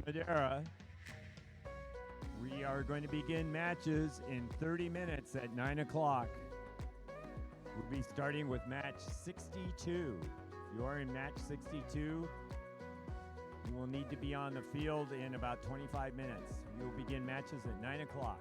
Madeira. We are going to begin matches in 30 minutes at 9 o'clock. We'll be starting with match 62. If you are in match 62, you will need to be on the field in about 25 minutes. We will begin matches at 9 o'clock.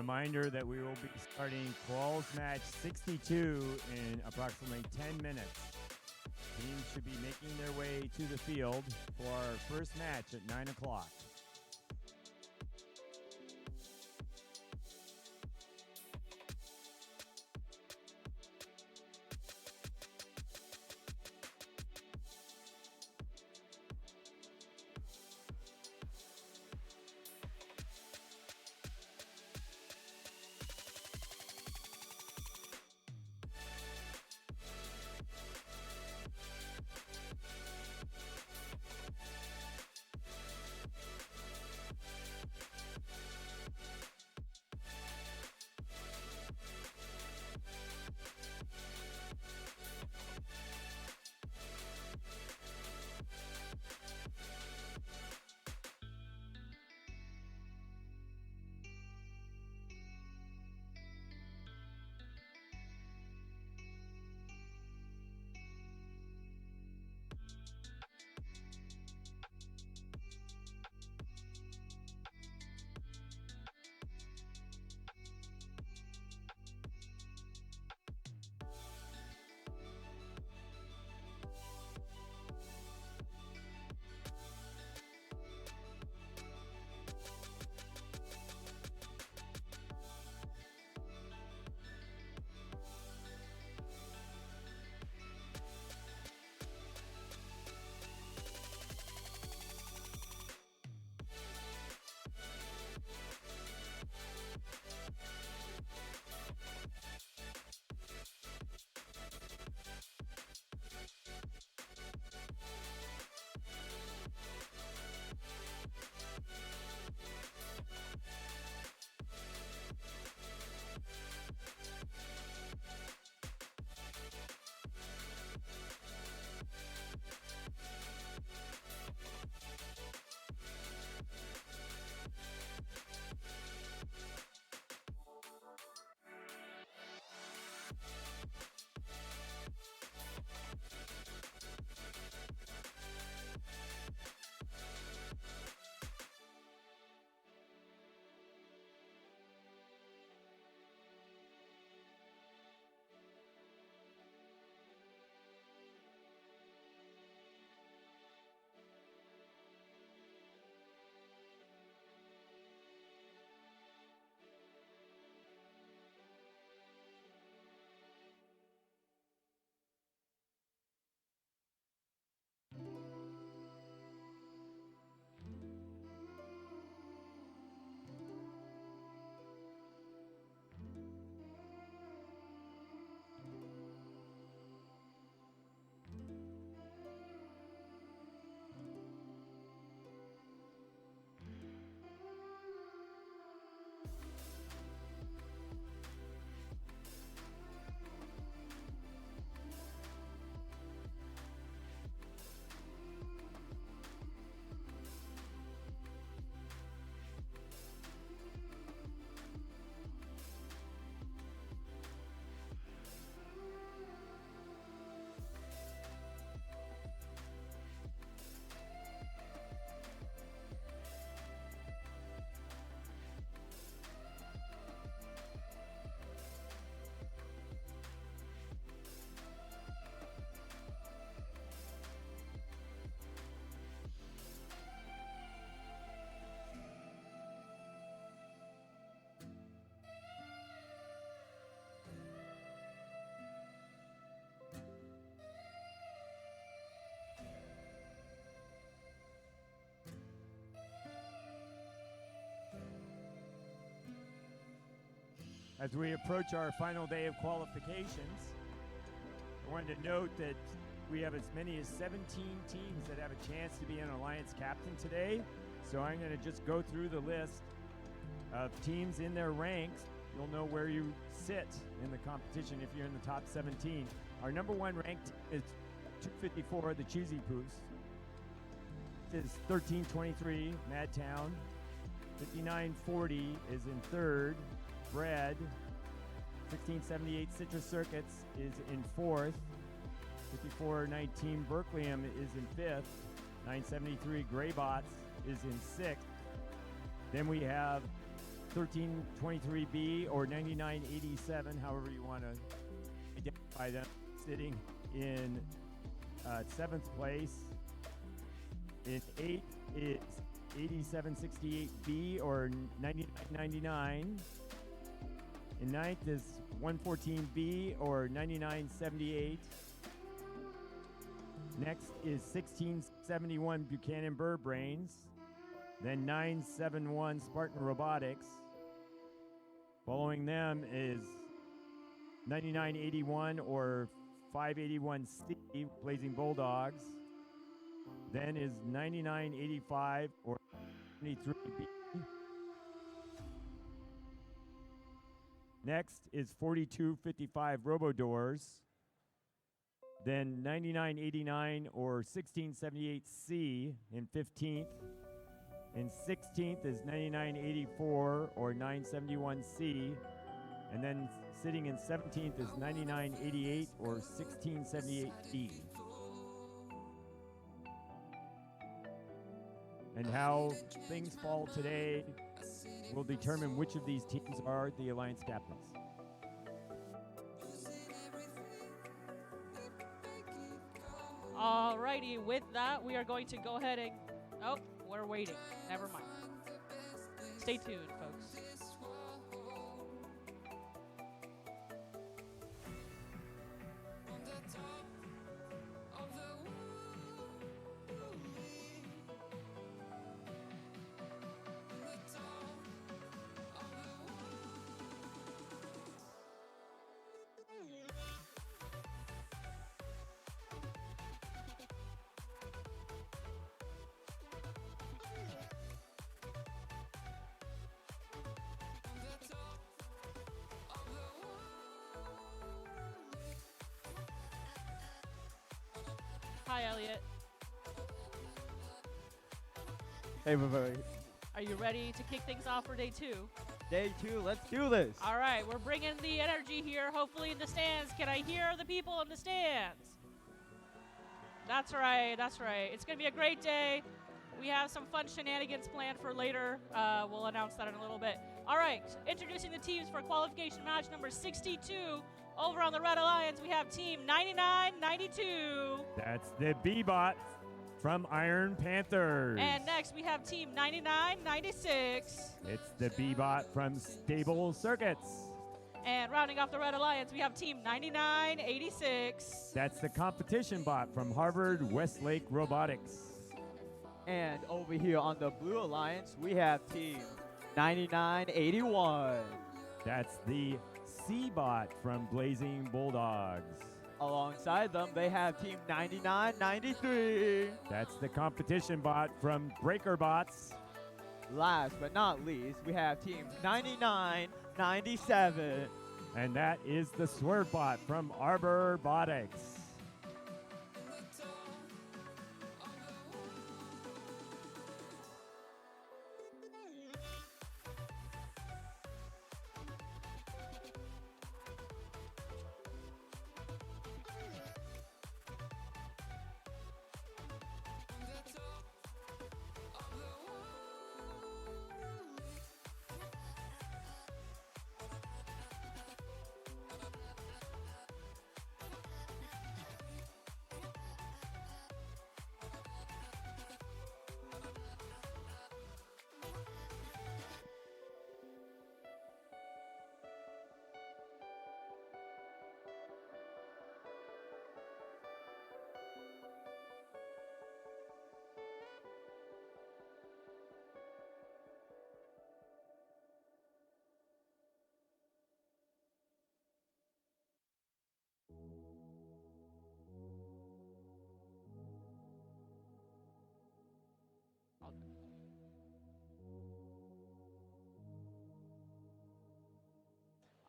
Reminder that we will be starting Quals match 62 in approximately 10 minutes. Teams should be making their way to the field for our first match at 9 o'clock. As we approach our final day of qualifications, I wanted to note that we have as many as 17 teams that have a chance to be an Alliance captain today. So I'm going to just go through the list of teams in their ranks. You'll know where you sit in the competition if you're in the top 17. Our number one ranked is 254, the Choosy Poos. It is 1323, Madtown. 5940 is in third. Bread. 1678 Citrus Circuits is in fourth. 5419 Berkeleyum is in fifth. 973 Graybots is in sixth. Then we have 1323B or 9987, however you want to identify them, sitting in 7th place. In 8th is 8768B or 9999. In 9th is 114B or 9978. Next is 1671 Buchanan Bird Brains. Then 971 Spartan Robotics. Following them is 9981 or 581C Blazing Bulldogs. Then is 9985 or 73B. Next is 4255 Robodoors. Then 9989 or 1678C in 15th. In 16th is 9984 or 971C. And then sitting in 17th is 9988 or 1678D. And how things fall today will determine which of these teams are the Alliance captains. Alrighty, with that, we are going to go ahead and... Oh, we're waiting. Never mind. Stay tuned, folks. Hi, Elliot. Hey, everybody. Are you ready to kick things off for day 2? Day 2, let's do this. All right, we're bringing the energy here, hopefully in the stands. Can I hear the people in the stands? That's right, that's right. It's going to be a great day. We have some fun shenanigans planned for later. We'll announce that in a little bit. All right, introducing the teams for qualification match number 62. Over on the Red Alliance, we have team 9992. That's the B-Bot from Iron Panthers. And next, we have team 9996. It's the B-Bot from Stable Circuits. And rounding off the Red Alliance, we have team 9986. That's the competition bot from Harvard Westlake Robotics. And over here on the Blue Alliance, we have team 9981. That's the C-Bot from Blazing Bulldogs. Alongside them, they have team 9993. That's the competition bot from Breaker Bots. Last but not least, we have team 9997. And that is the Swerve Bot from Arbor Botics.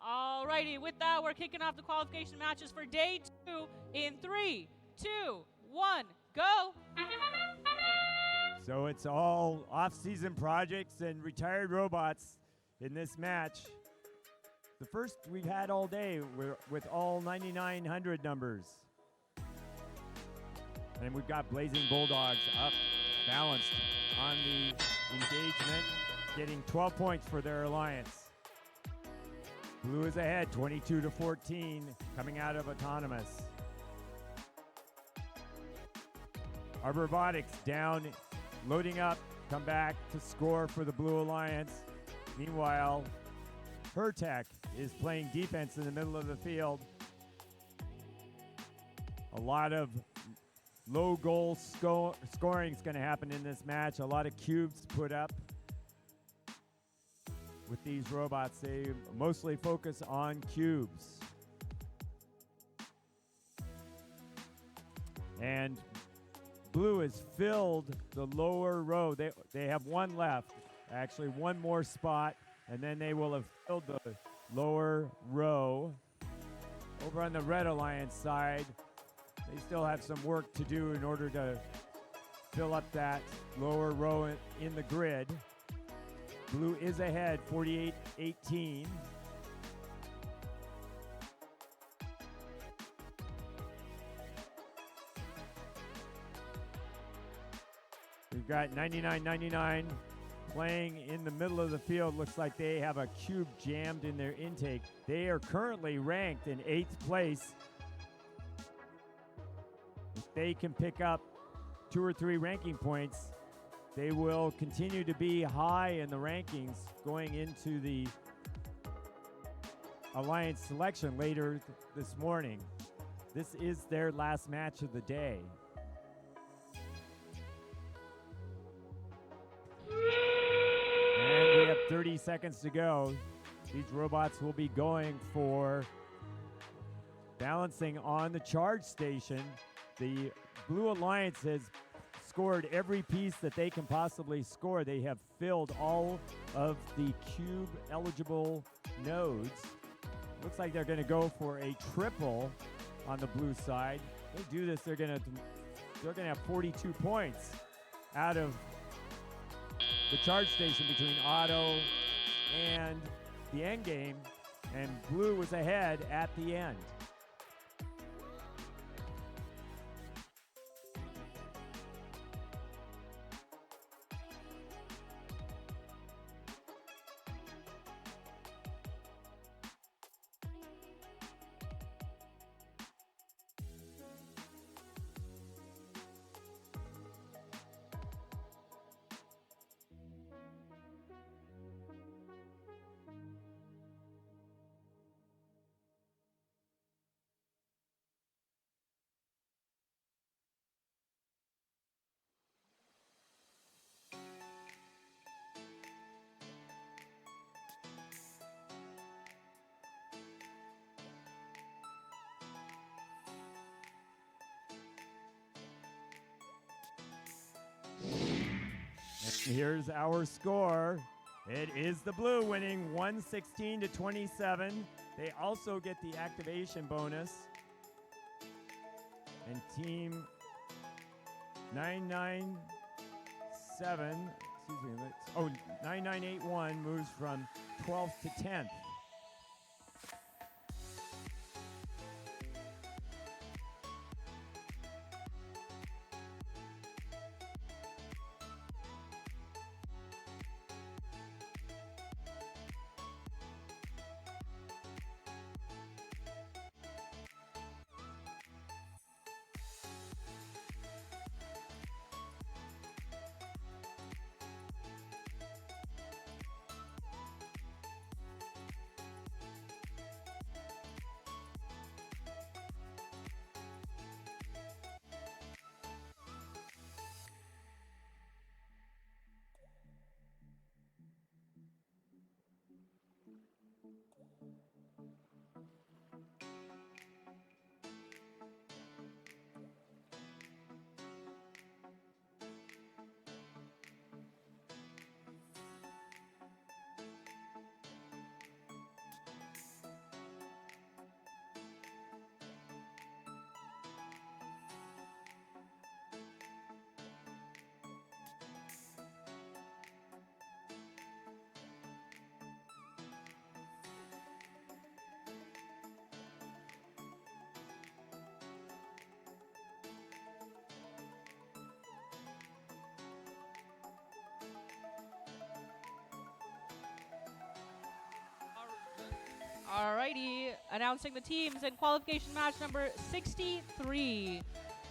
Alrighty, with that, we're kicking off the qualification matches for day 2 in 3, 2, 1, go! So it's all off-season projects and retired robots in this match. The first we've had all day with all 9,900 numbers. And we've got Blazing Bulldogs up, balanced on the engagement. getting 12 points for their alliance. Blue is ahead, 22-14, coming out of autonomous. Our robotics down, loading up, come back to score for the Blue Alliance. Meanwhile, Hertech is playing defense in the middle of the field. A lot of low goal scoring is going to happen in this match. A lot of cubes put up with these robots. They mostly focus on cubes. And Blue has filled the lower row. They have one left, actually one more spot, and then they will have filled the lower row. Over on the Red Alliance side, they still have some work to do in order to fill up that lower row in the grid. Blue is ahead, 48-18. We've got 99-99 playing in the middle of the field. Looks like they have a cube jammed in their intake. They are currently ranked in 8th place. If they can pick up 2 or 3 ranking points, they will continue to be high in the rankings going into the Alliance selection later this morning. This is their last match of the day. And we have 30 seconds to go. These robots will be going for balancing on the charge station. The Blue Alliance has scored every piece that they can possibly score. They have filled all of the cube eligible nodes. Looks like they're going to go for a triple on the blue side. If they do this, they're going to have 42 points out of the charge station between auto and the end game, and Blue was ahead at the end. Here's our score. It is the Blue winning 116-27. They also get the activation bonus. And team 9981 moves from 12th to 10th. Alrighty, announcing the teams in qualification match number 63.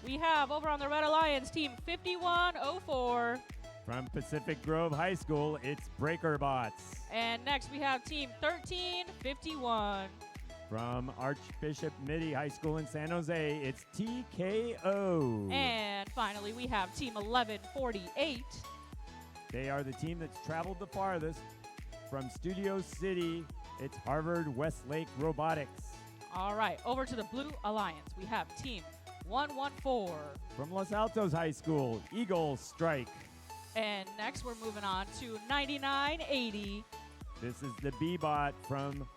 We have over on the Red Alliance team 5104. From Pacific Grove High School, it's Breaker Bots. And next we have team 1351. From Archbishop Mitty High School in San Jose, it's TKO. And finally we have team 1148. They are the team that's traveled the farthest. From Studio City, it's Harvard Westlake Robotics. All right, over to the Blue Alliance, we have team 114. From Los Altos High School, Eagle Strike. And next we're moving on to 9980. This is the B-Bot from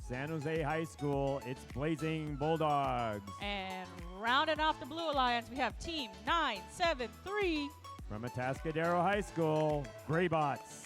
San Jose High School. It's Blazing Bulldogs. And rounding off the Blue Alliance, we have team 973. From Atascadero High School, Graybots.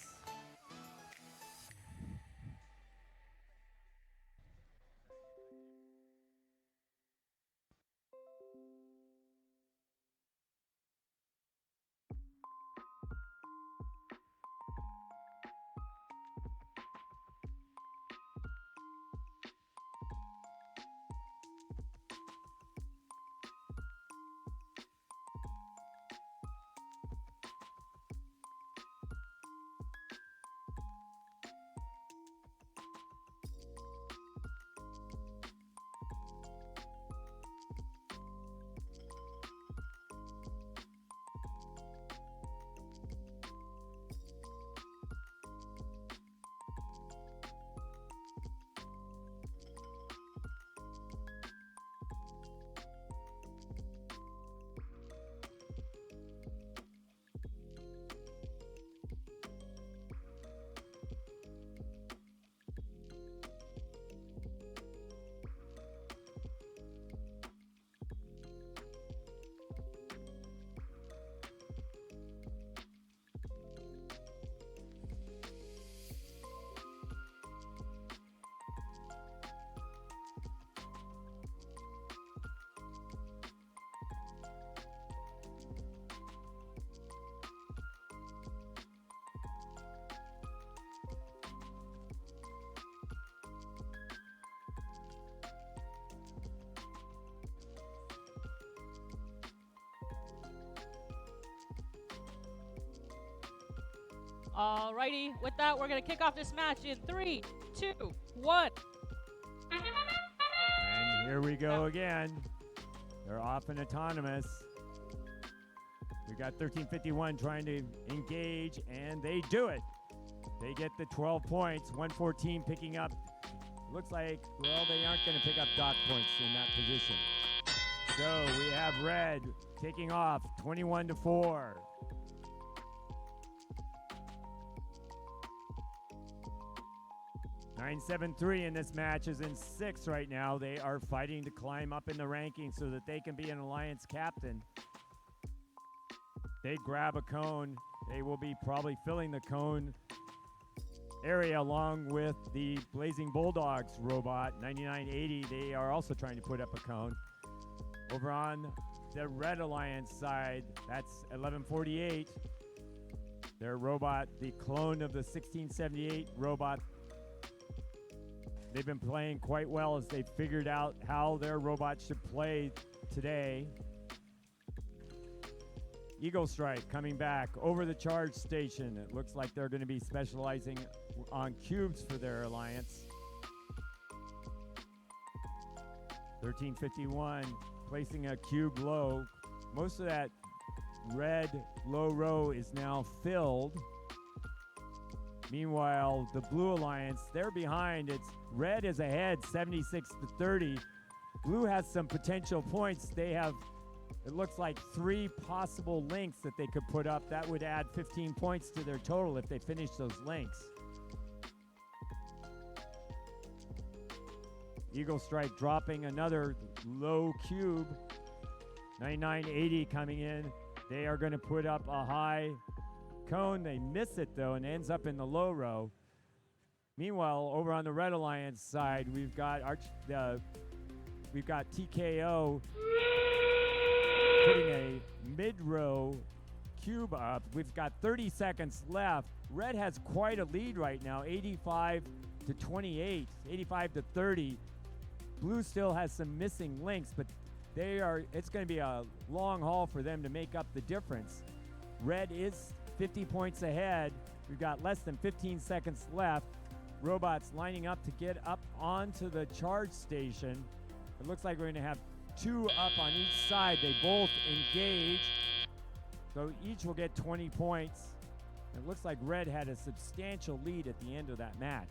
Alrighty, with that, we're going to kick off this match in 3, 2, 1. And here we go again. They're off and autonomous. We got 1351 trying to engage, and they do it. They get the 12 points. 114 picking up. Looks like, well, they aren't going to pick up dock points in that position. So we have Red taking off 21-4. .973 in this match is in 6th right now. They are fighting to climb up in the rankings so that they can be an alliance captain. They grab a cone. They will be probably filling the cone area along with the Blazing Bulldogs robot 9980. They are also trying to put up a cone. Over on the Red Alliance side, that's 1148. Their robot, the clone of the 1678 robot. They've been playing quite well as they've figured out how their robot should play today. Eagle Strike coming back over the charge station. It looks like they're going to be specializing on cubes for their alliance. 1351 placing a cube low. Most of that red low row is now filled. Meanwhile, the Blue Alliance, they're behind. It's Red is ahead 76-30. Blue has some potential points. They have, it looks like 3 possible links that they could put up. That would add 15 points to their total if they finish those links. Eagle Strike dropping another low cube. 9980 coming in. They are going to put up a high cone. They miss it though and ends up in the low row. Meanwhile, over on the Red Alliance side, we've got TKO putting a mid-row cube up. We've got 30 seconds left. Red has quite a lead right now, 85 to 28, 85 to 30. Blue still has some missing links, but it's going to be a long haul for them to make up the difference. Red is 50 points ahead. We've got less than 15 seconds left. Robots lining up to get up onto the charge station. It looks like we're going to have 2 up on each side. They both engage, so each will get 20 points. It looks like Red had a substantial lead at the end of that match.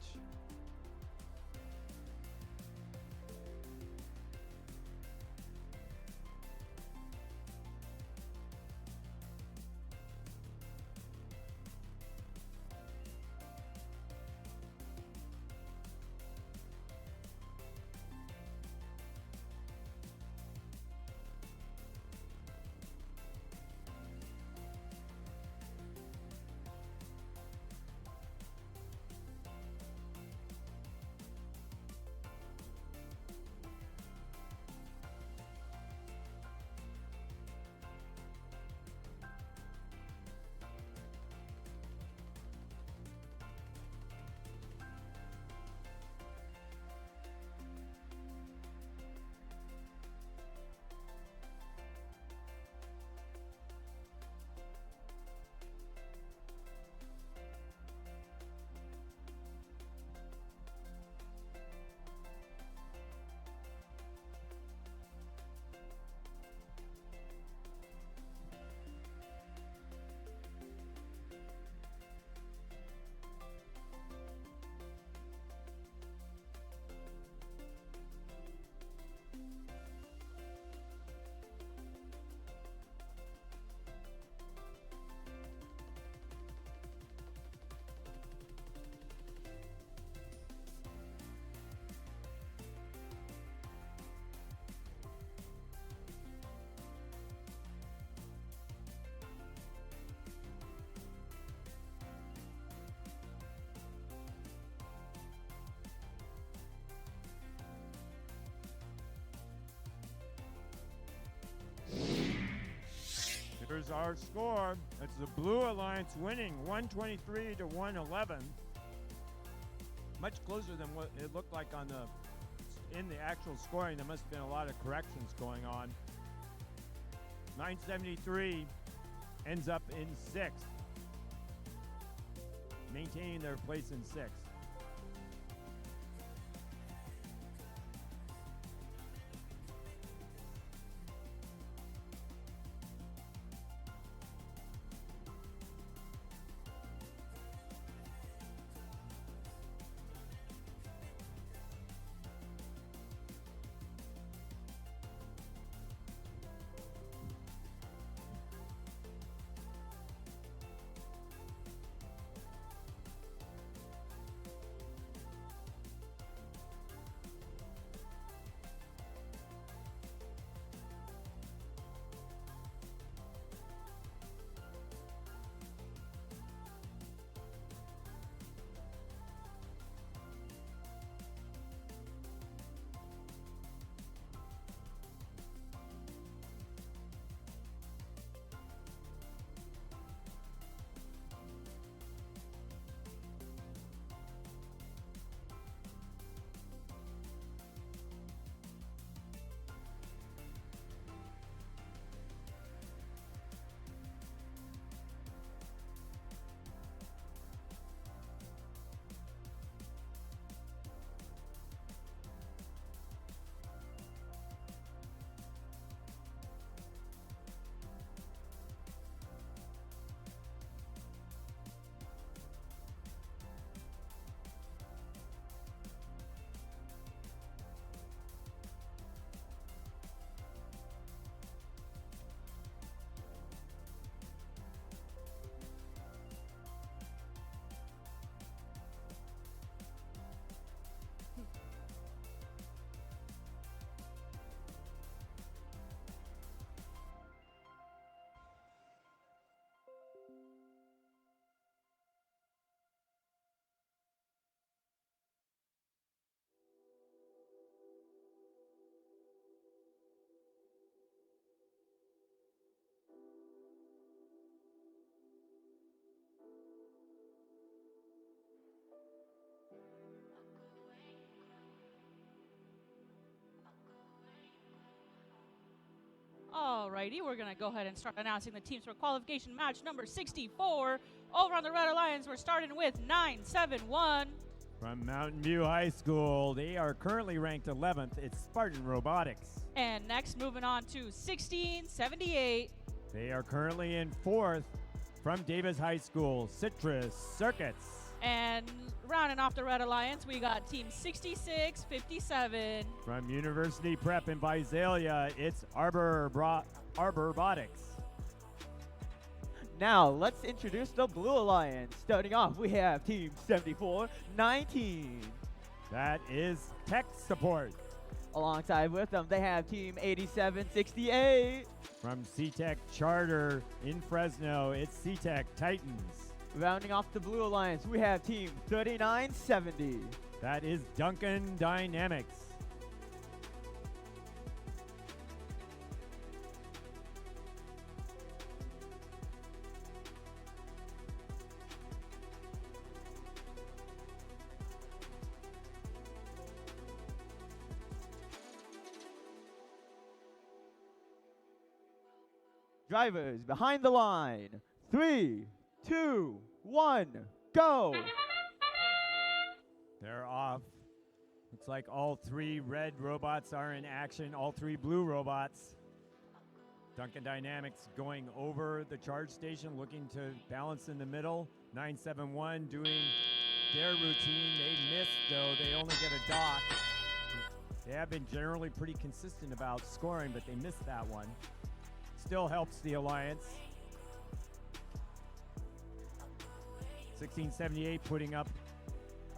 Here's our score. It's the Blue Alliance winning 123 to 111. Much closer than what it looked like in the actual scoring. There must have been a lot of corrections going on. 973 ends up in 6th, maintaining their place in 6th. Alrighty, we're going to go ahead and start announcing the teams for qualification match number 64. Over on the Red Alliance, we're starting with 971. From Mountain View High School, they are currently ranked 11th. It's Spartan Robotics. And next, moving on to 1678. They are currently in 4th. From Davis High School, Citrus Circuits. And rounding off the Red Alliance, we got team 6657. From University Prep in Visalia, it's Arbor Robotics. Now, let's introduce the Blue Alliance. Starting off, we have Team 7419. That is Tech Support. Alongside with them, they have Team 8768. From C-Tech Charter in Fresno, it's C-Tech Titans. Rounding off the Blue Alliance, we have Team 3970. That is Duncan Dynamics. Drivers behind the line. 3, 2, 1, go! They're off. Looks like all 3 red robots are in action, all 3 blue robots. Duncan Dynamics going over the charge station, looking to balance in the middle. 971 doing their routine. They missed, though. They only get a dock. They have been generally pretty consistent about scoring, but they missed that one. Still helps the Alliance. 1678 putting up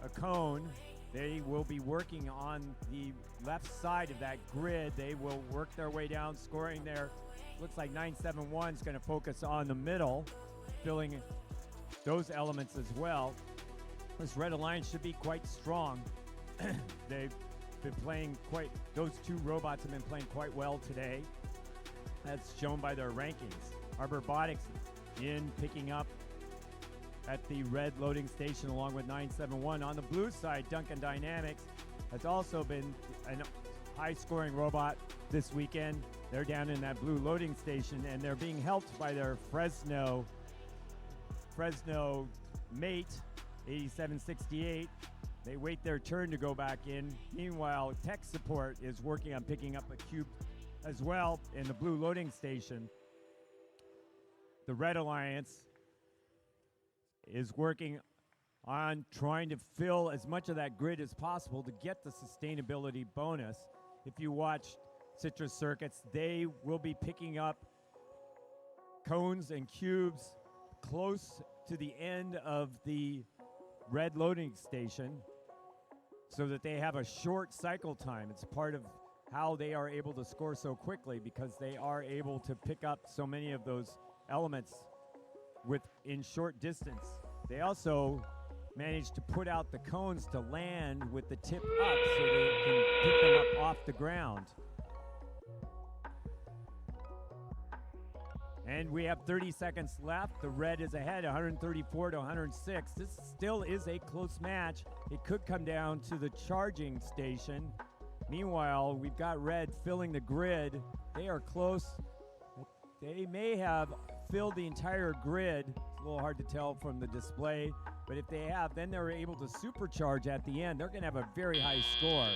a cone. They will be working on the left side of that grid. They will work their way down, scoring there. Looks like 971 is going to focus on the middle, filling those elements as well. This Red Alliance should be quite strong. They've been playing those 2 robots have been playing quite well today. That's shown by their rankings. Arbor Robotics in picking up at the red loading station along with 971. On the blue side, Duncan Dynamics has also been a high-scoring robot this weekend. They're down in that blue loading station, and they're being helped by their Fresno mate, 8768. They wait their turn to go back in. Meanwhile, Tech Support is working on picking up a cube as well in the blue loading station. The Red Alliance is working on trying to fill as much of that grid as possible to get the sustainability bonus. If you watch Citrus Circuits, they will be picking up cones and cubes close to the end of the red loading station so that they have a short cycle time. It's part of how they are able to score so quickly, because they are able to pick up so many of those elements in short distance. They also managed to put out the cones to land with the tip up so they can pick them up off the ground. And we have 30 seconds left. The red is ahead, 134 to 106. This still is a close match. It could come down to the charging station. Meanwhile, we've got red filling the grid. They are close. They may have filled the entire grid. It's a little hard to tell from the display, but if they have, then they're able to supercharge at the end. They're going to have a very high score.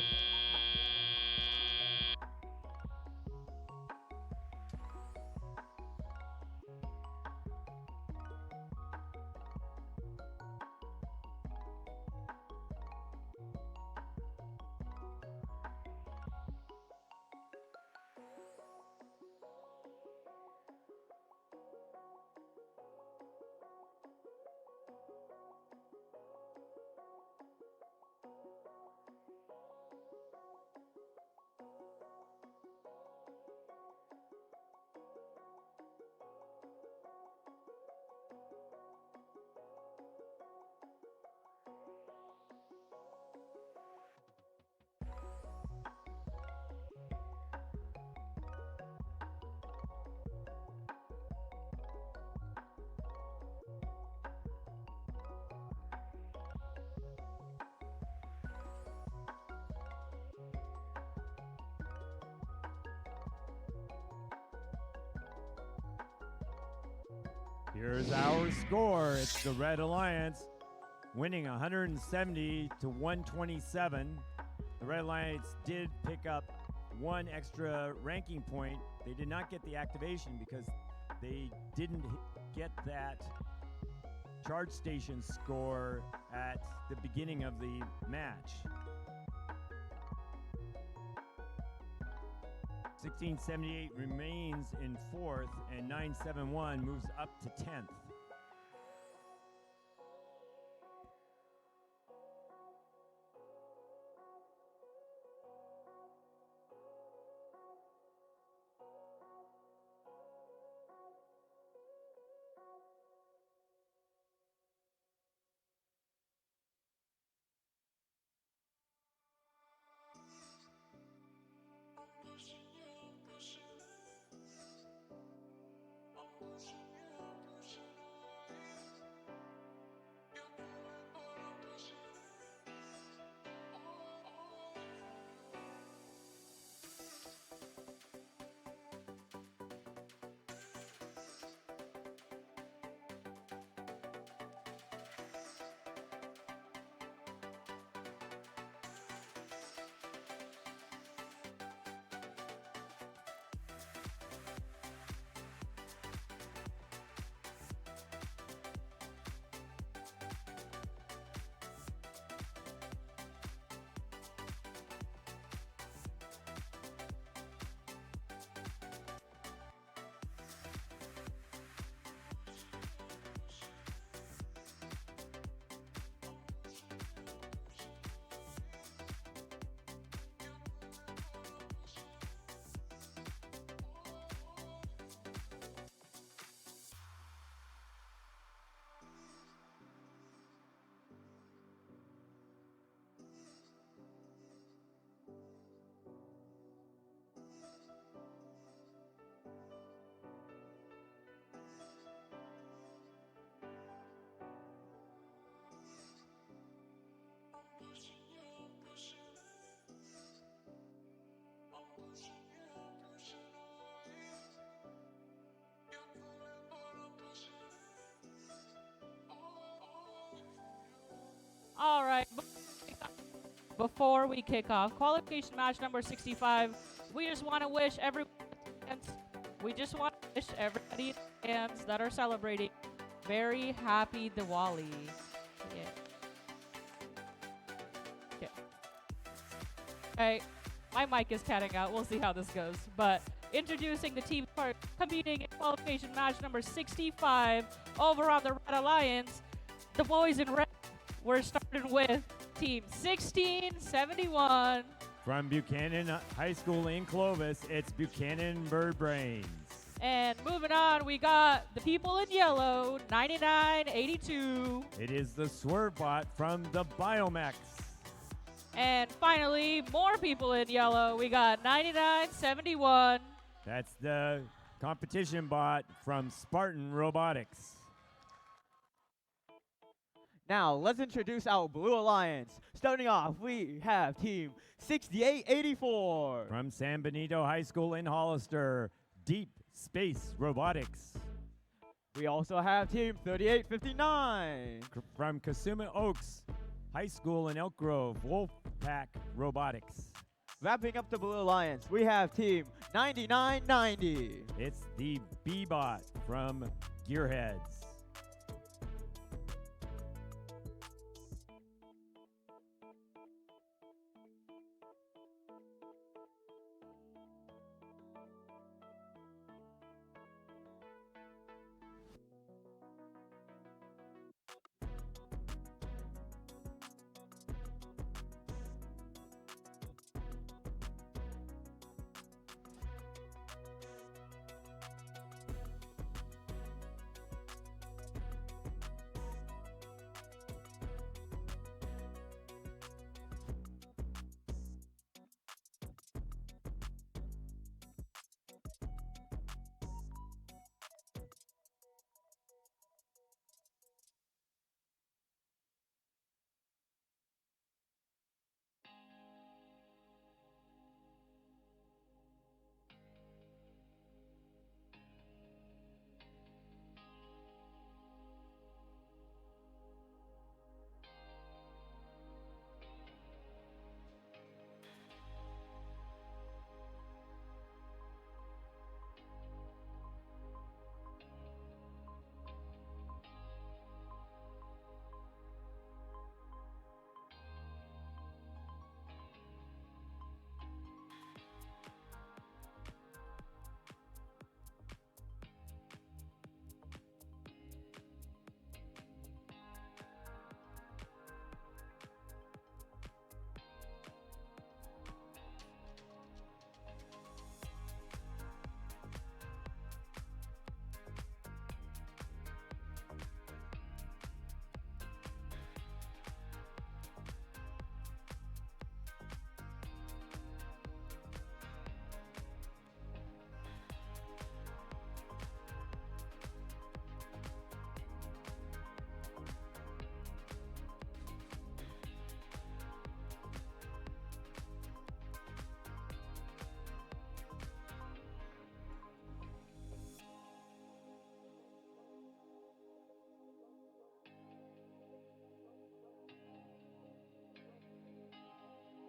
Here's our score. It's the Red Alliance winning 170 to 127. The Red Alliance did pick up one extra ranking point. They did not get the activation because they didn't get that charge station score at the beginning of the match. 1678 remains in 4th, and 971 moves up to 10th. All right. Before we kick off qualification match number 65, we just want to wish everyone, we just want to wish everybody in the stands that are celebrating very happy Diwali. Yeah. Okay. Okay. My mic is cutting out. We'll see how this goes. But introducing the team competing in qualification match number 65 over on the Red Alliance, the boys in red. We're starting with team 1671. From Buchanan High School in Clovis, it's Buchanan Bird Brains. And moving on, we got the people in yellow, 9982. It is the Swerve Bot from the Biomex. And finally, more people in yellow. We got 9971. That's the competition bot from Spartan Robotics. Now, let's introduce our Blue Alliance. Starting off, we have Team 6884. From San Benito High School in Hollister, Deep Space Robotics. We also have Team 3859. From Cosuma Oaks High School in Elk Grove, Wolfpack Robotics. Wrapping up the Blue Alliance, we have Team 9990. It's the B-Bot from Gearheads.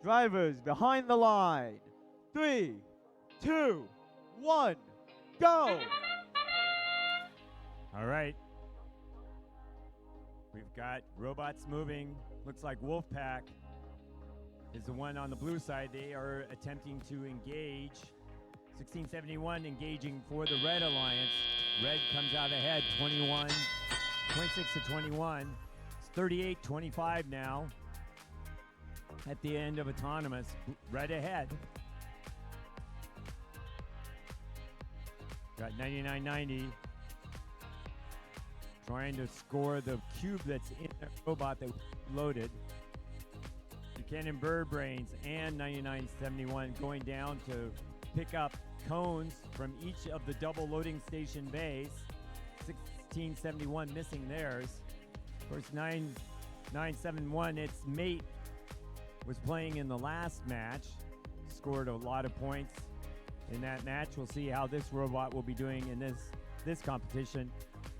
Drivers behind the line. 3, 2, 1, go! All right. We've got robots moving. Looks like Wolfpack is the one on the blue side. They are attempting to engage. 1671 engaging for the Red Alliance. Red comes out ahead, 26 to 21. It's 38-25 now. At the end of autonomous, Red ahead. Got 9990 trying to score the cube that's in the robot that loaded. Buchanan Birdbrains and 9971 going down to pick up cones from each of the double loading station bays. 1671 missing theirs. Of course, 9971, its mate was playing in the last match, scored a lot of points in that match. We'll see how this robot will be doing in this competition.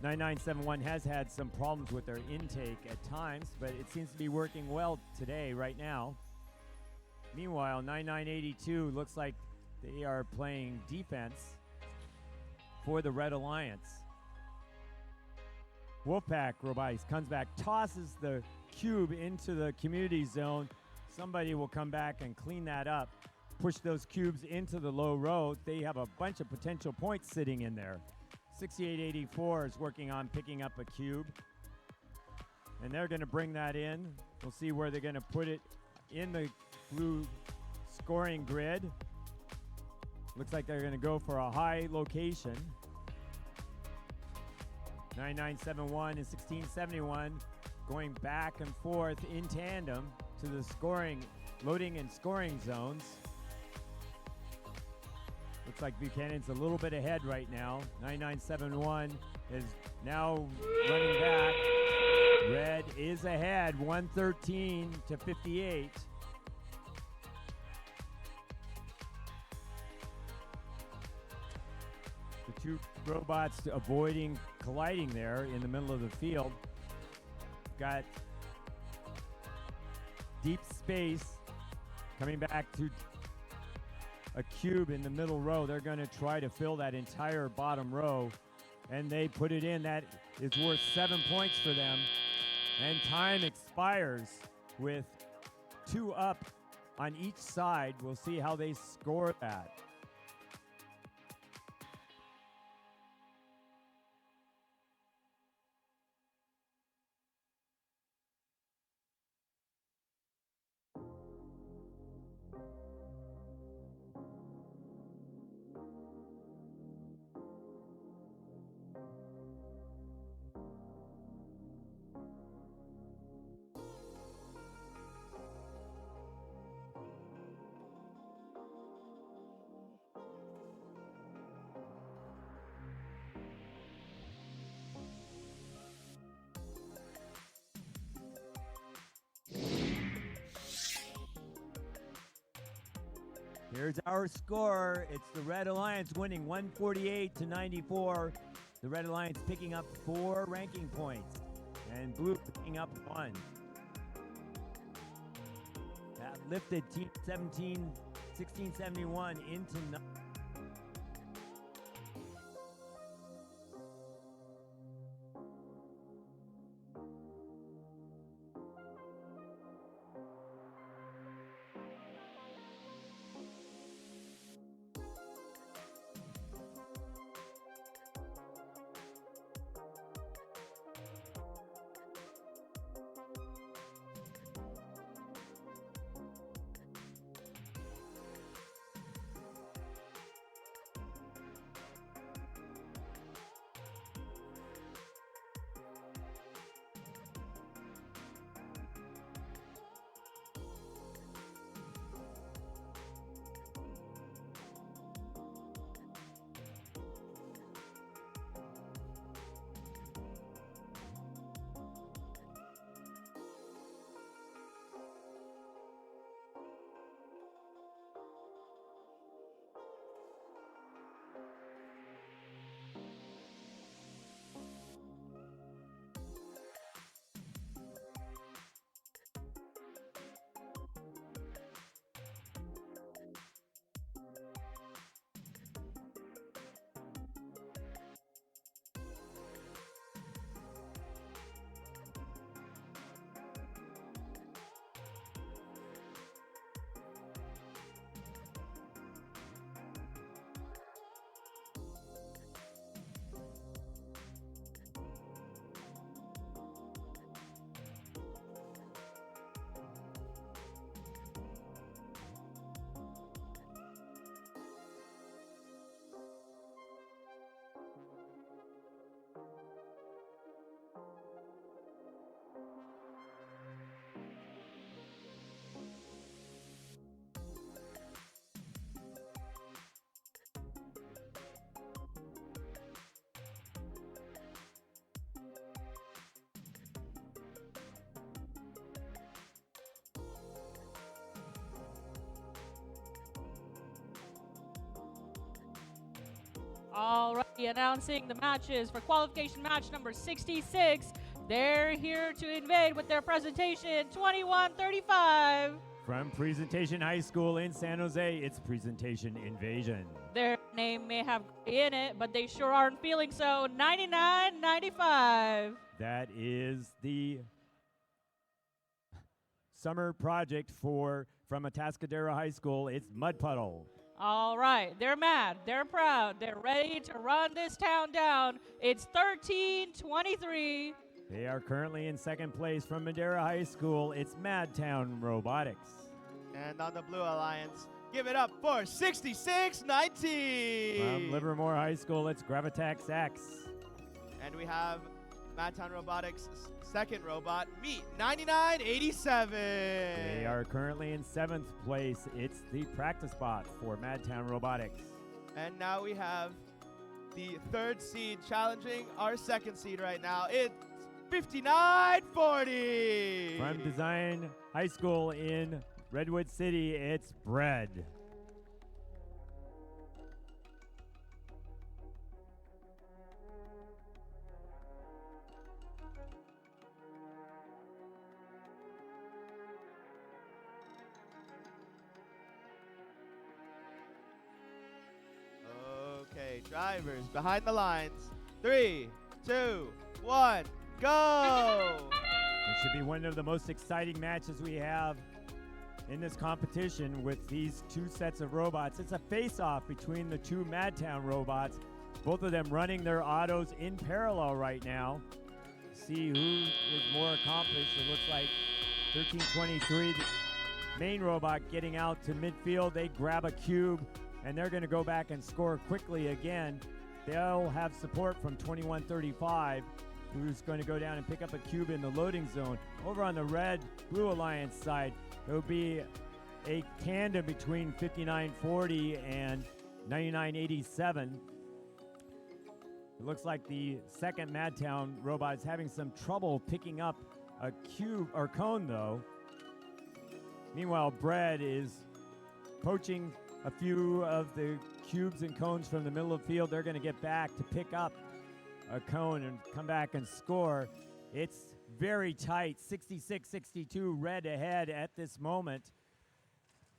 9971 has had some problems with their intake at times, but it seems to be working well today, right now. Meanwhile, 9982 looks like they are playing defense for the Red Alliance. Wolfpack Robotics comes back, tosses the cube into the community zone. Somebody will come back and clean that up, push those cubes into the low row. They have a bunch of potential points sitting in there. 6884 is working on picking up a cube, and they're going to bring that in. We'll see where they're going to put it in the blue scoring grid. Looks like they're going to go for a high location. 9971 and 1671 going back and forth in tandem to the loading and scoring zones. Looks like Buchanan's a little bit ahead right now. 9971 is now running back. Red is ahead, 113 to 58. The two robots avoiding colliding there in the middle of the field. Got deep space coming back to a cube in the middle row. They're going to try to fill that entire bottom row, and they put it in. That is worth 7 points for them, and time expires with 2 up on each side. We'll see how they score that. Here's our score. It's the Red Alliance winning 148 to 94. The Red Alliance picking up 4 ranking points, and Blue picking up 1. That lifted Team 1671 into 9. Alrighty, announcing the matches for qualification match number 66. They're here to invade with their presentation 2135. From Presentation High School in San Jose, it's Presentation Invasion. Their name may have in it, but they sure aren't feeling so. 9995. That is the summer project from Atascadero High School. It's Mud Puddle. All right, they're mad, they're proud, they're ready to run this town down. It's 1323. They are currently in second place from Madera High School. It's Madtown Robotics. And on the Blue Alliance, give it up for 6619. From Livermore High School, it's Gravitax X. And we have Madtown Robotics' second robot, Meet 9987. They are currently in seventh place. It's the practice bot for Madtown Robotics. And now we have the third seed challenging our second seed right now. It's 5940. From Design High School in Redwood City, it's Bread. Okay, drivers behind the lines. 3, 2, 1, go! It should be one of the most exciting matches we have in this competition with these two sets of robots. It's a face-off between the two Madtown robots, both of them running their autos in parallel right now. See who is more accomplished. It looks like 1323, the main robot, getting out to midfield. They grab a cube, and they're going to go back and score quickly again. They'll have support from 2135, who's going to go down and pick up a cube in the loading zone. Over on the Red-Blue Alliance side, there'll be a tandem between 5940 and 9987. It looks like the second Madtown robot is having some trouble picking up a cube or cone, though. Meanwhile, Bread is poaching a few of the cubes and cones from the middle of the field. They're going to get back to pick up a cone and come back and score. It's very tight, 66-62, Red ahead at this moment.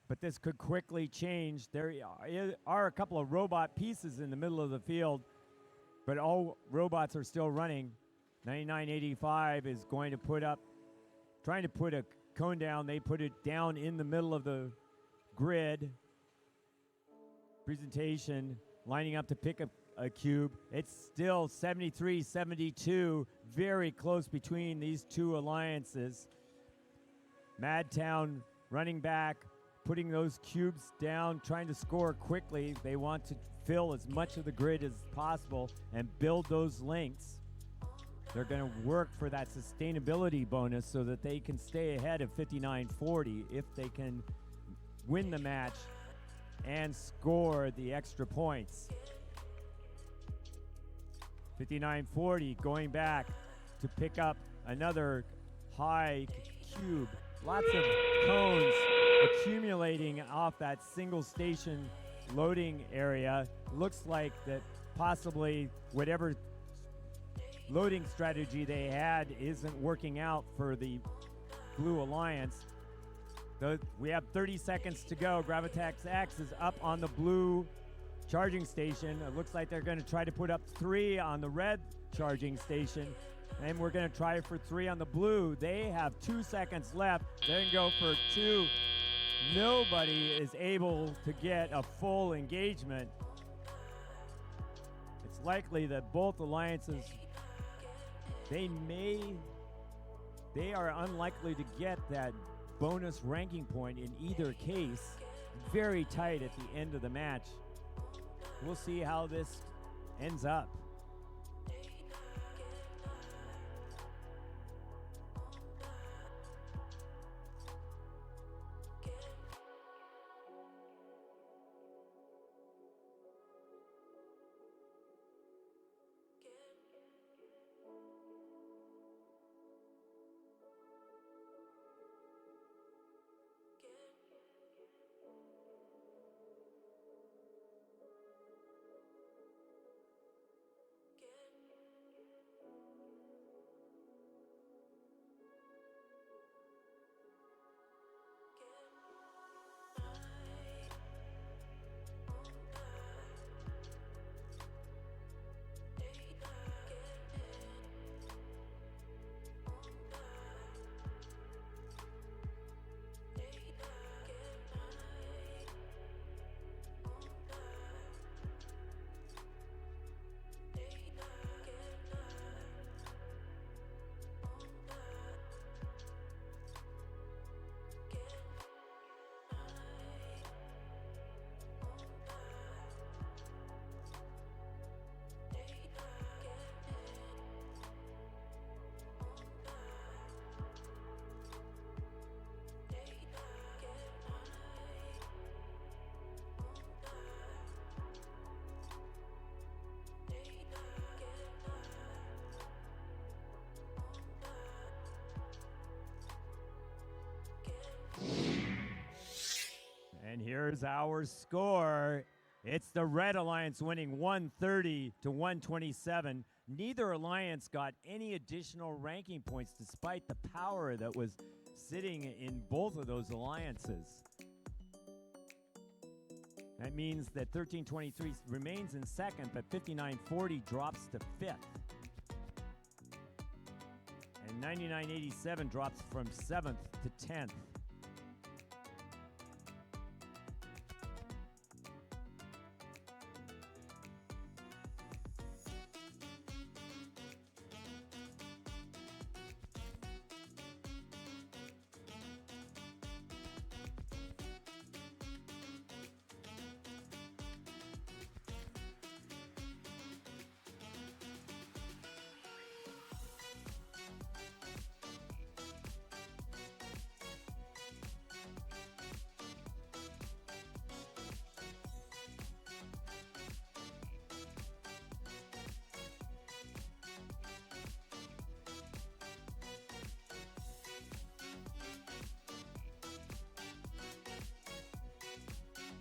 But this could quickly change. There are a couple of robot pieces in the middle of the field, but all robots are still running. 9985 is going to trying to put a cone down. They put it down in the middle of the grid. Presentation lining up to pick up a cube. It's still 73-72, very close between these two alliances. Madtown running back, putting those cubes down, trying to score quickly. They want to fill as much of the grid as possible and build those links. They're going to work for that sustainability bonus so that they can stay ahead of 5940 if they can win the match and score the extra points. 5940 going back to pick up another high cube. Lots of cones accumulating off that single station loading area. Looks like that possibly whatever loading strategy they had isn't working out for the Blue Alliance. We have 30 seconds to go. Gravitax X is up on the blue charging station. It looks like they're going to try to put up 3 on the red charging station. And we're going to try for 3 on the blue. They have 2 seconds left. They're going to go for 2. Nobody is able to get a full engagement. It's likely that both alliances, they are unlikely to get that bonus ranking point in either case. Very tight at the end of the match. We'll see how this ends up. is our score. It's the Red Alliance winning 130 to 127. Neither alliance got any additional ranking points despite the power that was sitting in both of those alliances. That means that 1323 remains in second, but 5940 drops to fifth. And 9987 drops from 7th to 10th.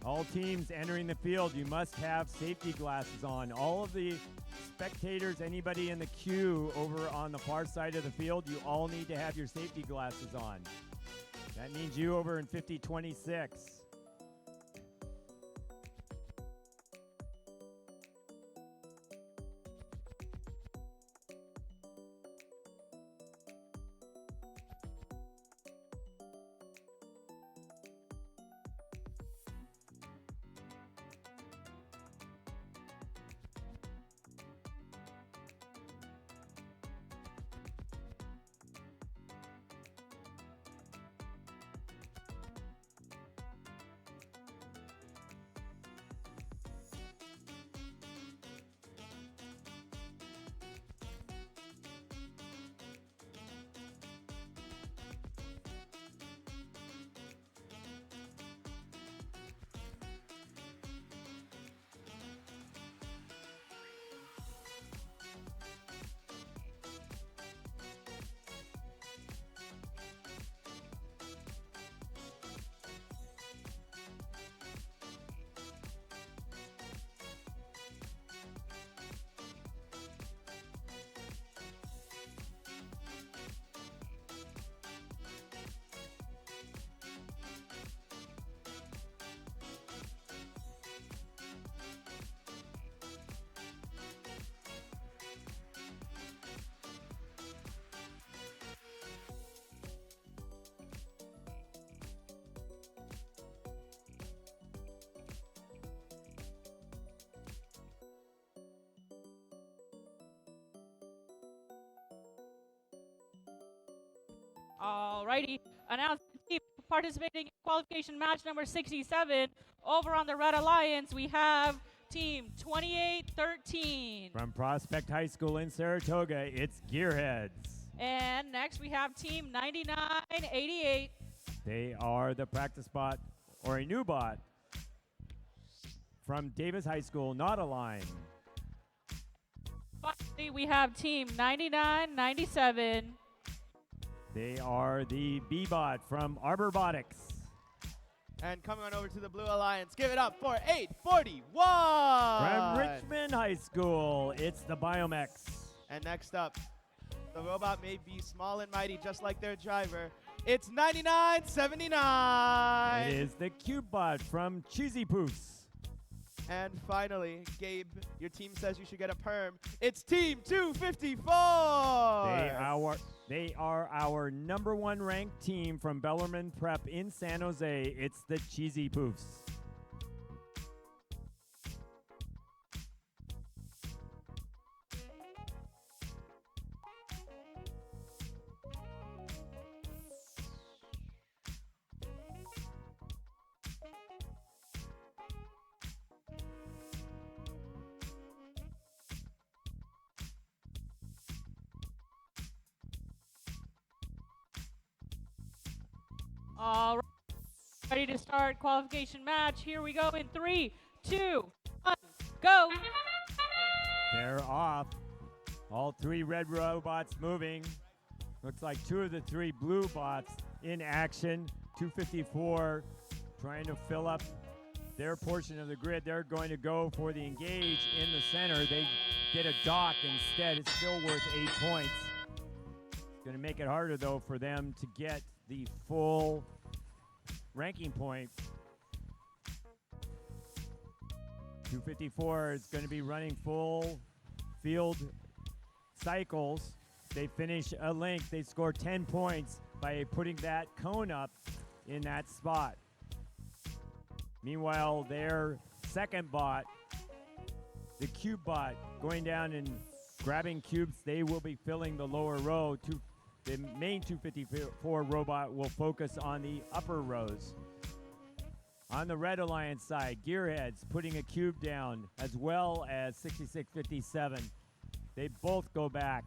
All teams entering the field, you must have safety glasses on. All of the spectators, anybody in the queue over on the far side of the field, you all need to have your safety glasses on. That means you over in 5026. Alrighty, announced team participating in qualification match number 67. Over on the Red Alliance, we have team 2813. From Prospect High School in Saratoga, it's Gearheads. And next we have team 9988. They are the practice bot, or a new bot, from Davis High School, not a line. Finally, we have team 9997. They are the B-bot from Arborbotics. And coming on over to the Blue Alliance, give it up for 841! From Richmond High School, it's the Biomex. And next up, the robot may be small and mighty just like their driver. It's 9979! It is the Cubebot from Cheesy Poofs. And finally, Gabe, your team says you should get a perm. It's Team 254! They are our number one ranked team from Bellarmine Prep in San Jose. It's the Cheesy Poofs. All right, ready to start qualification match. Here we go in 3, 2, 1, go. They're off. All three red robots moving. Looks like two of the three blue bots in action. 254 trying to fill up their portion of the grid. They're going to go for the engage in the center. They get a dock instead. It's still worth 8 points. It's going to make it harder, though, for them to get the full ranking point. 254 is going to be running full field cycles. They finish a link. They score 10 points by putting that cone up in that spot. Meanwhile, their second bot, the cube bot, going down and grabbing cubes, they will be filling the lower row. The main 254 robot will focus on the upper rows. On the Red Alliance side, Gearheads putting a cube down, as well as 6657. They both go back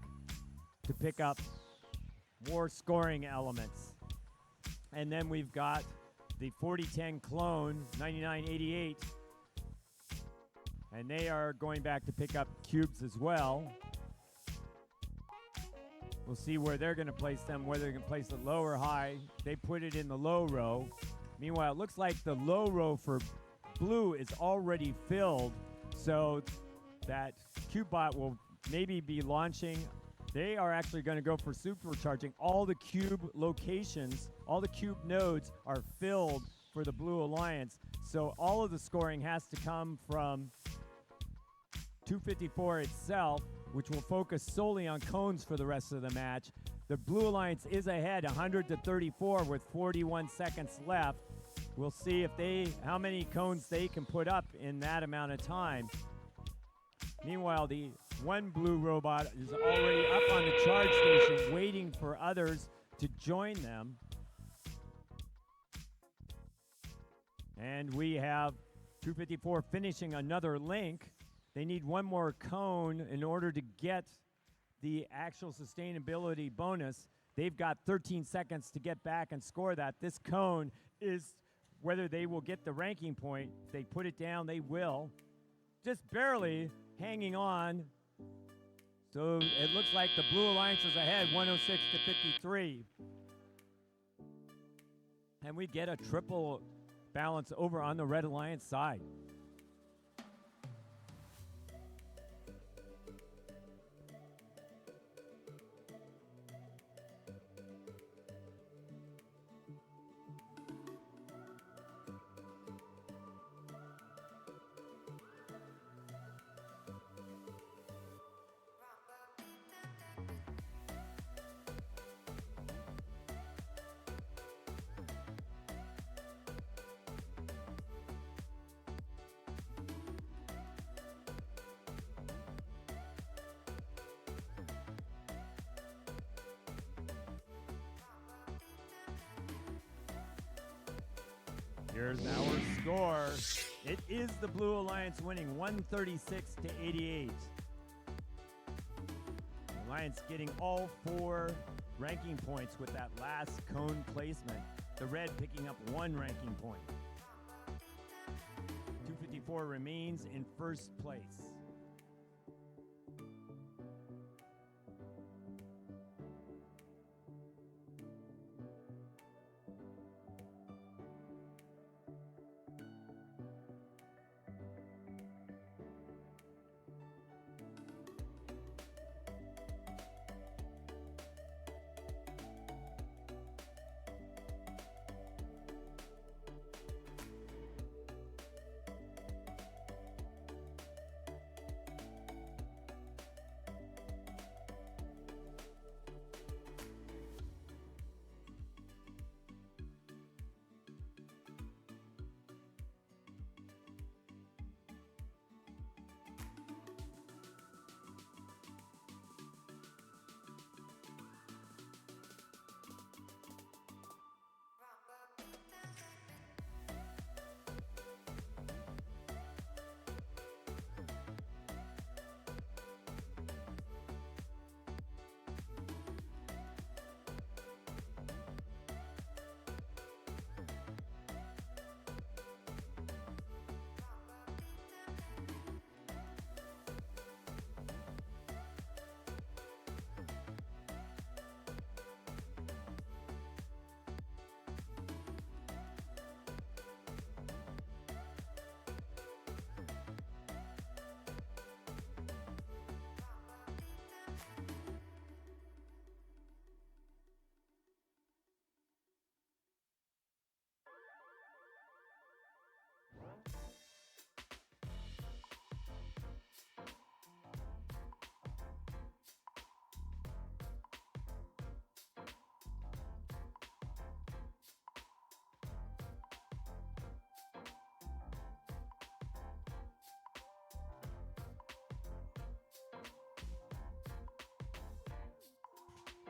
to pick up more scoring elements. And then we've got the 4010 clone, 9988. And they are going back to pick up cubes as well. We'll see where they're going to place them, whether they can place it low or high. They put it in the low row. Meanwhile, it looks like the low row for blue is already filled, so that CubeBot will maybe be launching. They are actually going to go for supercharging. All the cube locations, all the cube nodes are filled for the Blue Alliance, so all of the scoring has to come from 254 itself, which will focus solely on cones for the rest of the match. The Blue Alliance is ahead, 100-34 with 41 seconds left. We'll see how many cones they can put up in that amount of time. Meanwhile, the one blue robot is already up on the charge station, waiting for others to join them. And we have 254 finishing another link. They need one more cone in order to get the actual sustainability bonus. They've got 13 seconds to get back and score that. This cone is whether they will get the ranking point. If they put it down, they will. Just barely hanging on. So it looks like the Blue Alliance is ahead, 106-53. And we get a triple balance over on the Red Alliance side. Here's our score. It is the Blue Alliance winning 136-88. Alliance getting all 4 ranking points with that last cone placement. The Red picking up 1 ranking point. 254 remains in first place.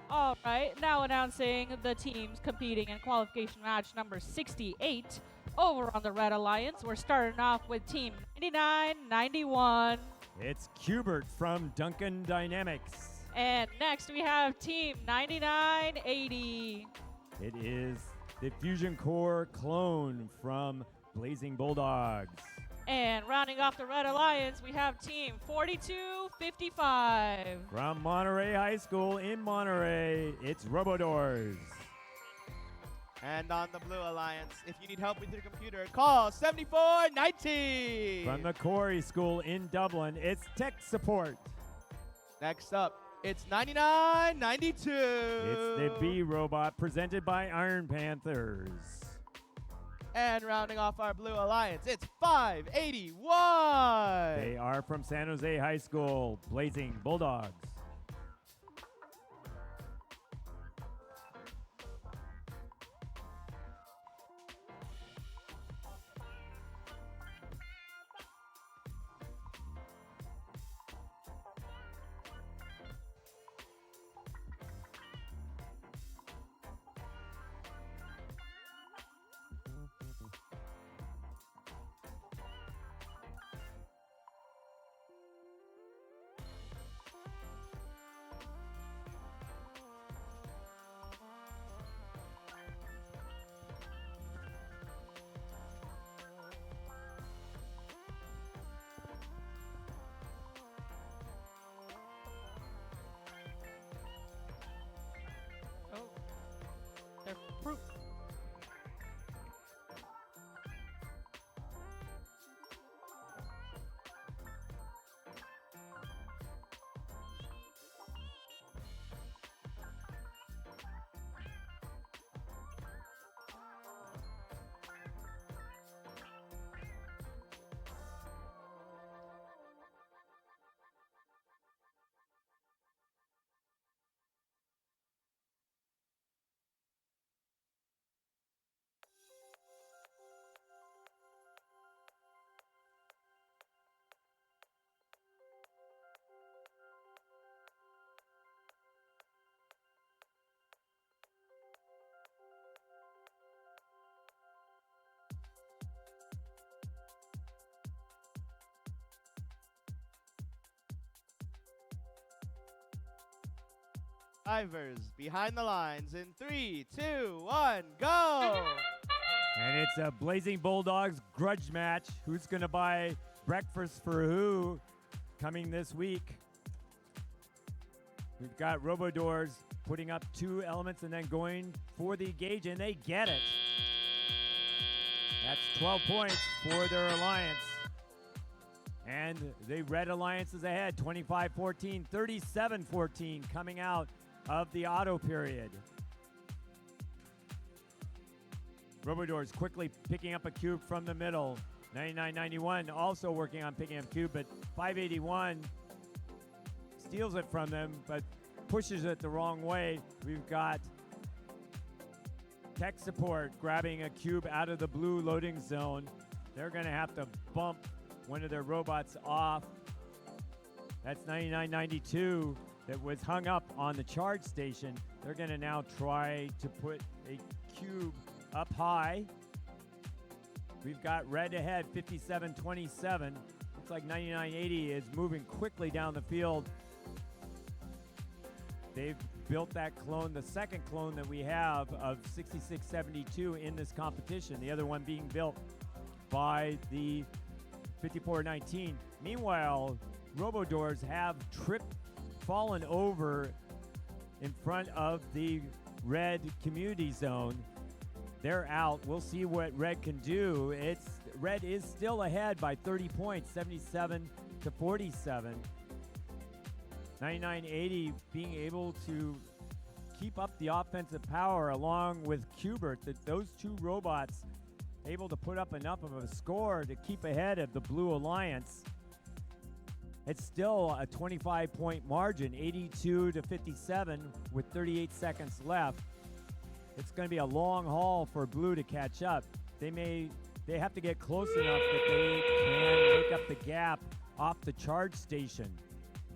All right, now announcing the teams competing in qualification match number 68 over on the Red Alliance. We're starting off with team 9991. It's Cubert from Duncan Dynamics. And next we have team 9980. It is the Fusion Core clone from Blazing Bulldogs. And rounding off the Red Alliance, we have team 4255. From Monterey High School in Monterey, it's Robodoors. And on the Blue Alliance, if you need help with your computer, call 7490. From the Corey School in Dublin, it's Tech Support. Next up, it's 9992. It's the B Robot presented by Iron Panthers. And rounding off our Blue Alliance, it's 581. They are from San Jose High School, Blazing Bulldogs. Oh, they're fruit. Divers behind the lines in 3, 2, 1, go! And it's a Blazing Bulldogs grudge match. Who's going to buy breakfast for who coming this week? We've got Robodoors putting up 2 elements and then going for the gauge, and they get it. That's 12 points for their alliance. And the Red Alliance is ahead, 25-14, 37-14 coming out of the auto period. Robodoors quickly picking up a cube from the middle. 9991 also working on picking up cube, but 581 steals it from them, but pushes it the wrong way. We've got Tech Support grabbing a cube out of the blue loading zone. They're going to have to bump one of their robots off. That's 9992 that was hung up on the charge station. They're going to now try to put a cube up high. We've got red ahead, 57-27. Looks like 9980 is moving quickly down the field. They've built that clone, the second clone that we have of 6672 in this competition, the other one being built by the 5419. Meanwhile, Robodoors have fallen over in front of the red community zone. They're out. We'll see what red can do. Red is still ahead by 30 points, 77-47. 9980 being able to keep up the offensive power along with Cubert. Those 2 robots able to put up enough of a score to keep ahead of the Blue Alliance. It's still a 25-point margin, 82-57 with 38 seconds left. It's going to be a long haul for Blue to catch up. They have to get close enough that they can make up the gap off the charge station.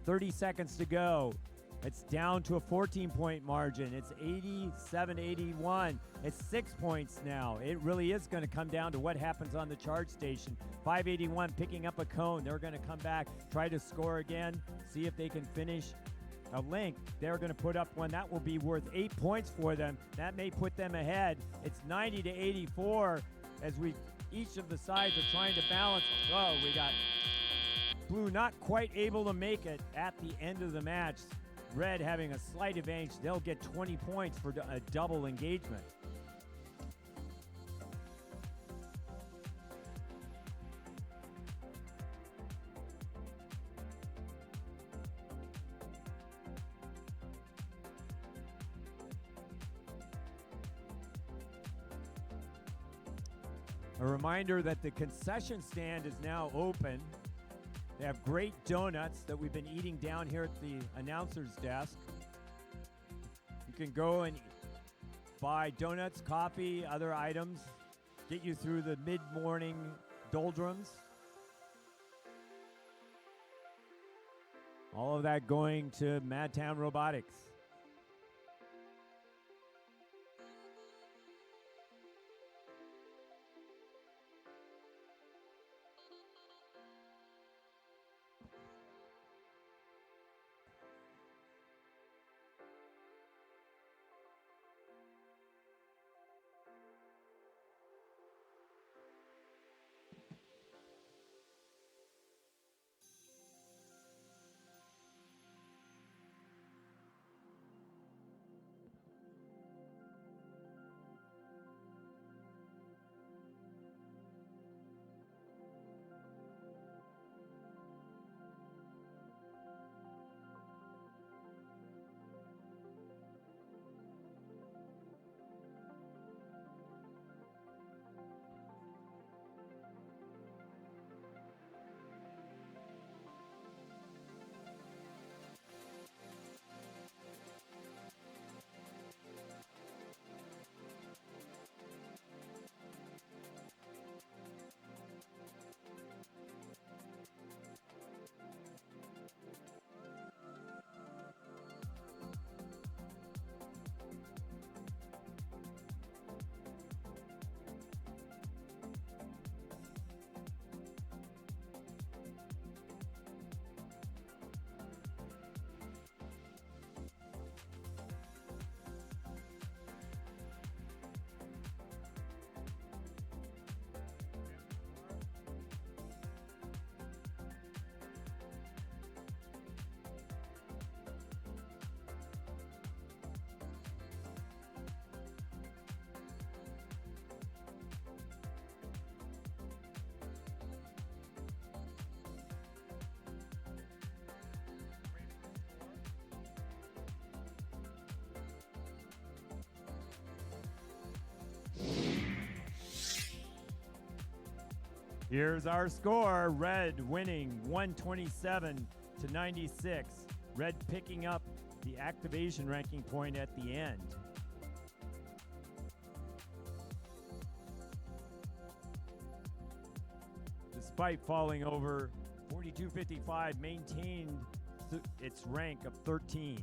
30 seconds to go. It's down to a 14-point margin. It's 87-81. It's 6 points now. It really is going to come down to what happens on the charge station. 581 picking up a cone. They're going to come back, try to score again, see if they can finish a link. They're going to put up one that will be worth 8 points for them. That may put them ahead. It's 90-84 as each of the sides are trying to balance. Oh, we got Blue not quite able to make it at the end of the match. Red having a slight advantage. They'll get 20 points for a double engagement. A reminder that the concession stand is now open. They have great donuts that we've been eating down here at the announcer's desk. You can go and buy donuts, coffee, other items, get you through the mid-morning doldrums. All of that going to Madtown Robotics. Here's our score. Red winning 127-96. Red picking up the activation ranking point at the end. Despite falling over, 42.55 maintained its rank of 13.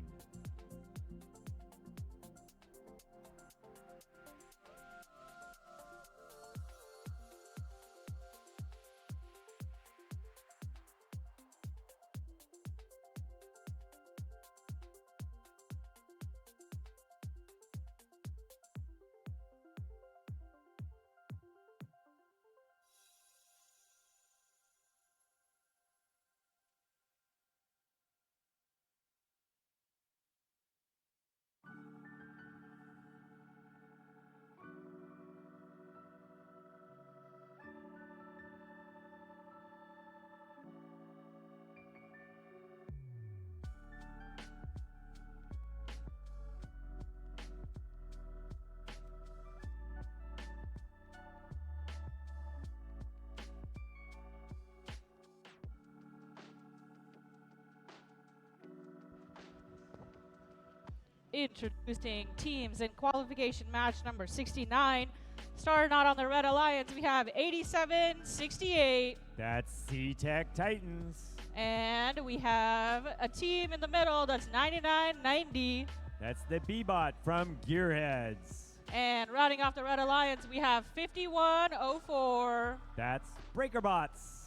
Introducing teams in qualification match number 69. Starting out on the Red Alliance, we have 87-68. That's C-Tech Titans. And we have a team in the middle that's 99.90. That's the B-Bot from Gearheads. And rounding off the Red Alliance, we have 51.04. That's BreakerBots.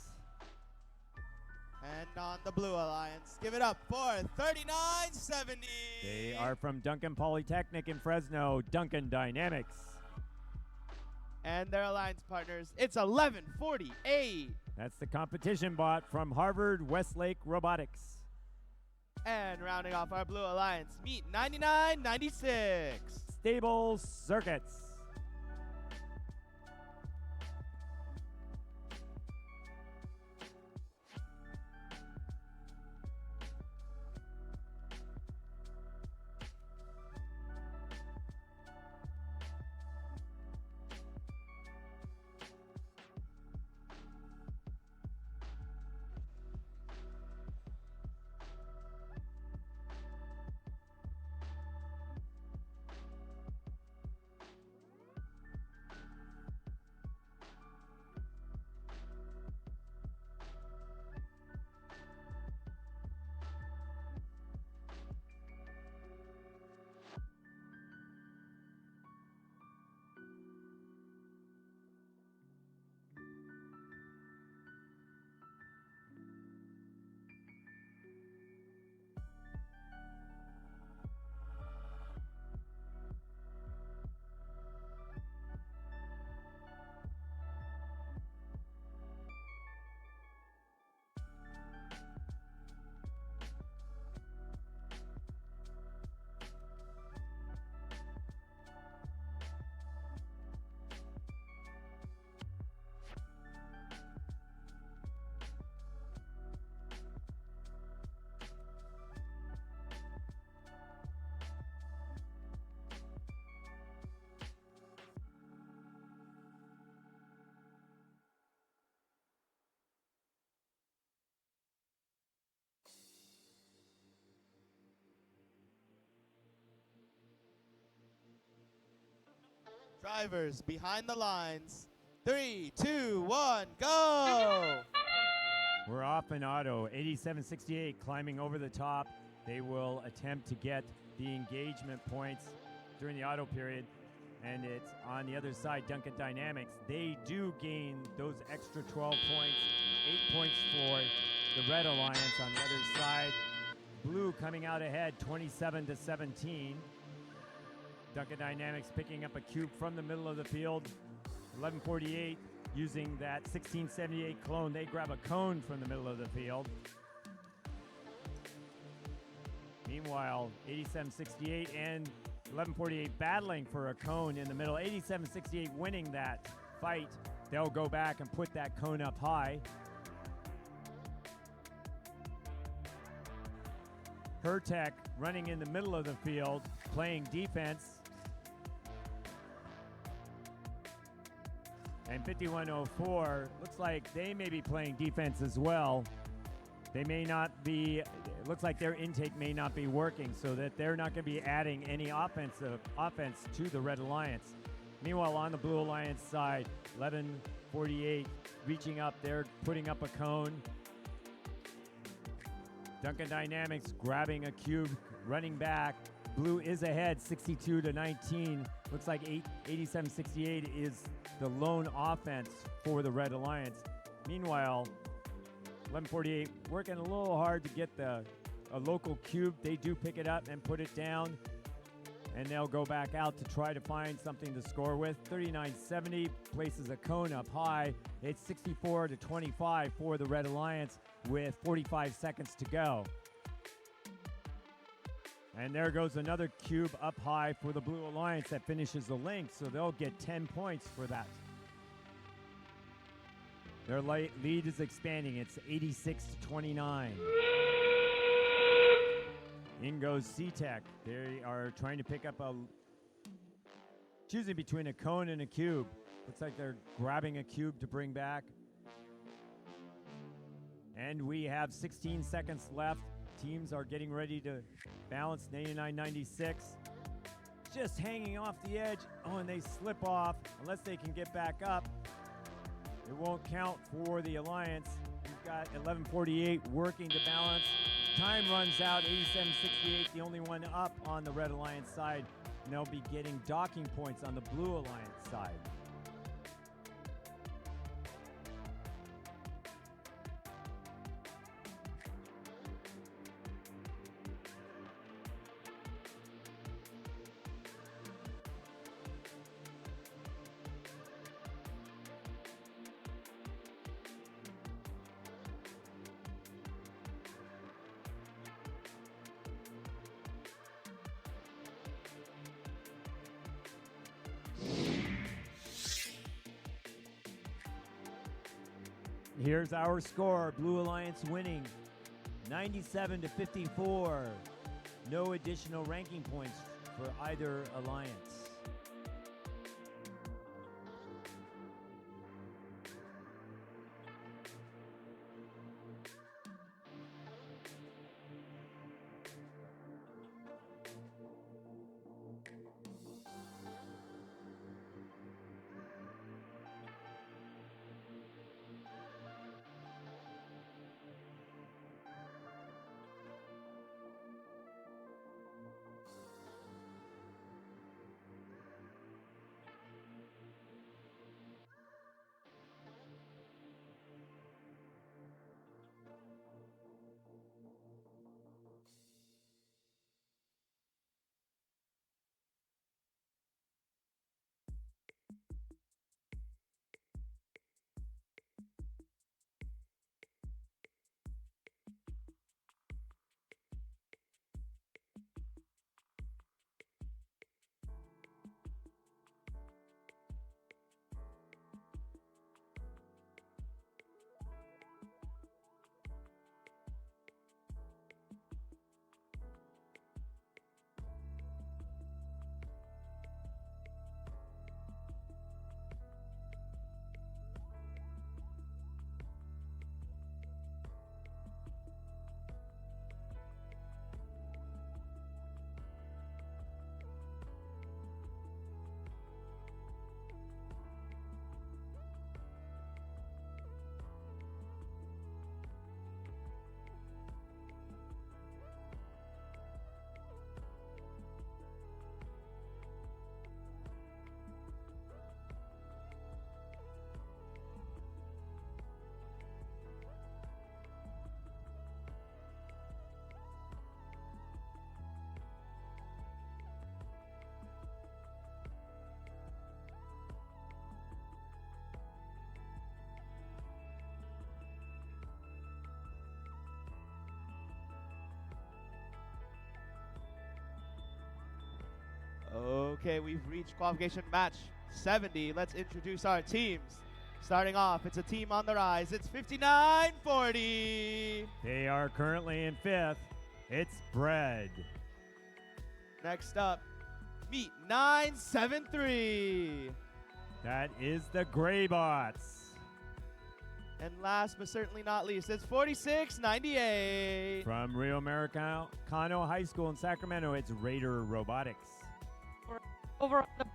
And on the Blue Alliance, give it up for 39.70. They are from Duncan Polytechnic in Fresno, Duncan Dynamics. And their alliance partners, it's 11.48. That's the competition bot from Harvard Westlake Robotics. And rounding off our Blue Alliance, meet 99.96. Stable Circuits. Drivers behind the lines. 3, 2, 1, go! We're off in auto. 8768 climbing over the top. They will attempt to get the engagement points during the auto period. And it's on the other side, Duncan Dynamics. They do gain those extra 12 points. 8 points for the Red Alliance on the other side. Blue coming out ahead, 27-17. Duncan Dynamics picking up a cube from the middle of the field. 1148 using that 1678 clone. They grab a cone from the middle of the field. Meanwhile, 8768 and 1148 battling for a cone in the middle. 8768 winning that fight. They'll go back and put that cone up high. Hertech running in the middle of the field, playing defense. And 5104 looks like they may be playing defense as well. They may not be, it looks like their intake may not be working, so that they're not going to be adding any offense to the Red Alliance. Meanwhile, on the Blue Alliance side, 1148 reaching up there, putting up a cone. Duncan Dynamics grabbing a cube, running back. Blue is ahead, 62-19. Looks like 8768 is the lone offense for the Red Alliance. Meanwhile, 1148 working a little hard to get a local cube. They do pick it up and put it down, and they'll go back out to try to find something to score with. 3970 places a cone up high. It's 64-25 for the Red Alliance with 45 seconds to go. And there goes another cube up high for the Blue Alliance that finishes the link, so they'll get 10 points for that. Their lead is expanding. It's 86-29. In goes C-Tech. They are trying to pick up choosing between a cone and a cube. Looks like they're grabbing a cube to bring back. And we have 16 seconds left. Teams are getting ready to balance. 99-96. Just hanging off the edge. Oh, and they slip off. Unless they can get back up, it won't count for the Alliance. We've got 11:48 working to balance. Time runs out, 87:68, the only one up on the Red Alliance side. And they'll be getting docking points on the Blue Alliance side. Here's our score. Blue Alliance winning 97-54. No additional ranking points for either alliance. Okay, we've reached qualification match 70. Let's introduce our teams. Starting off, it's a team on the rise. It's 59-40. They are currently in 5th. It's Bread. Next up, meet 973. That is the Graybots. And last but certainly not least, it's 4698. From Rio Americano High School in Sacramento, it's Raider Robotics. Over on the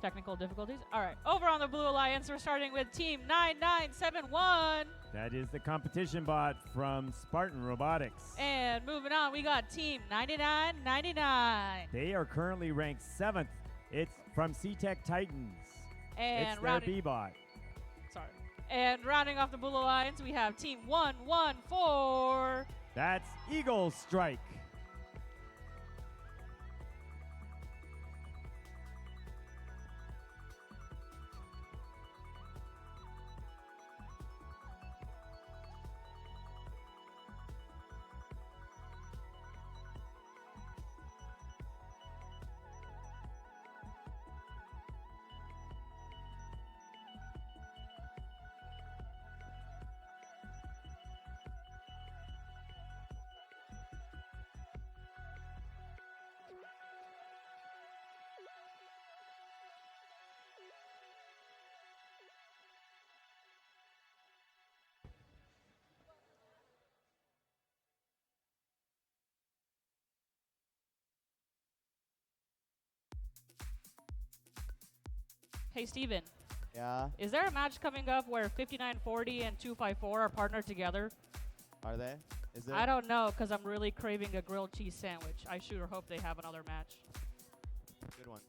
technical difficulties. All right, over on the Blue Alliance, we're starting with Team 9971. That is the competition bot from Spartan Robotics. And moving on, we got Team 9999. They are currently ranked 7th. It's from C-Tech Titans. And it's their B-bot. Sorry. And rounding off the Blue Alliance, we have Team 114. That's Eagle Strike. Hey, Steven, Yeah, is there a match coming up where 5940 and 254 are partnered together? are they? Is there? I don't know, because I'm really craving a grilled cheese sandwich. I sure hope they have another match. Good one.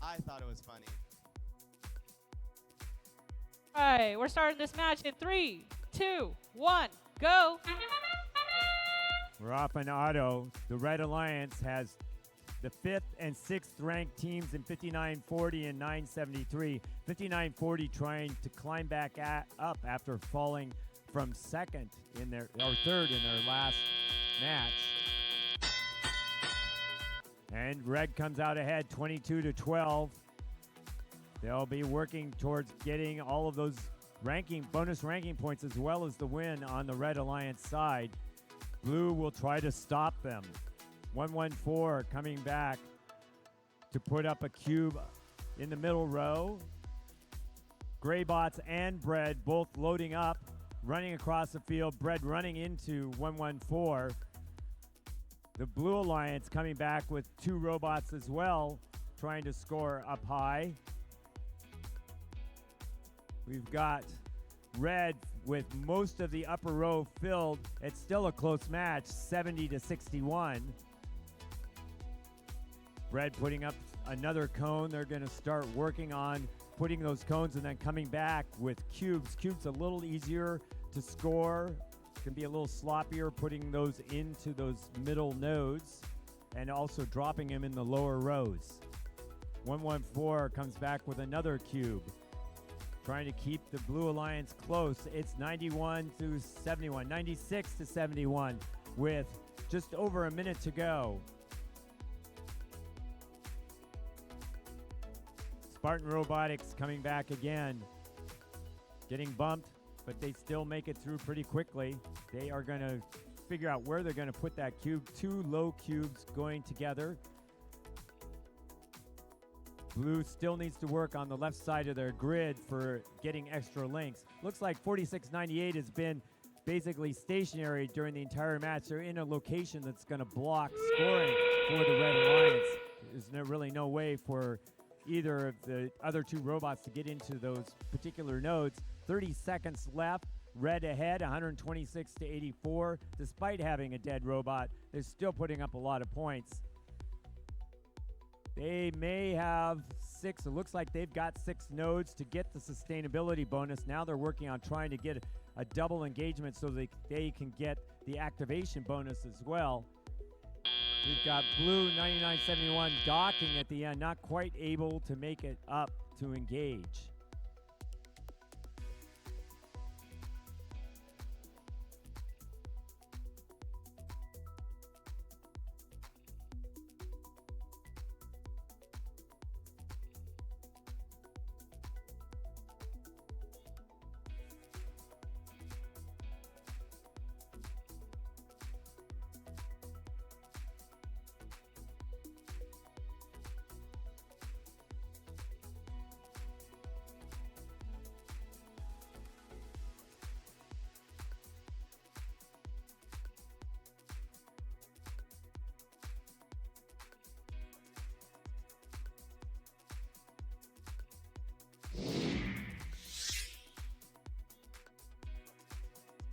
I thought it was funny. All right, we're starting this match in 3, 2, 1, go. We're off an auto. The Red Alliance has the 5th and 6th ranked teams in 5940 and 973. 5940 trying to climb back up after falling from 2nd in their or 3rd in their last match. And Red comes out ahead 22-12. They'll be working towards getting all of those bonus ranking points as well as the win on the Red Alliance side. Blue will try to stop them. 114 coming back to put up a cube in the middle row. Graybots and Bread both loading up, running across the field. Bread running into 114. The Blue Alliance coming back with 2 robots as well, trying to score up high. We've got Red with most of the upper row filled. It's still a close match, 70-61. Red putting up another cone. They're going to start working on putting those cones and then coming back with cubes. Cubes a little easier to score. Can be a little sloppier putting those into those middle nodes and also dropping them in the lower rows. 114 comes back with another cube, trying to keep the Blue Alliance close. It's 91-71, 96-71 with just over a minute to go. Spartan Robotics coming back again, getting bumped, but they still make it through pretty quickly. They are going to figure out where they're going to put that cube. 2 low cubes going together. Blue still needs to work on the left side of their grid for getting extra links. Looks like 4698 has been basically stationary during the entire match. They're in a location that's going to block scoring for the Red Alliance. There's really no way for either of the other 2 robots to get into those particular nodes. 30 seconds left. Red ahead, 126-84. Despite having a dead robot, they're still putting up a lot of points. They may have 6. It looks like they've got 6 nodes to get the sustainability bonus. Now they're working on trying to get a double engagement so they can get the activation bonus as well. We've got Blue 9971 docking at the end, not quite able to make it up to engage.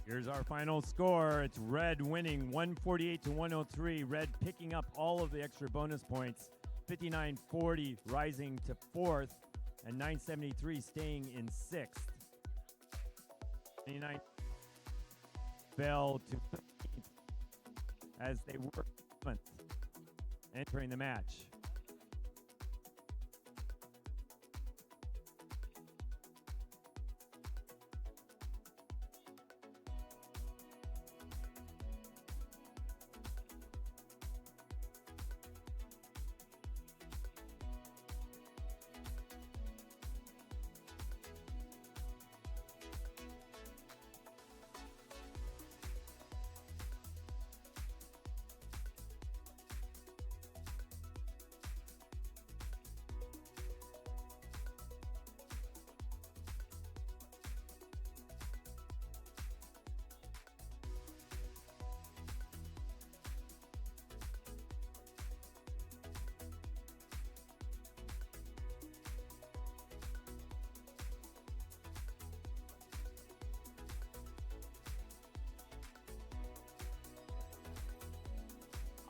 Here's our final score. It's Red winning 148-103. Red picking up all of the extra bonus points. 5940 rising to 4th, and 973 staying in 6th. 99 fell to 13th as they were 7th entering the match.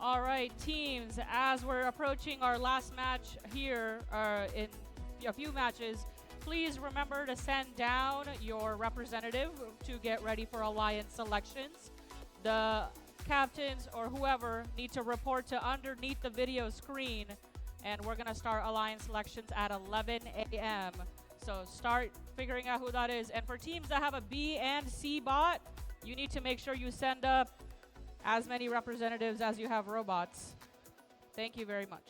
All right, teams, as we're approaching our last match here in a few matches, please remember to send down your representative to get ready for alliance selections. The captains or whoever need to report to underneath the video screen, and we're going to start alliance selections at 11 a.m. So start figuring out who that is. And for teams that have a B and C bot, you need to make sure you send up as many representatives as you have robots. Thank you very much.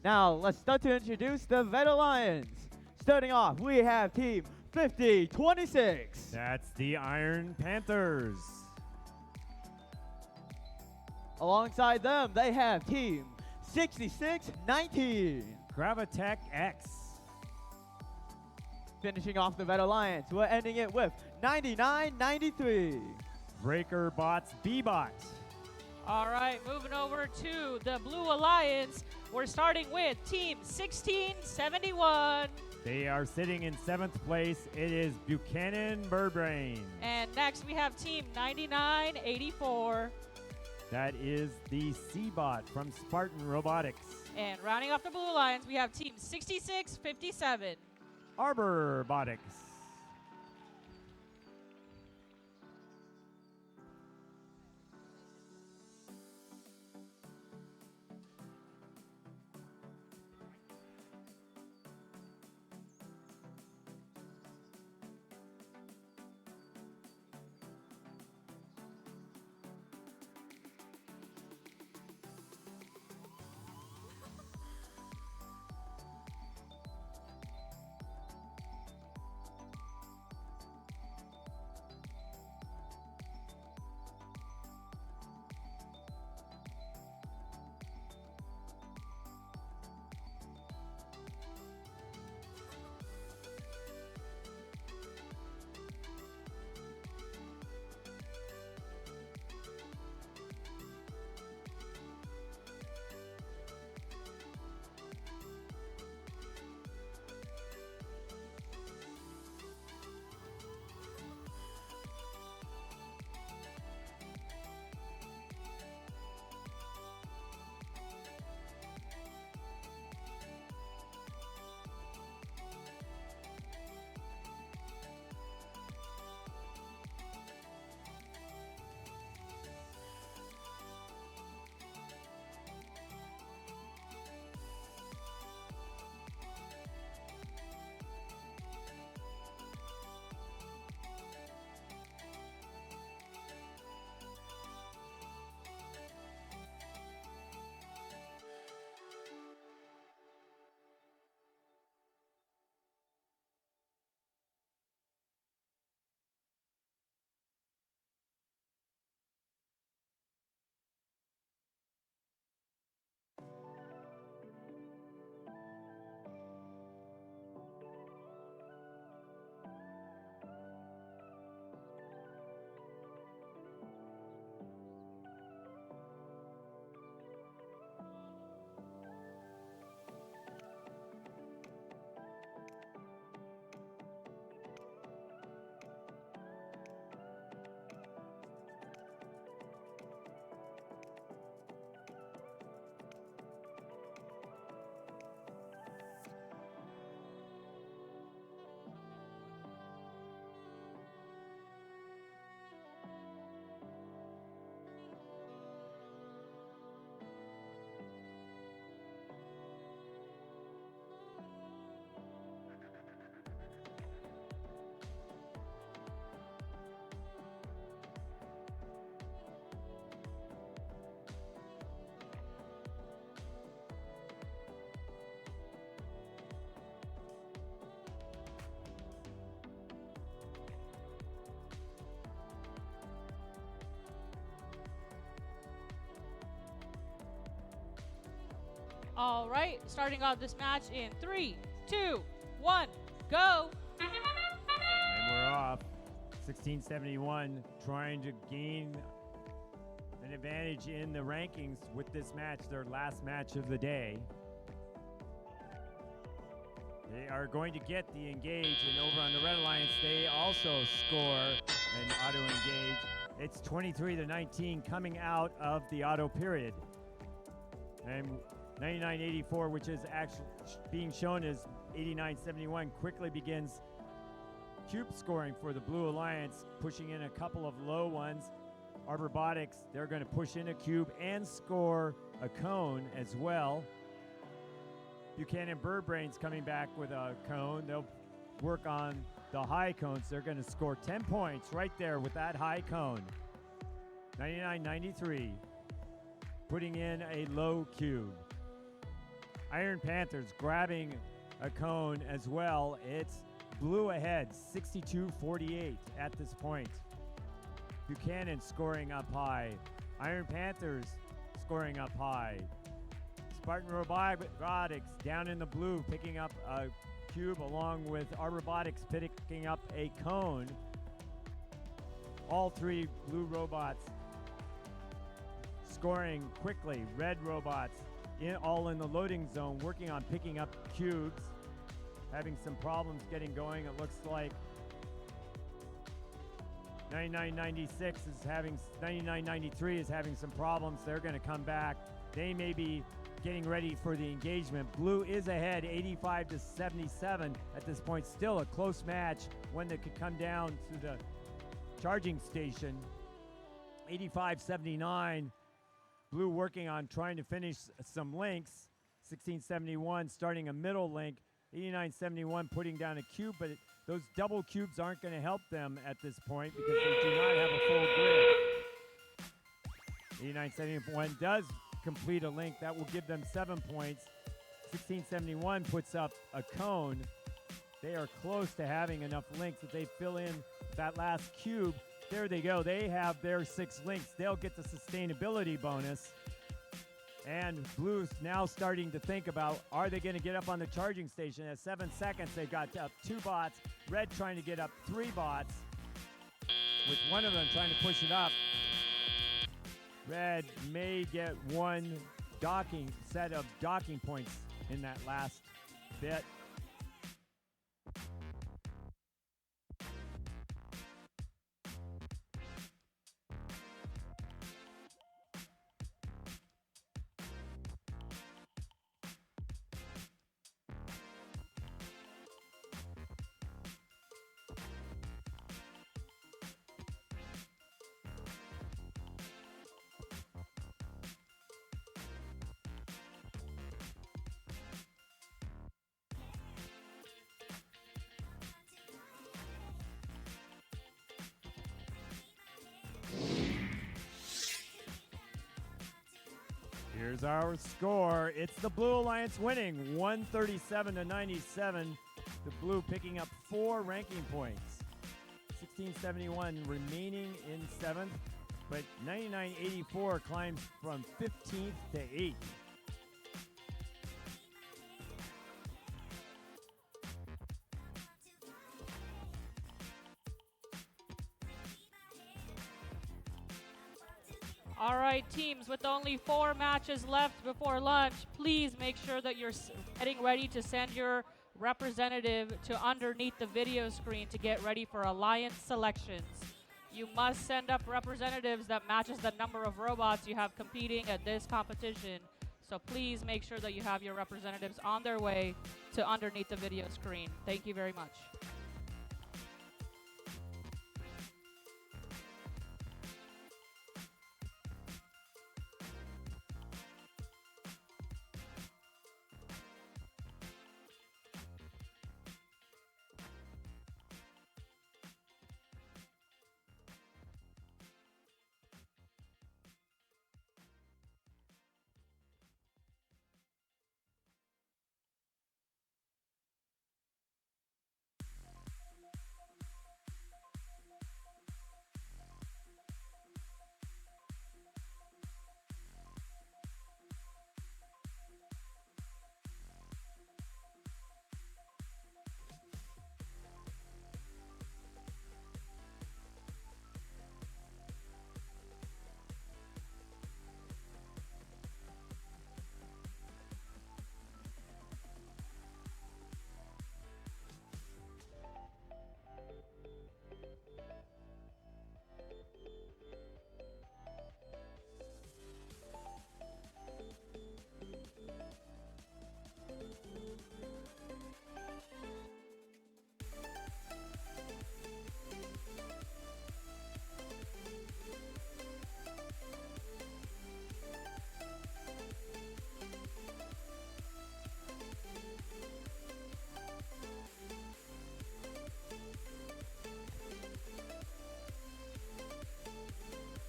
Now, let's start to introduce the Vet Alliance. Starting off, we have Team 5026. That's the Iron Panthers. Alongside them, they have Team 6619. Gravitech X. Finishing off the Vet Alliance, we're ending it with 9993. Breaker Bots B-Bot. All right, moving over to the Blue Alliance. We're starting with Team 1671. They are sitting in 7th place. It is Buchanan Birdbrain. And next we have Team 9984. That is the C-Bot from Spartan Robotics. And rounding off the Blue Alliance, we have Team 6657. Arbor Botics. All right, starting off this match in 3, 2, 1, go. And we're off. 1671 trying to gain an advantage in the rankings with this match, their last match of the day. They are going to get the engage, and over on the Red Alliance, they also score an auto engage. It's 23-19 coming out of the auto period. And 99-84, which is actually being shown as 89-71, quickly begins cube scoring for the Blue Alliance, pushing in a couple of low ones. Our Robotics, they're going to push in a cube and score a cone as well. Buchanan Bird Brains coming back with a cone. They'll work on the high cones. They're going to score 10 points right there with that high cone. 99-93, putting in a low cube. Iron Panthers grabbing a cone as well. It's Blue ahead, 62-48 at this point. Buchanan scoring up high. Iron Panthers scoring up high. Spartan Robotics down in the blue, picking up a cube along with our Robotics picking up a cone. All three blue robots scoring quickly. Red robots all in the loading zone, working on picking up cubes. Having some problems getting going. It looks like 9996 is having 9993 is having some problems. They're going to come back. They may be getting ready for the engagement. Blue is ahead 85-77 at this point. Still a close match, one that could come down to the charging station. 85-79. Blue working on trying to finish some links. 1671 starting a middle link. 89-71 putting down a cube, but those double cubes aren't going to help them at this point because they do not have a full grid. 89-71 does complete a link. That will give them 7 points. 1671 puts up a cone. They are close to having enough links that they fill in that last cube. There they go. They have their 6 links. They'll get the sustainability bonus. And Blue's now starting to think about, are they going to get up on the charging station? At 7 seconds, they've got up 2 bots. Red trying to get up 3 bots, with one of them trying to push it up. Red may get one set of docking points in that last bit. Here's our score. It's the Blue Alliance winning 137-97. The Blue picking up 4 ranking points. 1671 remaining in 7th, but 99-84 climbs from 15th to 8th. All right, teams, with only 4 matches left before lunch, please make sure that you're getting ready to send your representative to underneath the video screen to get ready for alliance selections. You must send up representatives that matches the number of robots you have competing at this competition. So please make sure that you have your representatives on their way to underneath the video screen. Thank you very much.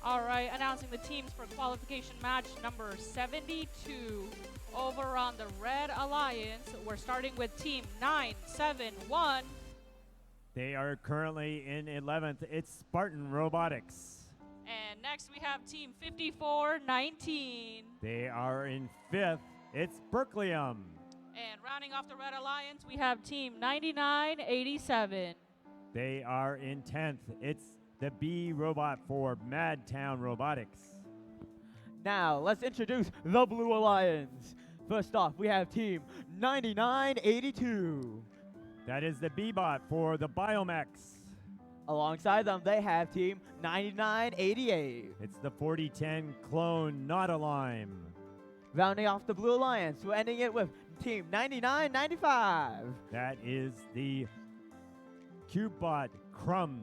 All right, announcing the teams for qualification match number 72 over on the Red Alliance. We're starting with team 971. They are currently in 11th. It's Spartan Robotics. And next we have team 5419. They are in 5th. It's Berkeleum. And rounding off the Red Alliance, we have team 9987. They are in 10th. It's the B robot for Madtown Robotics. Now, let's introduce the Blue Alliance. First off, we have team 9982. That is the B-bot for the Biomex. Alongside them, they have team 9988. It's the 4010 clone Nautilime. Rounding off the Blue Alliance, we're ending it with team 9995. That is the CubeBot Crumbs.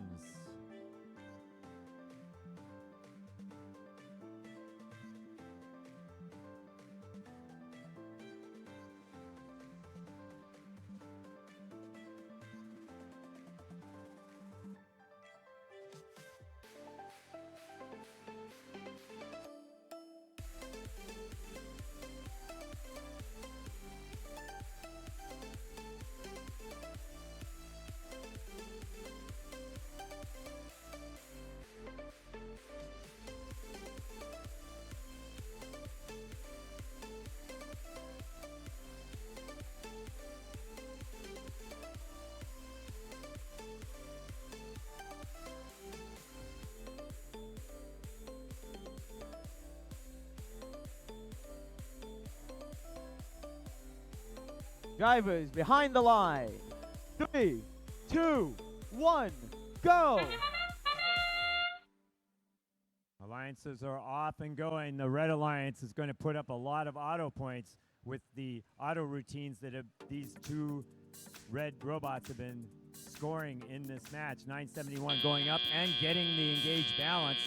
Drivers behind the line. 3, 2, 1, go! Alliances are off and going. The Red Alliance is going to put up a lot of auto points with the auto routines that these two red robots have been scoring in this match. 971 going up and getting the engaged balance.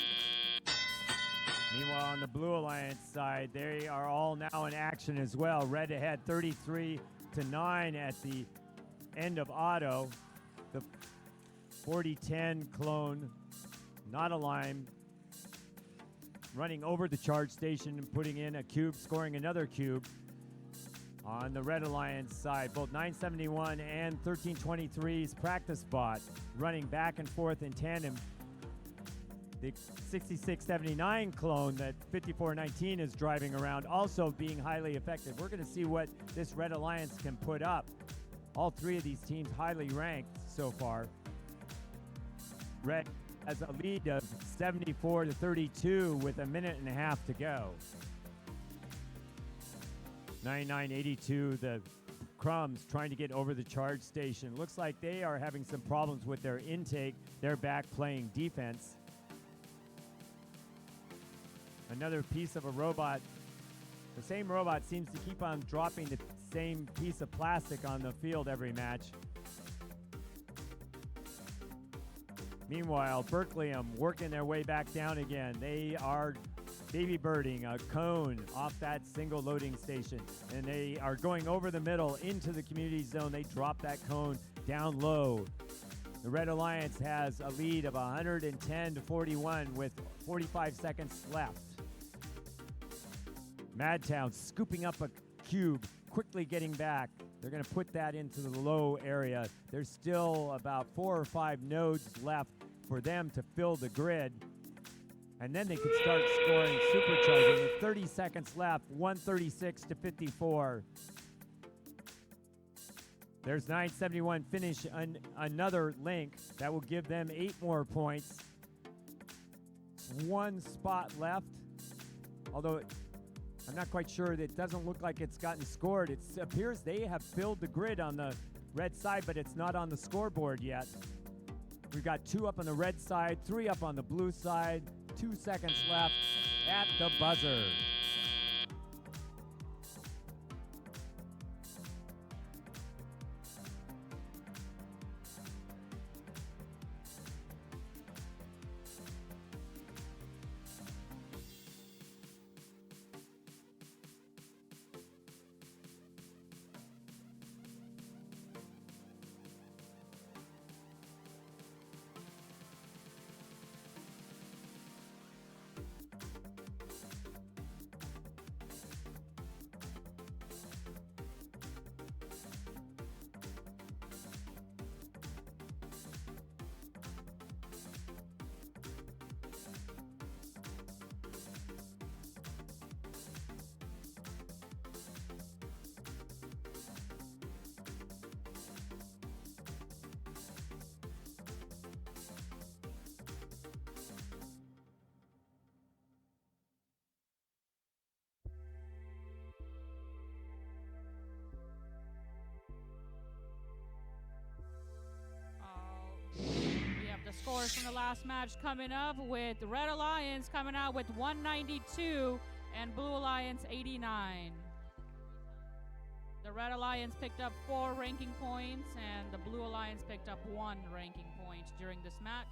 Meanwhile, on the Blue Alliance side, they are all now in action as well. Red ahead 33-9 at the end of auto. The 4010 clone Nautilime running over the charge station and putting in a cube, scoring another cube. On the Red Alliance side, both 971 and 1323's practice bot running back and forth in tandem. The 6679 clone that 5419 is driving around also being highly effective. We're going to see what this Red Alliance can put up. All three of these teams highly ranked so far. Red has a lead of 74-32 with a minute and a half to go. 9982, the Crumbs trying to get over the charge station. Looks like they are having some problems with their intake. They're back playing defense. Another piece of a robot. The same robot seems to keep on dropping the same piece of plastic on the field every match. Meanwhile, Berkeleum working their way back down again. They are baby birding a cone off that single loading station, and they are going over the middle into the community zone. They drop that cone down low. The Red Alliance has a lead of 110-41 with 45 seconds left. Madtown scooping up a cube, quickly getting back. They're going to put that into the low area. There's still about 4 or 5 nodes left for them to fill the grid. And then they could start scoring supercharging with 30 seconds left, 136-54. There's 971 finish another link. That will give them 8 more points. 1 spot left, although I'm not quite sure. It doesn't look like it's gotten scored. It appears they have filled the grid on the red side, but it's not on the scoreboard yet. We've got 2 up on the red side, 3 up on the blue side, 2 seconds left at the buzzer. scores from the last match coming up with Red Alliance coming out with 192 and Blue Alliance 89. The Red Alliance picked up 4 ranking points and the Blue Alliance picked up 1 ranking point during this match.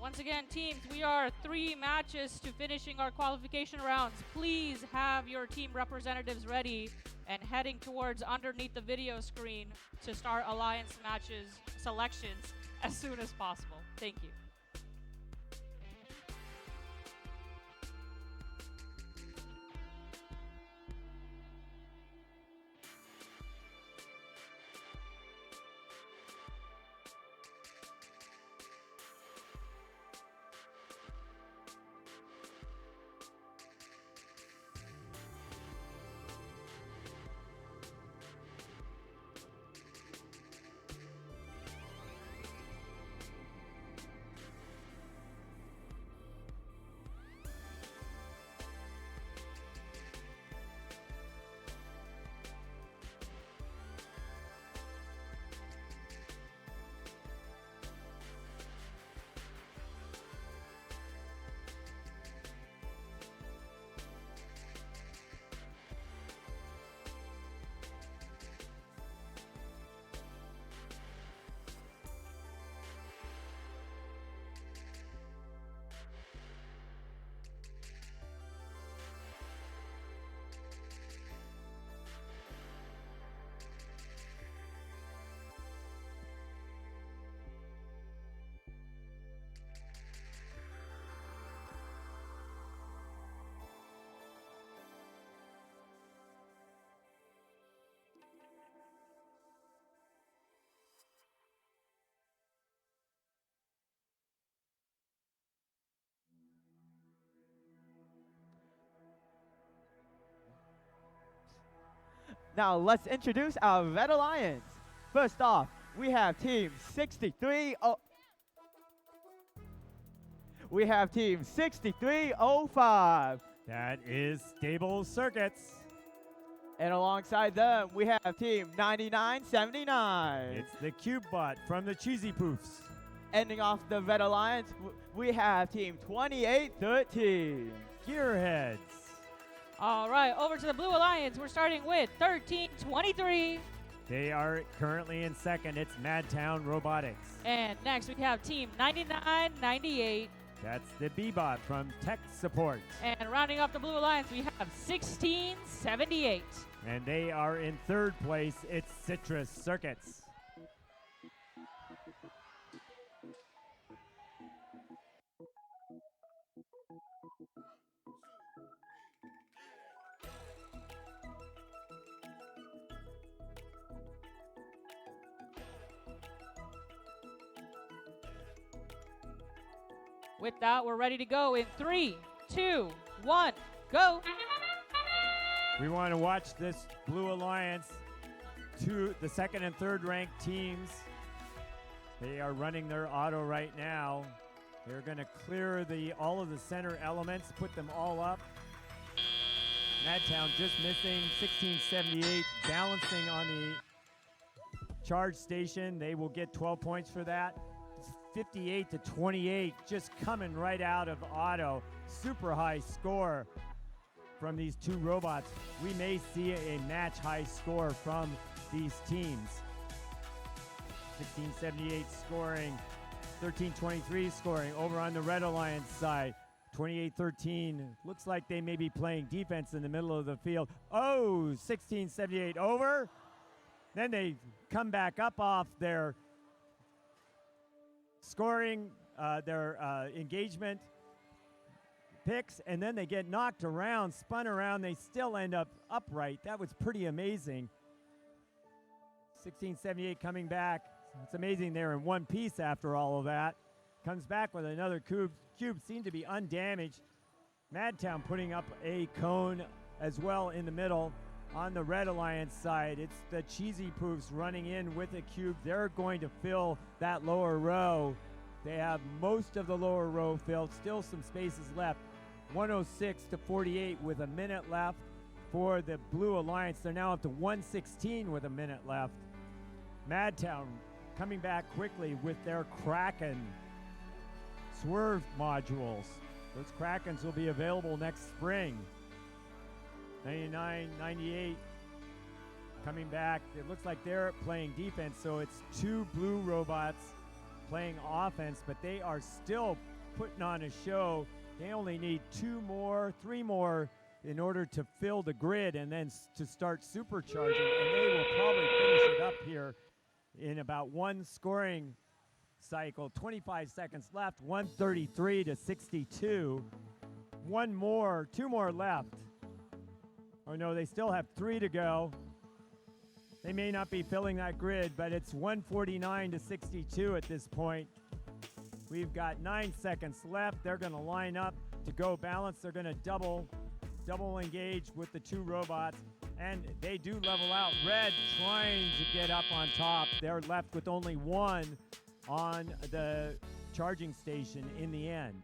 Once again, teams, we are 3 matches to finishing our qualification rounds. Please have your team representatives ready and heading towards underneath the video screen to start alliance matches selections as soon as possible. Thank you. Now let's introduce our Red Alliance. First off, we have Team 63. We have Team 6305. That is Stable Circuits. And alongside them, we have Team 9979. It's the Cube Bot from the Cheesy Poofs. Ending off the Red Alliance, we have Team 2813. Gearheads. All right, over to the Blue Alliance. We're starting with 1323. They are currently in second. It's Madtown Robotics. And next we have Team 9998. That's the B-Bot from Tech Support. And rounding off the Blue Alliance, we have 1678. And they are in third place. It's Citrus Circuits. With that, we're ready to go in 3, 2, 1, go. We want to watch this Blue Alliance to the second and third ranked teams. They are running their auto right now. They're going to clear all of the center elements, put them all up. Madtown just missing 1678, balancing on the charge station. They will get 12 points for that. 58 to 28, just coming right out of auto. Super high score from these two robots. We may see a match high score from these teams. 1678 scoring, 1323 scoring over on the Red Alliance side. 28-13, looks like they may be playing defense in the middle of the field. Oh, 1678 over. Then they come back up off their scoring, their engagement picks, and then they get knocked around, spun around. They still end up upright. That was pretty amazing. 1678 coming back. It's amazing they're in one piece after all of that. Comes back with another cube. Cube seemed to be undamaged. Madtown putting up a cone as well in the middle. On the Red Alliance side, it's the Cheesy Poofs running in with a cube. They're going to fill that lower row. They have most of the lower row filled. Still some spaces left. 106 to 48 with a minute left for the Blue Alliance. They're now up to 116 with a minute left. Madtown coming back quickly with their Kraken swerve modules. Those Krakens will be available next spring. 99, 98 coming back. It looks like they're playing defense, so it's two blue robots playing offense, but they are still putting on a show. They only need three more in order to fill the grid and then to start supercharging, and they will probably finish it up here in about one scoring cycle. 25 seconds left, 133 to 62. Two more left. Oh no, they still have 3 to go. They may not be filling that grid, but it's 149 to 62 at this point. We've got 9 seconds left. They're going to line up to go balance. They're going to double engage with the 2 robots, and they do level out. Red trying to get up on top. They're left with only 1 on the charging station in the end.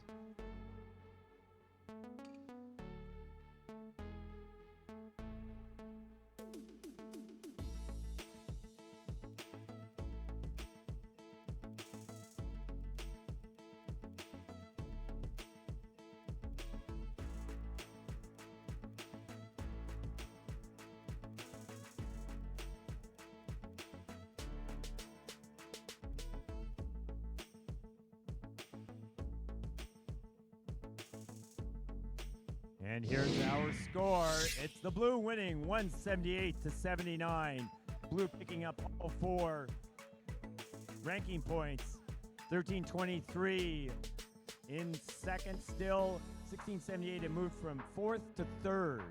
And here's our score. It's the Blue winning 178 to 79. Blue picking up all 4 ranking points. 1323 in second still. 1678 it moved from 4th to 3rd.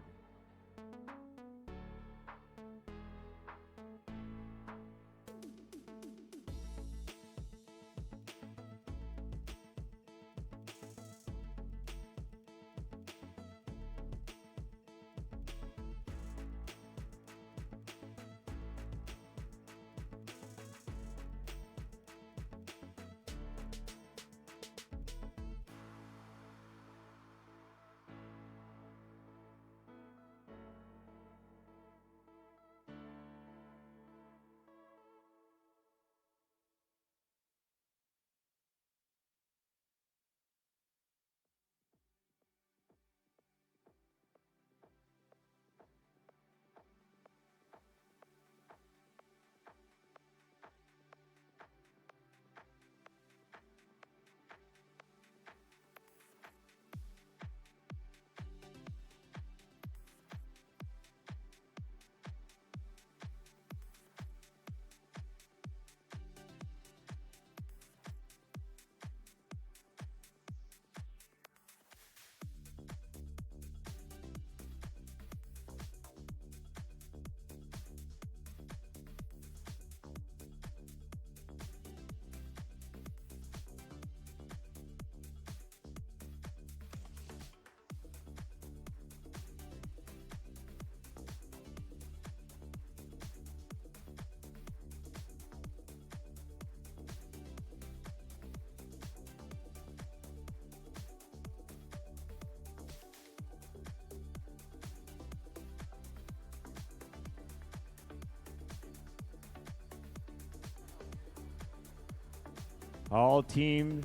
All team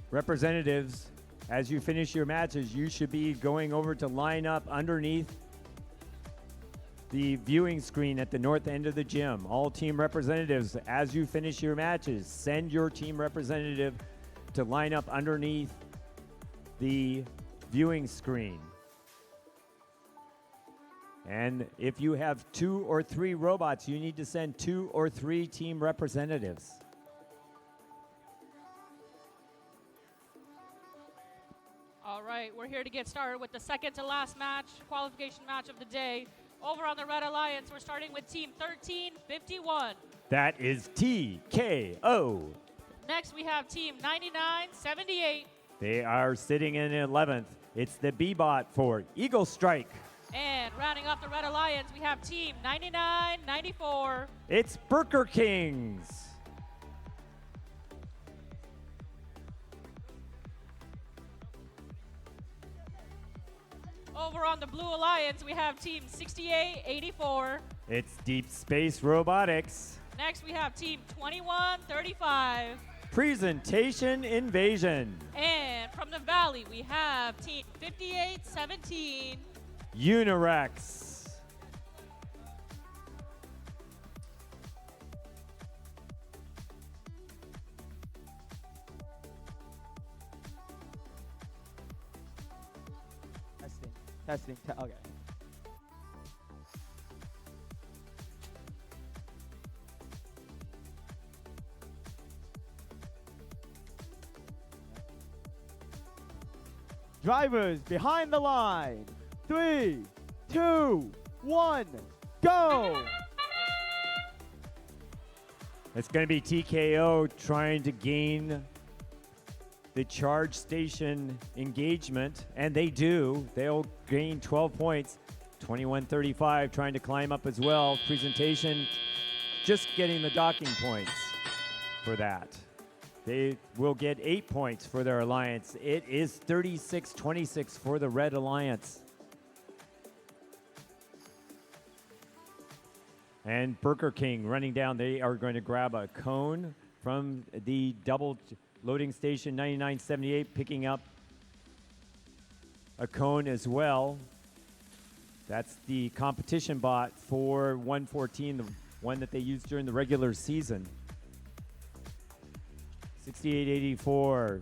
representatives, as you finish your matches, you should be going over to line up underneath the viewing screen at the north end of the gym. All team representatives, as you finish your matches, send your team representative to line up underneath the viewing screen. And if you have 2 or 3 robots, you need to send 2 or 3 team representatives. All right, we're here to get started with the second to last match, qualification match of the day. Over on the Red Alliance, we're starting with Team 1351. That is TKO. Next, we have Team 9978. They are sitting in 11th. It's the B-Bot for Eagle Strike. And rounding off the Red Alliance, we have Team 9994. It's Burger Kings. Over on the Blue Alliance, we have Team 6884. It's Deep Space Robotics. Next, we have Team 2135. Presentation Invasion. And from the Valley, we have Team 5817. Unirex. Testing. Okay. Drivers behind the line. 3, 2, 1, go! It's going to be TKO trying to gain the charge station engagement, and they do. They'll gain 12 points. 21-35 trying to climb up as well. Presentation just getting the docking points for that. They will get 8 points for their alliance. It is 36-26 for the Red Alliance. And Burger King running down. They are going to grab a cone from the double loading station 9978, picking up a cone as well. That's the competition bot for 114, the one that they used during the regular season. 6884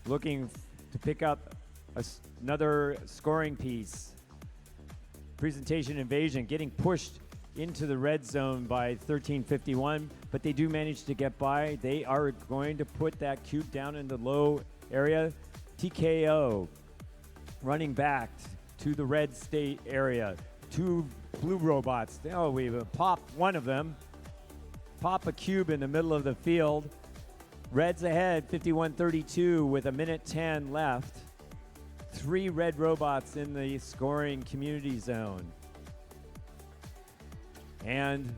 looking to pick up another scoring piece. Presentation Invasion getting pushed into the red zone by 1351, but they do manage to get by. They are going to put that cube down in the low area. TKO running back to the red state area. 2 blue robots. Oh, we pop one of them. Pop a cube in the middle of the field. Red's ahead, 51-32 with 1:10 left. 3 red robots in the scoring community zone. And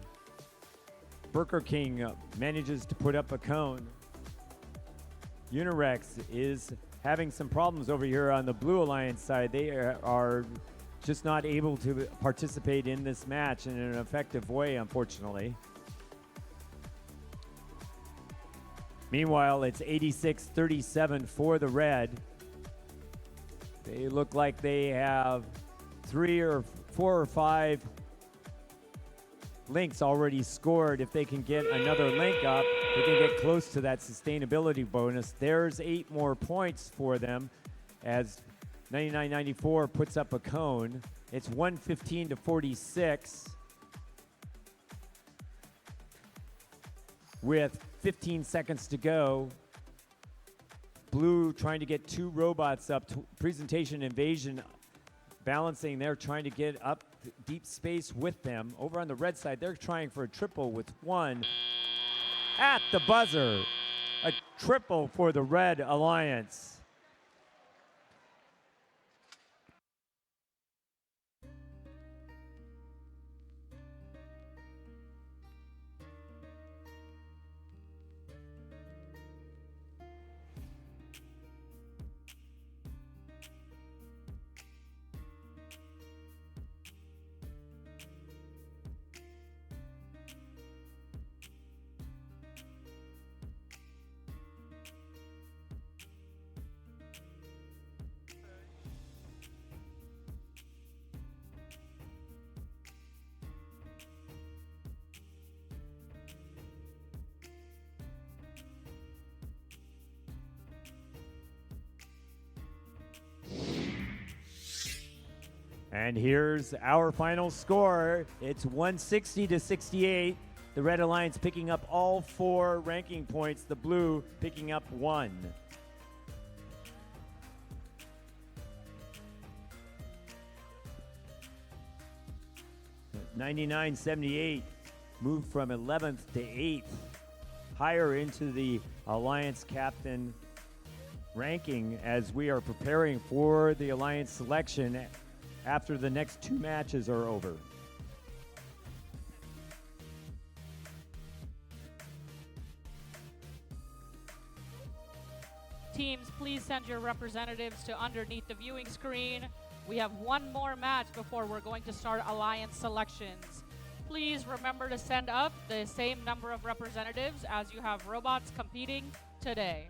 Burger King manages to put up a cone. Unirex is having some problems over here on the Blue Alliance side. They are just not able to participate in this match in an effective way, unfortunately. Meanwhile, it's 86-37 for the Red. They look like they have 3 or 4 or 5 links already scored. If they can get another link up, they can get close to that sustainability bonus. There's 8 more points for them as 9994 puts up a cone. It's 115-46 with 15 seconds to go. Blue trying to get 2 robots up. Presentation Invasion balancing. They're trying to get up deep space with them. Over on the red side, they're trying for a triple with 1 at the buzzer. A triple for the Red Alliance. And here's our final score. It's 160-68. The Red Alliance picking up all 4 ranking points. The Blue picking up 1. $99.78 moved from 11th to 8th, higher into the Alliance captain ranking as we are preparing for the Alliance selection after the next 2 matches are over. Teams, please send your representatives to underneath the viewing screen. We have one more match before we're going to start Alliance selections. Please remember to send up the same number of representatives as you have robots competing today.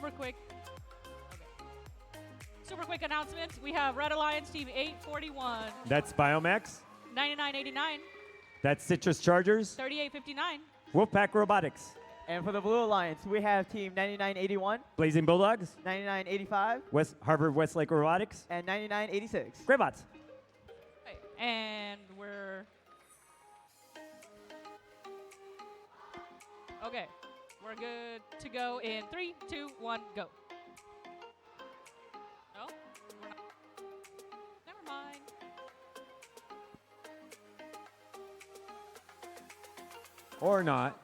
Super quick. Okay. Super quick announcement. We have Red Alliance Team 841. That's Biomax. 9989. That's Citrus Chargers. 3859. Wolfpack Robotics. And for the Blue Alliance, we have Team 9981, Blazing Bulldogs. 9985, West Harvard Westlake Robotics. and 9986. Greybots. Right. And we're... Okay. We're good to go in 3, 2, 1, go. No? We're not. Never mind. Or not.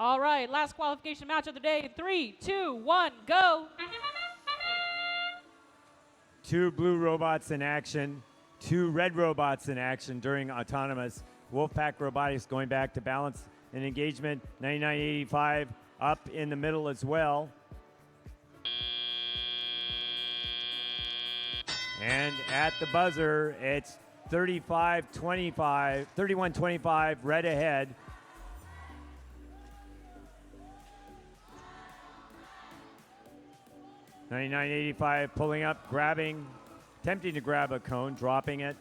All right, last qualification match of the day. 3, 2, 1, go. 2 blue robots in action. 2 red robots in action during autonomous. Wolfpack Robotics going back to balance and engagement. 9985 up in the middle as well. And at the buzzer, it's 31-25, red ahead. $99.85 pulling up, grabbing, attempting to grab a cone, dropping it.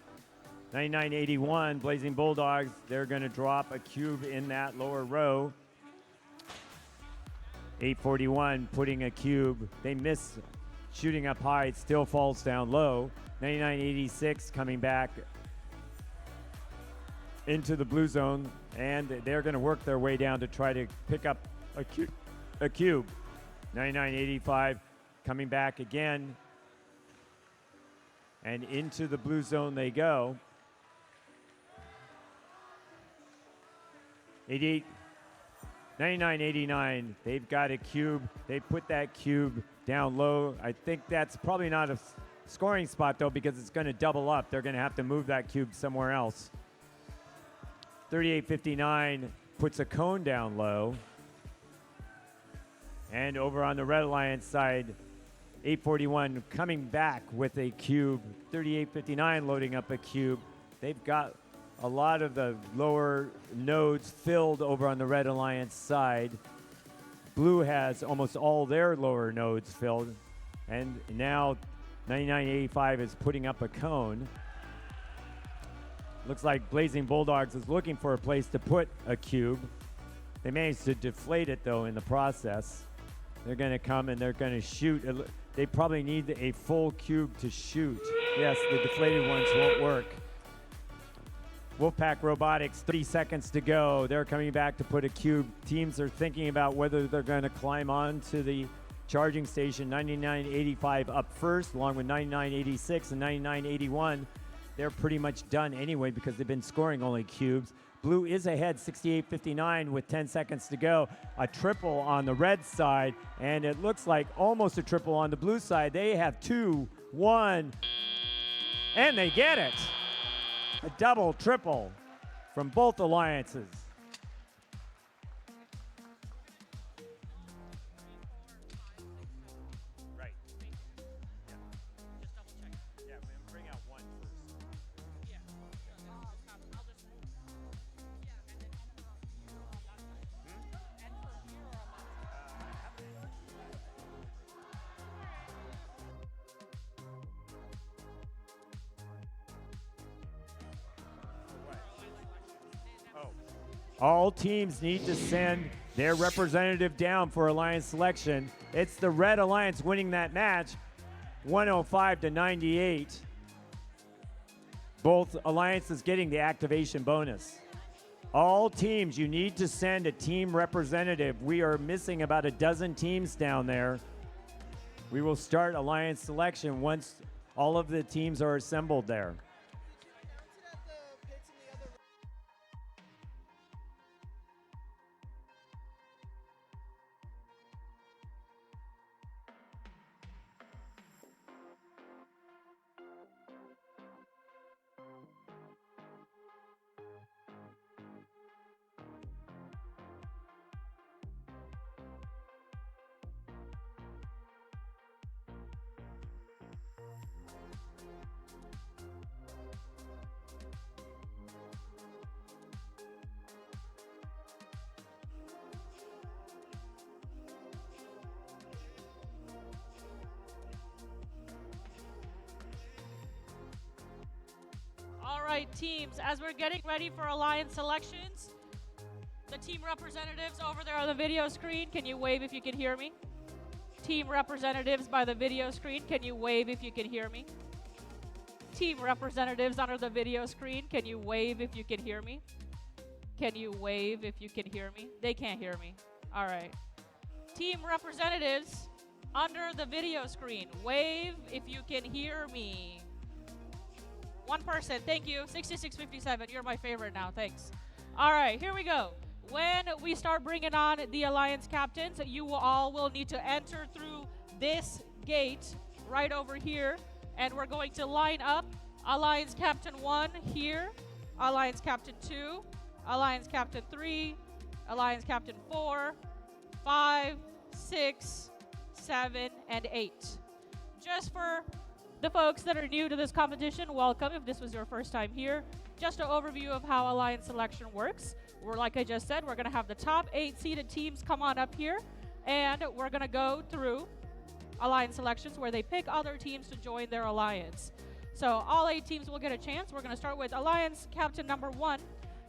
$99.81, Blazing Bulldogs, they're going to drop a cube in that lower row. $8.41 putting a cube. They miss shooting up high, it still falls down low. $99.86 coming back into the blue zone, and they're going to work their way down to try to pick up a cube. $99.85 coming back again, and into the blue zone they go. 99.89, they've got a cube. They put that cube down low. I think that's probably not a scoring spot, though, because it's going to double up. They're going to have to move that cube somewhere else. 38.59 puts a cone down low. And over on the Red Alliance side, 8.41 coming back with a cube. 38.59 loading up a cube. They've got a lot of the lower nodes filled over on the Red Alliance side. Blue has almost all their lower nodes filled. And now 99.85 is putting up a cone. Looks like Blazing Bulldogs is looking for a place to put a cube. They managed to deflate it, though, in the process. They're going to come and they're going to shoot. They probably need a full cube to shoot. Yes, the deflated ones won't work. Wolfpack Robotics, 30 seconds to go. They're coming back to put a cube. Teams are thinking about whether they're going to climb on to the charging station. 99.85 up first, along with 99.86 and 99.81. They're pretty much done anyway because they've been scoring only cubes. Blue is ahead, 68.59 with 10 seconds to go. A triple on the red side, and it looks like almost a triple on the blue side. They have 2, 1, and they get it. A double, triple from both alliances. Right. Yeah. Just double check. Yeah, bring out one first. Yeah. I'll just. Yeah, and then and for here or on All teams need to send their representative down for alliance selection. It's the Red Alliance winning that match, 105-98. Both alliances getting the activation bonus. All teams, you need to send a team representative. We are missing about a dozen teams down there. We will start alliance selection once all of the teams are assembled there. All right, teams, as we're getting ready for alliance selections, the team representatives over there on the video screen, can you wave if you can hear me? Team representatives by the video screen, can you wave if you can hear me? Team representatives under the video screen, can you wave if you can hear me? Can you wave if you can hear me? They can't hear me. All right. Team representatives under the video screen, wave if you can hear me. One person, thank you. 6657, you're my favorite now, thanks. All right, here we go. When we start bringing on the alliance captains, you all will need to enter through this gate right over here, and we're going to line up Alliance Captain 1 here. Alliance Captain 2. Alliance Captain 3. Alliance Captain 4. 5, 6, 7, and 8. Just for the folks that are new to this competition, welcome if this was your first time here. Just an overview of how Alliance selection works. Like I just said, we're going to have the top 8 seeded teams come on up here, and we're going to go through Alliance selections where they pick other teams to join their alliance. So all 8 teams will get a chance. We're going to start with Alliance Captain number 1,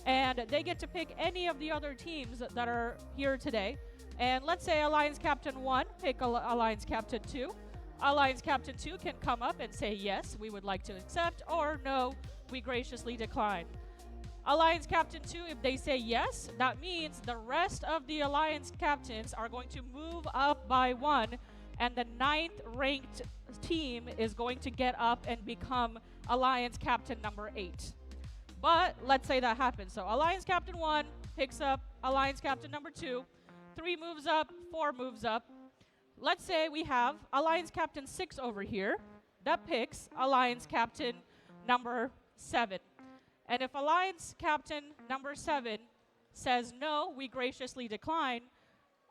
and they get to pick any of the other teams that are here today. And let's say Alliance Captain 1 pick Alliance Captain 2. Alliance Captain 2 can come up and say, yes, we would like to accept, or no, we graciously decline. Alliance Captain 2, if they say yes, that means the rest of the Alliance Captains are going to move up by 1, and the 9th ranked team is going to get up and become Alliance Captain number 8. But let's say that happens. So Alliance Captain 1 picks up Alliance Captain number 2. 3 moves up, 4 moves up. Let's say we have Alliance Captain 6 over here that picks Alliance Captain number 7. And if Alliance Captain number 7 says no, we graciously decline,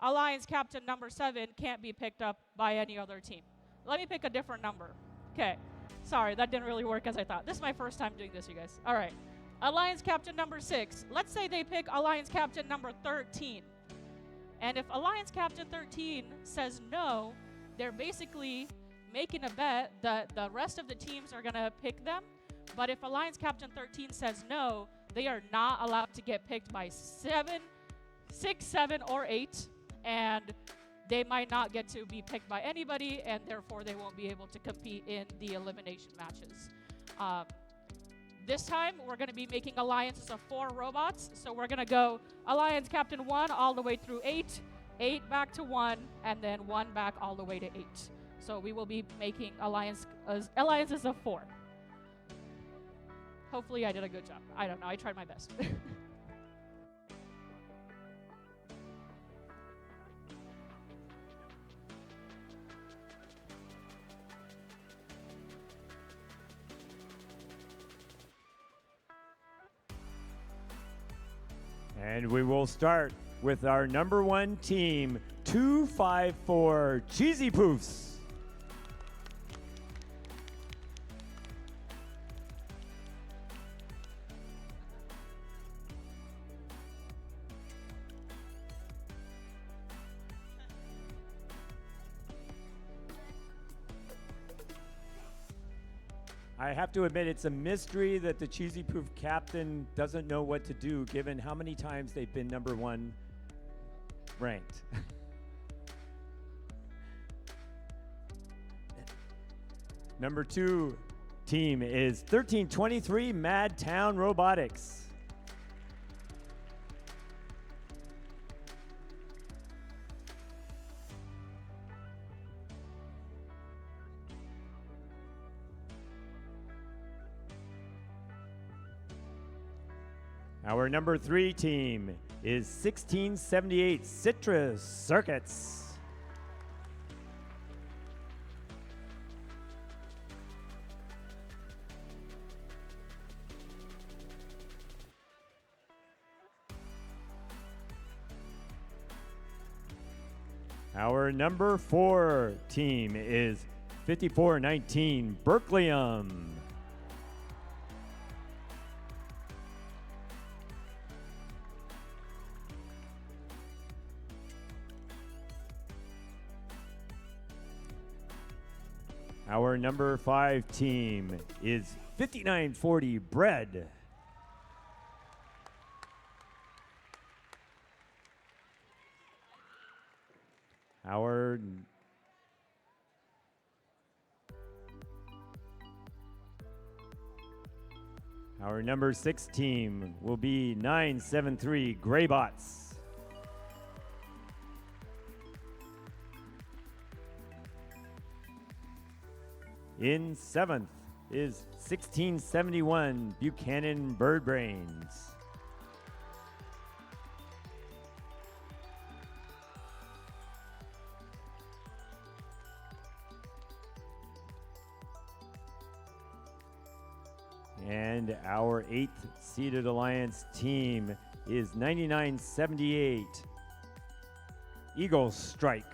Alliance Captain number 7 can't be picked up by any other team. Let me pick a different number. Okay. Sorry, that didn't really work as I thought. This is my first time doing this, you guys. All right. Alliance Captain number 6. Let's say they pick Alliance Captain number 13. And if Alliance Captain 13 says no, they're basically making a bet that the rest of the teams are going to pick them. But if Alliance Captain 13 says no, they are not allowed to get picked by 6, 7, or 8. And they might not get to be picked by anybody, and therefore they won't be able to compete in the elimination matches. This time, we're going to be making alliances of 4 robots. So we're going to go Alliance Captain 1 all the way through 8, 8 back to 1, and then 1 back all the way to 8. So we will be making alliances of 4. Hopefully I did a good job. I don't know. I tried my best. And we will start with our number 1 team, 254 Cheesy Poofs. I have to admit, it's a mystery that the Cheesy Poof captain doesn't know what to do, given how many times they've been number 1 ranked. Number 2 team is 1323 Madtown Robotics. Our number 3 team is 1678 Citrus Circuits. Our number 4 team is 5419 Berkeleyum. Our number 5 team is 5940 Bread. Our number 6 team will be 973 Graybots. In 7th is 1671 Buchanan Bird Brains. And our 8th seeded alliance team is 9978 Eagle Strike.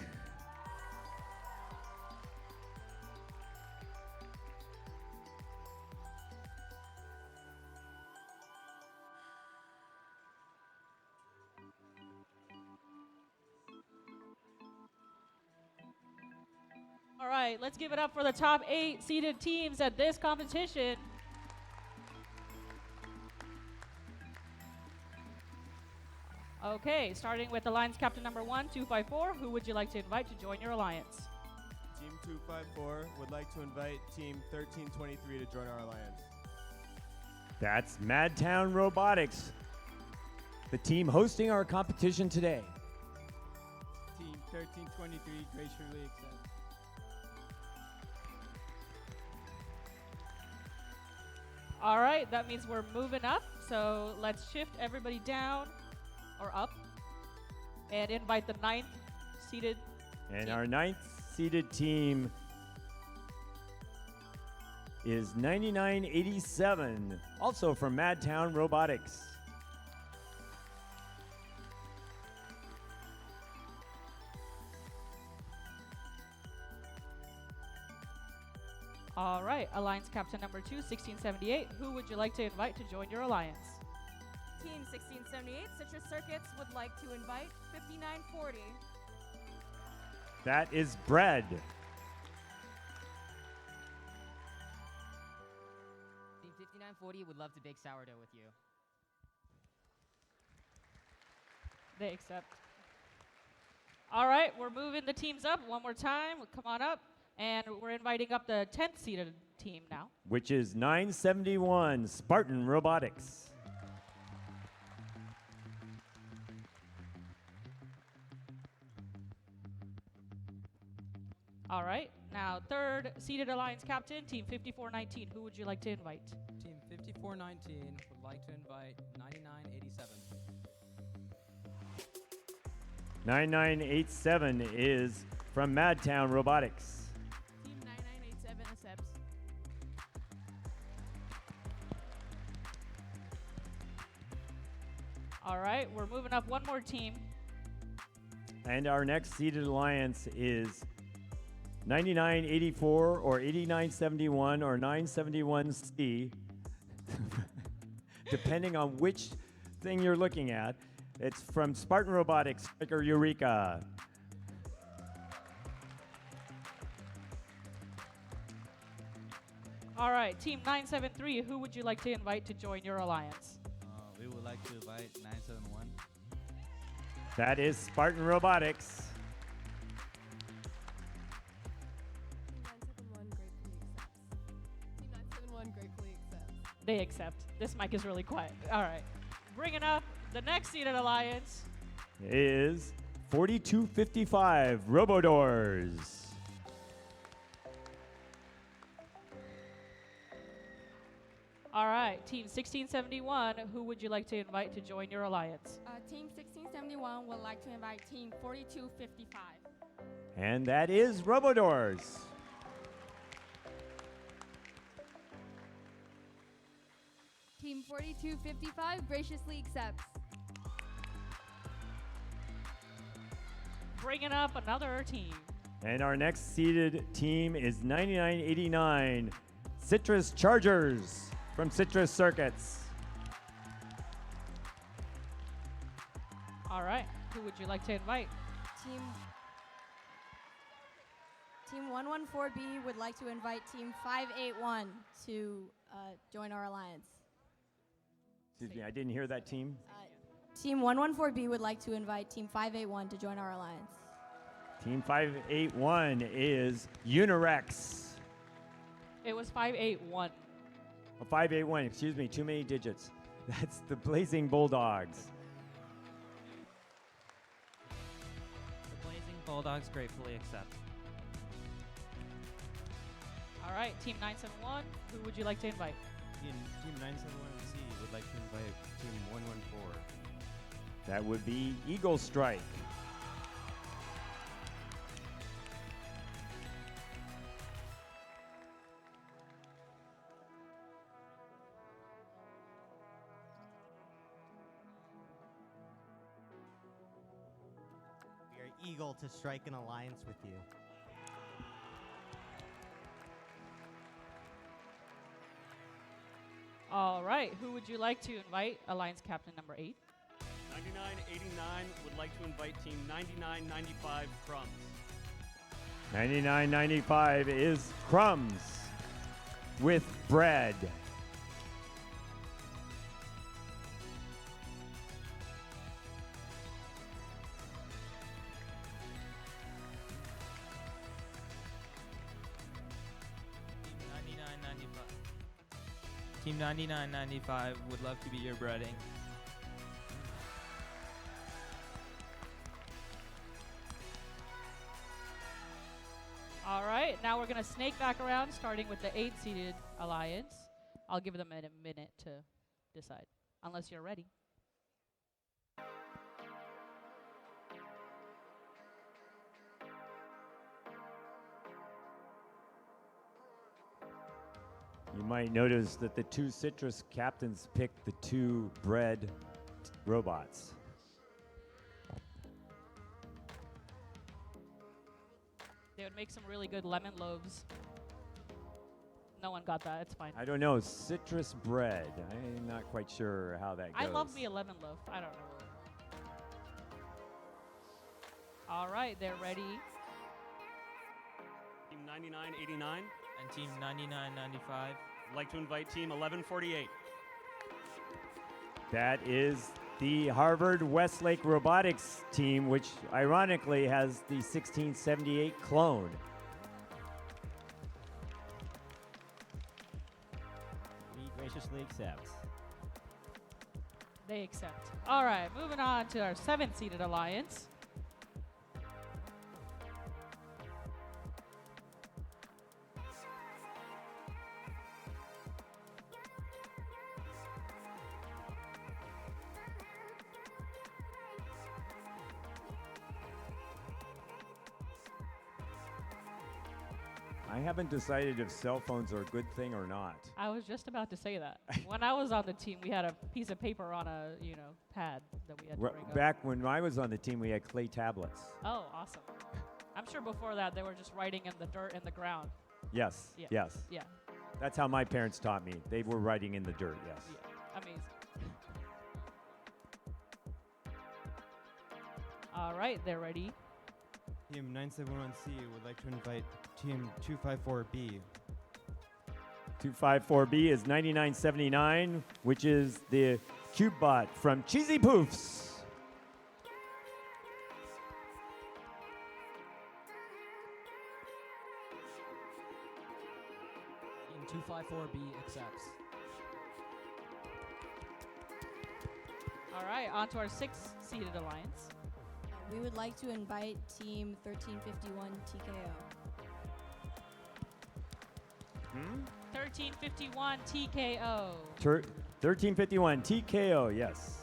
All right, let's give it up for the top 8 seeded teams at this competition. Okay, starting with alliance captain number 1, 254. Who would you like to invite to join your alliance? Team 254 would like to invite Team 1323 to join our alliance. That's Madtown Robotics, the team hosting our competition today. Team 1323 graciously accepts. All right, that means we're moving up. So let's shift everybody down or up and invite the 9th seeded. And team. our 9th seeded team is 9987, also from Madtown Robotics. All right, alliance captain number 2, 1678. Who would you like to invite to join your alliance? Team 1678 Citrus Circuits would like to invite 5940. That is Bread. Team 5940 would love to bake sourdough with you. They accept. All right, we're moving the teams up one more time. Come on up. And we're inviting up the 10th seeded team now. Which is 971 Spartan Robotics. All right, now 3rd seeded alliance captain, team 5419. Who would you like to invite? Team 5419 would like to invite 9987. 9987 is from Madtown Robotics. Team 9987 accepts. All right, we're moving up one more team. And our next seeded alliance is 9984 or 8971 or 971C, depending on which thing you're looking at. It's from Spartan Robotics, Striker Eureka. All right, team 973. Who would you like to invite to join your alliance? We would like to invite 971. That is Spartan Robotics. Team 971 gratefully accepts. They accept. This mic is really quiet. All right, bringing up the next seeded alliance. Is 4255 Robodoors. All right, team 1671. Who would you like to invite to join your alliance? Team 1671 would like to invite Team 4255. And that is Robodoors. Team 4255 graciously accepts. Bringing up another team. And our next seeded team is 9989 Citrus Chargers from Citrus Circuits. All right, who would you like to invite? Team 114B would like to invite Team 581 to join our alliance. Excuse me, I didn't hear that team. Team 114B would like to invite Team 581 to join our alliance. Team 581 is Unirex. It was 581. Oh, 581, excuse me, too many digits. That's the Blazing Bulldogs. The Blazing Bulldogs gratefully accept. All right, team 971. Who would you like to invite? Team 971C would like to invite Team 114. That would be Eagle Strike. Eagle to strike an alliance with you. All right, who would you like to invite? Alliance Captain number 8. 9989 would like to invite Team 9995 Crumbs. 99.95 is Crumbs with bread. Team 9995 would love to be your breading. All right, now we're going to snake back around, starting with the 8-seeded alliance. I'll give them a minute to decide, unless you're ready. You might notice that the 2 citrus captains picked the 2 bread robots. They would make some really good lemon loaves. No one got that. It's fine. I don't know, citrus bread. I'm not quite sure how that goes. I love me a lemon loaf. I don't know. All right, they're ready. Team 9989 And Team 9995 would like to invite Team 1148. That is the Harvard Westlake Robotics team, which ironically has the 1678 clone. We graciously accept. They accept. All right, moving on to our 7th-seeded alliance. I haven't decided if cell phones are a good thing or not. I was just about to say that. When I was on the team, we had a piece of paper on a, pad that we had to break up. Back when I was on the team, we had clay tablets. Oh, awesome. I'm sure before that, they were just writing in the dirt and the ground. Yes, Yeah. yes. Yeah. That's how my parents taught me. They were writing in the dirt, yes. Yeah. Amazing. All right, they're ready. Team 971C would like to invite Team 254B. 254B is 9979, which is the CubeBot from Cheesy Poofs. Team 254B accepts. All right, on to our 6th-seeded alliance. We would like to invite Team 1351 TKO. 1351 TKO. 1351 TKO, yes.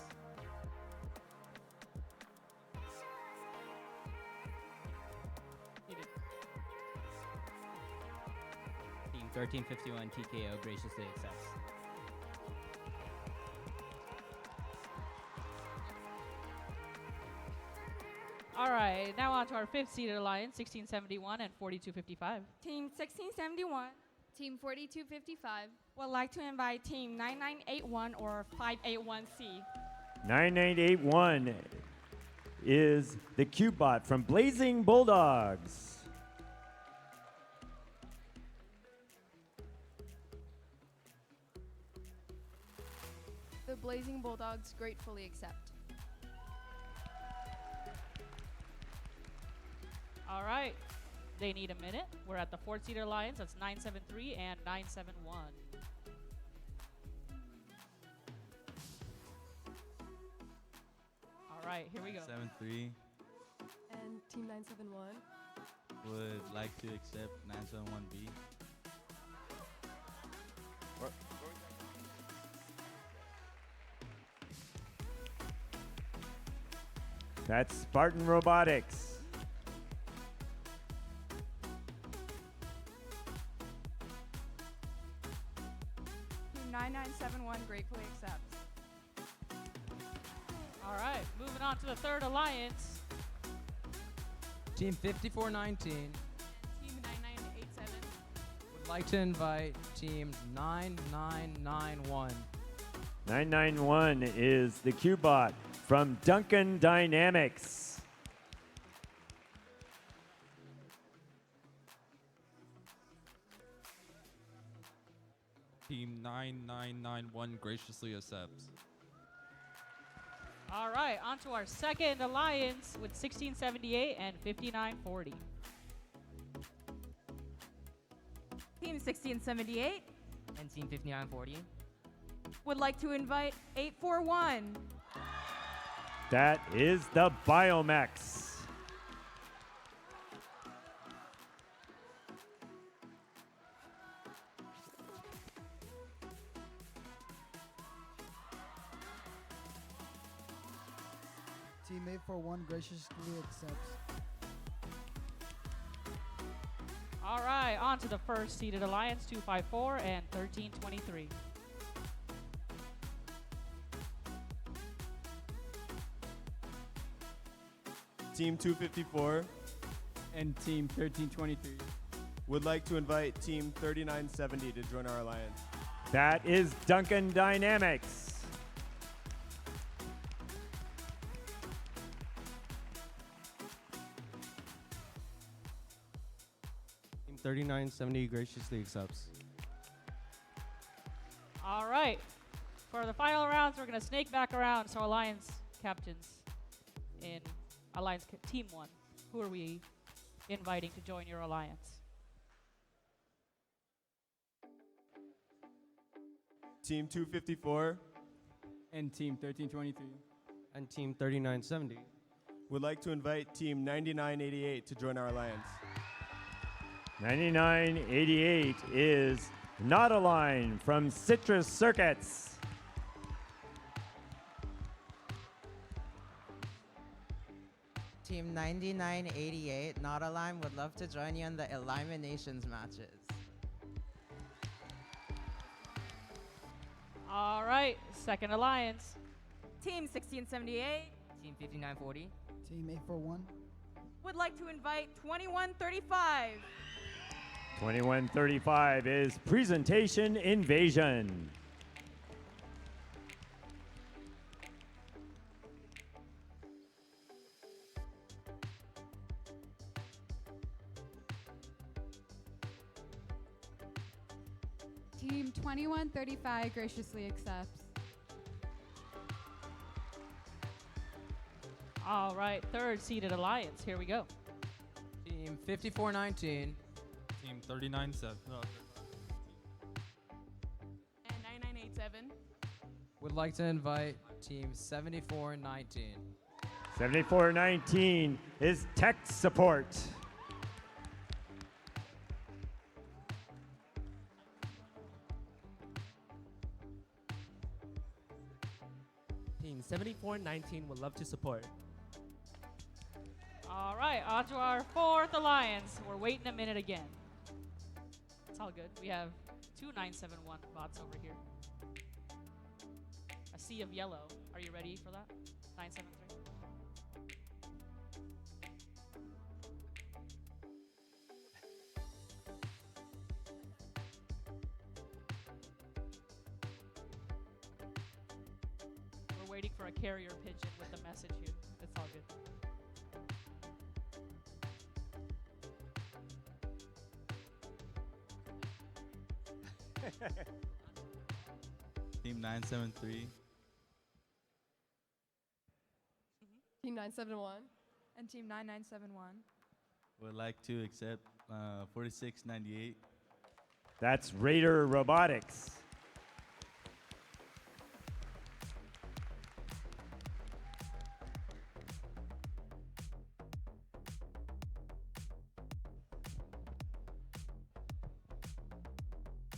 Team 1351 TKO graciously accepts. All right, now on to our 5th-seeded alliance, 1671 and 4255. Team 1671 Team 4255 would like to invite Team 9981 or 581C. 9981 is the CubeBot from Blazing Bulldogs. The Blazing Bulldogs gratefully accept. All right, they need a minute. We're at the 4th-seeded alliance. That's 973 and 971. All right, here we go. 73 And Team 971 would like to accept 971B. That's Spartan Robotics. Team 9971 gratefully accepts. All right, moving on to the 3rd alliance. Team 5419 Team 9987 would like to invite Team 9991. 991 is the Q-Bot from Duncan Dynamics. Team 9991 graciously accepts. All right, on to our second alliance with 1678 and 5940. Team 1678 And Team 5940 would like to invite 841. That is the Biomex. Team 841 graciously accepts. All right, on to the first seeded alliance, 254 and 1323. Team 254 and Team 1323 would like to invite Team 3970 to join our alliance. That is Duncan Dynamics. Team 3970 graciously accepts. All right, for the final rounds, we're going to snake back around. So alliance captains in alliance team 1, who are we inviting to join your alliance? Team 254 and Team 1323 and Team 3970 would like to invite Team 9988 to join our alliance. 9988 is Not a Line from Citrus Circuits. Team 9988, Not Align, would love to join you in the Eliminations matches. All right, second alliance. Team 1678 Team 5940 Team 841 would like to invite 2135. 2135 is Presentation Invasion. Team 2135 graciously accepts. All right, third seeded alliance. Here we go. Team 5419 Team 397. and 9987 would like to invite Team 7419. 7419 is Tech Support. Team 7419 would love to support. All right, on to our fourth alliance. We're waiting a minute again. It's all good. We have two 971 bots over here. A sea of yellow. Are you ready for that? 973. We're waiting for a carrier pigeon with a message here. It's all good. Team 973 Team 971 and Team 9971 would like to accept 4698. That's Raider Robotics.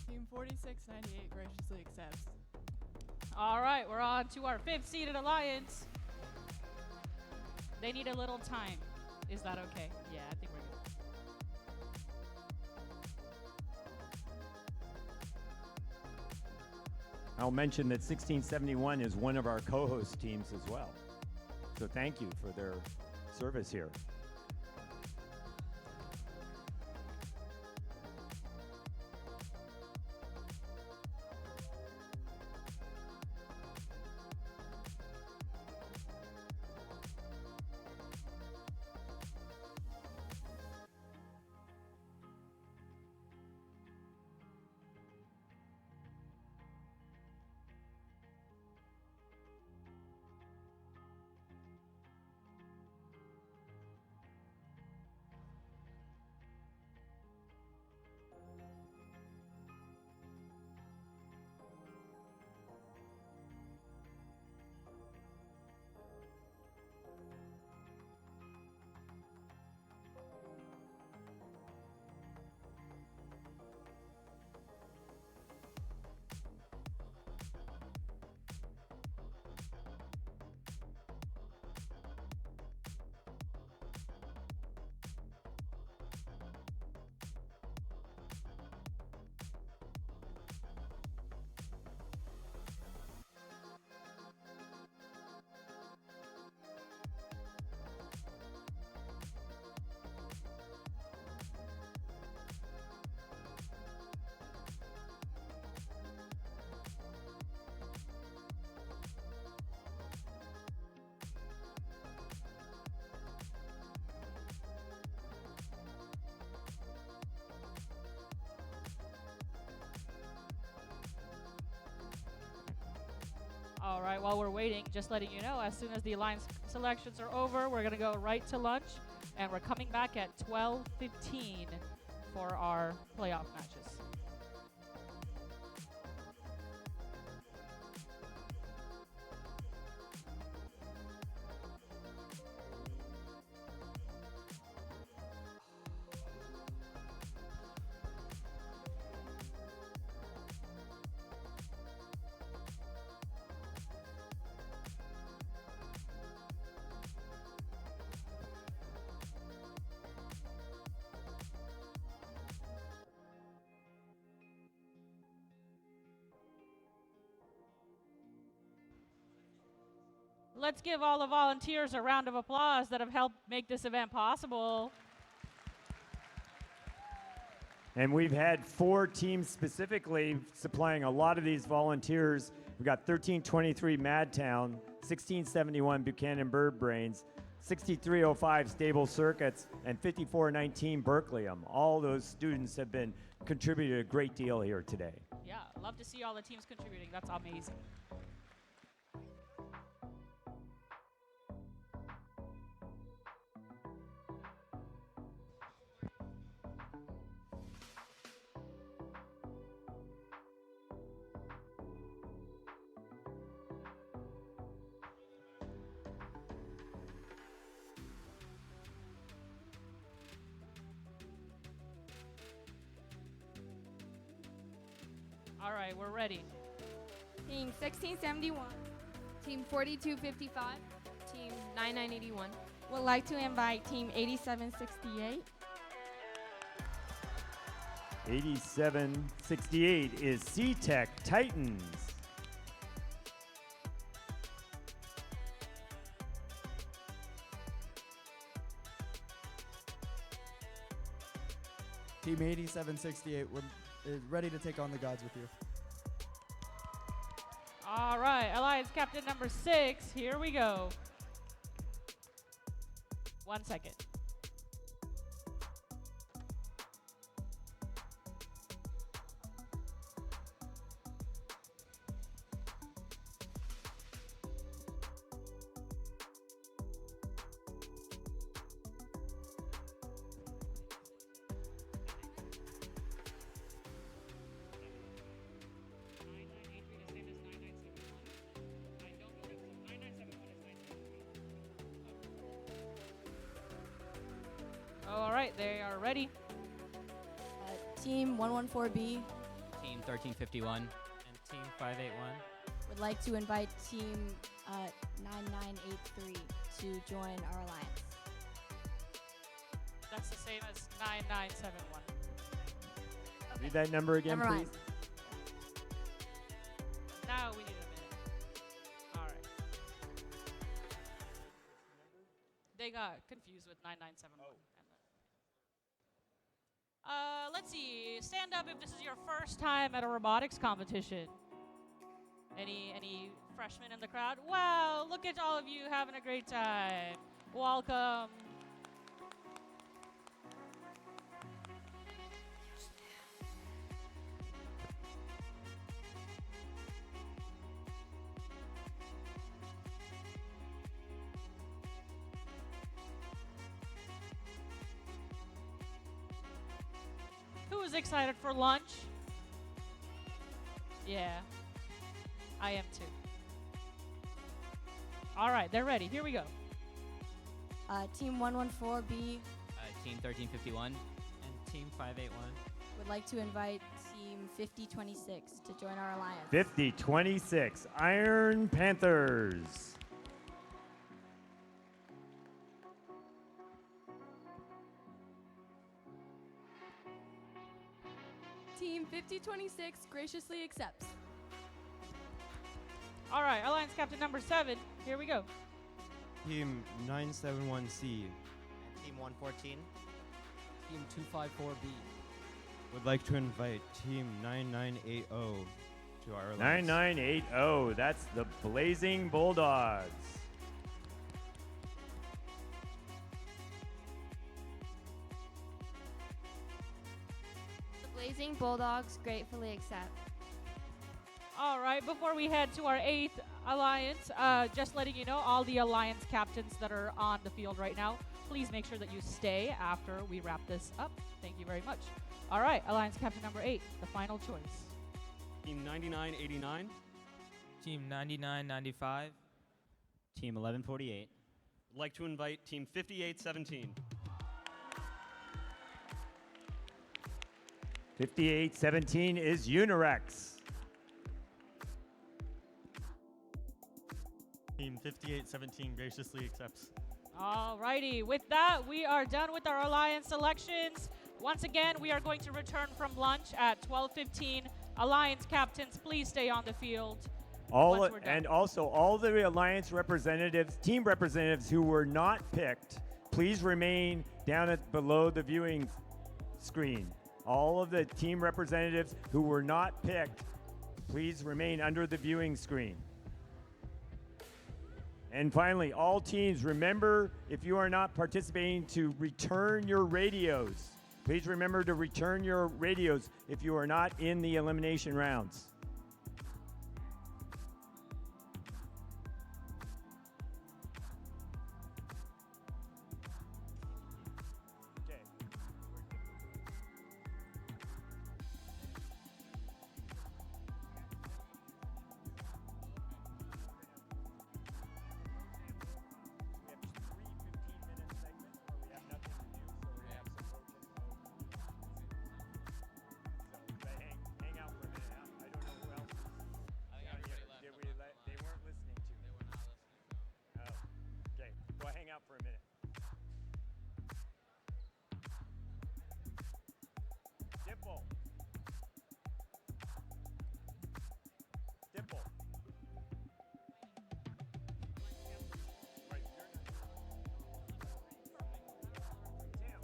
Team 4698 graciously accepts. All right, we're on to our fifth seeded alliance. They need a little time. Is that okay? Yeah, I think we're good. I'll mention that 1671 is one of our co-host teams as well. So thank you for their service here. while we're waiting, just letting you know, as soon as the alliance selections are over, we're going to go right to lunch, and we're coming back at 12:15 for our playoff matches. Let's give all the volunteers a round of applause that have helped make this event possible. And we've had 4 teams specifically supplying a lot of these volunteers. We've got 1323 Madtown, 1671 Buchanan Bird Brains, 6305 Stable Circuits, and 5419 Berkeleyum. All those students have been contributed a great deal here today. Yeah, love to see all the teams contributing. That's amazing. All right, we're ready. Team 1671. Team 4255. Team 9981. Would like to invite Team 8768. 8768 is C-Tech Titans. Team 8768 is ready to take on the gods with you. All right, Alliance Captain number 6, here we go. 1 second. All right, they are ready. Team 114B Team 1351. And Team 581. would like to invite Team 9983 to join our alliance. That's the same as 9971. Read that number again, Never mind. please. Now we need a minute. All right. They got confused with 9971. Let's see. Stand up if this is your first time at a robotics competition. Any freshmen in the crowd? Wow, look at all of you having a great time. Welcome. Who's excited for lunch? Yeah, I am too. All right, they're ready. Here we go. Team 114B Team 1351. And Team 581. would like to invite Team 5026 to join our alliance. 5026 Iron Panthers. Team 5026 graciously accepts. All right, Alliance Captain number 7. Here we go. Team 971C Team 114. Team 254B. would like to invite Team 9980 to our alliance. 9980, that's the Blazing Bulldogs. The Blazing Bulldogs gratefully accept. All right, before we head to our 8th alliance, just letting you know, all the alliance captains that are on the field right now, please make sure that you stay after we wrap this up. Thank you very much. All right, alliance captain number 8, the final choice. Team 9989. Team 9995. Team 1148. Would like to invite Team 5817. 5817 is Unirex. Team 5817 graciously accepts. All righty, with that, we are done with our alliance selections. Once again, we are going to return from lunch at 12:15. Alliance captains, please stay on the field. And also all the alliance representatives, team representatives who were not picked, please remain down at below the viewing screen. All of the team representatives who were not picked, please remain under the viewing screen. And finally, all teams, remember, if you are not participating, to return your radios. Please remember to return your radios if you are not in the elimination rounds. For a minute. Dimple. Dimple. Right, you're not. Tim.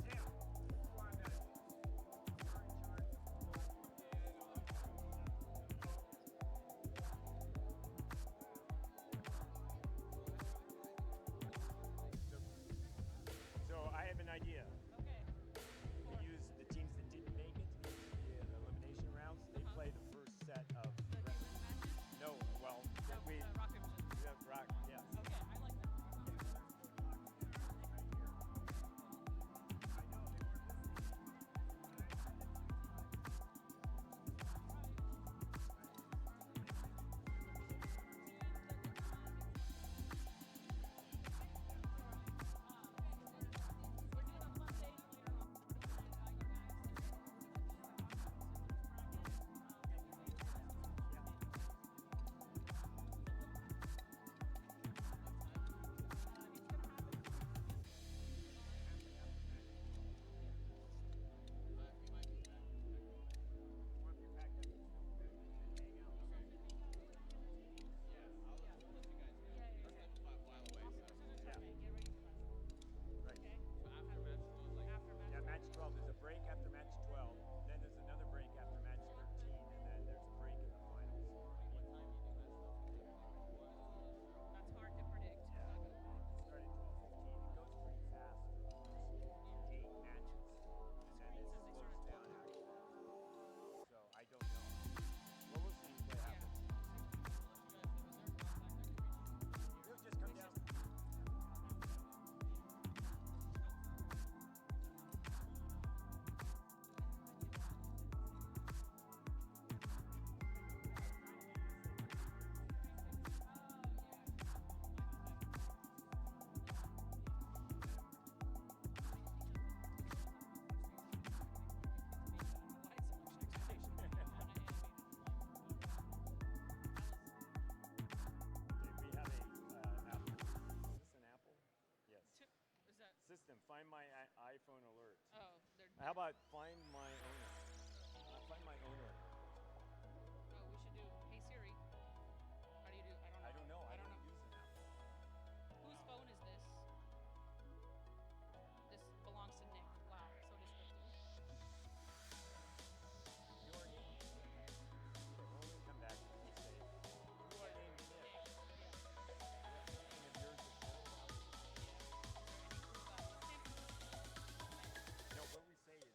Tim. Come on, man. You're in charge. So I have an idea. Okay. We use the teams that didn't make it in the elimination rounds. They play the first set of. No, well, we. Rock, paper, scissors. Yeah, rock, yes. Okay, I like that. Yeah, match 12. There's a break after match 12. Then there's another break after match 13, and then there's a break in the finals. That's hard to predict. Yeah. It started 12:15. It goes pretty fast. 8 matches, and then it slows down after that. So I don't know. Well, we'll see what happens. You'll just come down. System, find my iPhone alert. Oh, how about find my owner? Find my owner. Oh, we should do Hey Siri. How do you do? I don't know. I don't use an Apple. Whose phone is this? This belongs to Nick. Wow, so descriptive. Your name. Only come back when you say your name is Nick. No, what we say is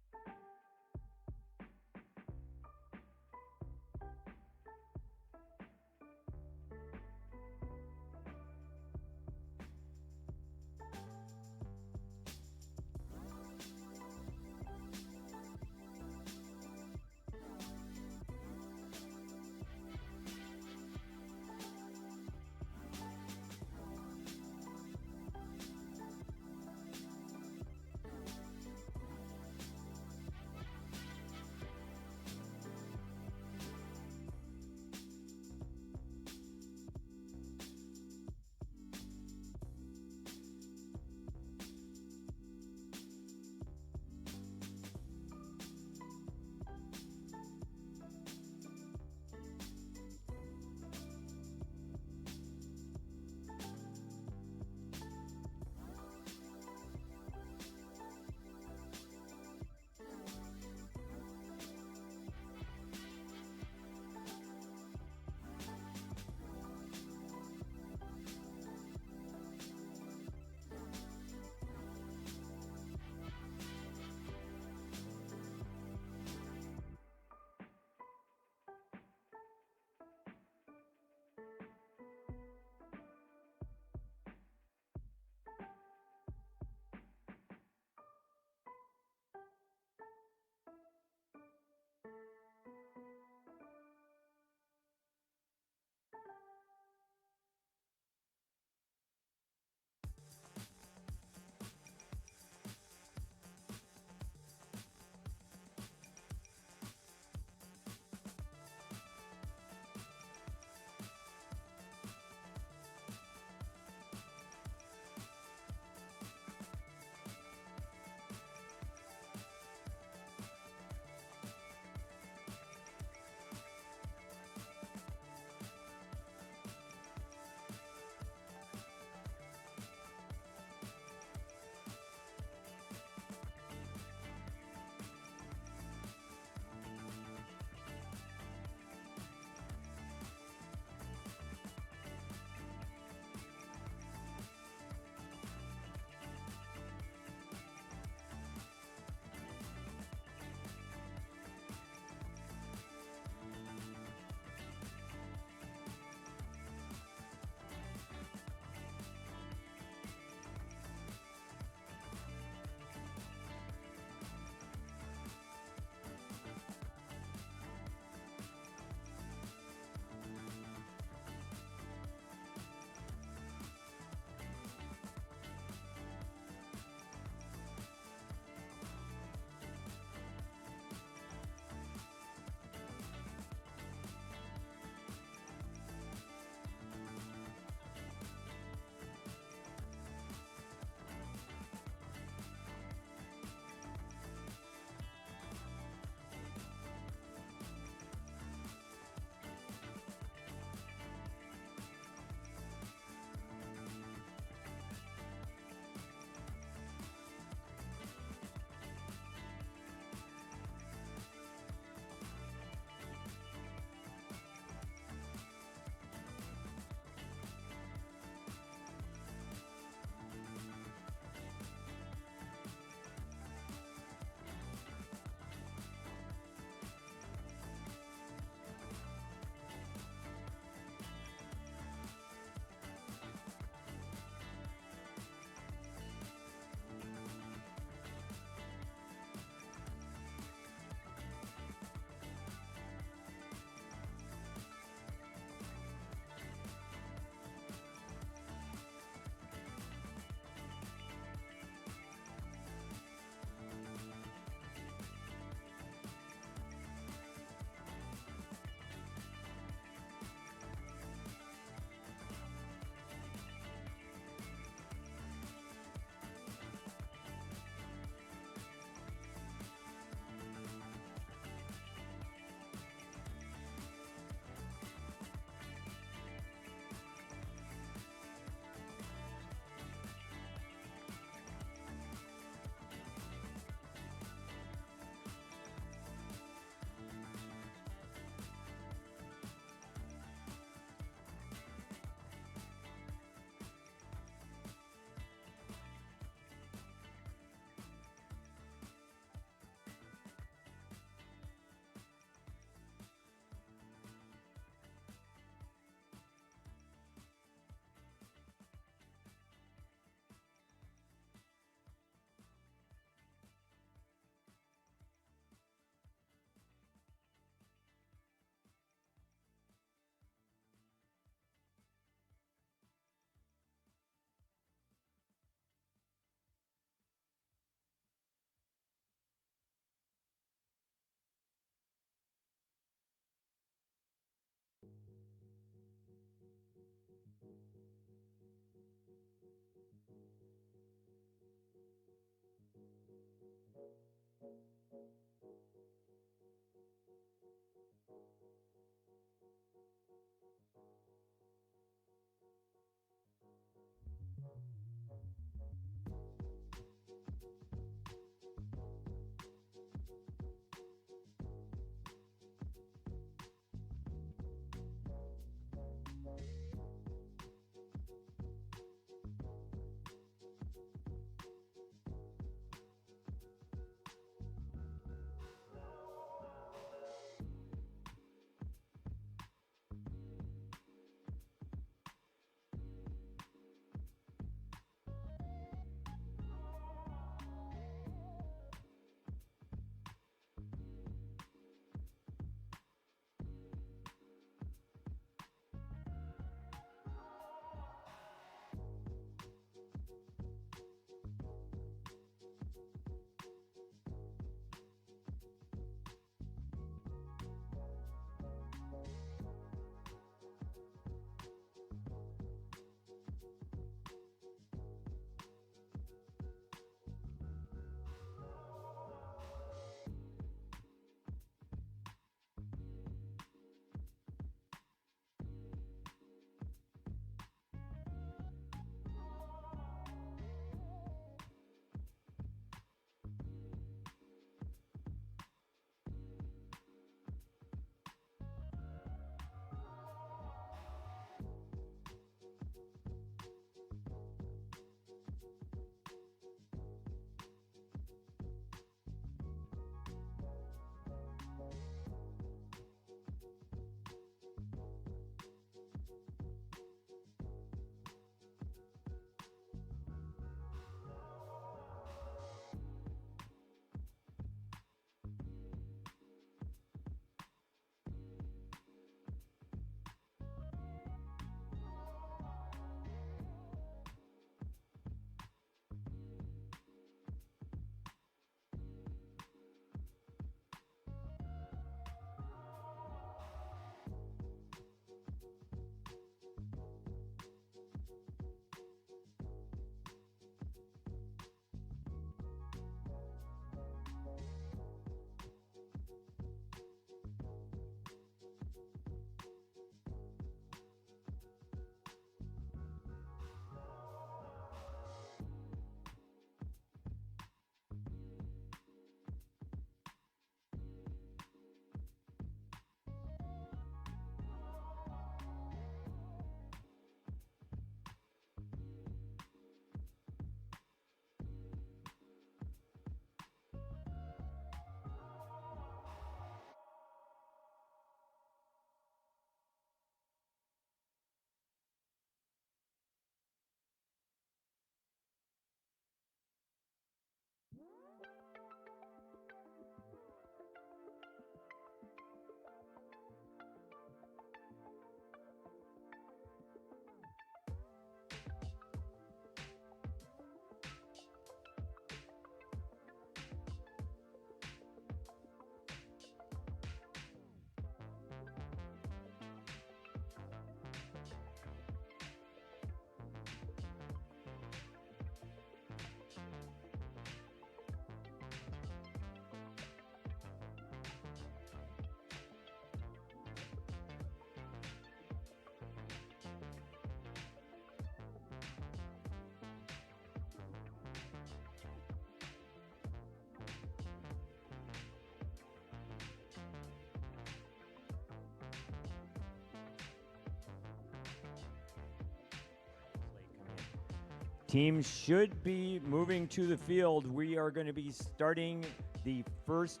Teams should be moving to the field. We are going to be starting the first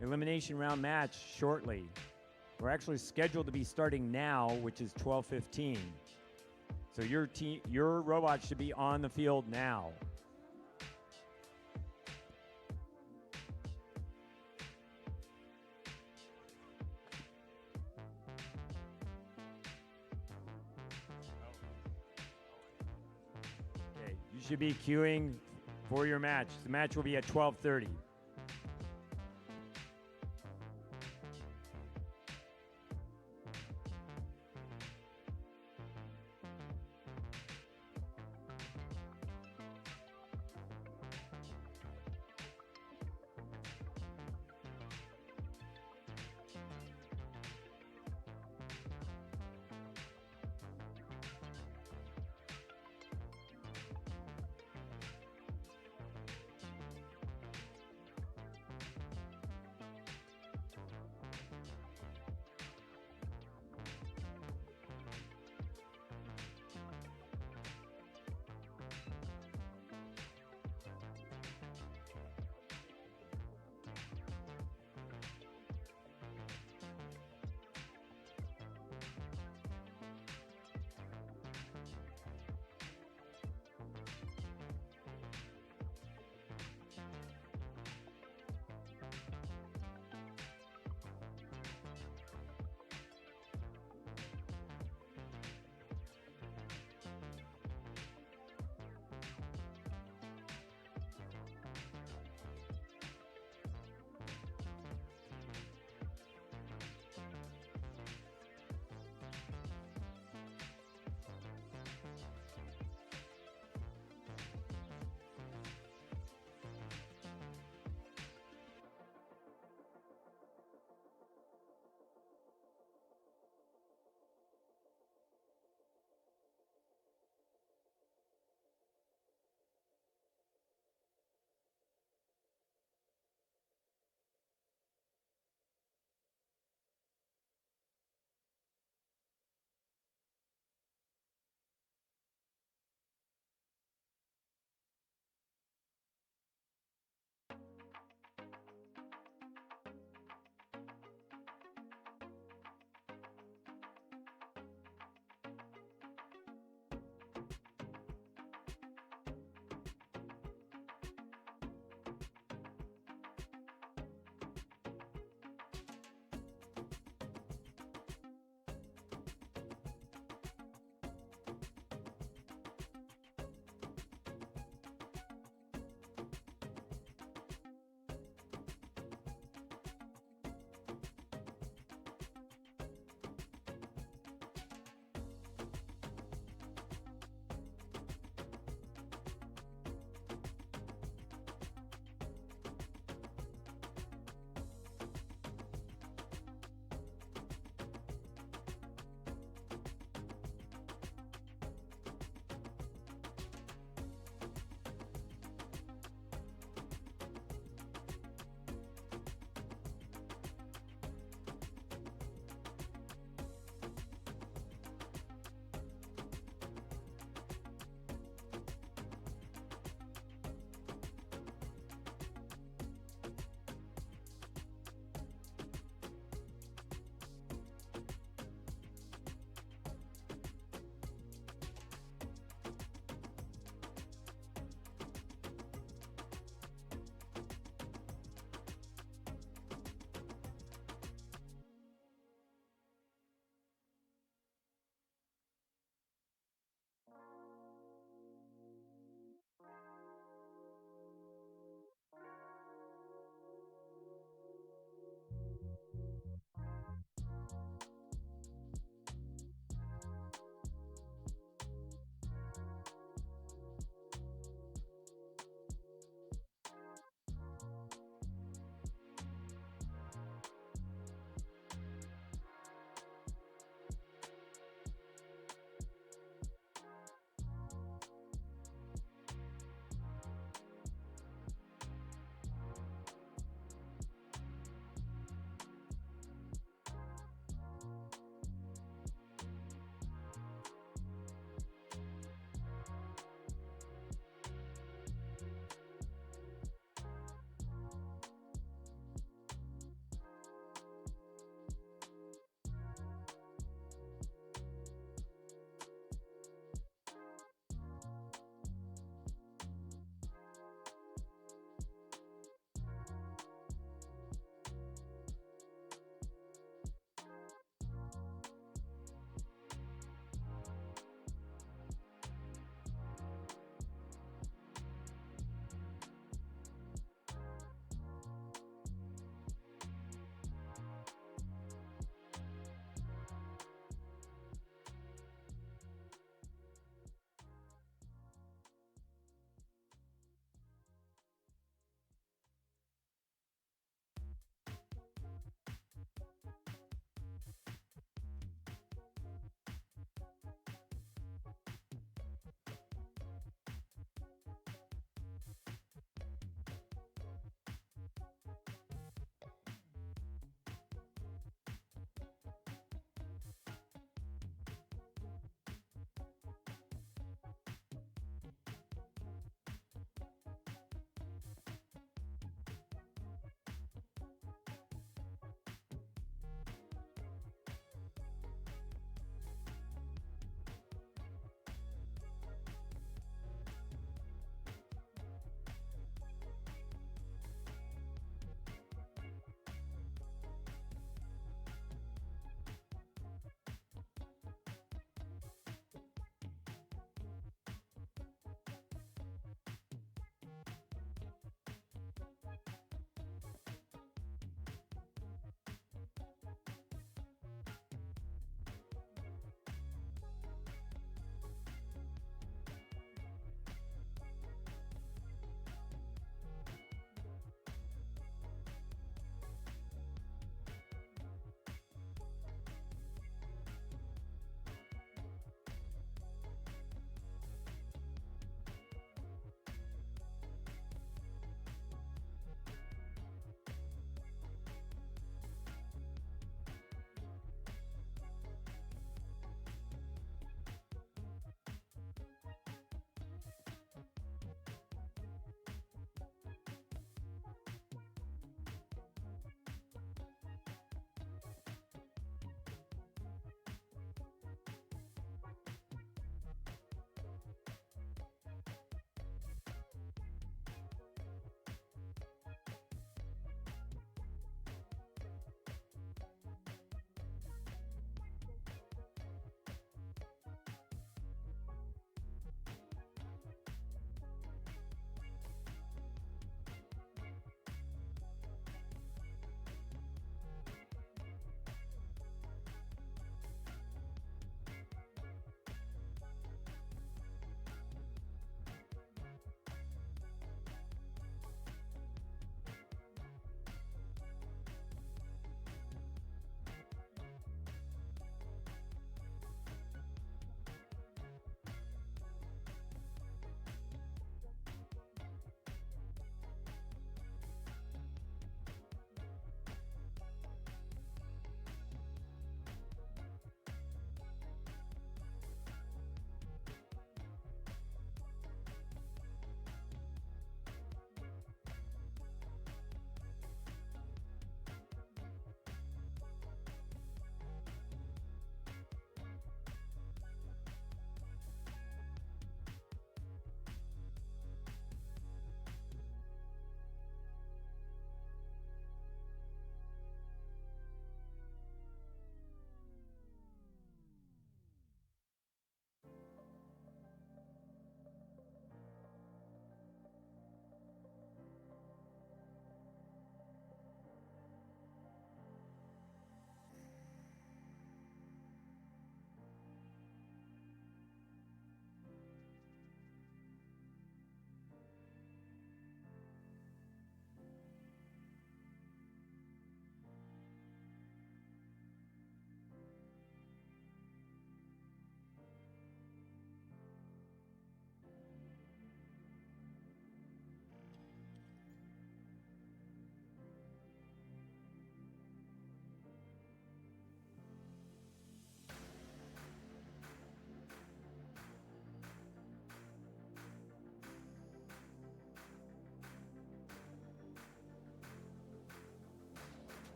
elimination round match shortly. We're actually scheduled to be starting now, which is 12:15. So your robot should be on the field now. Okay, you should be queuing for your match. The match will be at 12:30.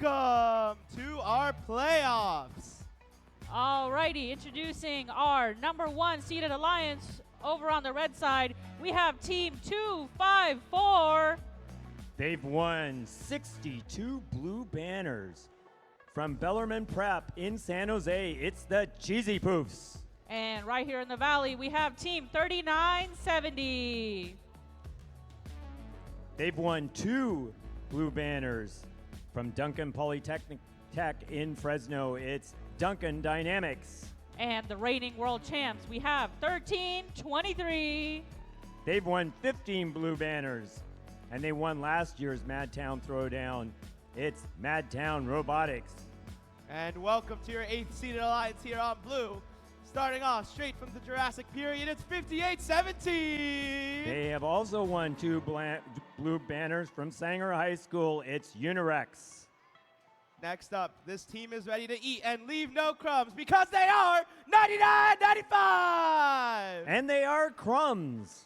welcome to our playoffs. Alrighty, introducing our number 1 seeded alliance over on the red side. We have Team 254. They've won 62 blue banners. From Bellarmine Prep in San Jose, it's the Cheesy Poofs. And right here in the valley, we have Team 3970. They've won 2 blue banners. From Duncan Polytechnic Tech in Fresno, it's Duncan Dynamics. And the reigning world champs, we have 1323. They've won 15 blue banners, and they won last year's Madtown Throwdown. It's Madtown Robotics. And welcome to your 8th seeded alliance here on blue. Starting off straight from the Jurassic period, it's 58-17. They have also won 2 blue banners from Sanger High School. It's Unirex. Next up, this team is ready to eat and leave no crumbs because they are 99-95. And they are Crumbs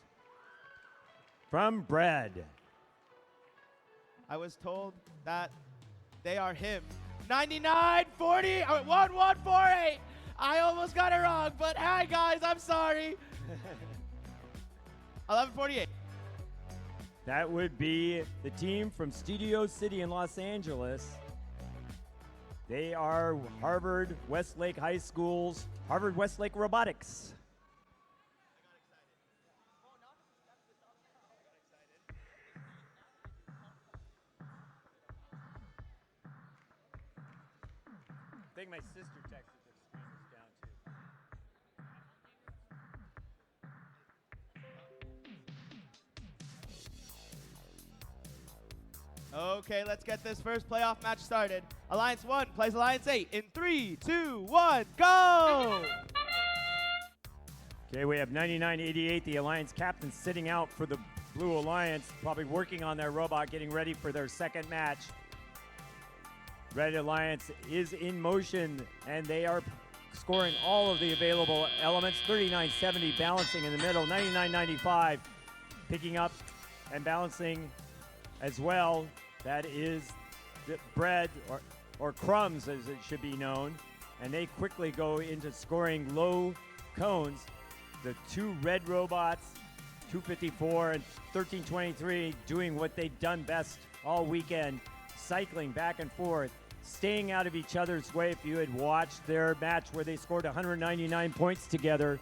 from Bread. I was told that they are him. 99-40, 1148. I almost got it wrong, but hi guys, I'm sorry. 1148. That would be the team from Studio City in Los Angeles. They are Harvard Westlake High School's Harvard Westlake Robotics. I think my sister texted the streamers down too. Okay, let's get this first playoff match started. Alliance 1 plays Alliance 8 in 3, 2, 1, go! Okay, we have 99-88, the Alliance captain sitting out for the Blue Alliance, probably working on their robot, getting ready for their second match. Red Alliance is in motion, and they are scoring all of the available elements. 39-70, balancing in the middle. 99-95, picking up and balancing as well. That is the Bread, or Crumbs as it should be known. And they quickly go into scoring low cones. The 2 red robots, 254 and 1323, doing what they've done best all weekend, cycling back and forth, staying out of each other's way. If you had watched their match where they scored 199 points together,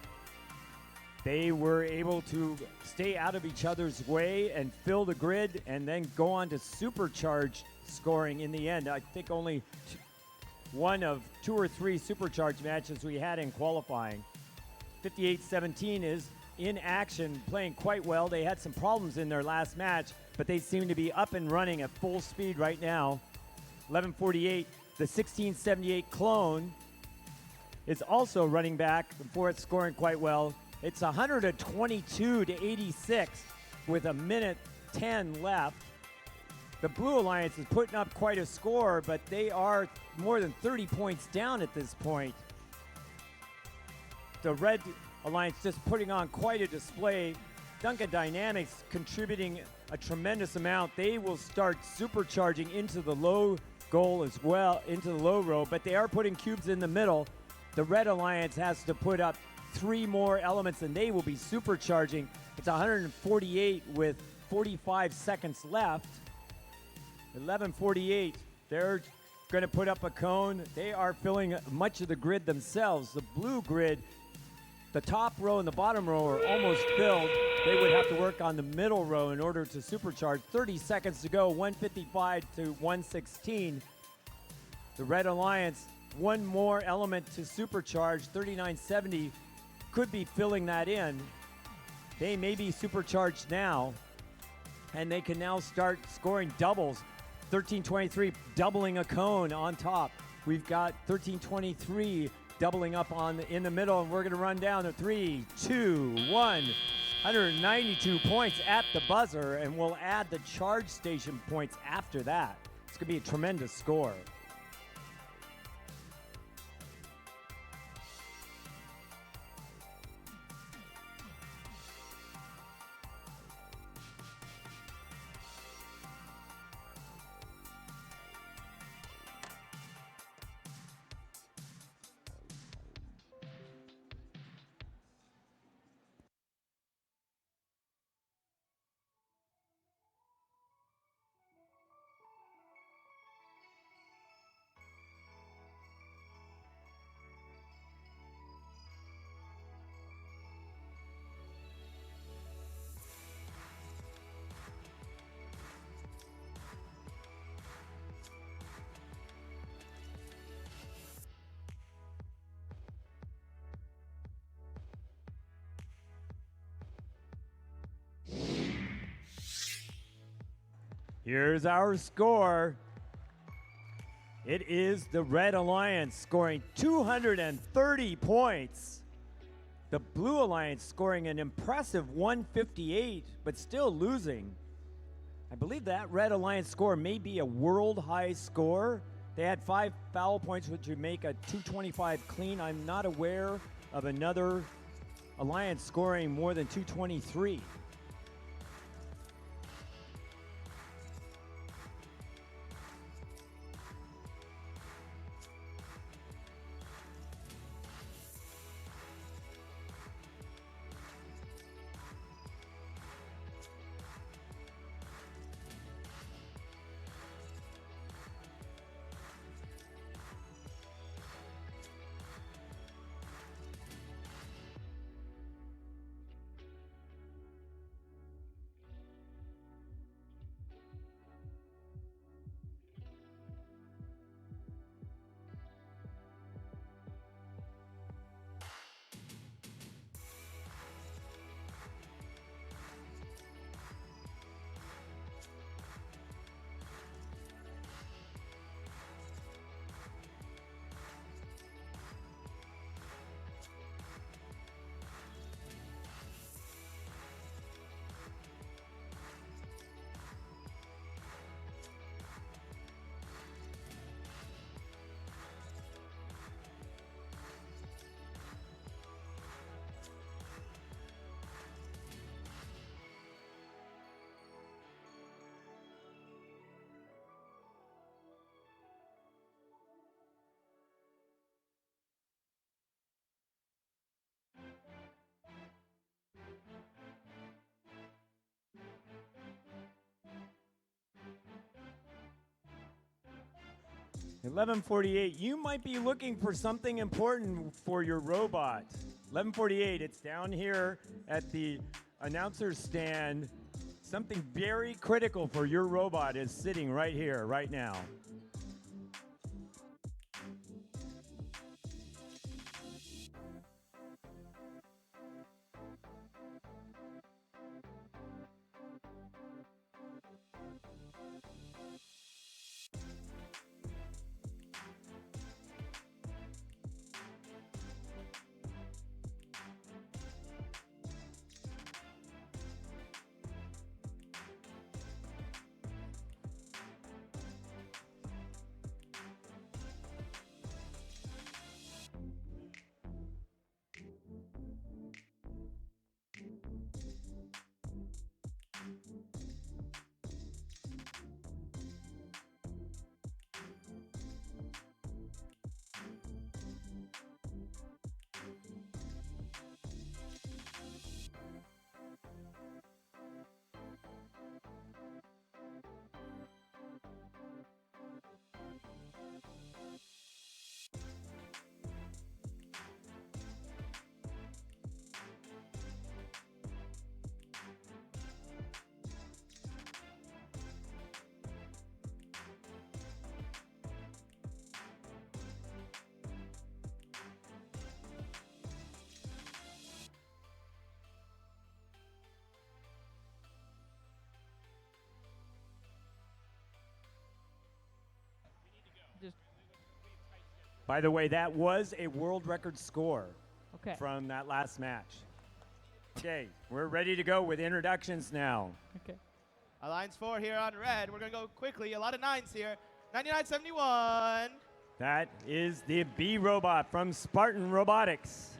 they were able to stay out of each other's way and fill the grid and then go on to supercharged scoring in the end. I think only one of 2 or 3 supercharged matches we had in qualifying. 58-17 is in action, playing quite well. They had some problems in their last match, but they seem to be up and running at full speed right now. 1148, the 1678 clone is also running back and forth, scoring quite well. It's 122-86 with 1:10 left. The Blue Alliance is putting up quite a score, but they are more than 30 points down at this point. The Red Alliance just putting on quite a display. Duncan Dynamics contributing a tremendous amount. They will start supercharging into the low goal as well, into the low row, but they are putting cubes in the middle. The Red Alliance has to put up 3 more elements and they will be supercharging. It's 148 with 45 seconds left. 1148, they're going to put up a cone. They are filling much of the grid themselves. The blue grid, the top row and the bottom row are almost filled. They would have to work on the middle row in order to supercharge. 30 seconds to go, 155 to 116. The Red Alliance, 1 more element to supercharge. 3970 could be filling that in. They may be supercharged now, and they can now start scoring doubles. 1323 doubling a cone on top. We've got 1323 doubling up in the middle, and we're going to run down to 3, 2, 1. 192 points at the buzzer, and we'll add the charge station points after that. It's going to be a tremendous score. Here's our score. It is the Red Alliance scoring 230 points. The Blue Alliance scoring an impressive 158, but still losing. I believe that Red Alliance score may be a world high score. They had 5 foul points, which would make a 225 clean. I'm not aware of another Alliance scoring more than 223. $11.48, you might be looking for something important for your robot. $11.48, it's down here at the announcer's stand. Something very critical for your robot is sitting right here, right now. By the way, that was a world record score from that last match. Okay, we're ready to go with introductions now. Okay. Alliance 4 here on red. We're going to go quickly. A lot of 9s here. 9971. That is the B robot from Spartan Robotics.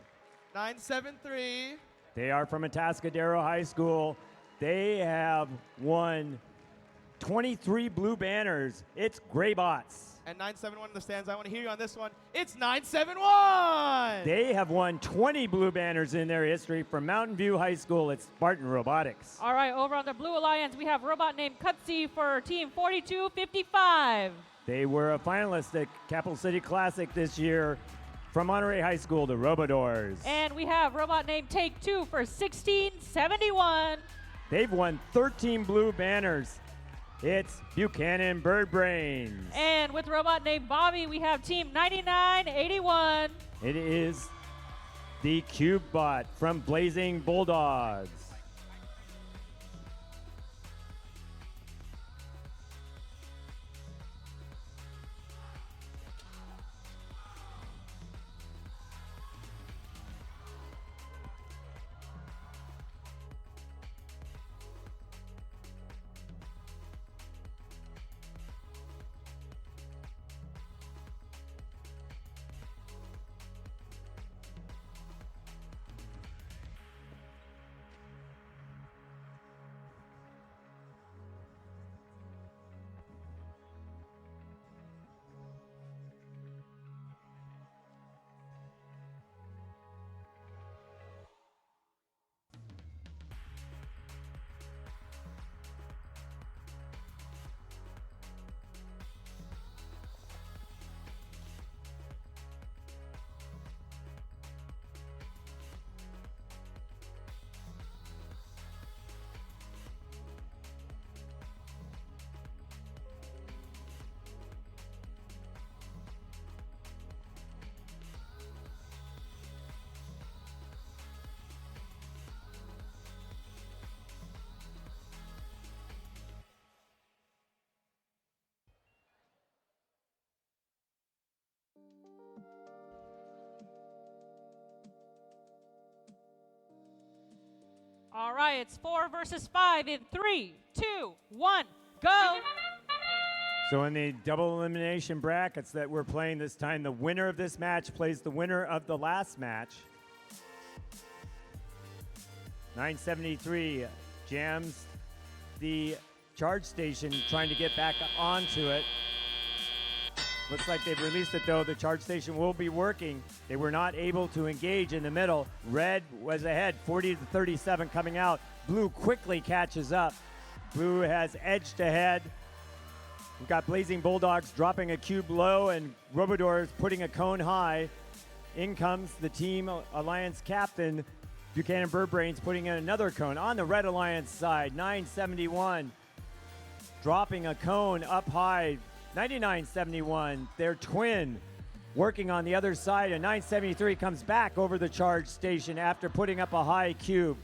973. They are from Atascadero High School. They have won 23 blue banners. It's Greybots. And 971 in the stands. I want to hear you on this one. It's 971. They have won 20 blue banners in their history from Mountain View High School. It's Spartan Robotics. All right, over on the Blue Alliance, we have a robot named Cutsy for team 4255. They were a finalist at Capital City Classic this year from Monterey High School, the Robodors. And we have robot named Take Two for 1671. They've won 13 blue banners. It's Buchanan Bird Brains. And with robot named Bobby, we have team 9981. It is the Cube Bot from Blazing Bulldogs. All right, it's 4 versus 5 in 3, 2, 1, go. So in the double elimination brackets that we're playing this time, the winner of this match plays the winner of the last match. 973 jams the charge station, trying to get back onto it. Looks like they've released it though. The charge station will be working. They were not able to engage in the middle. Red was ahead, 40-37 coming out. Blue quickly catches up. Blue has edged ahead. We've got Blazing Bulldogs dropping a cube low and Robodor is putting a cone high. In comes the Team Alliance captain, Buchanan Birdbrains, putting in another cone on the Red Alliance side. 971 dropping a cone up high. 9971, their twin, working on the other side. And 973 comes back over the charge station after putting up a high cube.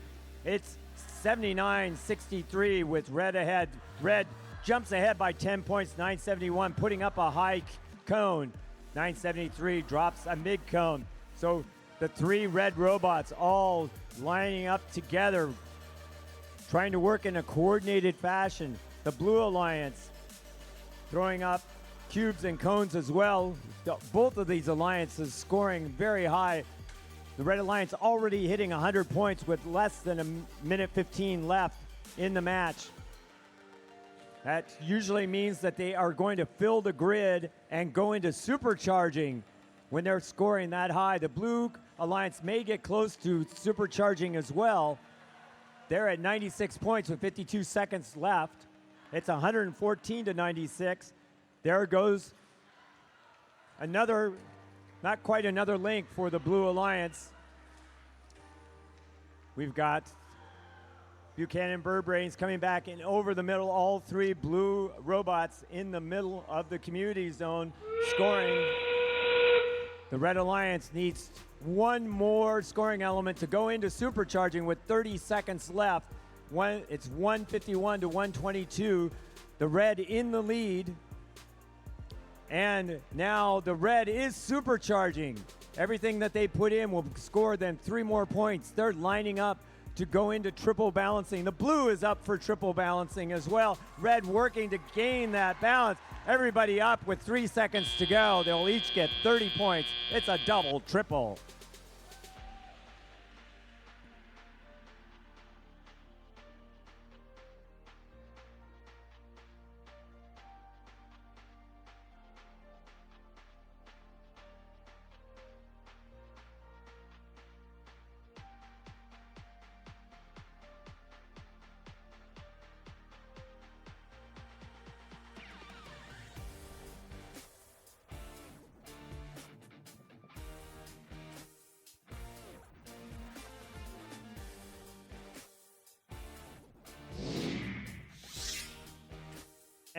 It's 79-63 with Red ahead. Red jumps ahead by 10 points. 971 putting up a high cone. 973 drops a mid cone. So the three red robots all lining up together, trying to work in a coordinated fashion. The Blue Alliance throwing up cubes and cones as well. Both of these alliances scoring very high. The Red Alliance already hitting 100 points with less than a minute 15 left in the match. That usually means that they are going to fill the grid and go into supercharging when they're scoring that high. The Blue Alliance may get close to supercharging as well. They're at 96 points with 52 seconds left. It's 114-96. There goes another, not quite another link for the Blue Alliance. We've got Buchanan Birdbrains coming back in over the middle. All three blue robots in the middle of the community zone scoring. The Red Alliance needs one more scoring element to go into supercharging with 30 seconds left. It's 151 to 122. The Red in the lead. And now the Red is supercharging. Everything that they put in will score them 3 more points. They're lining up to go into triple balancing. The Blue is up for triple balancing as well. Red working to gain that balance. Everybody up with 3 seconds to go. They'll each get 30 points. It's a double triple.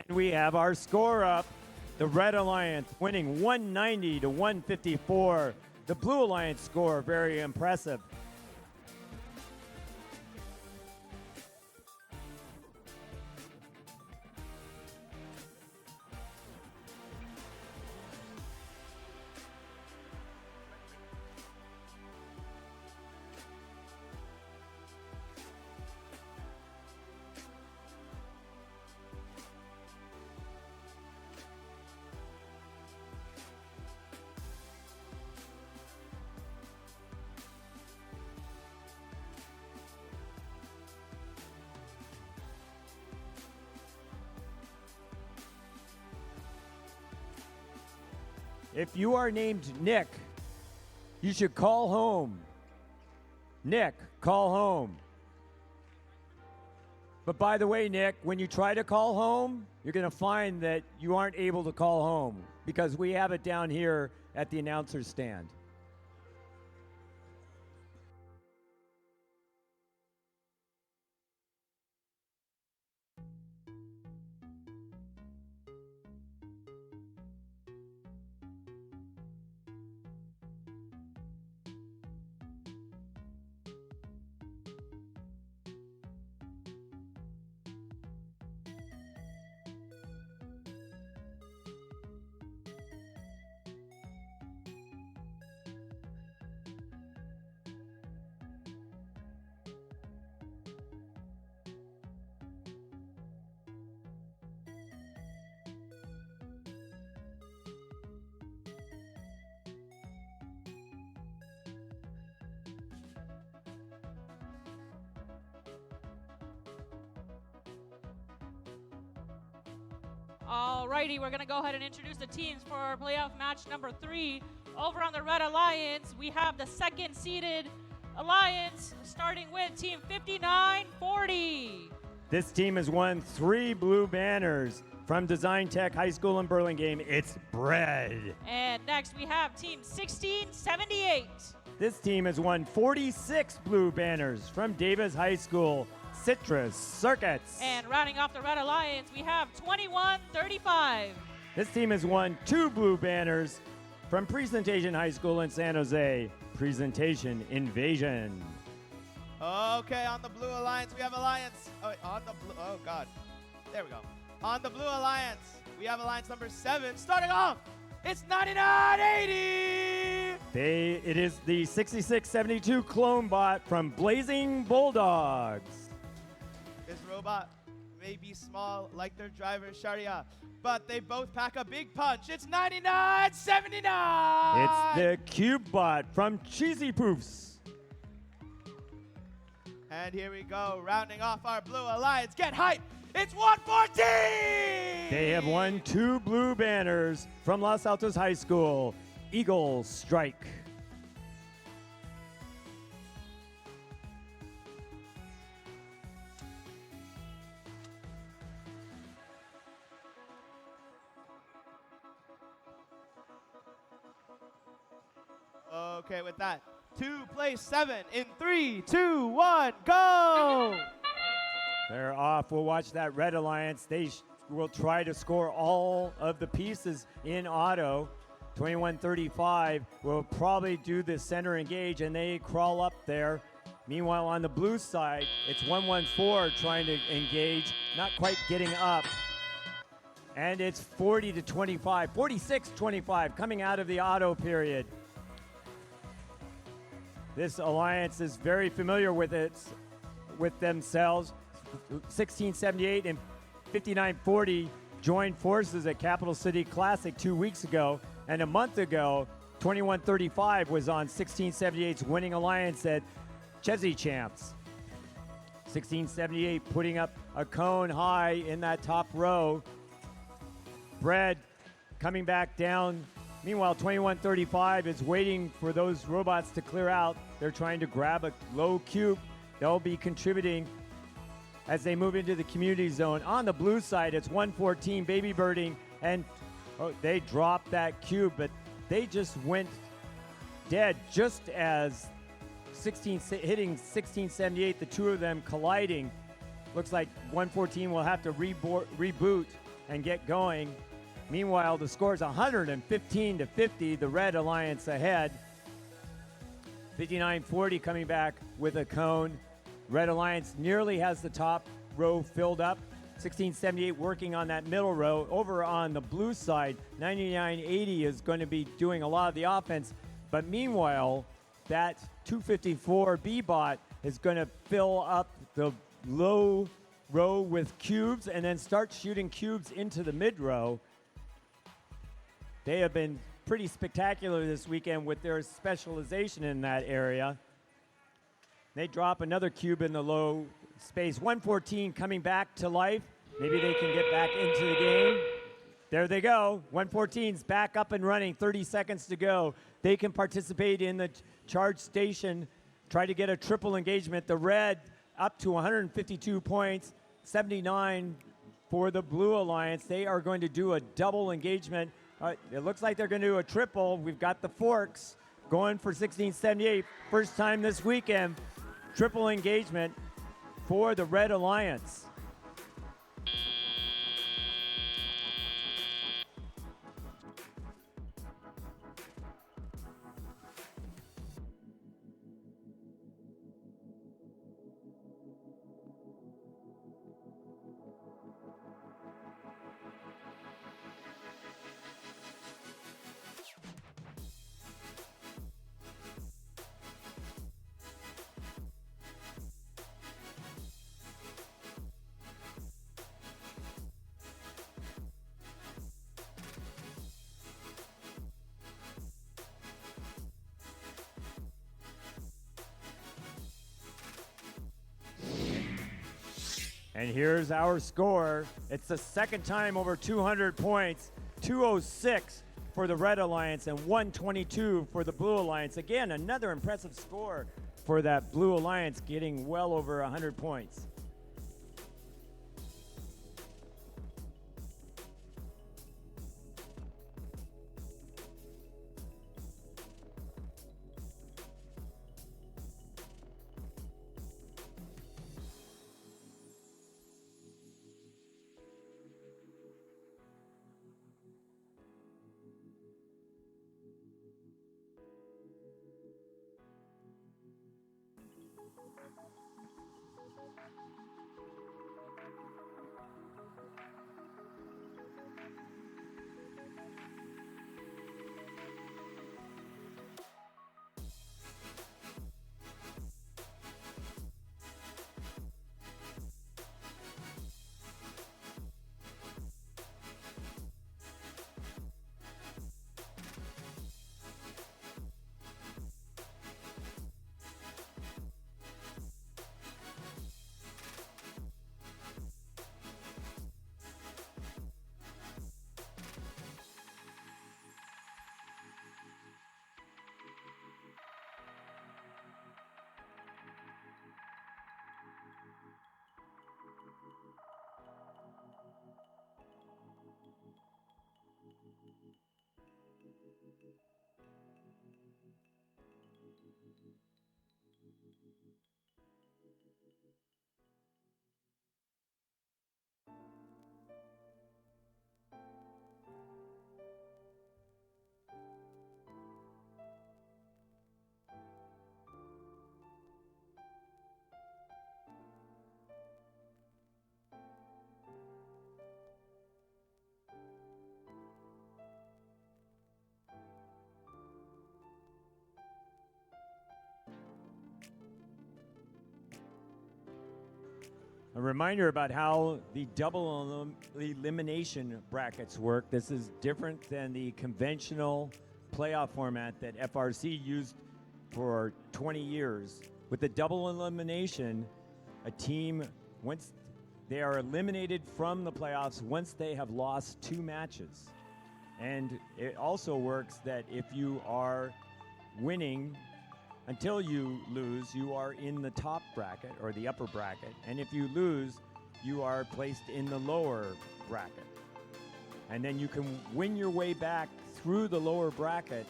And we have our score up. The Red Alliance winning 190 to 154. The Blue Alliance score very impressive. If you are named Nick, you should call home. Nick, call home. But by the way, Nick, when you try to call home, you're going to find that you aren't able to call home because we have it down here at the announcer's stand. Alrighty, we're going to go ahead and introduce the teams for playoff match number 3. Over on the Red Alliance, we have the second seeded Alliance, starting with Team 5940. This team has won 3 blue banners from Design Tech High School in Burlingame. It's Bread. And next we have Team 1678. This team has won 46 blue banners from Davis High School, Citrus Circuits. And rounding off the Red Alliance, we have 2135. This team has won 2 blue banners from Presentation High School in San Jose, Presentation Invasion. Okay, on the Blue Alliance, we have Alliance. Oh, God. There we go. On the Blue Alliance, we have Alliance number 7. Starting off, it's 9980. It is the 6672 clone bot from Blazing Bulldogs. This robot may be small like their driver, Sharia, but they both pack a big punch. It's 9979. It's the Cube bot from Cheesy Poofs. And here we go, rounding off our Blue Alliance. Get hype! It's 114! They have won 2 blue banners from Los Altos High School, Eagle Strike. Okay, with that, 2 place 7 in 3, 2, 1, go! They're off. We'll watch that Red Alliance. They will try to score all of the pieces in auto. 2135 will probably do the center engage, and they crawl up there. Meanwhile, on the blue side, it's 114 trying to engage, not quite getting up. And it's 40-25, 46-25 coming out of the auto period. This alliance is very familiar with themselves. 1678 and 5940 joined forces at Capital City Classic 2 weeks ago, and a month ago, 2135 was on 1678's winning alliance at Chesney Champs. 1678 putting up a cone high in that top row. Bread coming back down. Meanwhile, 2135 is waiting for those robots to clear out. They're trying to grab a low cube. They'll be contributing as they move into the community zone. On the blue side, it's 114 baby birding, and they dropped that cube, but they just went dead just as hitting 1678, the two of them colliding. Looks like 114 will have to reboot and get going. Meanwhile, the score is 115-50, the Red Alliance ahead. 5940 coming back with a cone. Red Alliance nearly has the top row filled up. 1678 working on that middle row. Over on the blue side, 9980 is going to be doing a lot of the offense. But meanwhile, that 254 B-bot is going to fill up the low row with cubes and then start shooting cubes into the mid row. They have been pretty spectacular this weekend with their specialization in that area. They drop another cube in the low space. 114 coming back to life. Maybe they can get back into the game. There they go. 114's back up and running. 30 seconds to go. They can participate in the charge station, try to get a triple engagement. The red up to 152 points, 79 for the Blue Alliance. They are going to do a double engagement. It looks like they're going to do a triple. We've got the forks going for 1678. First time this weekend. Triple engagement for the Red Alliance. And here's our score. It's the second time over 200 points. 206 for the Red Alliance and 122 for the Blue Alliance. Again, another impressive score for that Blue Alliance, getting well over 100 points. A reminder about how the double elimination brackets work. This is different than the conventional playoff format that FRC used for 20 years. With the double elimination, a team, once they are eliminated from the playoffs, once they have lost 2 matches. And it also works that if you are winning until you lose, you are in the top bracket or the upper bracket. And if you lose, you are placed in the lower bracket. And then you can win your way back through the lower bracket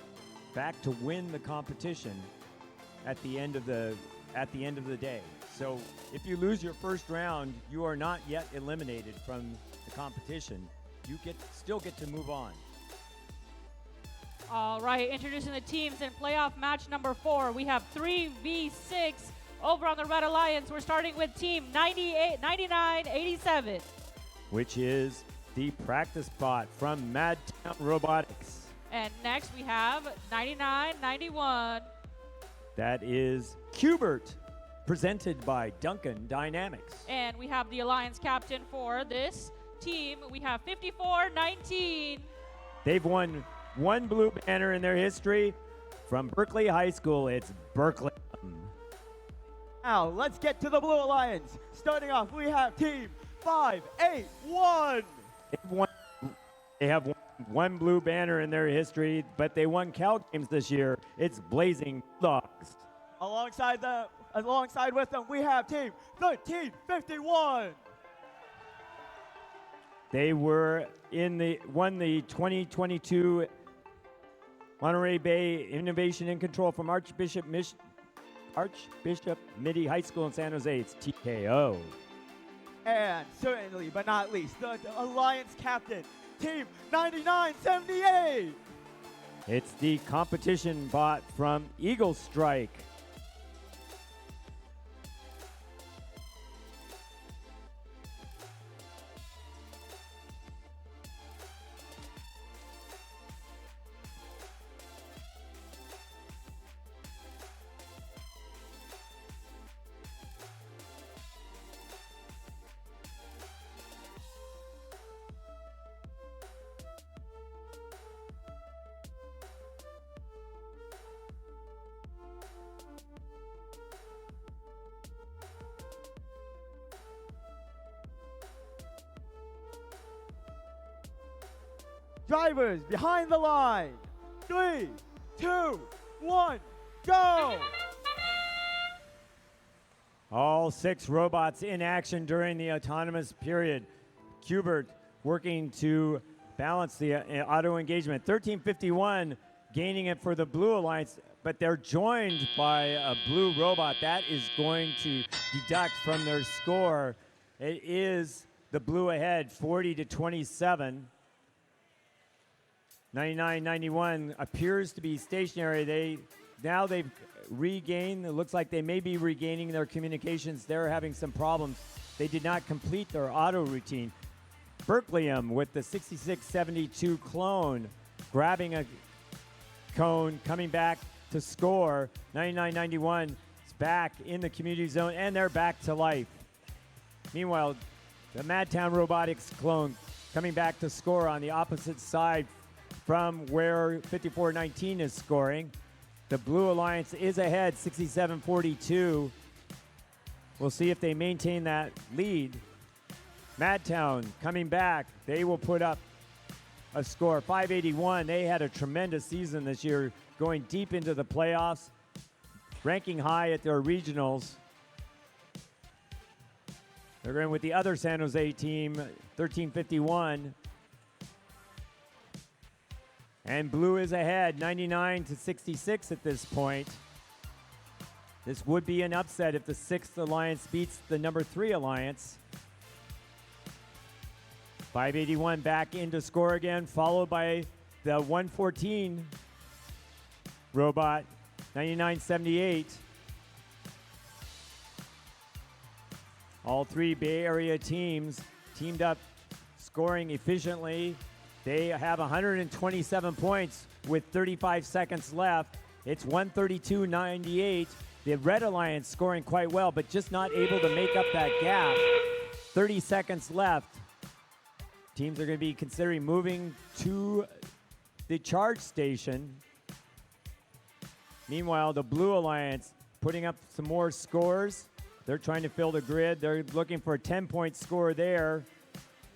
back to win the competition at the end of the day. So if you lose your first round, you are not yet eliminated from the competition. You still get to move on. All right, introducing the teams in playoff match number 4. We have 3v6 over on the Red Alliance. We're starting with team 9987. Which is the practice bot from Madtown Robotics. And next we have 9991. That is Qbert, presented by Duncan Dynamics. And we have the Alliance captain for this team. We have 5419. They've won 1 blue banner in their history. From Berkeley High School, it's Berkeley. Now, let's get to the Blue Alliance. Starting off, we have Team 581. They have won 1 blue banner in their history, but they won Cal Games this year. It's Blazing Bulldogs. Alongside with them, we have Team 1351. They won the 2022 Monterey Bay Innovation and Control from Archbishop Mitty High School in San Jose. It's TKO. And certainly, but not least, the Alliance captain, Team 9978. It's the competition bot from Eagle Strike. Drivers behind the line. 3, 2, 1, go! All 6 robots in action during the autonomous period. Kubert working to balance the auto engagement. 1351 gaining it for the Blue Alliance, but they're joined by a blue robot. That is going to deduct from their score. It is the blue ahead, 40-27. 99-91 appears to be stationary. They've regained, it looks like they may be regaining their communications. They're having some problems. They did not complete their auto routine. Berkeleyum with the 6672 clone grabbing a cone, coming back to score. 99-91 is back in the community zone, and they're back to life. Meanwhile, the Madtown Robotics clone coming back to score on the opposite side from where 5419 is scoring. The Blue Alliance is ahead, 67-42. We'll see if they maintain that lead. Madtown coming back. They will put up a score, 581. They had a tremendous season this year, going deep into the playoffs, ranking high at their regionals. They're going with the other San Jose team, 1351. And blue is ahead, 99-66 at this point. This would be an upset if the 6th alliance beats the number 3 alliance. 581 back into score again, followed by the 114 robot, 99-78. All 3 Bay Area teams teamed up, scoring efficiently. They have 127 points with 35 seconds left. It's 132-98. The Red Alliance scoring quite well, but just not able to make up that gap. 30 seconds left. Teams are going to be considering moving to the charge station. Meanwhile, the Blue Alliance putting up some more scores. They're trying to fill the grid. They're looking for a 10-point score there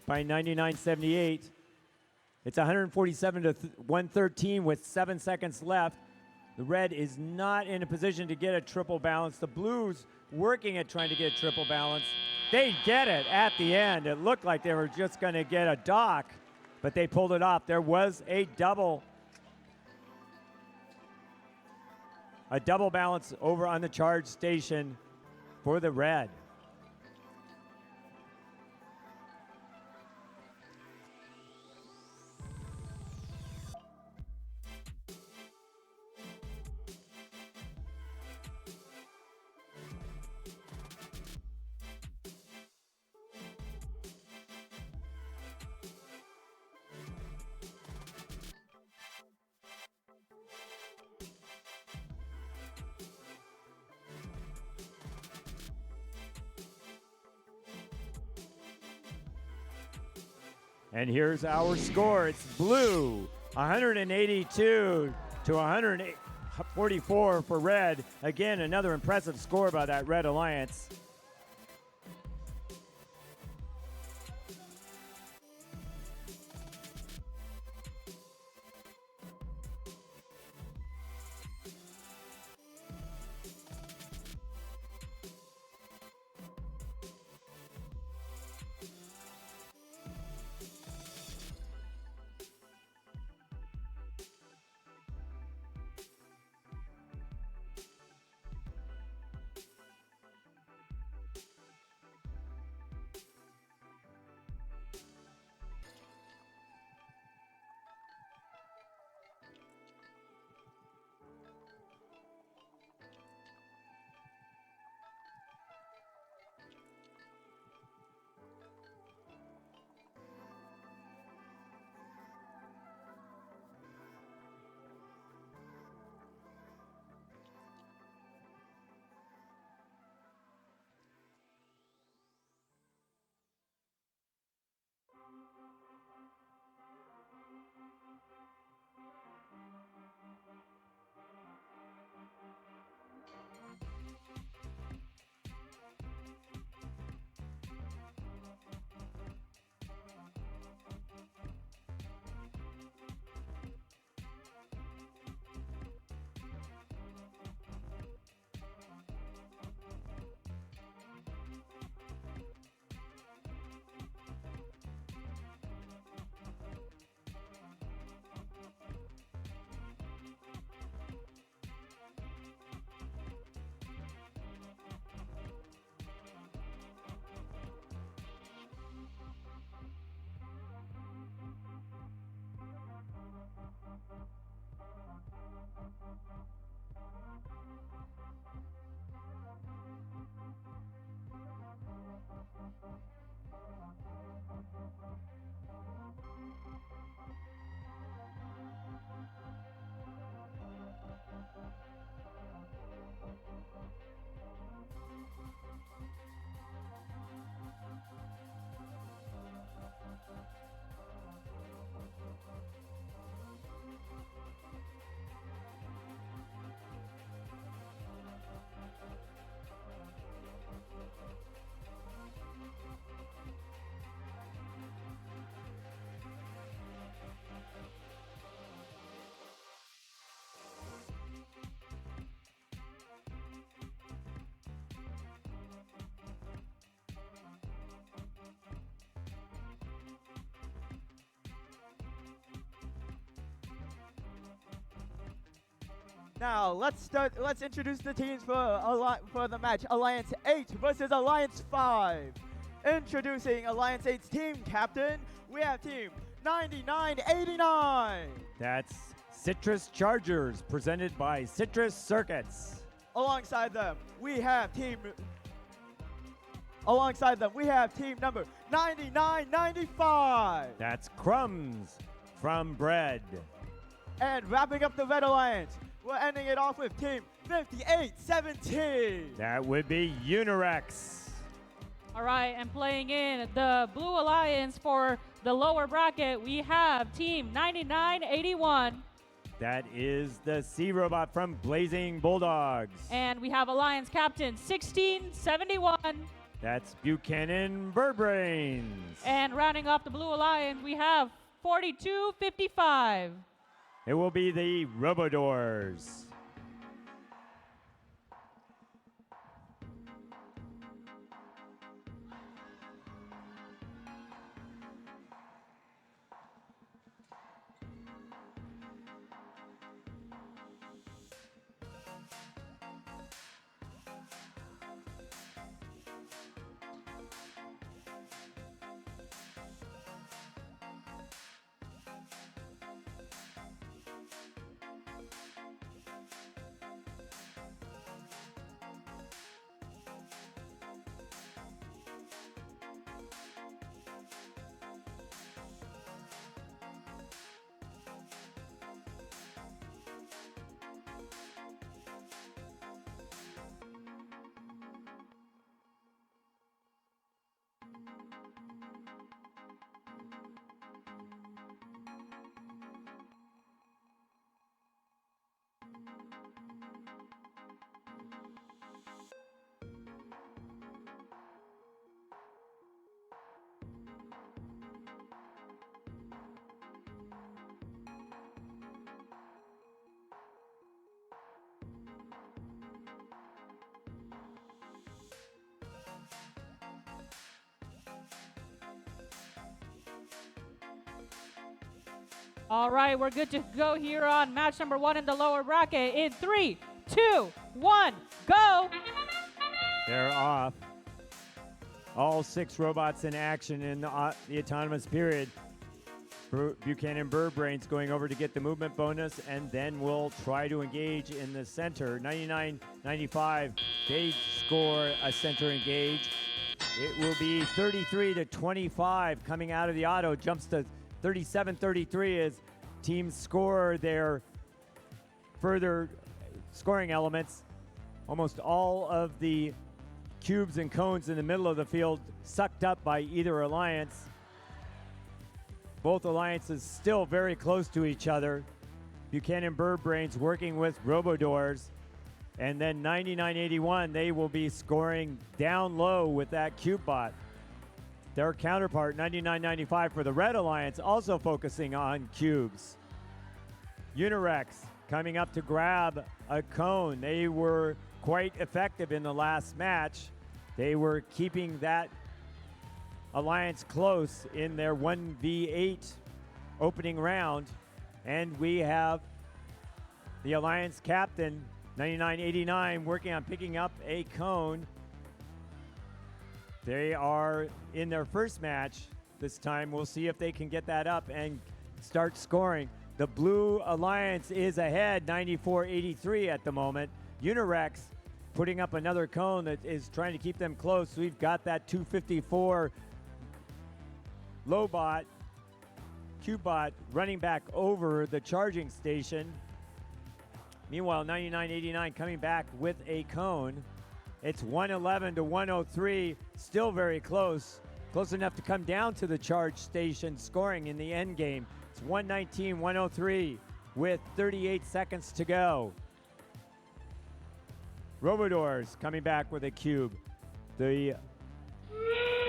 by 99-78. It's 147-113 with 7 seconds left. The red is not in a position to get a triple balance. The blues working at trying to get a triple balance. They get it at the end. It looked like they were just going to get a dock, but they pulled it off. There was a double balance over on the charge station for the red. And here's our score. It's blue, 182 to 144 for red. Again, another impressive score by that Red Alliance. Now let's introduce the teams for the match. Alliance 8 versus Alliance 5. Introducing Alliance 8's team captain, we have team 9989. That's Citrus Chargers, presented by Citrus Circuits. Alongside them, we have team number 9995. That's Crumbs from Bread. And wrapping up the Red Alliance, we're ending it off with team 5817. That would be Unirex. All right, and playing in the Blue Alliance for the lower bracket, we have team 9981. That is the Sea Robot from Blazing Bulldogs. And we have Alliance Captain 1671. That's Buchanan Birdbrains. And rounding off the Blue Alliance, we have 4255. It will be the Robodors. All right, we're good to go here on match number 1 in the lower bracket. In 3, 2, 1, go! They're off. All 6 robots in action in the autonomous period. Buchanan Birdbrains going over to get the movement bonus, and then we'll try to engage in the center. 99-95, they score a center engage. It will be 33-25 coming out of the auto. Jumps to 37-33 as teams score their further scoring elements. Almost all of the cubes and cones in the middle of the field sucked up by either alliance. Both alliances still very close to each other. Buchanan Birdbrains working with Robodors. And then 99-81, they will be scoring down low with that cube bot. Their counterpart, 99-95 for the Red Alliance, also focusing on cubes. Unirex coming up to grab a cone. They were quite effective in the last match. They were keeping that alliance close in their 1v8 opening round. And we have the alliance captain, 99-89, working on picking up a cone. They are in their first match this time. We'll see if they can get that up and start scoring. The Blue Alliance is ahead, 94-83 at the moment. Unirex putting up another cone that is trying to keep them close. We've got that 254 Lobot, Cubot running back over the charging station. Meanwhile, 99-89 coming back with a cone. It's 111-103, still very close. Close enough to come down to the charge station scoring in the end game. It's 119-103 with 38 seconds to go. Robodors coming back with a cube. The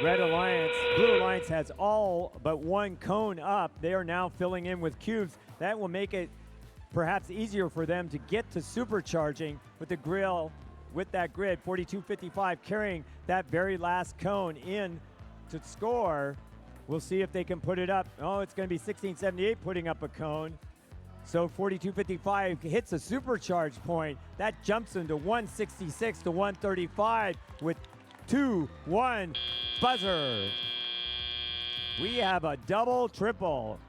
Red Alliance, Blue Alliance has all but one cone up. They are now filling in with cubes. That will make it perhaps easier for them to get to supercharging with the grill, with that grid. 42-55 carrying that very last cone in to score. We'll see if they can put it up. Oh, it's going to be 16-78 putting up a cone. So 42.55 hits a supercharge point. That jumps into 166 to 135 with 2-1 buzzer. We have a double triple.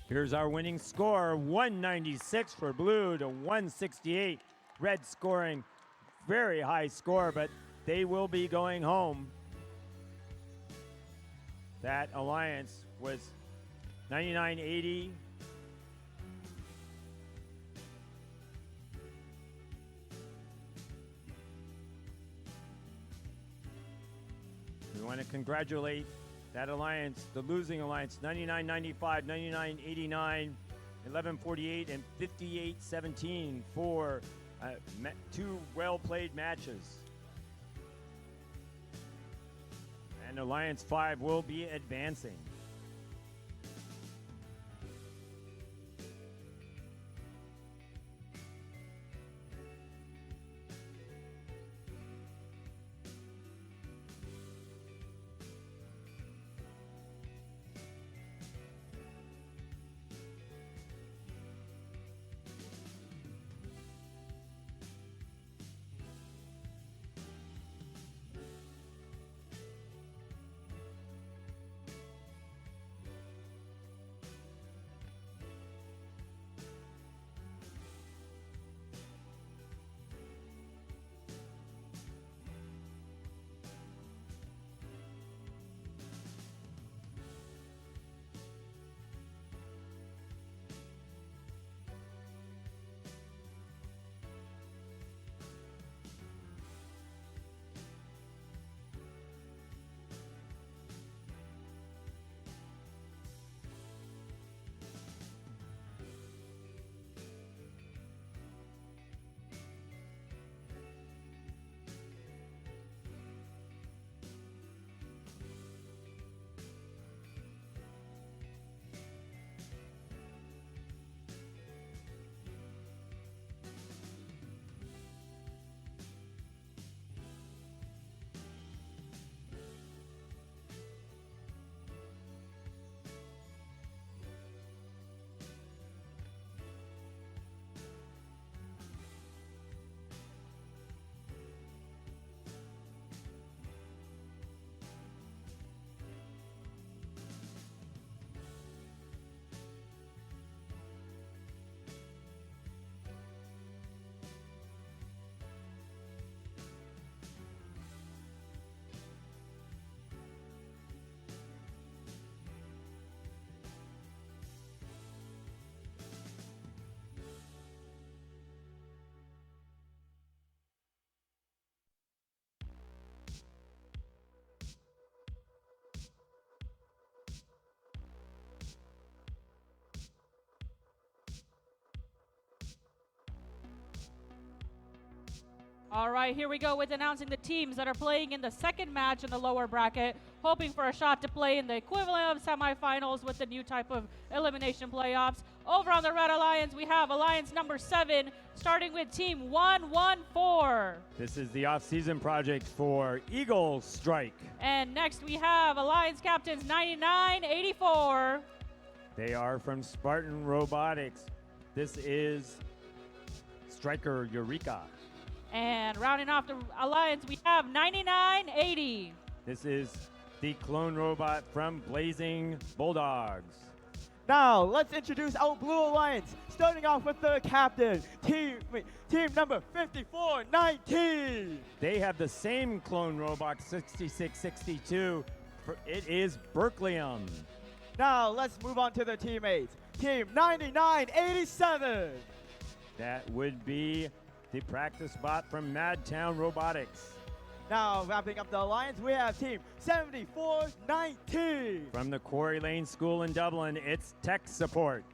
Here's our winning score, 196 for blue to 168. Red scoring very high score, but they will be going home. That alliance was 99-80. We want to congratulate that alliance, the losing alliance, 99-95, 99-89, 11-48, and 58-17 for two well-played matches. And Alliance 5 will be advancing. All right, here we go with announcing the teams that are playing in the second match in the lower bracket, hoping for a shot to play in the equivalent of semifinals with the new type of elimination playoffs. Over on the Red Alliance, we have Alliance number 7, starting with Team 114. This is the off-season project for Eagle Strike. And next we have Alliance Captains 99-84. They are from Spartan Robotics. This is Striker Eureka. And rounding off the alliance, we have 99-80. This is the clone robot from Blazing Bulldogs. Now, let's introduce our Blue Alliance, starting off with the captain, team number 5419. They have the same clone robot, 6662. It is Berkelium. Now, let's move on to the teammates. Team 9987. That would be the practice bot from Madtown Robotics. Now, wrapping up the alliance, we have Team 7419. From the Quarry Lane School in Dublin, it's tech support.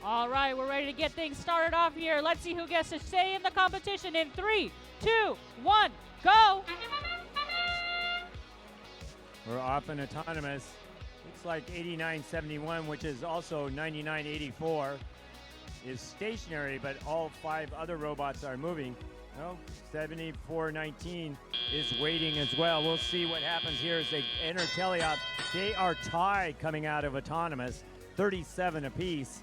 All right, we're ready to get things started off here. Let's see who gets to stay in the competition in 3, 2, 1, go! We're off and autonomous. Looks like 8971, which is also 9984, is stationary, but all 5 other robots are moving. Well, 7419 is waiting as well. We'll see what happens here as they enter teleop. They are tied coming out of autonomous, 37 apiece.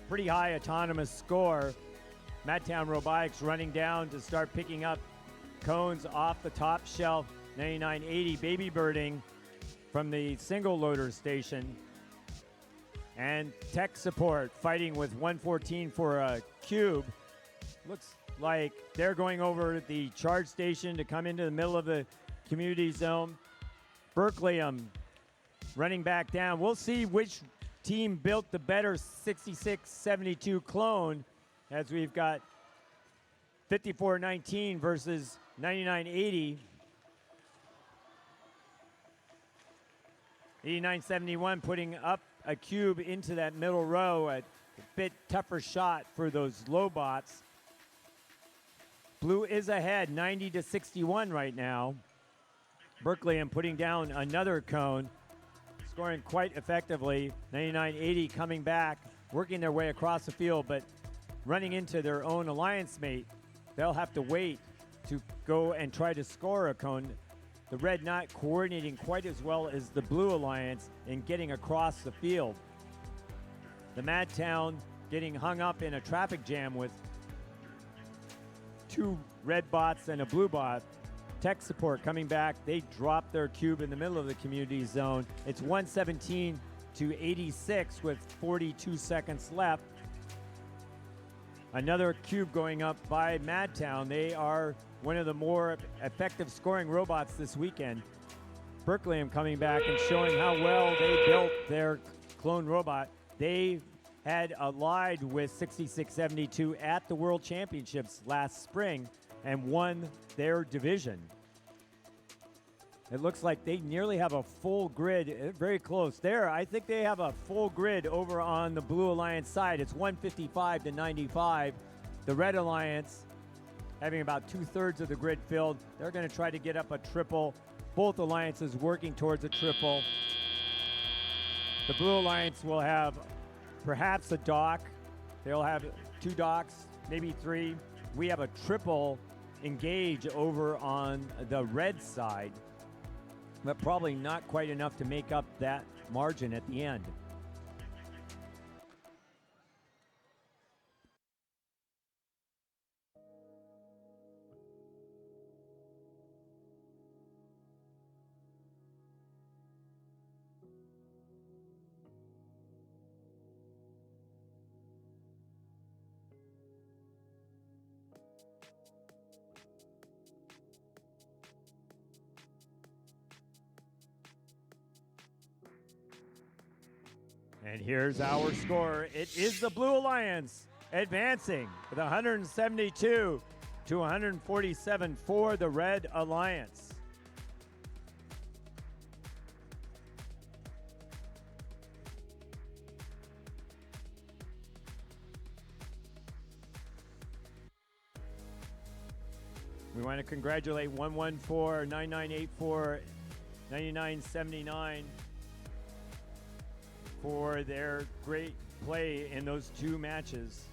Pretty high autonomous score. Madtown Robotics running down to start picking up cones off the top shelf. 9980 baby birding from the single loader station. And tech support fighting with 114 for a cube. Looks like they're going over the charge station to come into the middle of the community zone. Berkeley running back down. We'll see which team built the better 6672 clone, as we've got 5419 versus 9980. 8971 putting up a cube into that middle row, a bit tougher shot for those low bots. Blue is ahead 90-61 right now. Berkeley putting down another cone, scoring quite effectively. 9980 coming back, working their way across the field, but running into their own alliance mate. They'll have to wait to go and try to score a cone. The red not coordinating quite as well as the blue alliance in getting across the field. The Madtown getting hung up in a traffic jam with 2 red bots and a blue bot. Tech support coming back. They dropped their cube in the middle of the community zone. It's 117 to 86 with 42 seconds left. Another cube going up by Madtown. They are one of the more effective scoring robots this weekend. Berkeley coming back and showing how well they built their clone robot. They had allied with 6672 at the World Championships last spring and won their division. It looks like they nearly have a full grid, very close there. I think they have a full grid over on the Blue Alliance side. It's 155 to 95. The Red Alliance having about 2/3 of the grid filled. They're going to try to get up a triple. Both alliances working towards a triple. The Blue Alliance will have perhaps a dock. They'll have 2 docks, maybe 3. We have a triple engage over on the red side, but probably not quite enough to make up that margin at the end. And here's our score. It is the Blue Alliance advancing with 172 to 147 for the Red Alliance. We want to congratulate 114, 9984, 9979 for their great play in those two matches.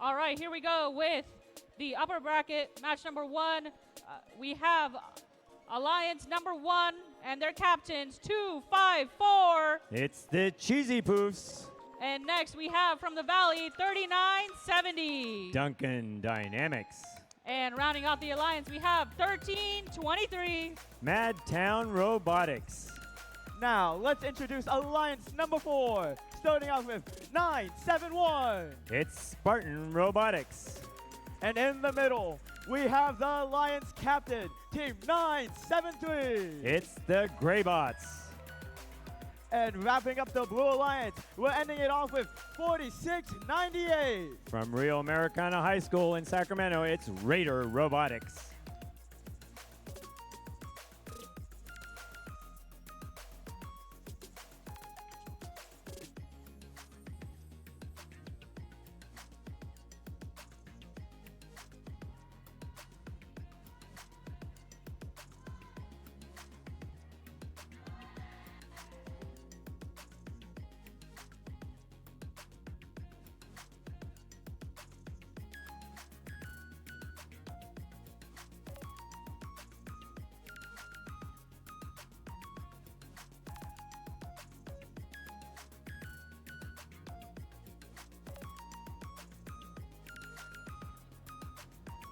All right, here we go with the upper bracket match number 1. We have Alliance number 1 and their captains 254. It's the Cheesy Poofs. And next we have from the Valley 3970. Duncan Dynamics. And rounding out the Alliance we have 1323. Madtown Robotics. Now, let's introduce Alliance number 4, starting off with 971. It's Spartan Robotics. And in the middle, we have the Alliance captain, Team 973. It's the Greybots. And wrapping up the Blue Alliance, we're ending it off with 4698. From Rio Americana High School in Sacramento, it's Raider Robotics.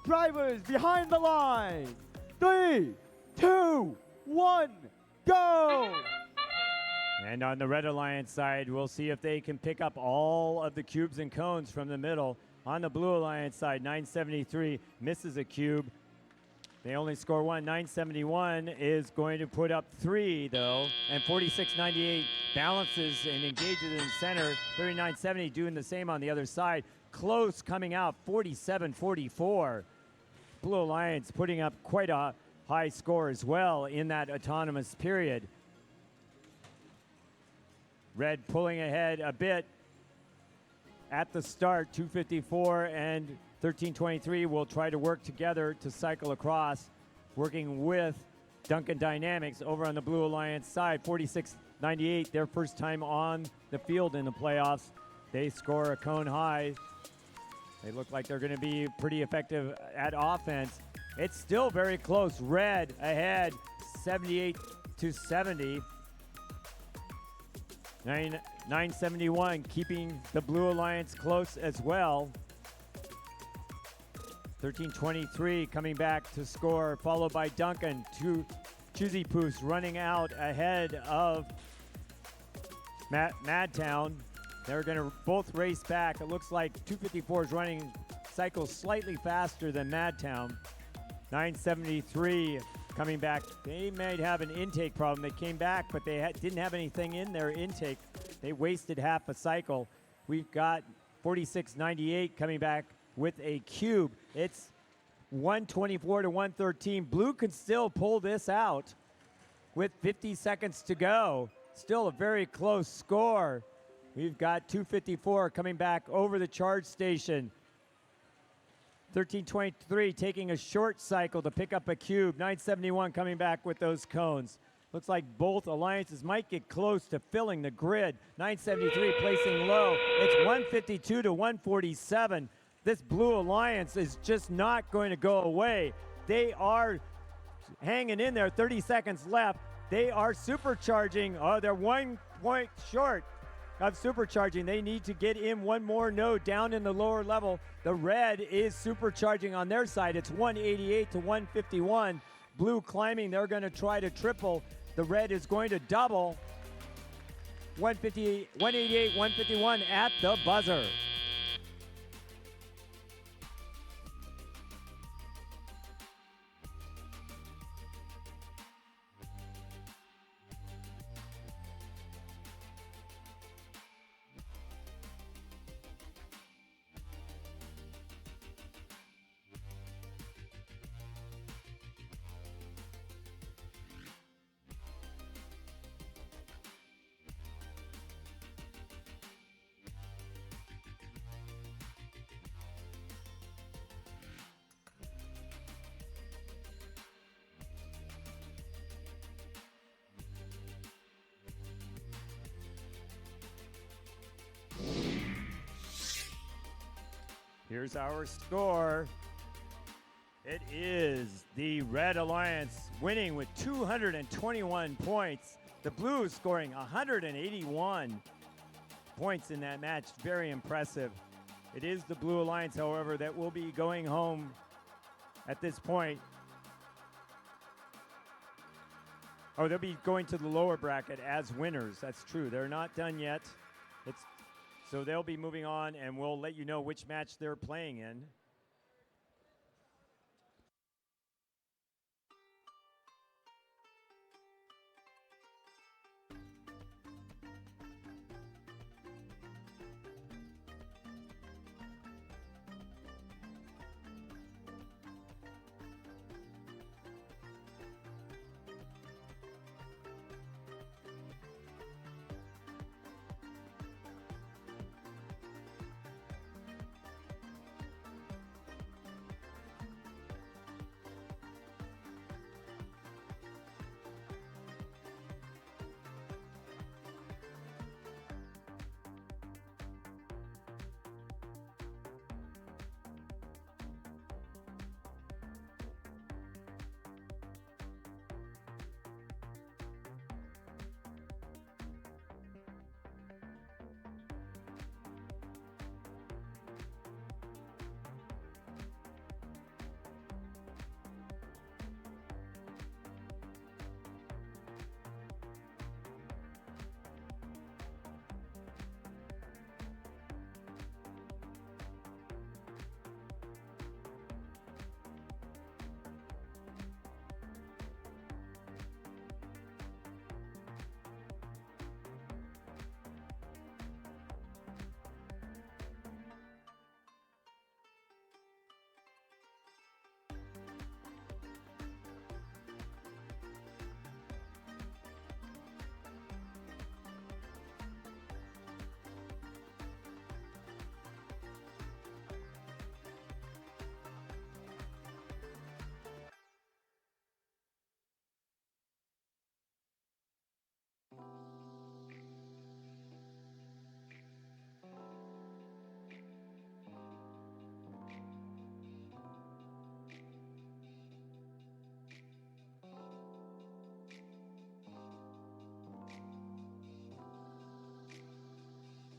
Drivers behind the line. 3, 2, 1, go! And on the Red Alliance side, we'll see if they can pick up all of the cubes and cones from the middle. On the Blue Alliance side, 973 misses a cube. They only score 1. 971 is going to put up 3, though. And 4698 balances and engages in center. 3970 doing the same on the other side. Close coming out, 47-44. Blue Alliance putting up quite a high score as well in that autonomous period. Red pulling ahead a bit at the start. 254 and 1323 will try to work together to cycle across, working with Duncan Dynamics over on the Blue Alliance side. 46-98, their first time on the field in the playoffs. They score a cone high. They look like they're going to be pretty effective at offense. It's still very close. Red ahead, 78-70. 971 keeping the Blue Alliance close as well. 1323 coming back to score, followed by Duncan. Choosy Poos running out ahead of Madtown. They're going to both race back. It looks like 254 is running cycles slightly faster than Madtown. 973 coming back. They might have an intake problem. They came back, but they didn't have anything in their intake. They wasted half a cycle. We've got 4698 coming back with a cube. It's 124 to 113. Blue can still pull this out with 50 seconds to go. Still a very close score. We've got 254 coming back over the charge station. 1323 taking a short cycle to pick up a cube. 971 coming back with those cones. Looks like both alliances might get close to filling the grid. 973 placing low. It's 152 to 147. This Blue Alliance is just not going to go away. They are hanging in there. 30 seconds left. They are supercharging. Oh, they're 1 point short of supercharging. They need to get in one more node down in the lower level. The red is supercharging on their side. It's 188 to 151. Blue climbing. They're going to try to triple. The red is going to double. 188, 151 at the buzzer. Here's our score. It is the Red Alliance winning with 221 points. The Blues scoring 181 points in that match. Very impressive. It is the Blue Alliance, however, that will be going home at this point. Oh, they'll be going to the lower bracket as winners. That's true. They're not done yet. So they'll be moving on, and we'll let you know which match they're playing in.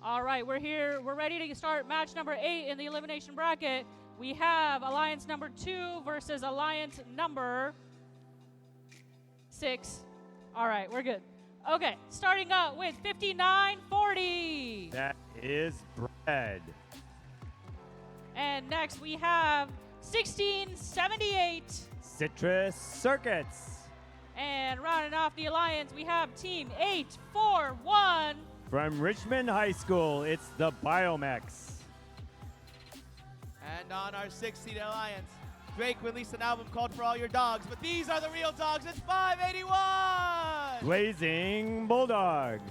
All right, we're here. We're ready to start match number 8 in the elimination bracket. We have Alliance number 2 versus Alliance number 6. All right, we're good. Okay, starting out with 5940. That is Bread. And next we have 1678. Citrus Circuits. And rounding off the alliance, we have Team 841. From Richmond High School, it's the Biomex. And on our 6-seed alliance, Drake released an album called For All Your Dogs, but these are the real dogs. It's 581! Blazing Bulldogs.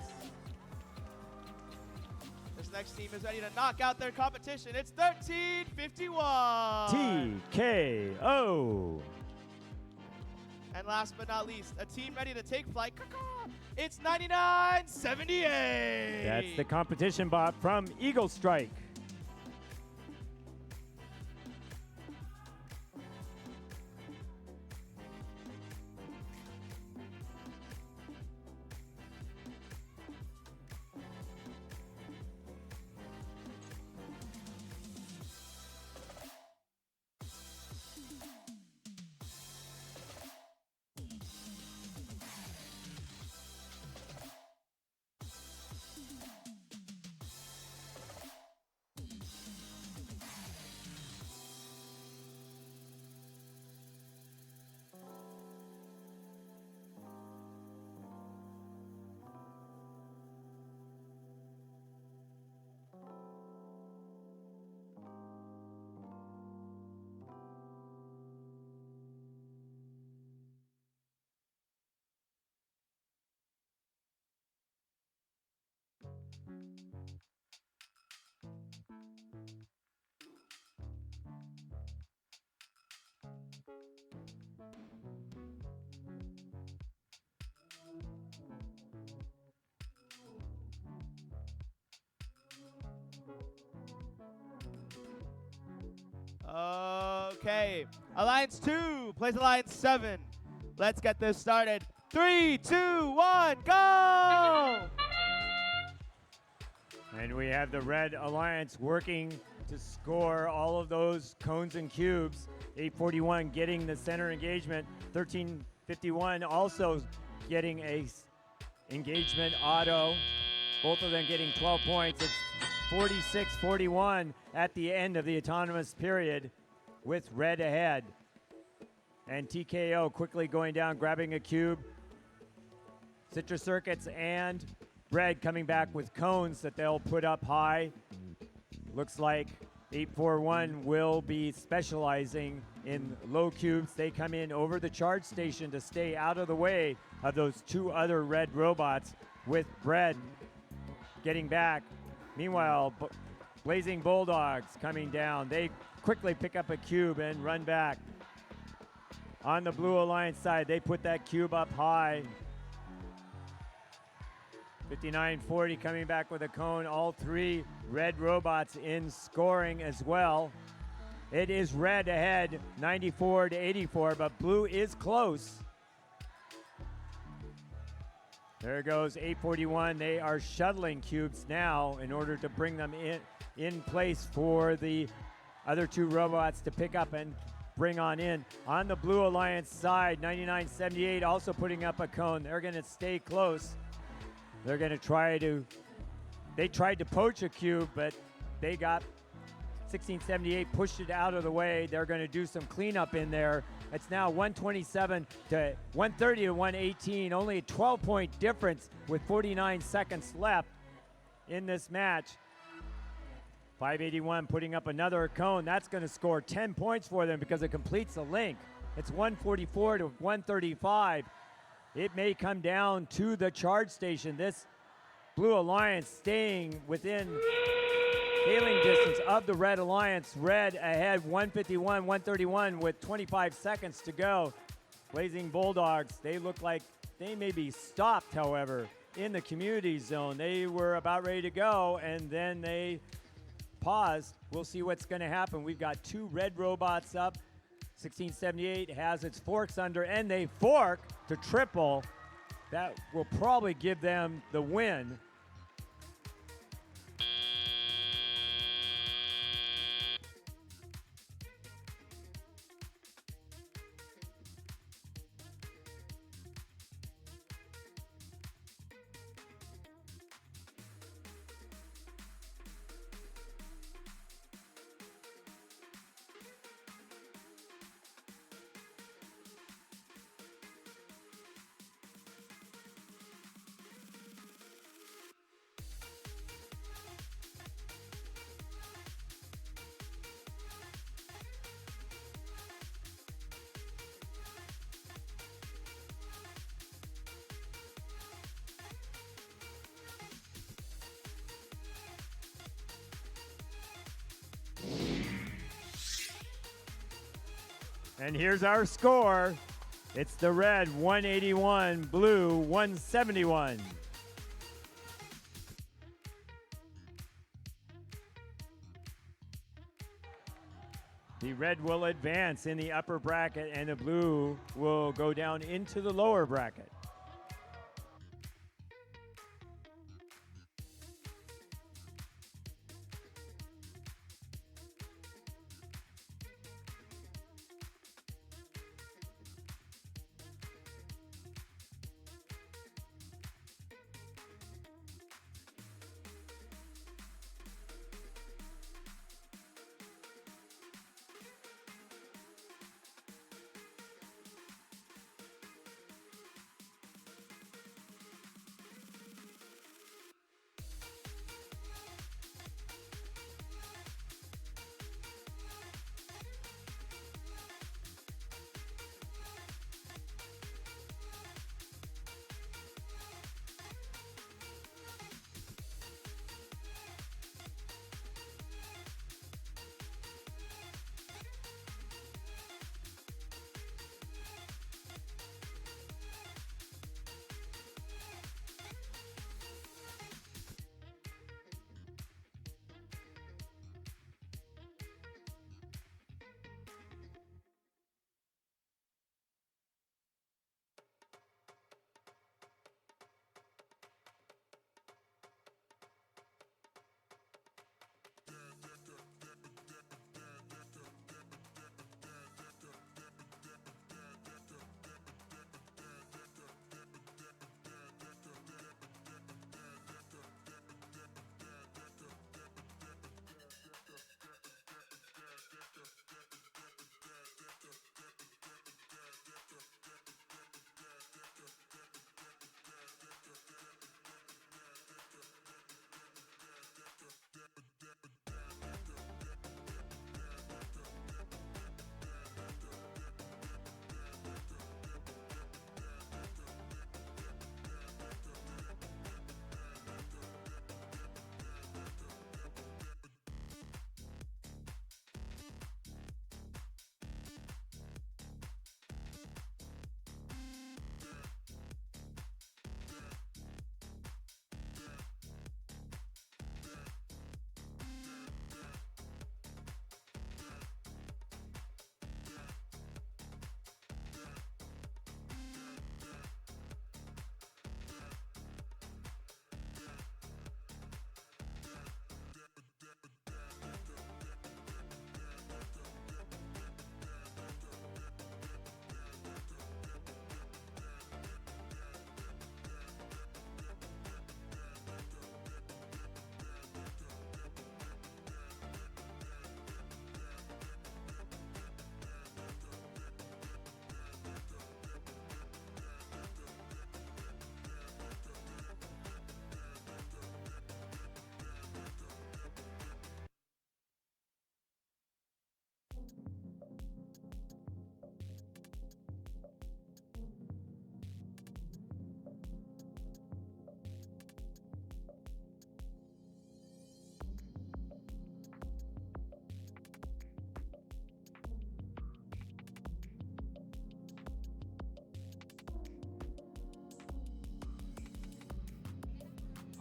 This next team is ready to knock out their competition. It's 1351. TKO. And last but not least, a team ready to take flight. It's 9978. That's the competition bot from Eagle Strike. Okay, Alliance 2 plays Alliance 7. Let's get this started. 3, 2, 1, go! And we have the Red Alliance working to score all of those cones and cubes. 841 getting the center engagement. 1351 also getting a engagement auto. Both of them getting 12 points. It's 46-41 at the end of the autonomous period with Red ahead. And TKO quickly going down, grabbing a cube. Citrus Circuits and Bread coming back with cones that they'll put up high. Looks like 841 will be specializing in low cubes. They come in over the charge station to stay out of the way of those two other red robots, with Bread getting back. Meanwhile, Blazing Bulldogs coming down. They quickly pick up a cube and run back. On the Blue Alliance side, they put that cube up high. 5940 coming back with a cone. All three red robots in scoring as well. It is Red ahead, 94-84, but Blue is close. There goes 841. They are shuttling cubes now in order to bring them in place for the other two robots to pick up and bring on in. On the Blue Alliance side, 9978 also putting up a cone. They're going to stay close. They're going to they tried to poach a cube, but they got 1678, pushed it out of the way. They're going to do some cleanup in there. It's now 127 to 130 to 118, only a 12-point difference with 49 seconds left in this match. 581 putting up another cone. That's going to score 10 points for them because it completes the link. It's 144 to 135. It may come down to the charge station. This Blue Alliance staying within hailing distance of the Red Alliance. Red ahead 151, 131 with 25 seconds to go. Blazing Bulldogs, they look like they may be stopped, however, in the community zone. They were about ready to go, and then they paused. We'll see what's going to happen. We've got two red robots up. 1678 has its forks under, and they fork to triple. That will probably give them the win. And here's our score. It's the red 181, blue 171. The red will advance in the upper bracket and the blue will go down into the lower bracket.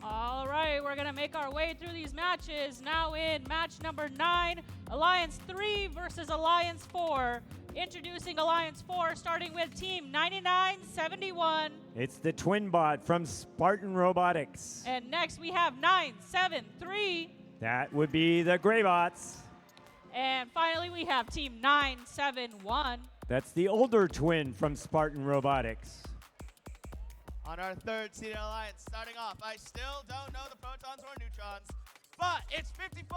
All right, we're going to make our way through these matches. Now in match number 9, Alliance 3 versus Alliance 4. Introducing Alliance 4, starting with Team 9971. It's the twin bot from Spartan Robotics. And next we have 973. That would be the gray bots. And finally we have Team 971. That's the older twin from Spartan Robotics. On our third seeded alliance, starting off, I still don't know the protons or neutrons, but it's 54-19.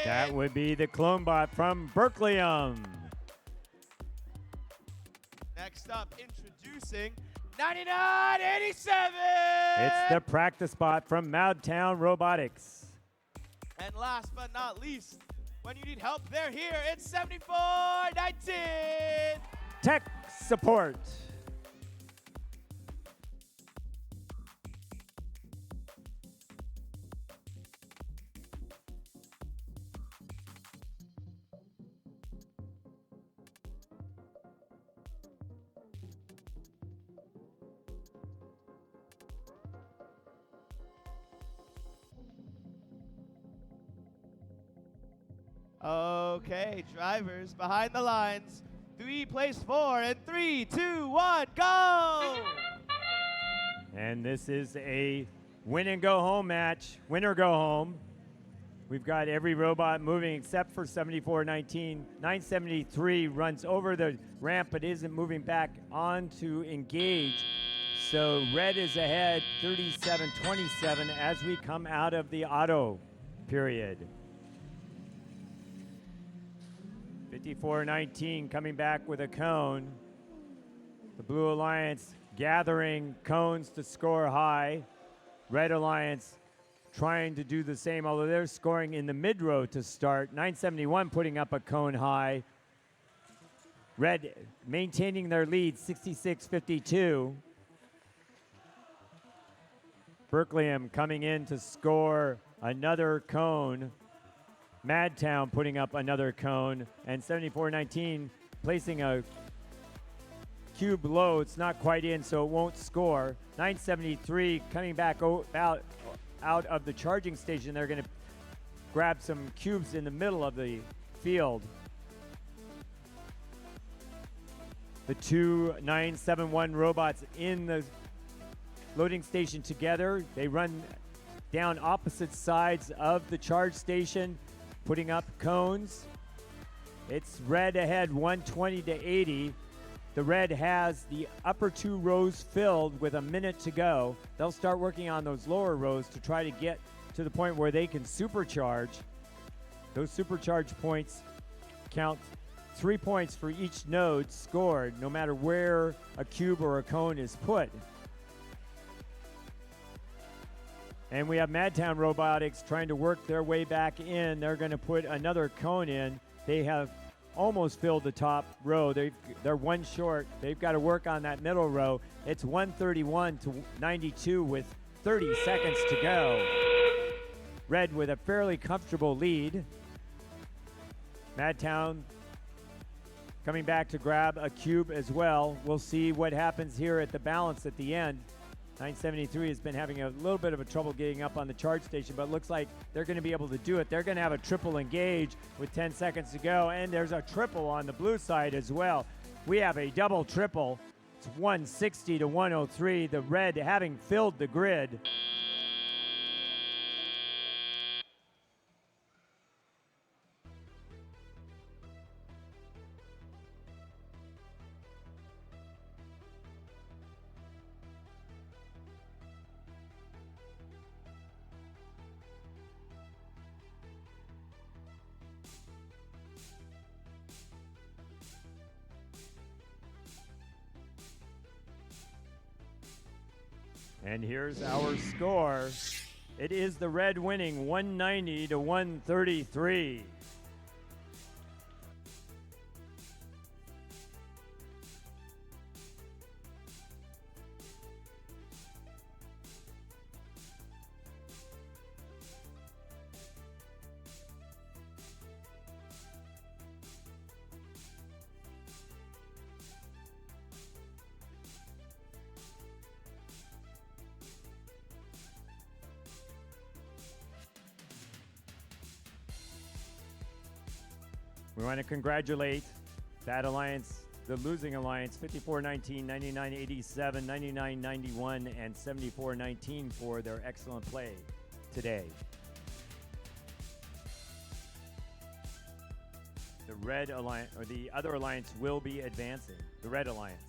That would be the clone bot from Berkeleyum. Next up, introducing 9987. It's the practice bot from Madtown Robotics. And last but not least, when you need help, they're here. It's 74-19. Tech support. Okay, drivers behind the lines. 3 placed 4 and 3, 2, 1, go! And this is a win and go home match. Winner go home. We've got every robot moving except for 7419. 973 runs over the ramp but isn't moving back on to engage. So red is ahead 37-27 as we come out of the auto period. 5419 coming back with a cone. The Blue Alliance gathering cones to score high. Red Alliance trying to do the same, although they're scoring in the mid-row to start. 971 putting up a cone high. Red maintaining their lead, 66-52. Berkeleyham coming in to score another cone. Madtown putting up another cone. And 7419 placing a cube low. It's not quite in, so it won't score. 973 coming back out of the charging station. They're going to grab some cubes in the middle of the field. The two 971 robots in the loading station together. They run down opposite sides of the charge station, putting up cones. It's red ahead 120-80. The red has the upper 2 rows filled with a minute to go. They'll start working on those lower rows to try to get to the point where they can supercharge. Those supercharge points count 3 points for each node scored, no matter where a cube or a cone is put. And we have Madtown Robotics trying to work their way back in. They're going to put another cone in. They have almost filled the top row. They're one short. They've got to work on that middle row. It's 131-92 with 30 seconds to go. Red with a fairly comfortable lead. Madtown coming back to grab a cube as well. We'll see what happens here at the balance at the end. 973 has been having a little bit of a trouble getting up on the charge station, but looks like they're going to be able to do it. They're going to have a triple engage with 10 seconds to go, and there's a triple on the blue side as well. We have a double triple. It's 160-103. The red having filled the grid. And here's our score. It is the red winning 190-133. We want to congratulate that alliance, the losing alliance, 54-19, 99-87, 99-91, and 74-19 for their excellent play today. The red alliance, or the other alliance, will be advancing. The red alliance.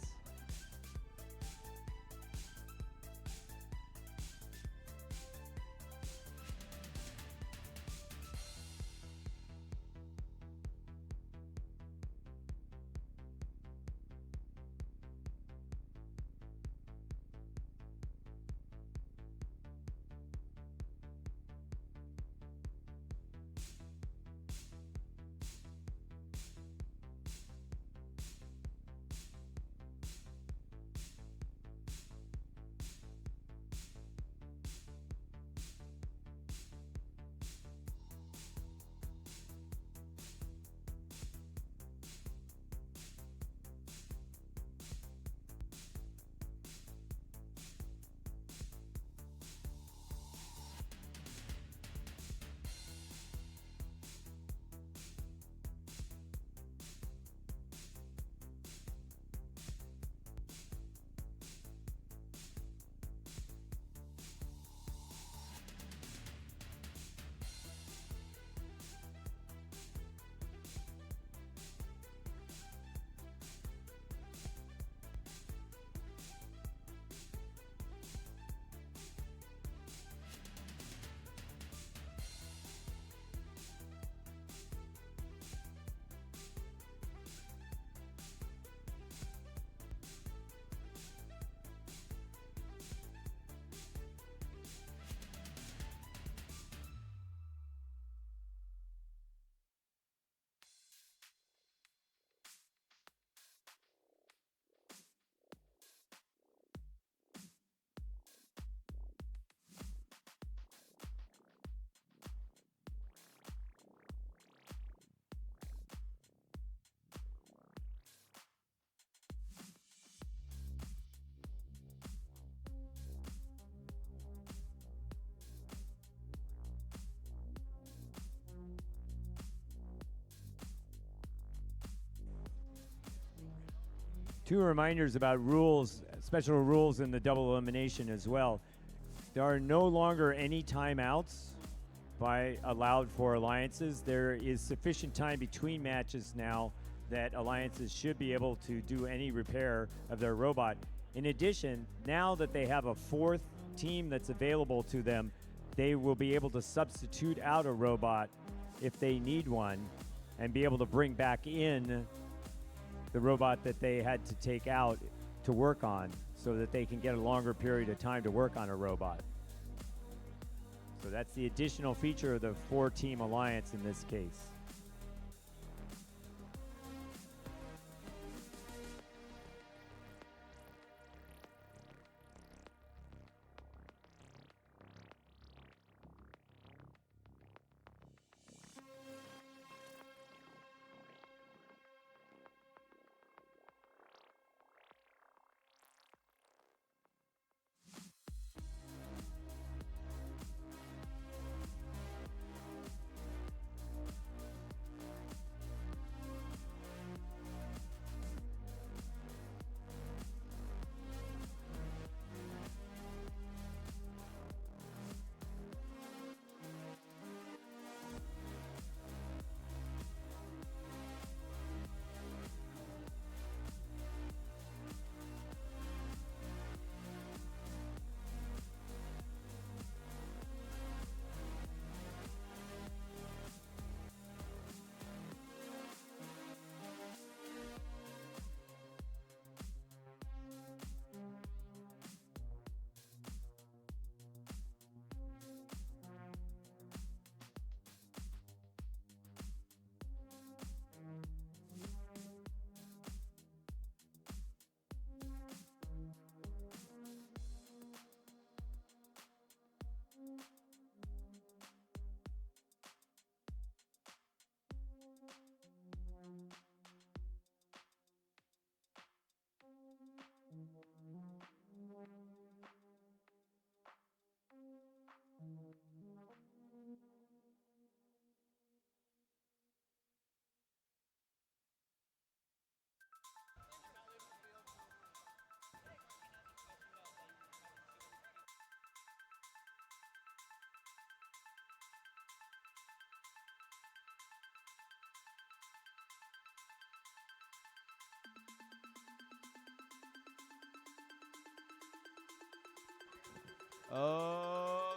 Two reminders about rules, special rules in the double elimination as well. There are no longer any timeouts allowed for alliances. There is sufficient time between matches now that alliances should be able to do any repair of their robot. In addition, now that they have a fourth team that's available to them, they will be able to substitute out a robot if they need one and be able to bring back in the robot that they had to take out to work on so that they can get a longer period of time to work on a robot. So that's the additional feature of the 4-team alliance in this case.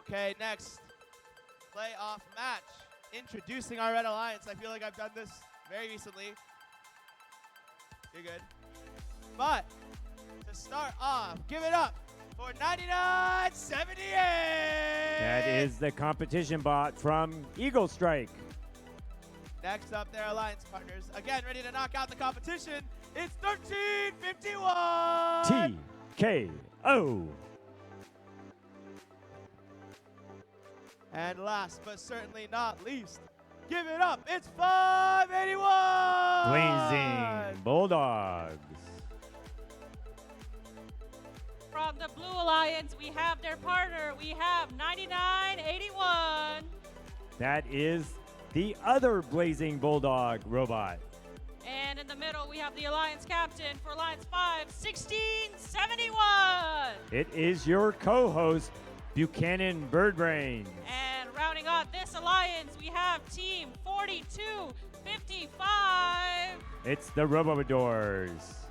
Okay, next playoff match. Introducing our Red Alliance. I feel like I've done this very recently. You're good. But to start off, give it up for 9978. That is the competition bot from Eagle Strike. Next up, their alliance partners. Again, ready to knock out the competition. It's 1351. TKO. And last but certainly not least, give it up. It's 581. Blazing Bulldogs. From the Blue Alliance, we have their partner. We have 9981. That is the other Blazing Bulldog robot. And in the middle, we have the Alliance Captain for Alliance 5, 1671. It is your co-host, Buchanan Birdbrains. And rounding out this alliance, we have Team 4255. It's the Robodors.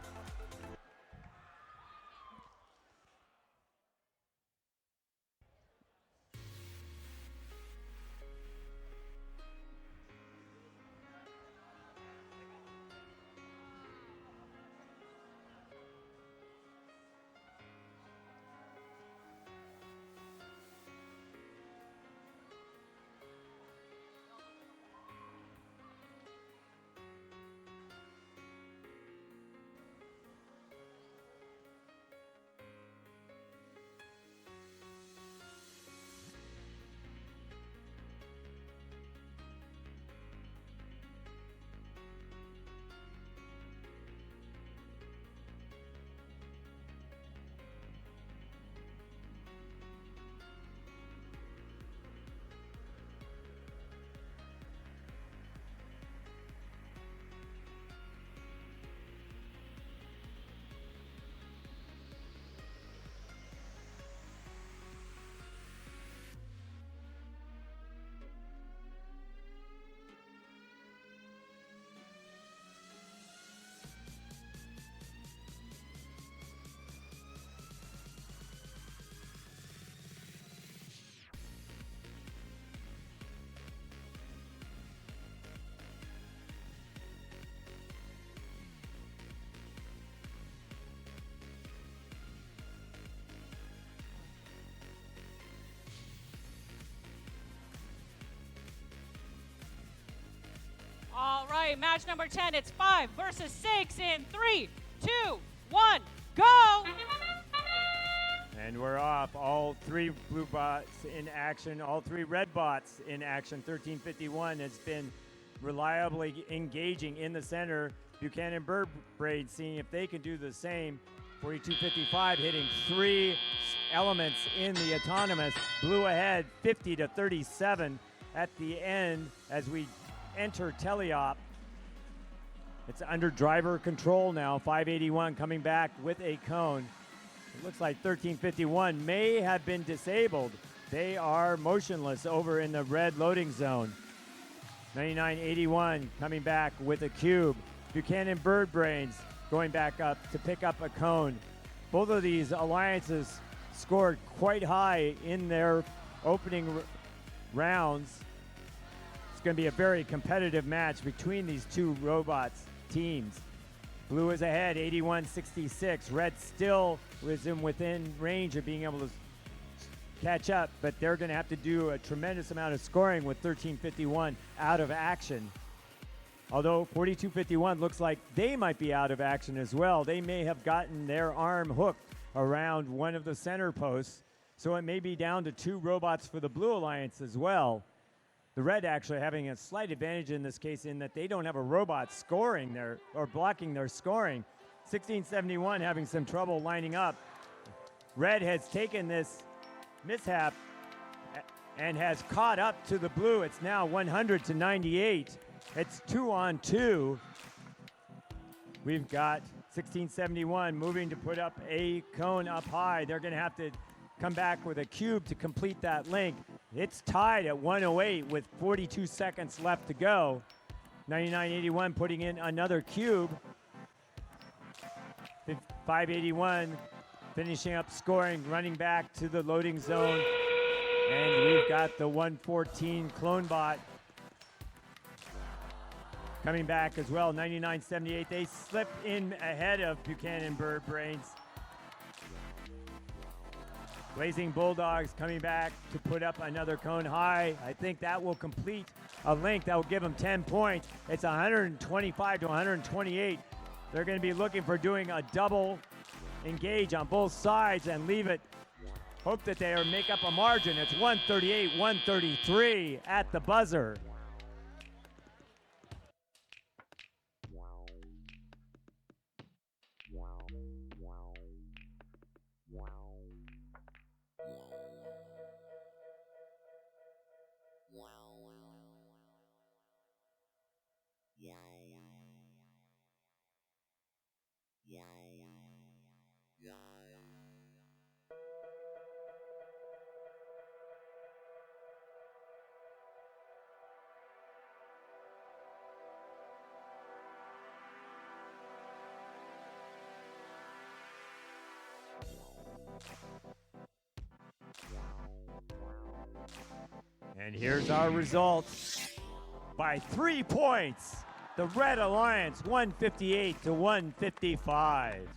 right, match number 10. It's 5 versus 6 in 3, 2, 1, go! And we're off. All three blue bots in action, all three red bots in action. 1351 has been reliably engaging in the center. Buchanan Bird Braid seeing if they can do the same. 4255 hitting three elements in the autonomous. Blue ahead 50 to 37 at the end as we enter teleop. It's under driver control now. 581 coming back with a cone. It looks like 1351 may have been disabled. They are motionless over in the red loading zone. 9981 coming back with a cube. Buchanan Bird Brains going back up to pick up a cone. Both of these alliances scored quite high in their opening rounds. It's going to be a very competitive match between these two robots teams. Blue is ahead, 81-66. Red still was within range of being able to catch up, but they're going to have to do a tremendous amount of scoring with 1351 out of action. Although 4251 looks like they might be out of action as well. They may have gotten their arm hooked around one of the center posts, so it may be down to two robots for the Blue Alliance as well. The red actually having a slight advantage in this case in that they don't have a robot scoring their or blocking their scoring. 1671 having some trouble lining up. Red has taken this mishap and has caught up to the blue. It's now 100 to 98. It's 2-on-2. We've got 1671 moving to put up a cone up high. They're going to have to come back with a cube to complete that link. It's tied at 108 with 42 seconds left to go. 9981 putting in another cube. 581 finishing up scoring, running back to the loading zone. And we've got the 114 clone bot coming back as well. 9978, they slip in ahead of Buchanan Bird Brains. Blazing Bulldogs coming back to put up another cone high. I think that will complete a link. That will give them 10 points. It's 125 to 128. They're going to be looking for doing a double engage on both sides and leave it. Hope that they make up a margin. It's 138, 133 at the buzzer. And here's our results. By 3 points, the Red Alliance 158 to 155.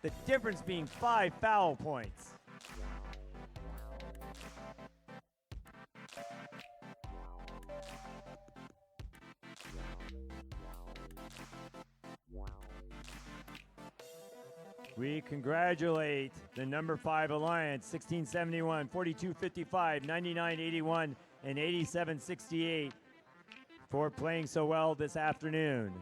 The difference being 5 foul points. We congratulate the number 5 Alliance, 1671, 4255, 9981, and 8768 for playing so well this afternoon.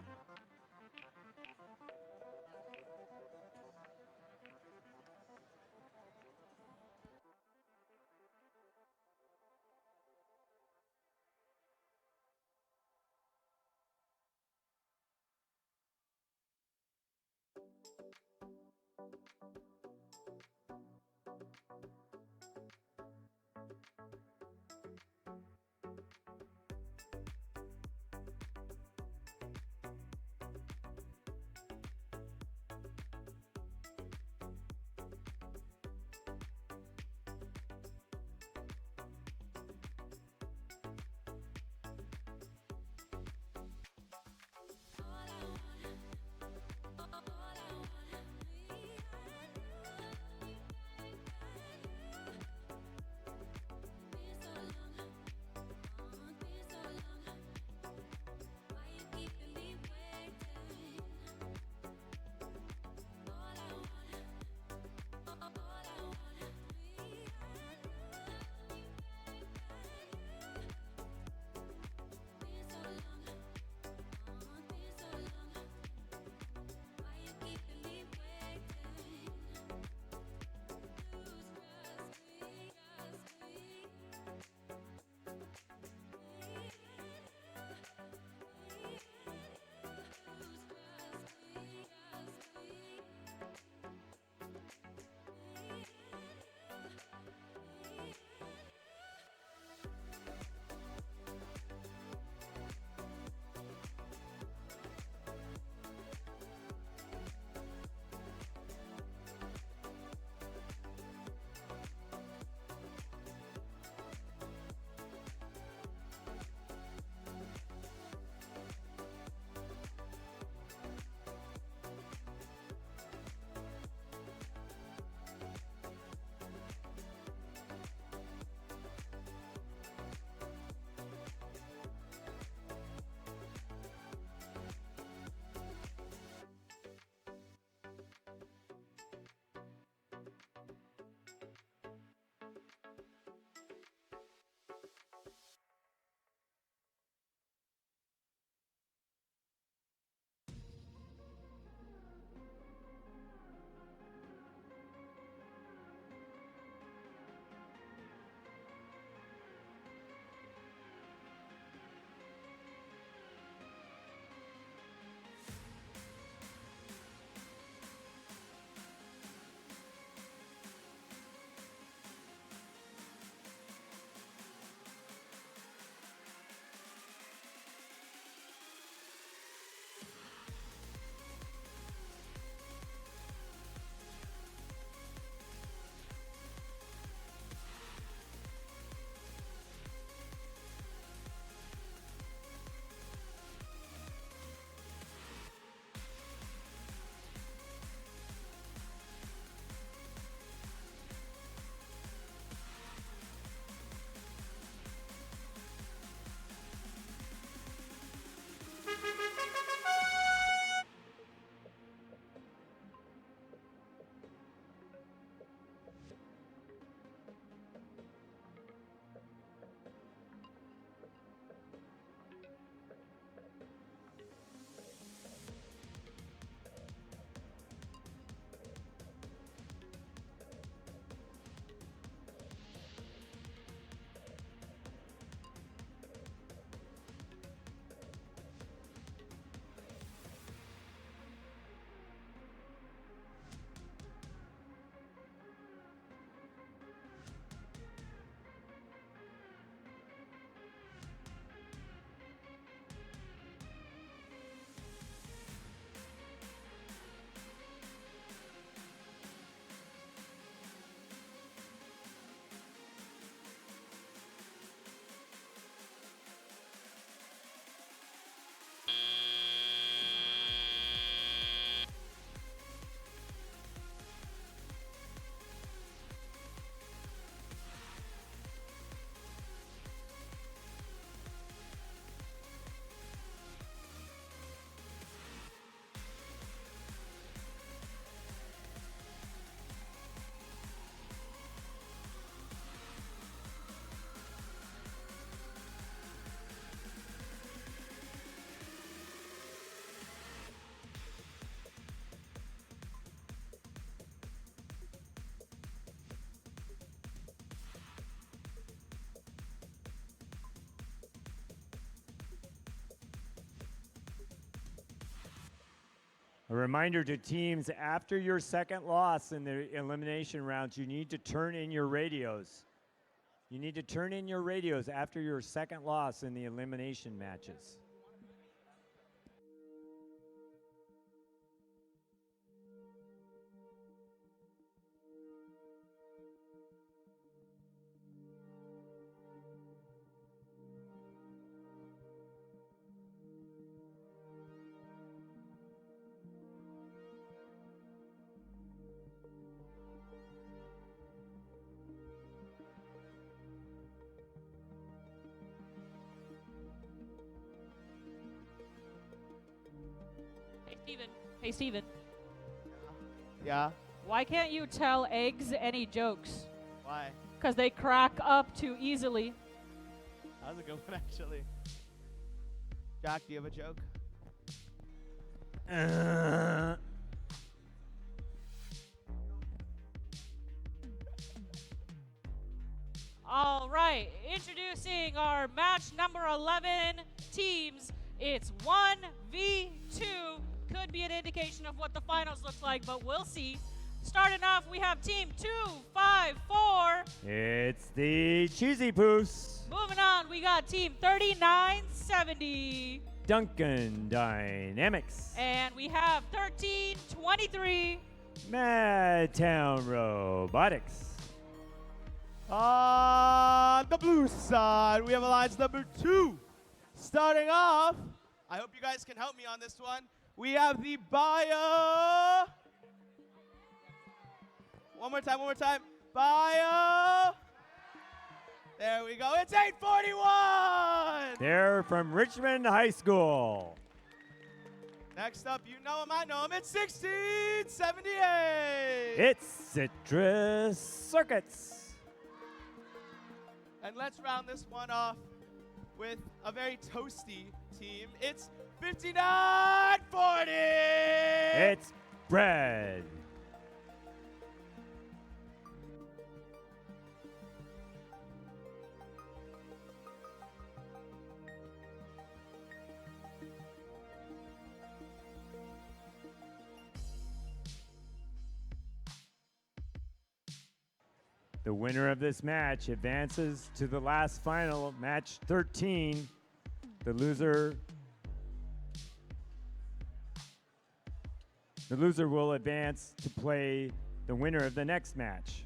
A reminder to teams, after your second loss in the elimination rounds, you need to turn in your radios. You need to turn in your radios after your second loss in the elimination matches. Hey, Steven. Yeah? Why can't you tell eggs any jokes? Why? Because they crack up too easily. That was a good one, actually. Jack, do you have a joke? All right, introducing our match number 11 teams. It's 1v2. Could be an indication of what the finals looks like, but we'll see. Starting off, we have team 254. It's the Cheesy Poos. Moving on, we got team 3970. Duncan Dynamics. And we have 1323. Madtown Robotics. On the blue side, we have alliance number 2. Starting off, I hope you guys can help me on this one. We have the Bio. One more time. Bio. There we go. It's 841. They're from Richmond High School. Next up, you know him, I know him. It's 1678. It's Citrus Circuits. And let's round this one off with a very toasty team. It's 5940. It's Bread. The winner of this match advances to the last final, match 13. The loser will advance to play the winner of the next match.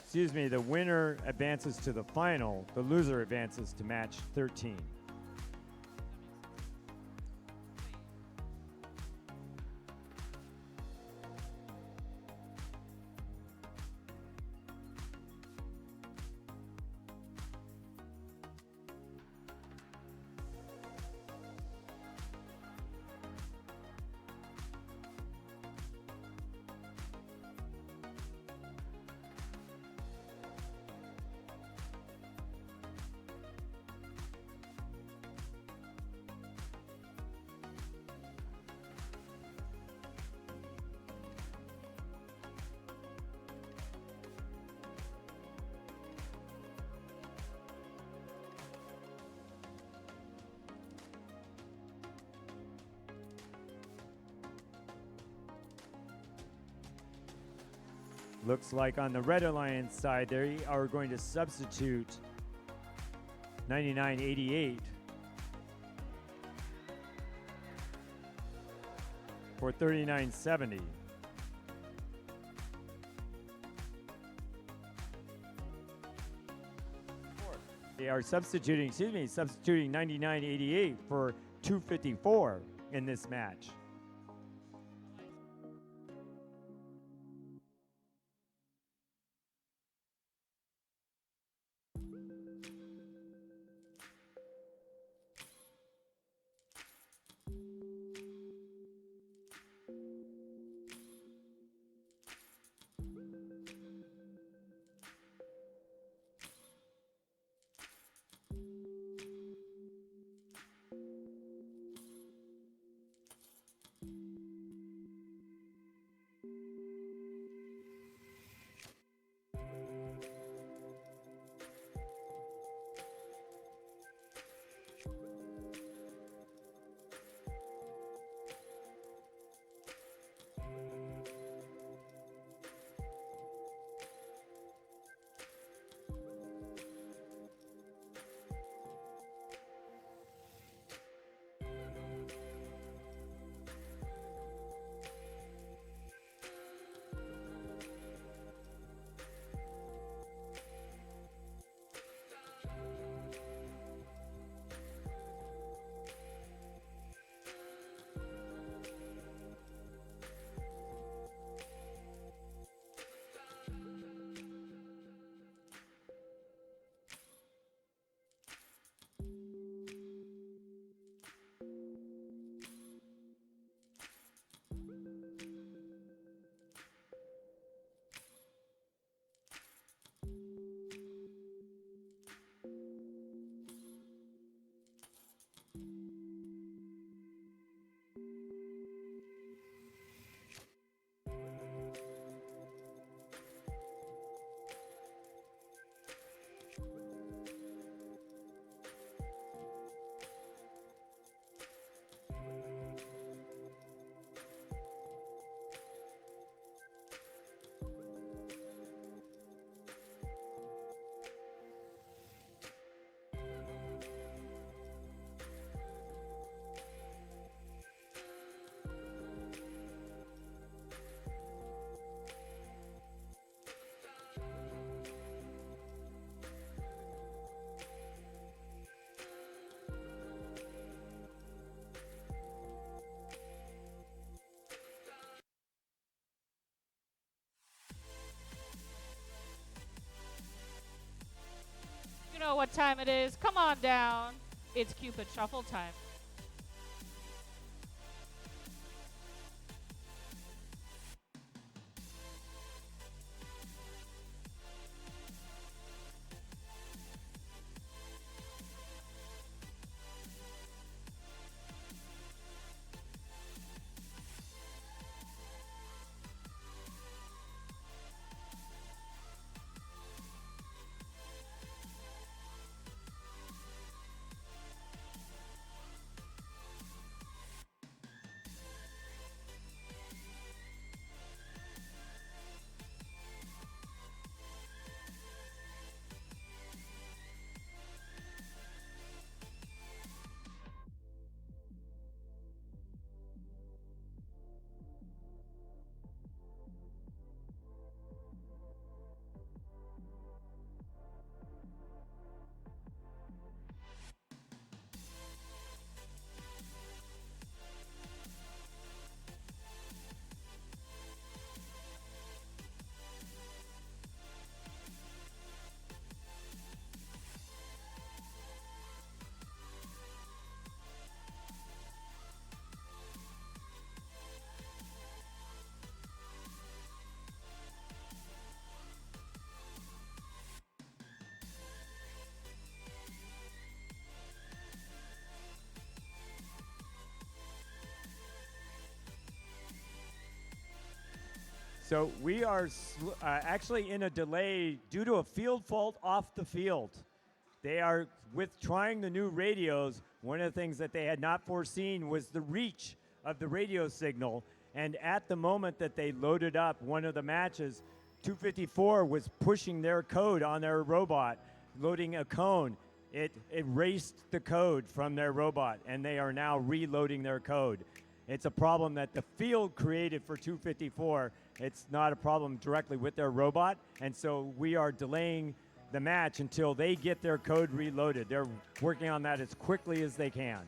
Excuse me, the winner advances to the final. The loser advances to match 13. Looks like on the Red Alliance side, they are going to substitute 9988 for 3970. They are substituting 9988 for 254 in this match. what time it is. Come on down. It's Cupid Shuffle time. So we are actually in a delay due to a field fault off the field. They are, with trying the new radios, one of the things that they had not foreseen was the reach of the radio signal. And at the moment that they loaded up one of the matches, 254 was pushing their code on their robot, loading a cone. It erased the code from their robot, and they are now reloading their code. It's a problem that the field created for 254. It's not a problem directly with their robot, and so we are delaying the match until they get their code reloaded. They're working on that as quickly as they can.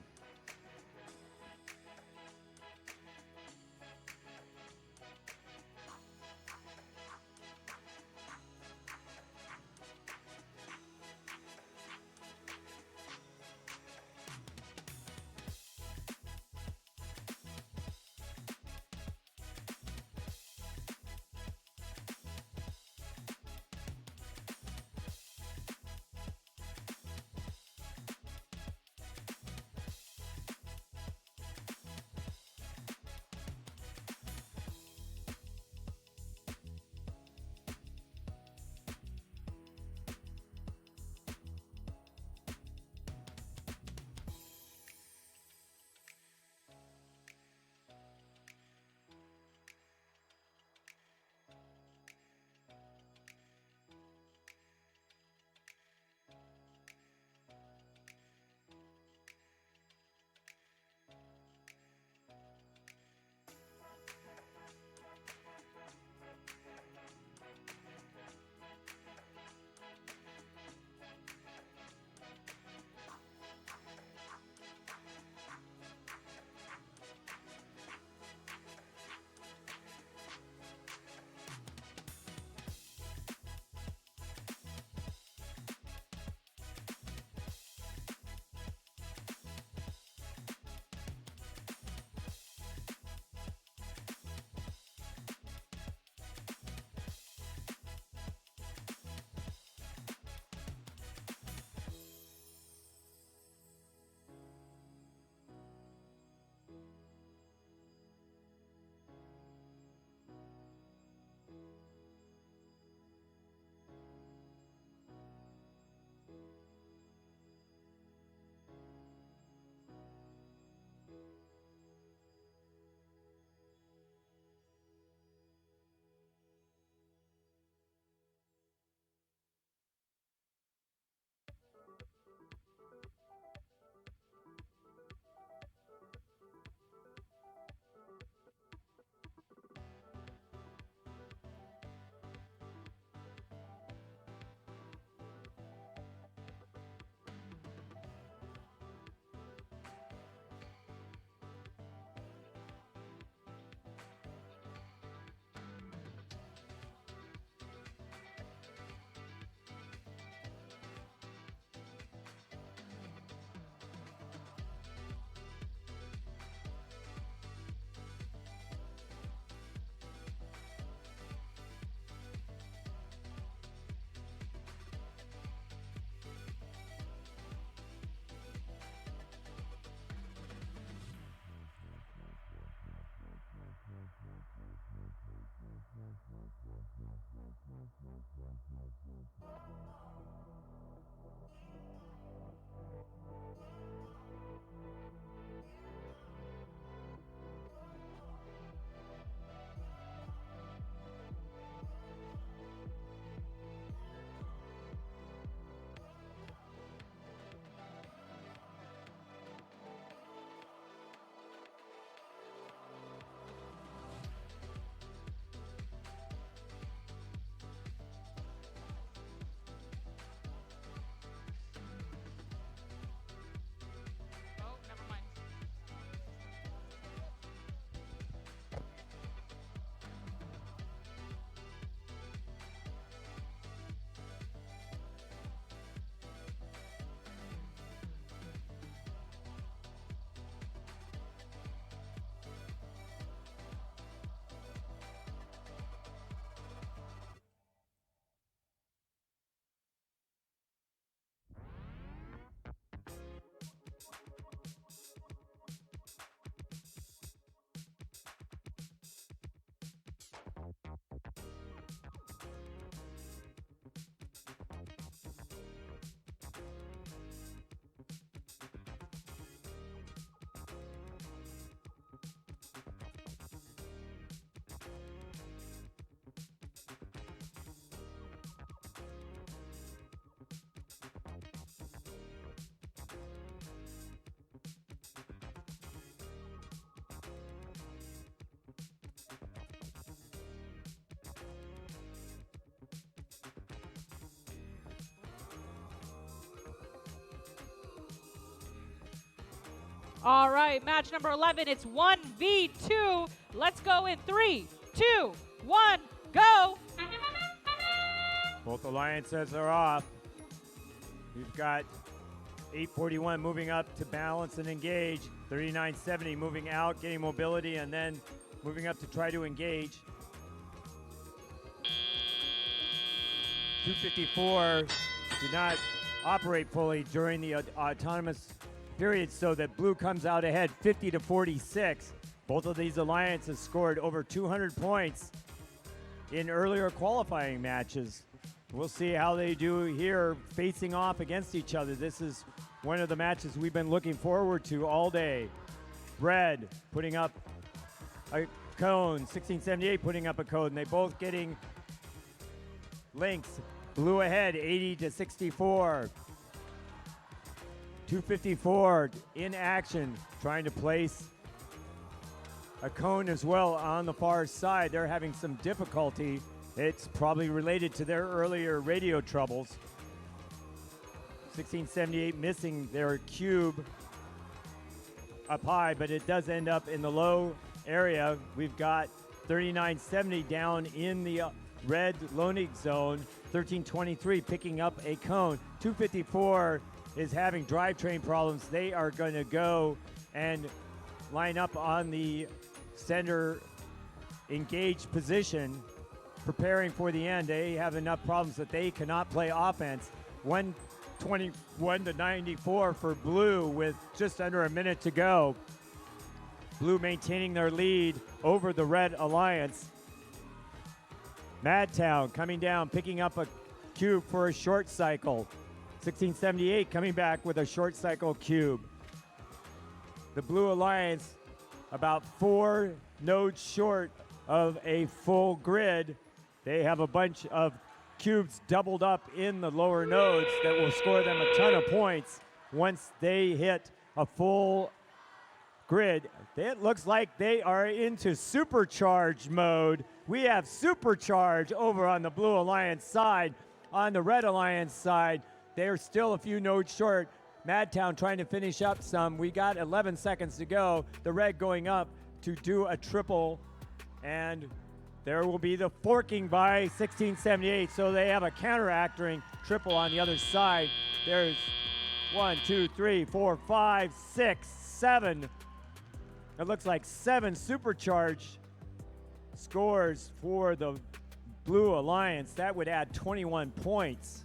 All right, match number 11. It's 1v2. Let's go in 3, 2, 1, go. Both alliances are off. We've got 841 moving up to balance and engage. 3970 moving out, getting mobility, and then moving up to try to engage. 254 did not operate fully during the autonomous period, so that blue comes out ahead 50-46. Both of these alliances scored over 200 points in earlier qualifying matches. We'll see how they do here facing off against each other. This is one of the matches we've been looking forward to all day. Red putting up a cone, 1678 putting up a cone, and they both getting links. Blue ahead 80-64. 254 in action, trying to place a cone as well on the far side. They're having some difficulty. It's probably related to their earlier radio troubles. 1678 missing their cube up high, but it does end up in the low area. We've got 3970 down in the red loaning zone. 1323 picking up a cone. 254 is having drivetrain problems. They are going to go and line up on the center engaged position, preparing for the end. They have enough problems that they cannot play offense. 121-94 for blue with just under a minute to go. Blue maintaining their lead over the red alliance. Madtown coming down, picking up a cube for a short cycle. 1678 coming back with a short cycle cube. The blue alliance about 4 nodes short of a full grid. They have a bunch of cubes doubled up in the lower nodes that will score them a ton of points once they hit a full grid. It looks like they are into supercharge mode. We have supercharge over on the blue alliance side. On the red alliance side, they're still a few nodes short. Madtown trying to finish up some. We got 11 seconds to go. The red going up to do a triple, and there will be the forking by 1678. So they have a counteracting triple on the other side. There's 1, 2, 3, 4, 5, 6, 7. It looks like 7 supercharge scores for the blue alliance. That would add 21 points.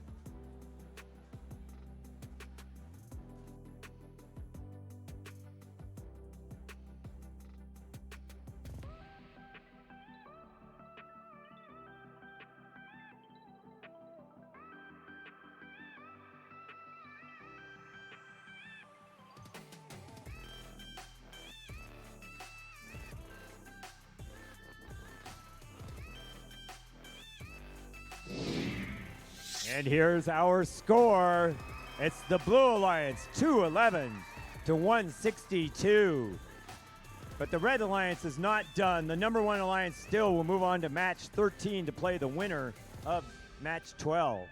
And here's our score. It's the Blue Alliance 211 to 162. But the Red Alliance is not done. The number 1 alliance still will move on to match 13 to play the winner of match 12.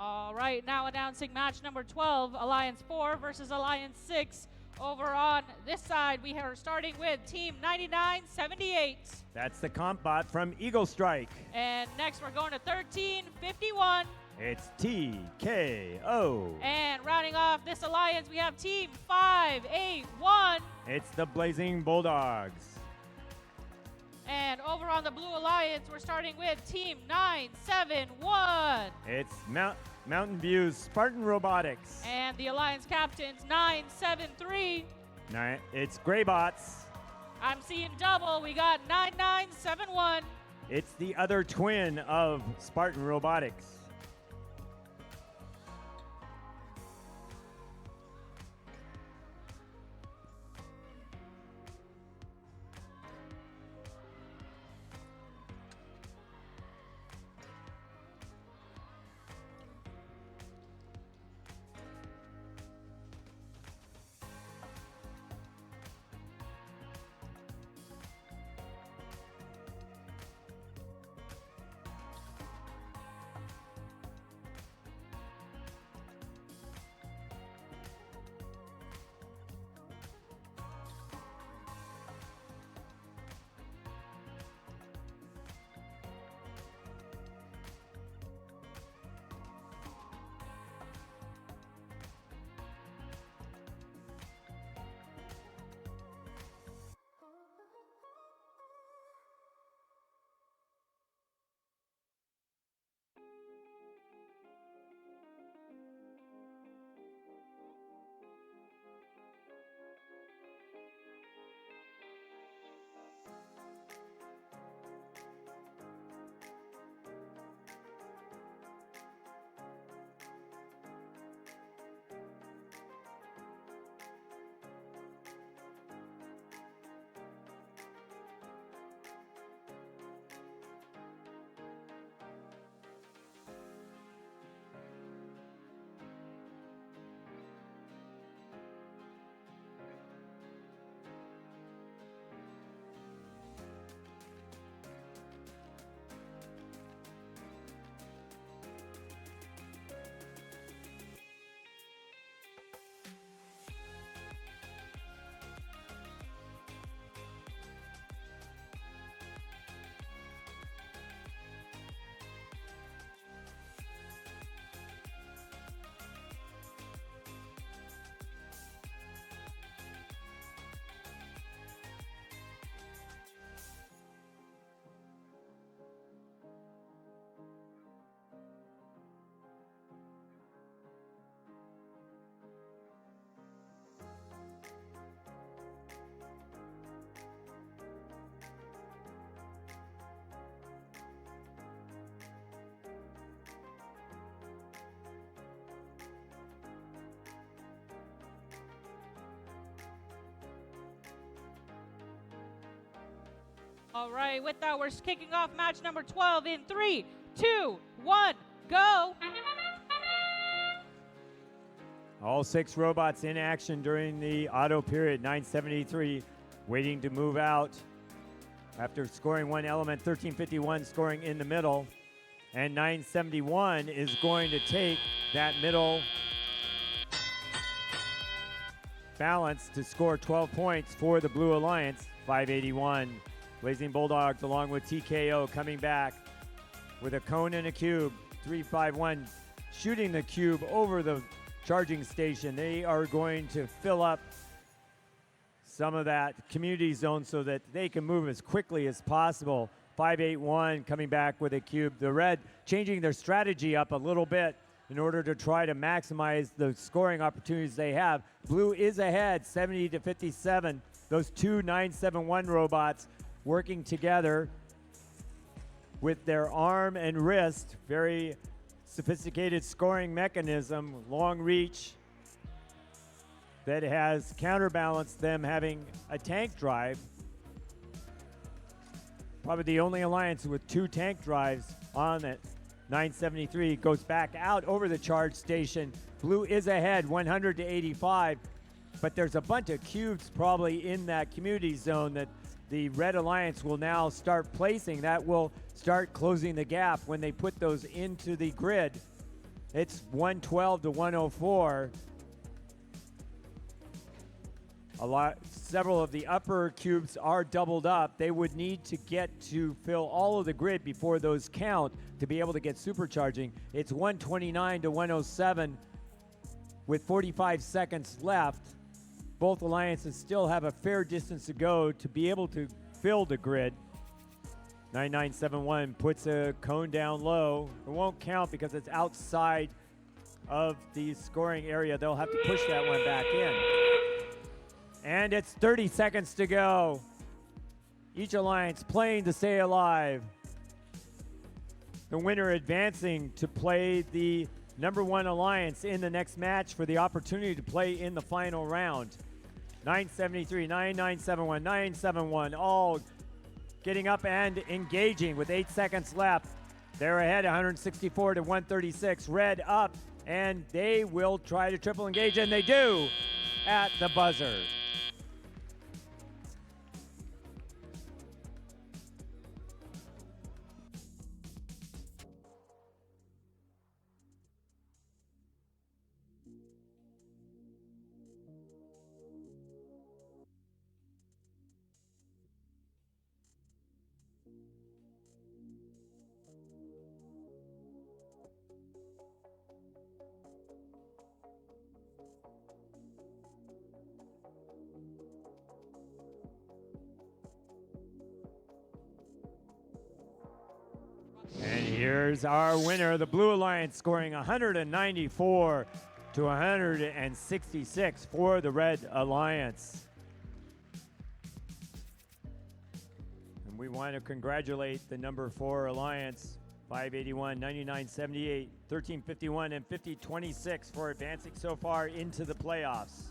All right, now announcing match number 12, Alliance 4 versus Alliance 6. Over on this side, we are starting with Team 9978. That's the comp bot from Eagle Strike. And next, we're going to 1351. It's TKO. And rounding off this alliance, we have Team 581. It's the Blazing Bulldogs. And over on the Blue Alliance, we're starting with Team 971. It's Mountain View's Spartan Robotics. And the Alliance captains 973. It's Greybots. I'm seeing double. We got 9971. It's the other twin of Spartan Robotics. All right, with that, we're kicking off match number 12 in 3, 2, 1, go. All 6 robots in action during the auto period. 973 waiting to move out after scoring one element. 1351 scoring in the middle. And 971 is going to take that middle balance to score 12 points for the Blue Alliance. 581. Blazing Bulldogs along with TKO coming back with a cone and a cube. 351 shooting the cube over the charging station. They are going to fill up some of that community zone so that they can move as quickly as possible. 581 coming back with a cube. The red changing their strategy up a little bit in order to try to maximize the scoring opportunities they have. Blue is ahead 70-57. Those two 971 robots working together with their arm and wrist. Very sophisticated scoring mechanism, long reach that has counterbalanced them having a tank drive. Probably the only alliance with 2 tank drives on it. 973 goes back out over the charge station. Blue is ahead 100-85, but there's a bunch of cubes probably in that community zone that the Red Alliance will now start placing. That will start closing the gap when they put those into the grid. It's 112 to 104. Several of the upper cubes are doubled up. They would need to get to fill all of the grid before those count to be able to get supercharging. It's 129 to 107 with 45 seconds left. Both alliances still have a fair distance to go to be able to fill the grid. 9971 puts a cone down low. It won't count because it's outside of the scoring area. They'll have to push that one back in. And it's 30 seconds to go. Each alliance playing to stay alive. The winner advancing to play the #1 alliance in the next match for the opportunity to play in the final round. 973, 9971, 971, all getting up and engaging with 8 seconds left. They're ahead 164 to 136. Red up, and they will try to triple engage, and they do at the buzzer. And here's our winner, the Blue Alliance, scoring 194 to 166 for the Red Alliance. And we want to congratulate the #4 Alliance, 581, 9978, 1351, and 5026 for advancing so far into the playoffs.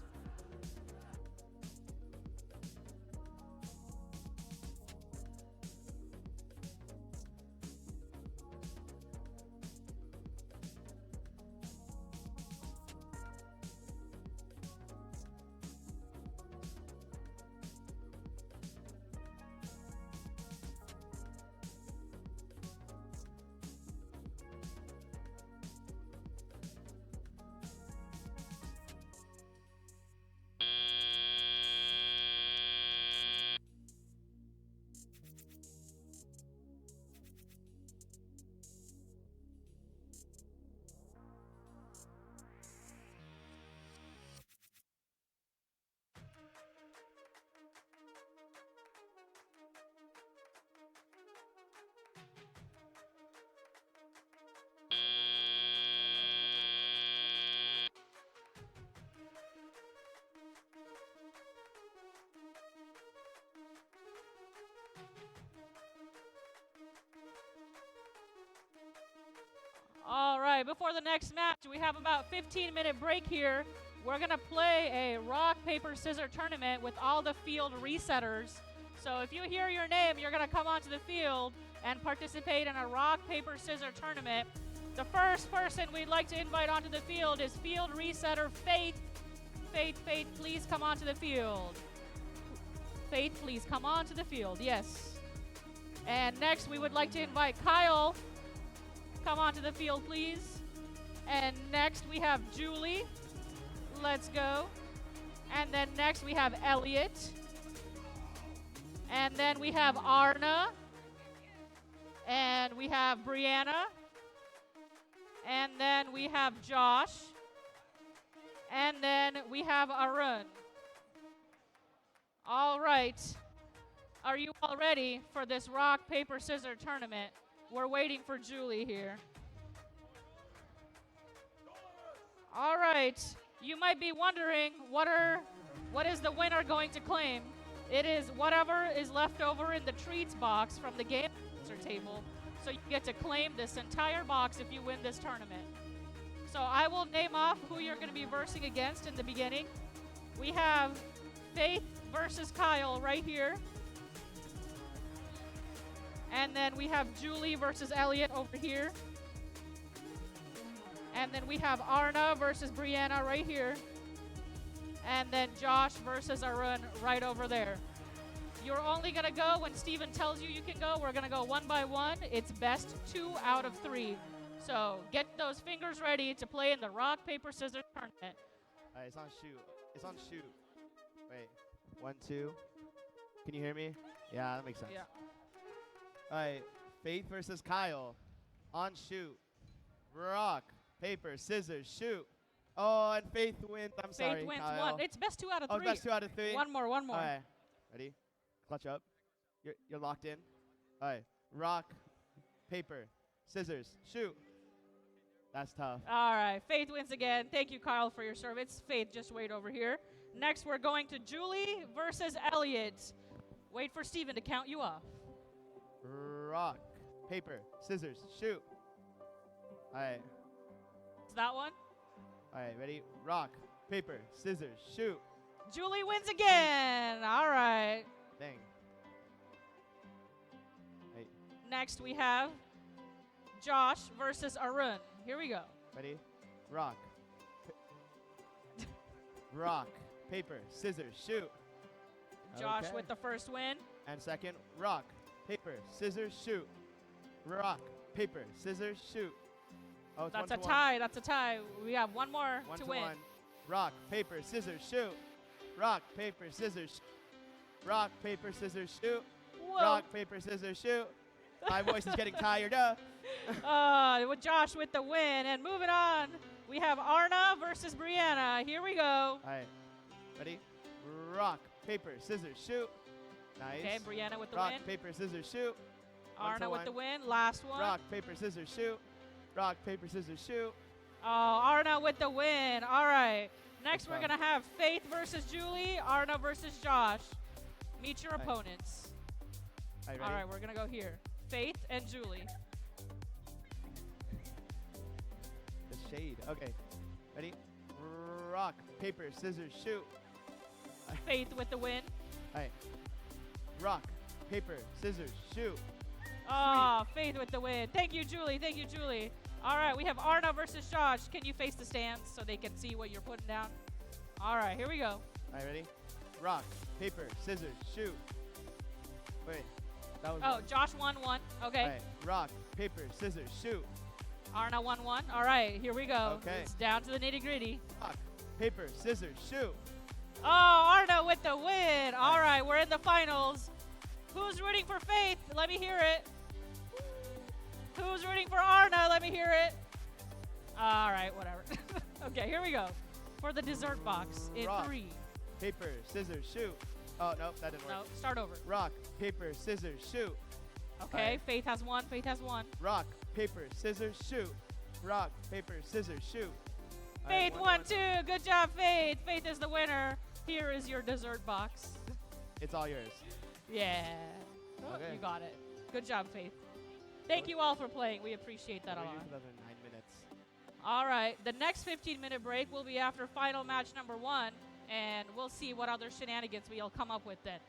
All right, before the next match, we have about 15-minute break here. We're going to play a rock, paper, scissors tournament with all the field resetters. So if you hear your name, you're going to come onto the field and participate in a rock, paper, scissors tournament. The first person we'd like to invite onto the field is field resetter Faith. Faith, please come onto the field. Faith, please come onto the field, yes. And next, we would like to invite Kyle. Come onto the field, please. And next, we have Julie. Let's go. And then next, we have Elliot. And then we have Arna. And we have Brianna. And then we have Josh. And then we have Arun. All right. Are you all ready for this rock, paper, scissors tournament? We're waiting for Julie here. All right. You might be wondering, what is the winner going to claim? It is whatever is left over in the treats box from the game master table. So you get to claim this entire box if you win this tournament. So I will name off who you're going to be versing against in the beginning. We have Faith versus Kyle right here. And then we have Julie versus Elliot over here. And then we have Arna versus Brianna right here. And then Josh versus Arun right over there. You're only going to go when Steven tells you you can go. We're going to go one by one. It's best 2 out of 3. So get those fingers ready to play in the rock, paper, scissors tournament. All right, it's on shoot. It's on shoot. Wait, 1, 2. Can you hear me? Yeah, that makes sense. Yeah. All right, Faith versus Kyle. On shoot. Rock, paper, scissors, shoot. Oh, and Faith wins. I'm sorry, Faith wins Kyle. 1. It's best 2 out of 3. Oh, best 2 out of 3. One more. All right, ready? Clutch up. You're locked in. All right, rock, paper, scissors, shoot. That's tough. All right, Faith wins again. Thank you, Kyle, for your service. Faith, just wait over here. Next, we're going to Julie versus Elliot. Wait for Steven to count you off. Rock, paper, scissors, shoot. All right. Is that one? All right, ready? Rock, paper, scissors, shoot. Julie wins again. All right. Dang. Hey, Next, we have Josh versus Arun. Here we go. ready? Rock. Rock, paper, scissors, shoot. Josh Okay. with the first win. And second, rock, paper, scissors, shoot. Rock, paper, scissors, shoot. Oh, it's That's 1 a to tie. That's a tie. We have one more 1 to to win. 1. Rock, paper, scissors, shoot. Rock, paper, scissors. Rock, paper, scissors, shoot. Whoa. Rock, paper, scissors, shoot. My voice is getting tired. With Josh with the win. And moving on, we have Arna versus Brianna. Here we go. All right, ready? Rock, paper, scissors, shoot. Nice. Okay, Brianna with the Rock, win. paper, scissors, shoot. 1 Arna to with 1. the win. Last one. Rock, paper, scissors, shoot. Rock, paper, scissors, shoot. Oh, Arna with the win. All right. Next, That's we're tough. going to have Faith versus Julie, Arna versus Josh. Meet your All right. opponents. All right, All ready? right, we're going to go here. Faith and Julie. The shade. Okay, ready? Rock, paper, scissors, shoot. Faith with the win. All right. Rock, paper, scissors, shoot. Oh, Faith with the win. Thank you, Julie. Thank you, Julie. All right, we have Arna versus Josh. Can you face the stands so they can see what you're putting down? All right, here we go. All right, ready? Rock, paper, scissors, shoot. Wait, that was Oh, one. Josh won 1. Okay. All right, rock, paper, scissors, shoot. Arna won 1. All right, here we go. Okay. It's down to the nitty gritty. Rock, paper, scissors, shoot. Oh, Arna with the win. All right, we're in the finals. Who's rooting for Faith? Let me hear it. Who's rooting for Arna? Let me hear it. All right, whatever. Okay, here we go. For the dessert box in Rock, 3. paper, scissors, shoot. Oh, no, that didn't work. No, start over. Rock, paper, scissors, shoot. Okay, Alright. Faith has 1. Faith has 1. Rock, paper, scissors, shoot. Rock, paper, scissors, shoot. All Faith right, won 2. Good job, Faith. Faith is the winner. Here is your dessert box. It's all yours. Yeah. Okay. You got it. Good job, Faith. Thank you all for playing. We appreciate that a What do we lot. do for another 9 minutes? All right. The next 15-minute break will be after final match number 1, and we'll see what other shenanigans we'll come up with then.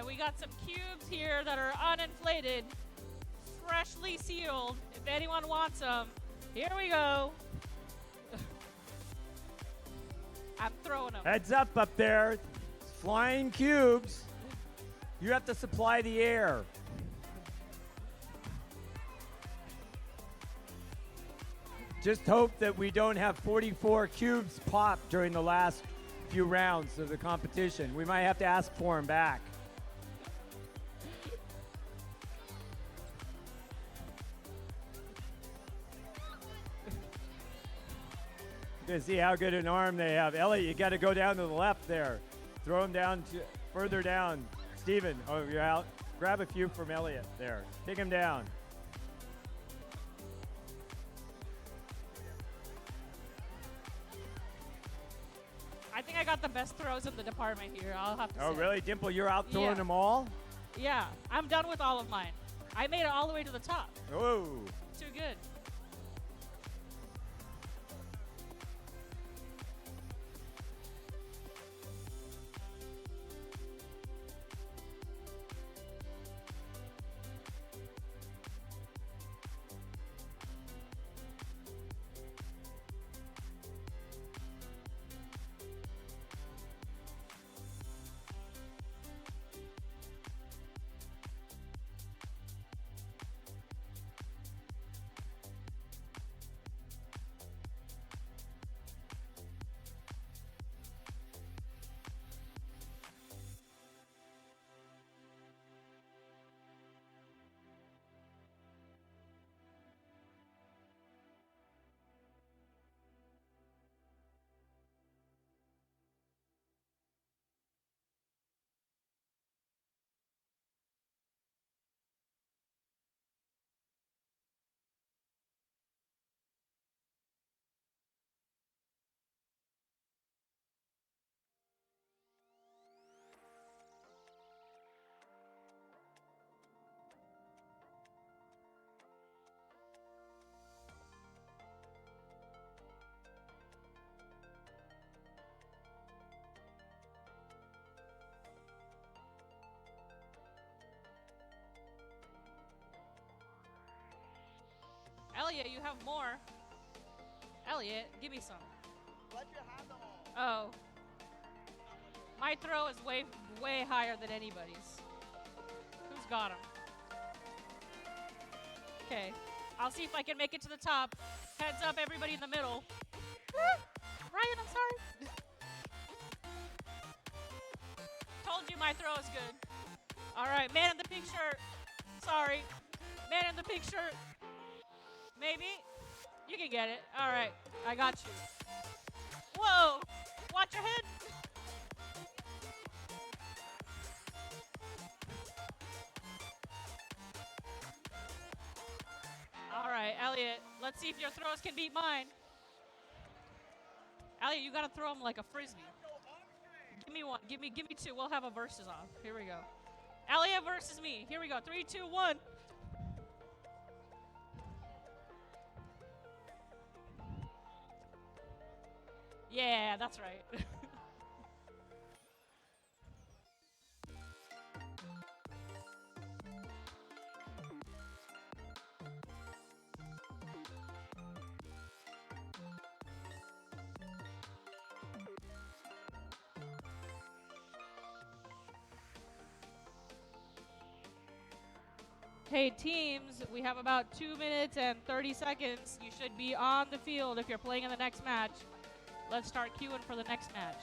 right, we got some cubes here that are uninflated, freshly sealed. If anyone wants them, here we go. I'm throwing them. Heads up there. Flying cubes. You have to supply the air. Just hope that we don't have 44 cubes pop during the last few rounds of the competition. We might have to ask for them back. You can see how good an arm they have. Elliot, you got to go down to the left there. Throw them down further down. Steven, oh, you're out. Grab a few from Elliot there. Take him down. I think I got the best throws in the department here, I'll have to say. Oh, really? Dimple, you're out throwing Yeah. them all? Yeah, I'm done with all of mine. I made it all the way to the top. Oh. Too good. Elliot, you have more. Elliot, give me some. Let you have them all. Oh. My throw is way higher than anybody's. Who's got him? Okay. I'll see if I can make it to the top. Heads up, everybody in the middle. Ryan, I'm sorry. Told you my throw is good. All right, man in the pink shirt. Sorry. Man in the pink shirt. Maybe? You can get it. All right, I got you. Whoa! Watch your head. All right, Elliot, let's see if your throws can beat mine. Elliot, you gotta throw them like a frisbee. Give me one. Give me two. We'll have a versus off. Here we go. Elliot versus me. Here we go. 3, 2, 1. Yeah, that's right. Hey teams, we have about 2 minutes and 30 seconds. You should be on the field if you're playing in the next match. Let's start queuing for the next match.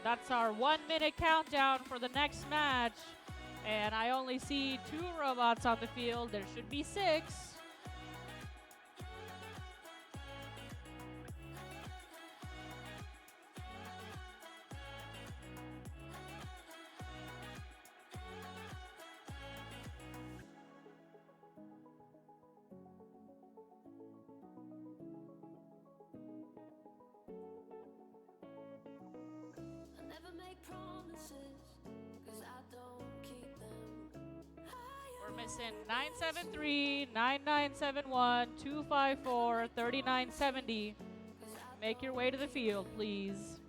That's our 1-minute countdown for the next match. And I only see 2 robots on the field. There should be 6. We're missing 973, 9971, 254, 3970. Make your way to the field, please.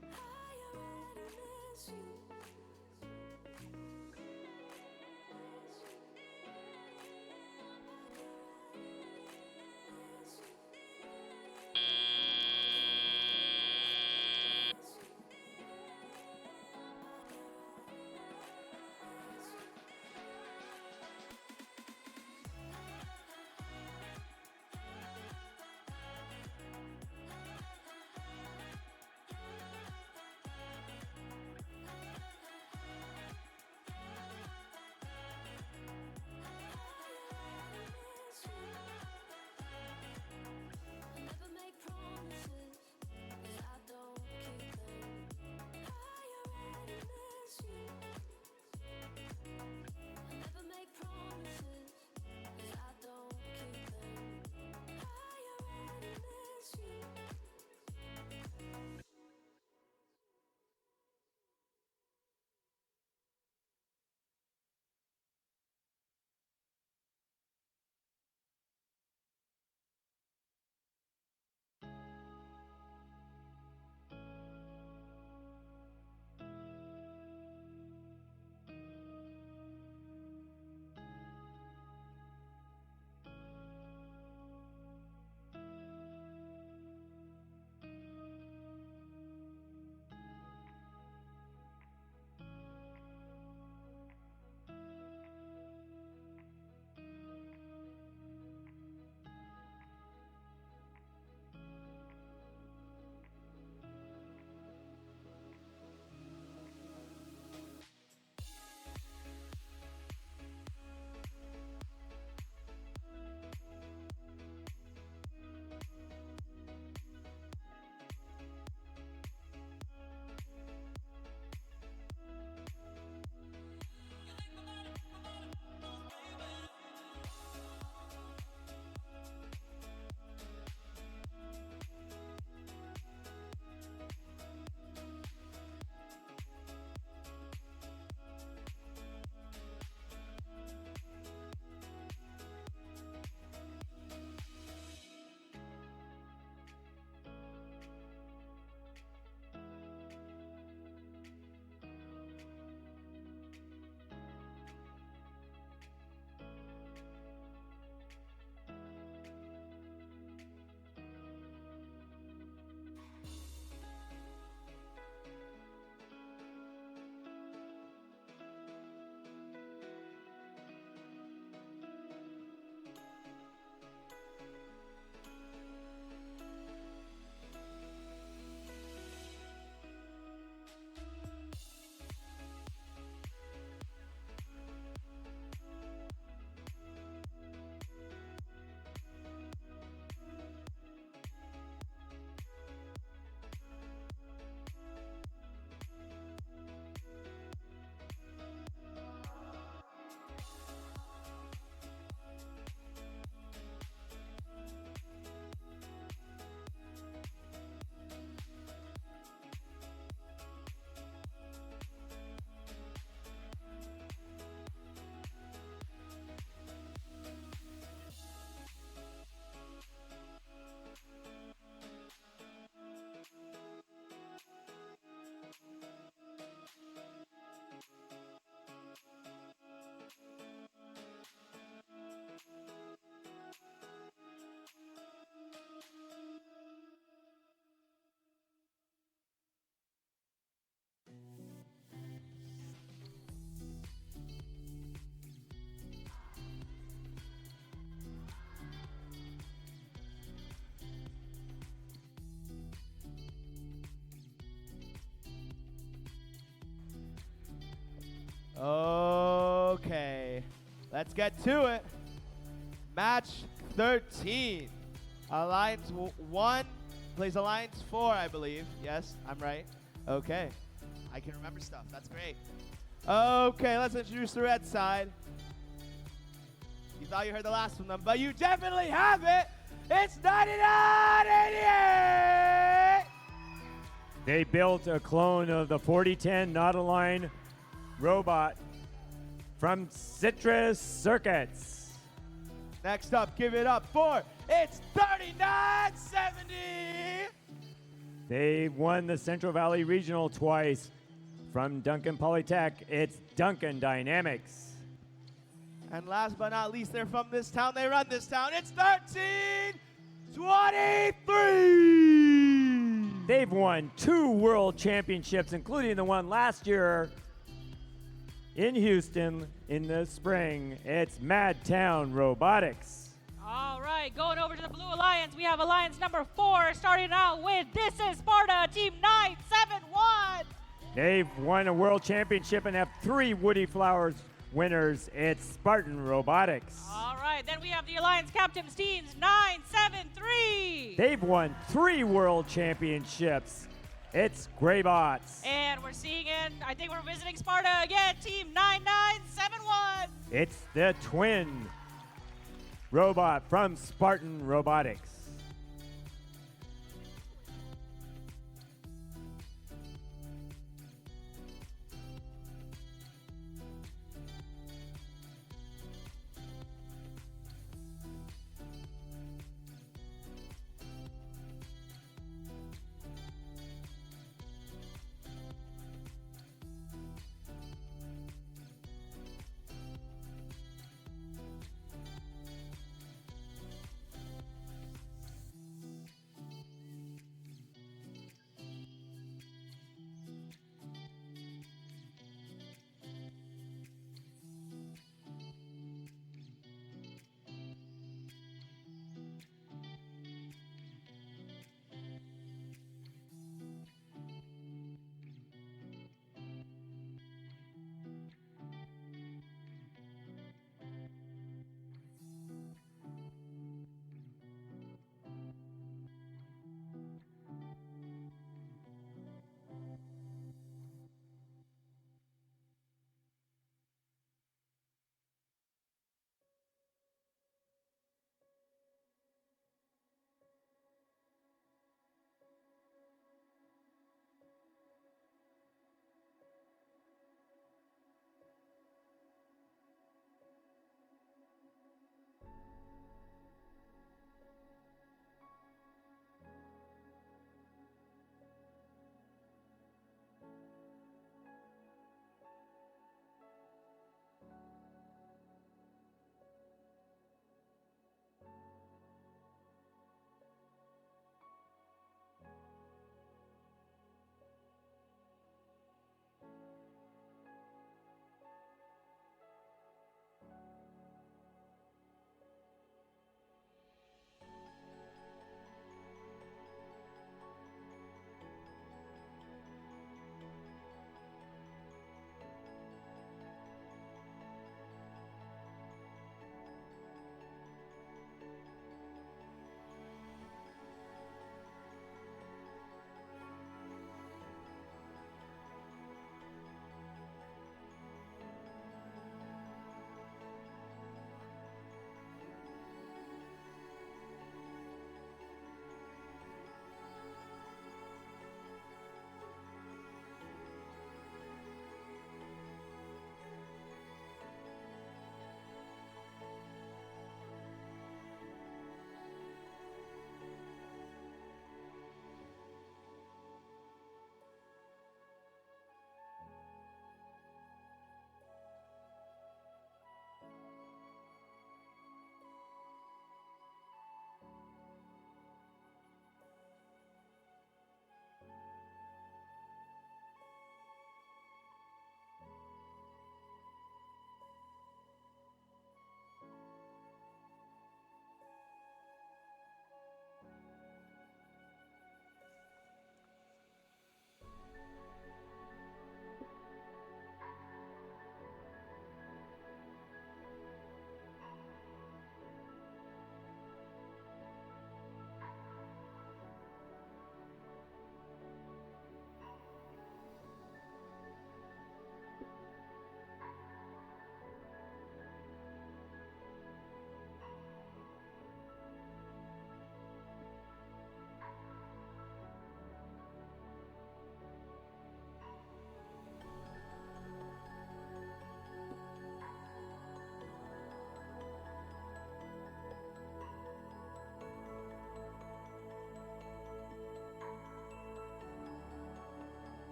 Okay, let's get to it. Match 13. Alliance 1 plays Alliance 4, I believe. Yes, I'm right. Okay. I can remember stuff. That's great. Okay, let's introduce the red side. You thought you heard the last from them, but you definitely have it. It's 9988. They built a clone of the 4010 Nautilus robot from Citrus Circuits. Next up, give it up for it's 3970. They won the Central Valley Regional twice. From Duncan Polytech, it's Duncan Dynamics. And last but not least, they're from this town. They run this town. It's 1323. They've won 2 world championships, including the one last year in Houston in the spring. It's Madtown Robotics. All right, going over to the Blue Alliance, we have Alliance number 4, starting out with This is Sparta, Team 971. They've won a world championship and have 3 Woody Flowers winners. It's Spartan Robotics. All right, then we have the Alliance Captains Teams 973. They've won 3 world championships. It's Greybots. And we're seeing I think we're visiting Sparta again, Team 9971. It's the twin robot from Spartan Robotics.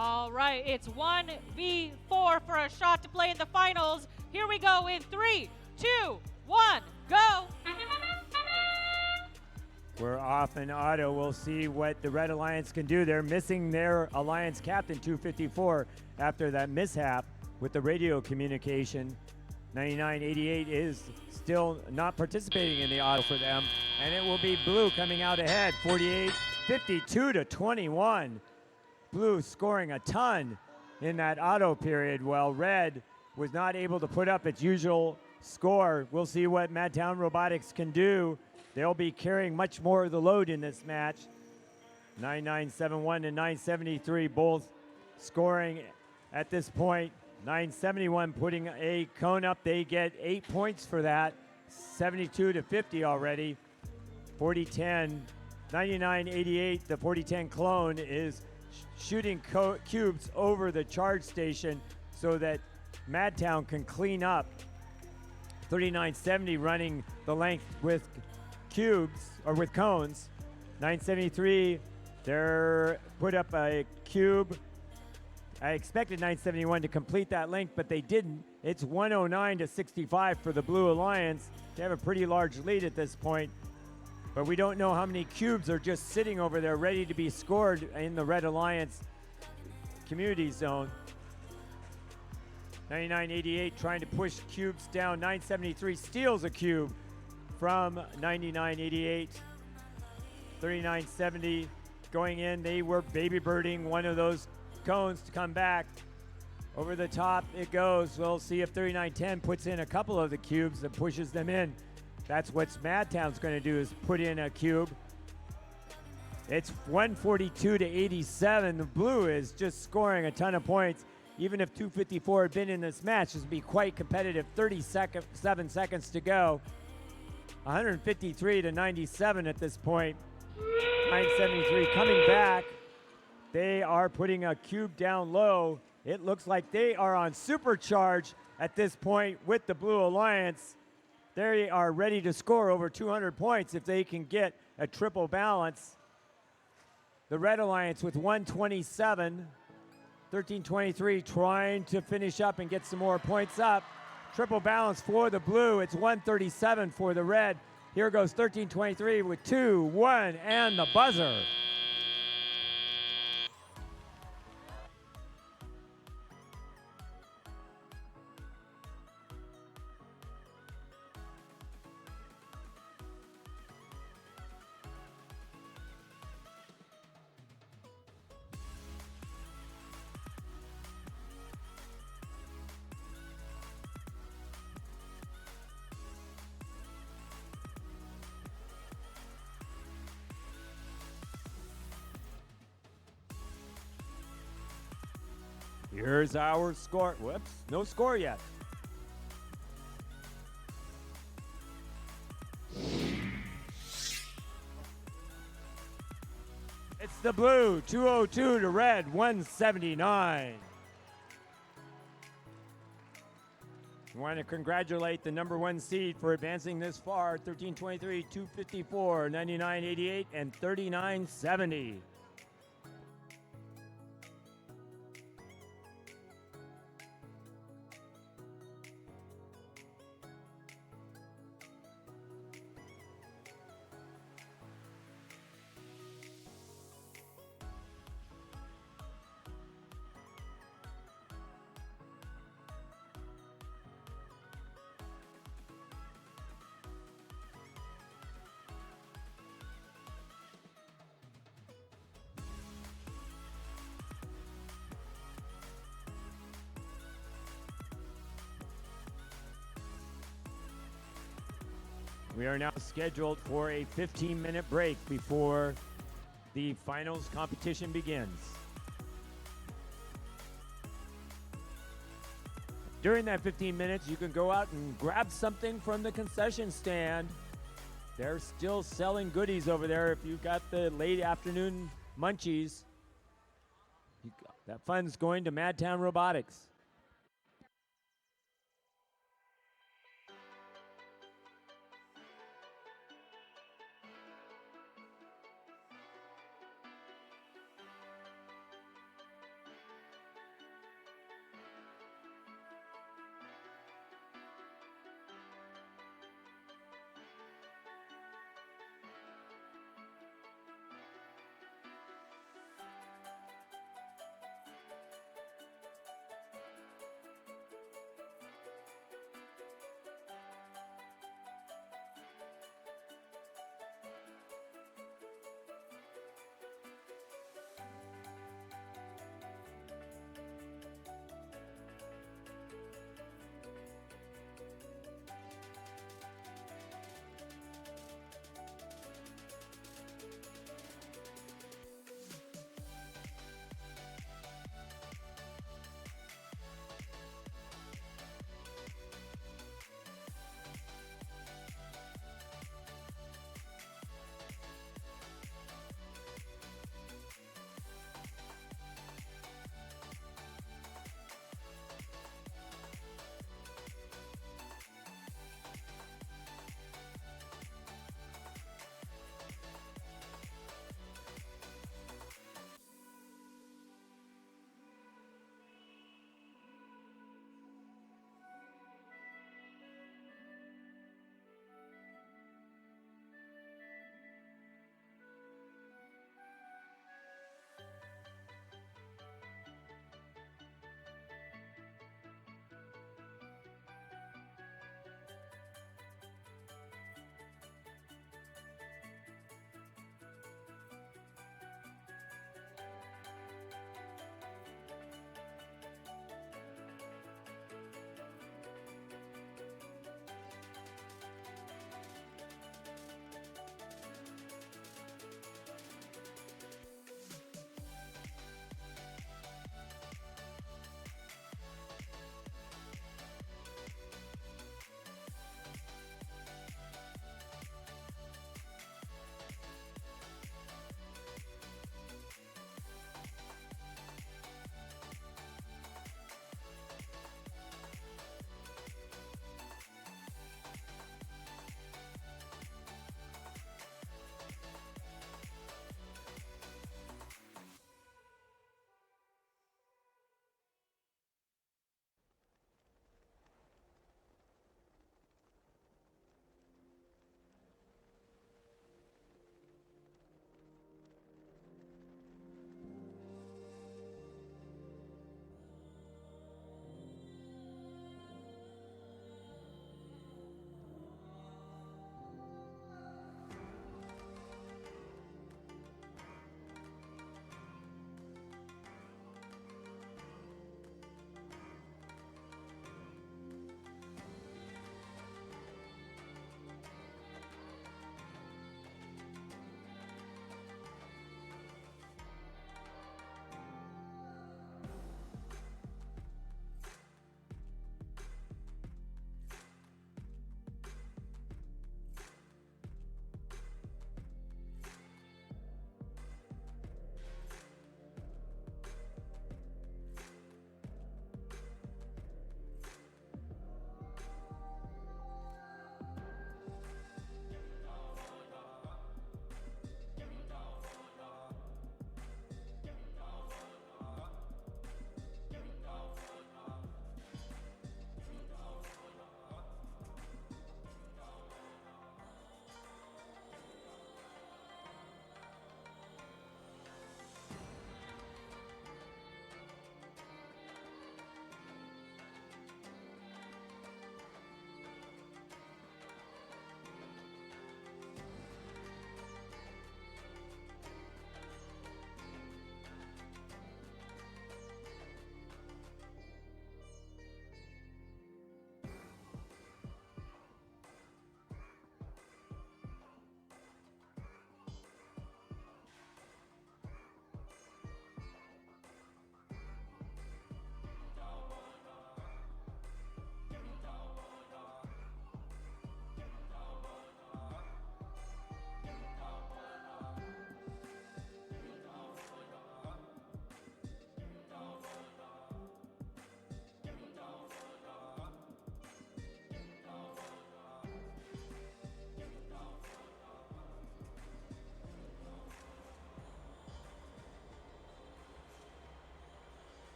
All right, it's 1v4 for a shot to play in the finals. Here we go in 3, 2, 1, go! We're off in auto. We'll see what the Red Alliance can do. They're missing their Alliance captain, 254, after that mishap with the radio communication. 9988 is still not participating in the auto for them, and it will be Blue coming out ahead, 48-52 to 21. Blue scoring a ton in that auto period, while Red was not able to put up its usual score. We'll see what Madtown Robotics can do. They'll be carrying much more of the load in this match. 9971 and 973 both scoring at this point. 971 putting a cone up. They get 8 points for that. 72 to 50 already. 4010, 9988, the 4010 clone is shooting cubes over the charge station so that Madtown can clean up. 3970 running the length with cubes, or with cones. 973, they're put up a cube. I expected 971 to complete that length, but they didn't. It's 109 to 65 for the Blue Alliance. They have a pretty large lead at this point, but we don't know how many cubes are just sitting over there ready to be scored in the Red Alliance community zone. 9988 trying to push cubes down. 973 steals a cube from 9988. 3970 going in. They were baby birding one of those cones to come back. Over the top it goes. We'll see if 3910 puts in a couple of the cubes and pushes them in. That's what Madtown's going to do, is put in a cube. It's 142 to 87. The Blue is just scoring a ton of points. Even if 254 had been in this match, this would be quite competitive. 7 seconds to go. 153 to 97 at this point. 973 coming back. They are putting a cube down low. It looks like they are on supercharge at this point with the Blue Alliance. They are ready to score over 200 points if they can get a triple balance. The Red Alliance with 127. 1323 trying to finish up and get some more points up. Triple balance for the Blue. It's 137 for the Red. Here goes 1323 with 2, 1, and the buzzer. Here's our score. Whoops, no score yet. It's the Blue, 202 to Red, 179. We want to congratulate the #1 seed for advancing this far. 1323, 254, 9988, and 3970. We are now scheduled for a 15-minute break before the finals competition begins. During that 15 minutes, you can go out and grab something from the concession stand. They're still selling goodies over there if you've got the late afternoon munchies. That fund's going to Madtown Robotics.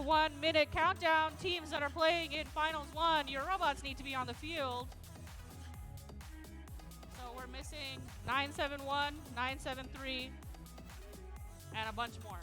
1 minute countdown. Teams that are playing in Finals 1, your robots need to be on the field. So we're missing 971, 973, and a bunch more.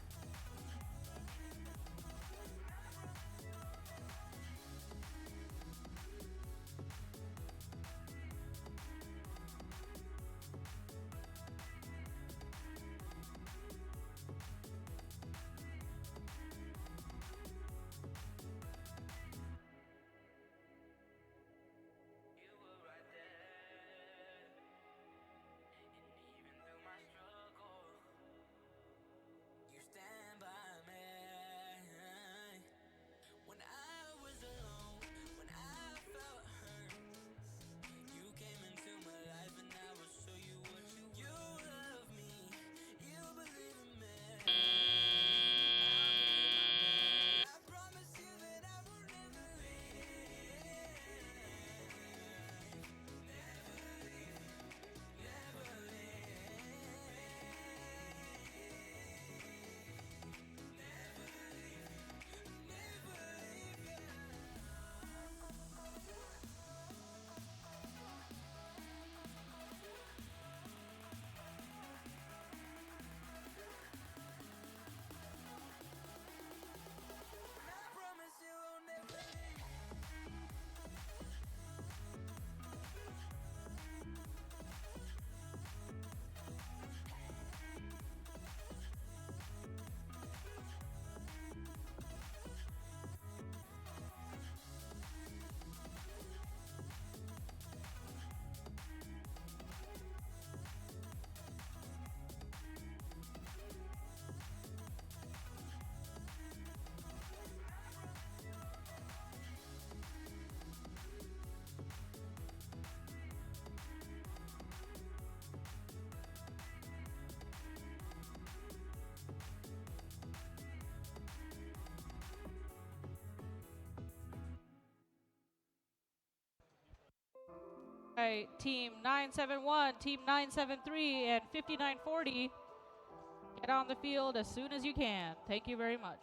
All right, Team 971, Team 973, and 5940, get on the field as soon as you can. Thank you very much.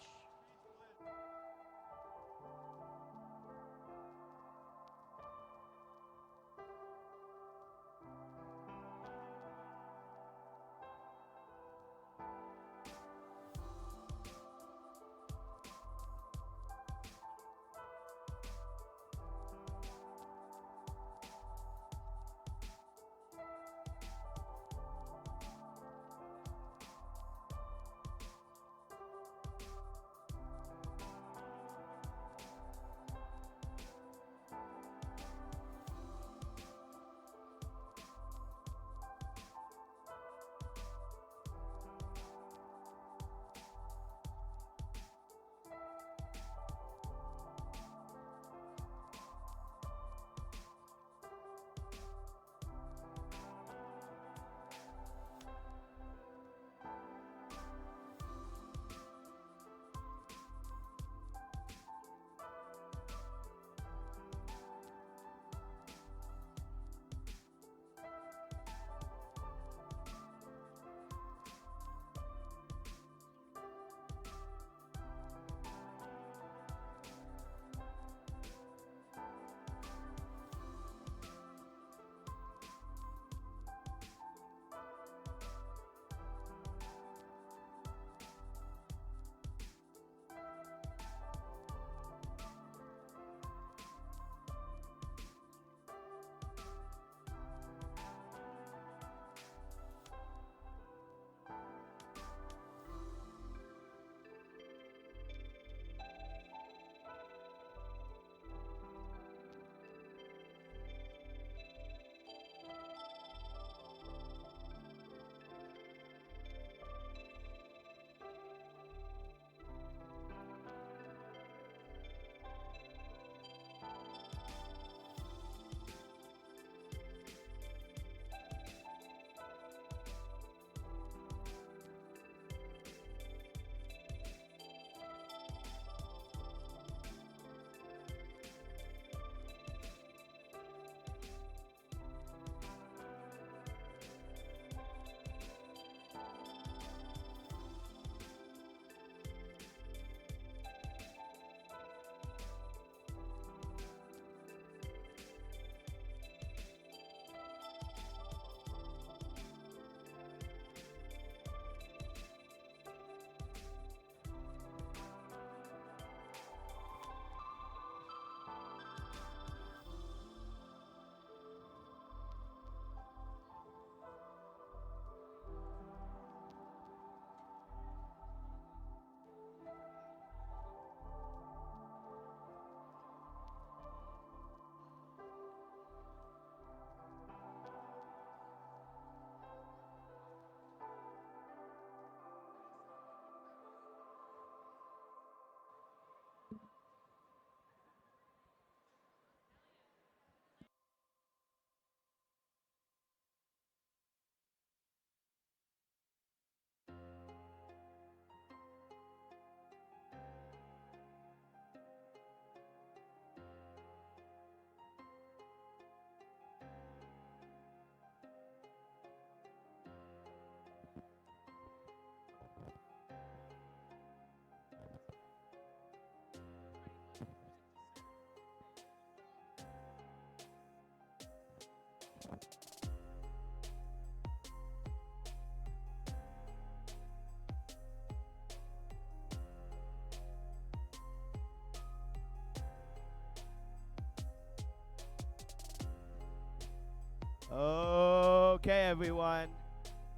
Okay, everyone.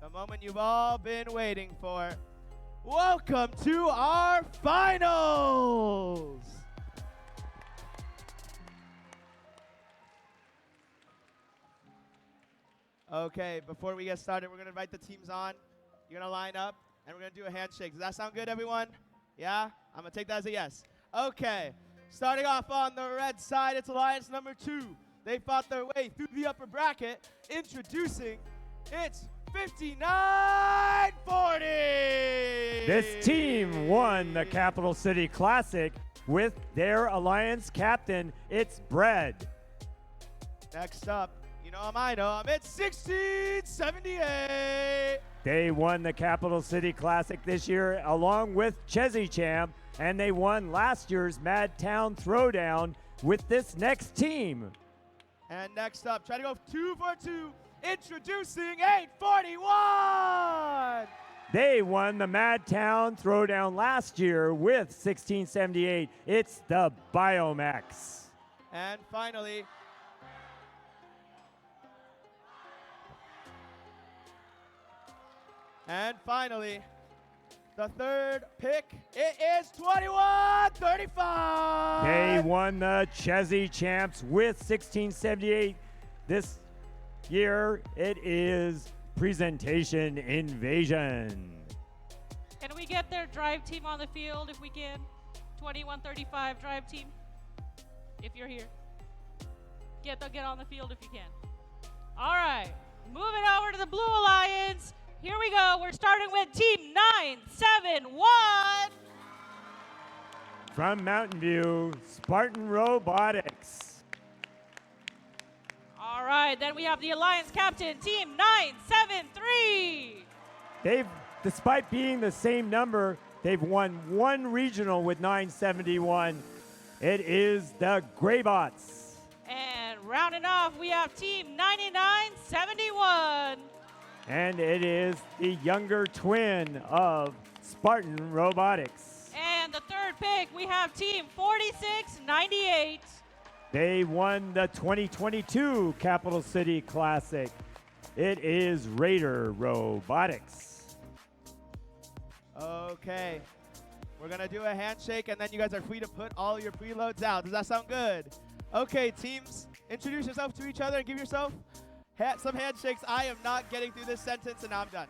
The moment you've all been waiting for. Welcome to our finals! Okay, before we get started, we're going to invite the teams on. You're going to line up, and we're going to do a handshake. Does that sound good, everyone? Yeah? I'm going to take that as a yes. Okay, starting off on the red side, it's Alliance number 2. They fought their way through the upper bracket. Introducing, it's 5940! This team won the Capital City Classic with their Alliance captain, it's Bread. Next up, you know him, I know him, it's 1678! They won the Capital City Classic this year along with Chezzy Champ, and they won last year's Madtown Throwdown with this next team. And next up, try to go 2 for 2. Introducing 841! They won the Madtown Throwdown last year with 1678. It's the Biomax. And finally, the third pick, it is 2135! They won the Chezzy Champs with 1678. This year, it is Presentation Invasion. Can we get their drive team on the field if we can? 2135 drive team, if you're here. Get on the field if you can. All right, moving over to the Blue Alliance. Here we go. We're starting with Team 971. From Mountain View, Spartan Robotics. All right, then we have the Alliance captain, Team 973. Despite being the same number, they've won one regional with 971. It is the Greybots. And rounding off, we have Team 9971. And it is the younger twin of Spartan Robotics. And the third pick, we have Team 4698. They won the 2022 Capital City Classic. It is Raider Robotics. Okay, we're gonna do a handshake and then you guys are free to put all your preloads out. Does that sound good? Okay, teams, introduce yourself to each other and give yourself some handshakes. I am not getting through this sentence and now I'm done.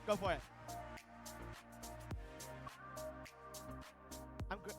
Go for it. I'm good.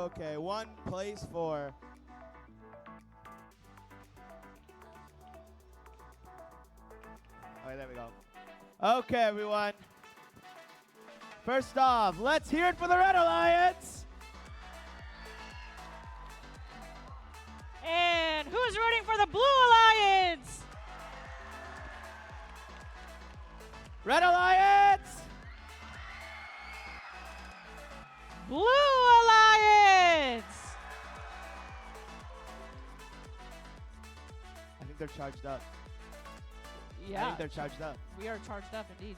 Okay, 1 place for. Okay, there we go. Okay, everyone. First off, let's hear it for the Red Alliance. And who's rooting for the Blue Alliance? Red Alliance. Blue Alliance. I think they're charged up. Yeah. I think they're charged up. We are charged up indeed.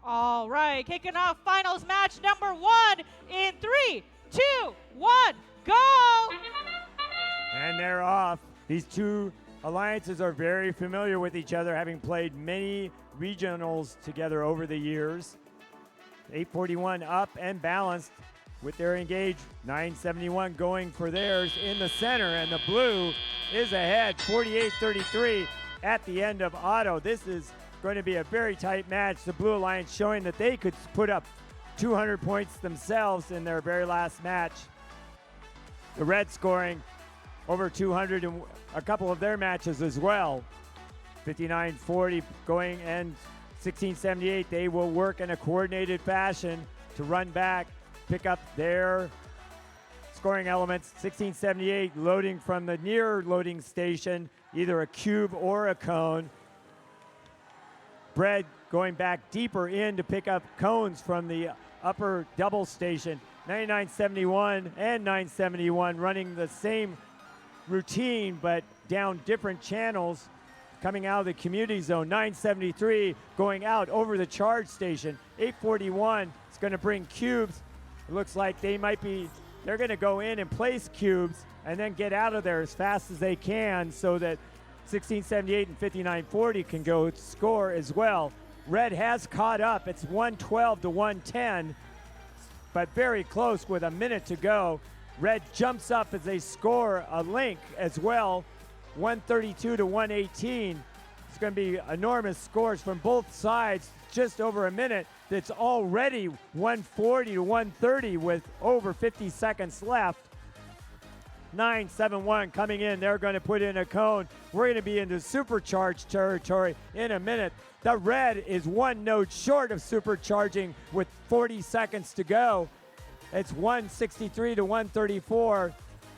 All right, kicking off finals match number 1 in 3, 2, 1, go! And they're off. These two alliances are very familiar with each other, having played many regionals together over the years. 841 up and balanced with their engaged. 971 going for theirs in the center, and the blue is ahead 48-33 at the end of auto. This is going to be a very tight match. The Blue Alliance showing that they could put up 200 points themselves in their very last match. The Red scoring over 200 in a couple of their matches as well. 59-40 going, and 1678, they will work in a coordinated fashion to run back, pick up their scoring elements. 1678 loading from the near loading station, either a cube or a cone. Bread going back deeper in to pick up cones from the upper double station. 9971 and 971 running the same routine but down different channels coming out of the community zone. 973 going out over the charge station. 841 is going to bring cubes. It looks like they're going to go in and place cubes and then get out of there as fast as they can so that 1678 and 5940 can go score as well. Red has caught up. It's 112 to 110, but very close with a minute to go. Red jumps up as they score a link as well, 132 to 118. It's going to be enormous scores from both sides, just over a minute. It's already 140 to 130 with over 50 seconds left. 971 coming in. They're going to put in a cone. We're going to be into supercharged territory in a minute. The Red is 1 node short of supercharging with 40 seconds to go. It's 163 to 134.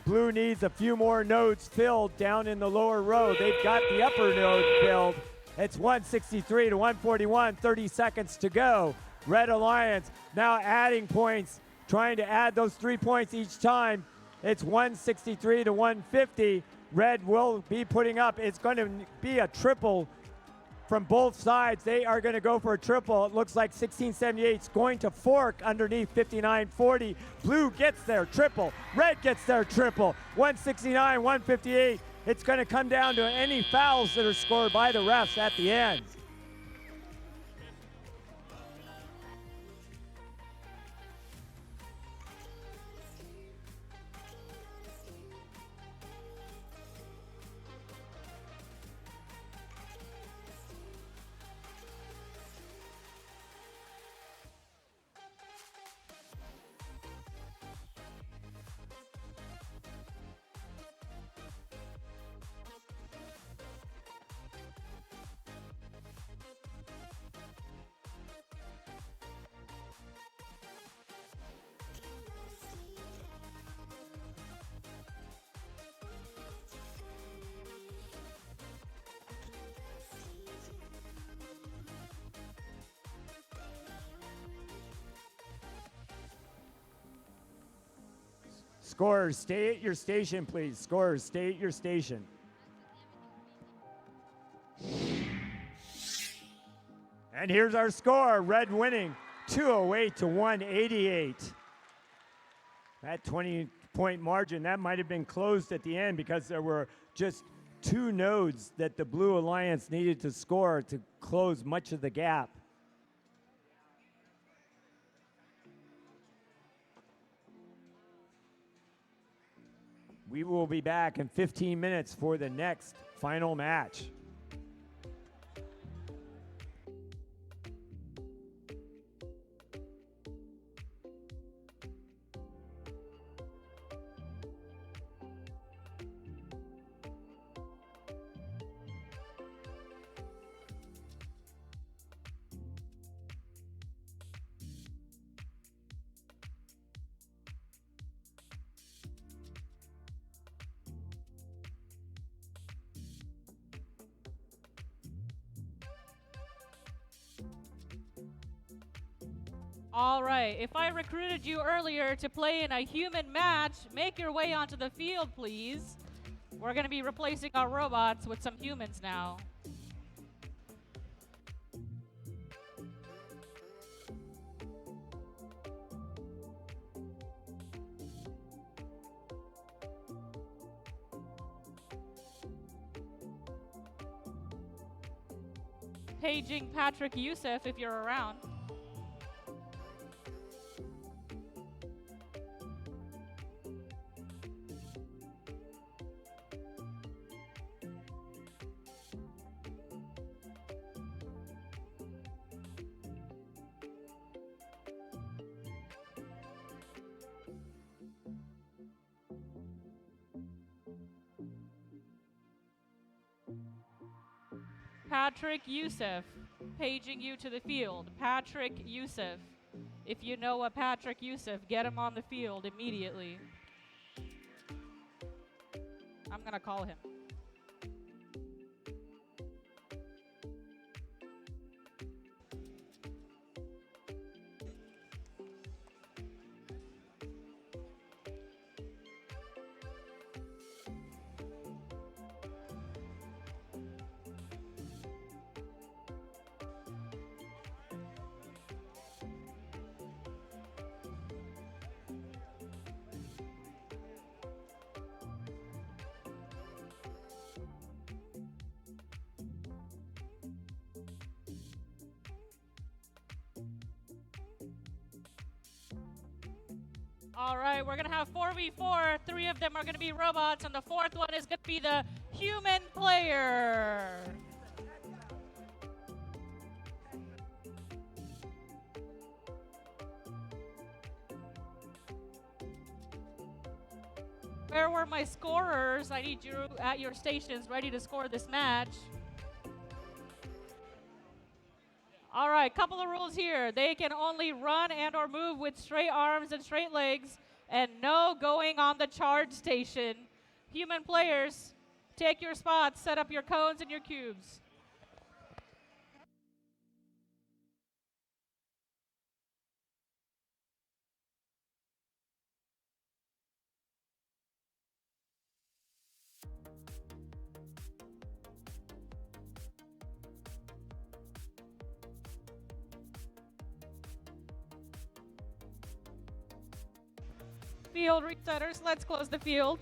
Blue needs a few more nodes filled down in the lower row. They've got the upper node filled. It's 163 to 141, 30 seconds to go. Red Alliance now adding points, trying to add those 3 points each time. It's 163 to 150. Red will be putting up. It's going to be a triple from both sides. They are going to go for a triple. It looks like 1678 is going to fork underneath 5940. Blue gets their triple. Red gets their triple. 169, 158. It's going to come down to any fouls that are scored by the refs at the end. Scorers, stay at your station, please. Scorers, stay at your station. And here's our score. Red winning 208 to 188. That 20-point margin, that might have been closed at the end because there were just 2 nodes that the Blue Alliance needed to score to close much of the gap. We will be back in 15 minutes for the next final match. All right, if I recruited you earlier to play in a human match, make your way onto the field, please. We're going to be replacing our robots with some humans now. Paging Patrick Youssef if you're around. Patrick Youssef, paging you to the field. Patrick Youssef. If you know a Patrick Youssef, get him on the field immediately. I'm going to call him. All right, we're going to have 4v4. 3 of them are going to be robots, and the 4th one is going to be the human player. Where were my scorers? I need you at your stations ready to score this match. All right, couple of rules here. They can only run and or move with straight arms and straight legs, and no going on the charge station. Human players, take your spots, set up your cones and your cubes. Field resetters, let's close the field.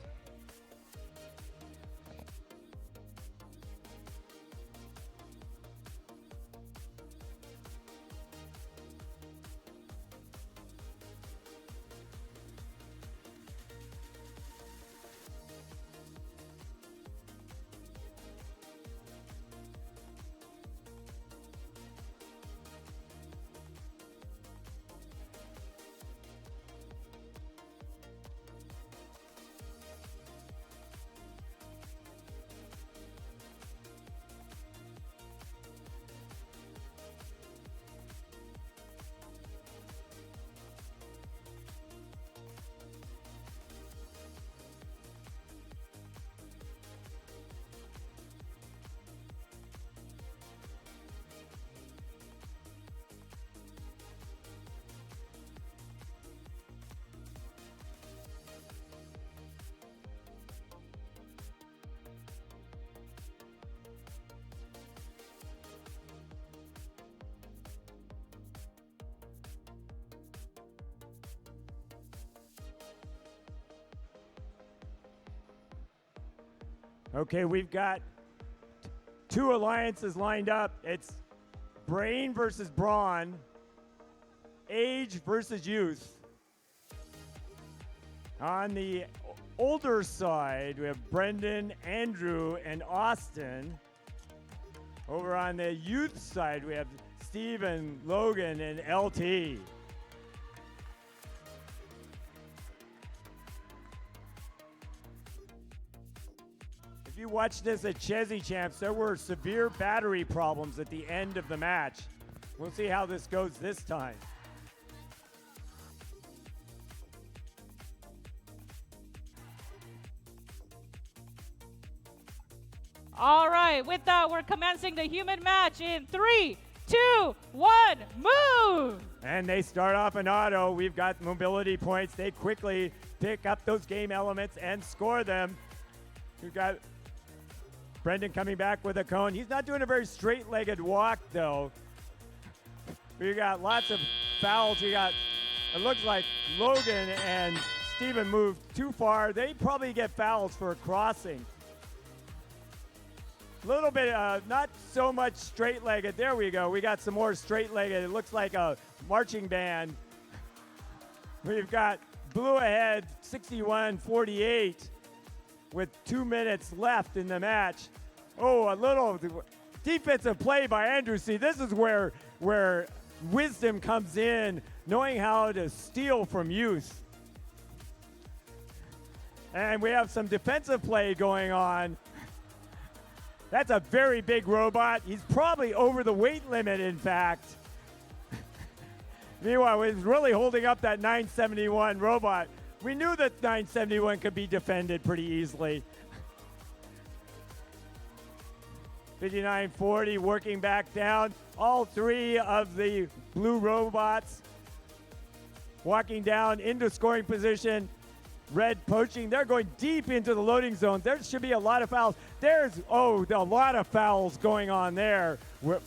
Okay, we've got two alliances lined up. It's Brain versus Brawn, Age versus Youth. On the older side, we have Brendan, Andrew, and Austin. Over on the youth side, we have Steven, Logan, and LT. If you watch this at Chesney Champs, there were severe battery problems at the end of the match. We'll see how this goes this time. All right, with that, we're commencing the human match in 3, 2, 1, move! And they start off in auto. We've got mobility points. They quickly pick up those game elements and score them. We've got Brendan coming back with a cone. He's not doing a very straight-legged walk, though. We got lots of fouls. We got, it looks like Logan and Steven moved too far. They probably get fouls for crossing. A little bit, not so much straight-legged. There we go. We got some more straight-legged. It looks like a marching band. We've got blue ahead, 61-48, with 2 minutes left in the match. Oh, a little defensive play by Andrew. See, this is where wisdom comes in, knowing how to steal from youth. And we have some defensive play going on. That's a very big robot. He's probably over the weight limit, in fact. Meanwhile, he's really holding up that 971 robot. We knew that 971 could be defended pretty easily. 59-40, working back down. All three of the blue robots walking down into scoring position. Red poaching. They're going deep into the loading zone. There should be a lot of fouls. There's, a lot of fouls going on there with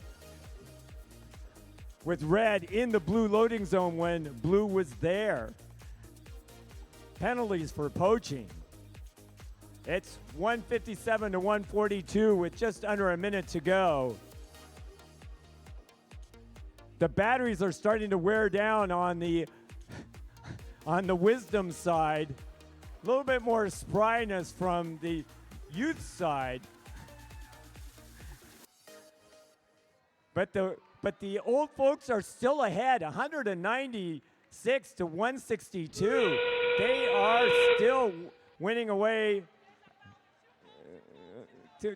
red in the blue loading zone when blue was there. Penalties for poaching. It's 157 to 142 with just under a minute to go. The batteries are starting to wear down on the wisdom side. A little bit more spryness from the youth side. But the old folks are still ahead, 196 to 162. They are still winning away.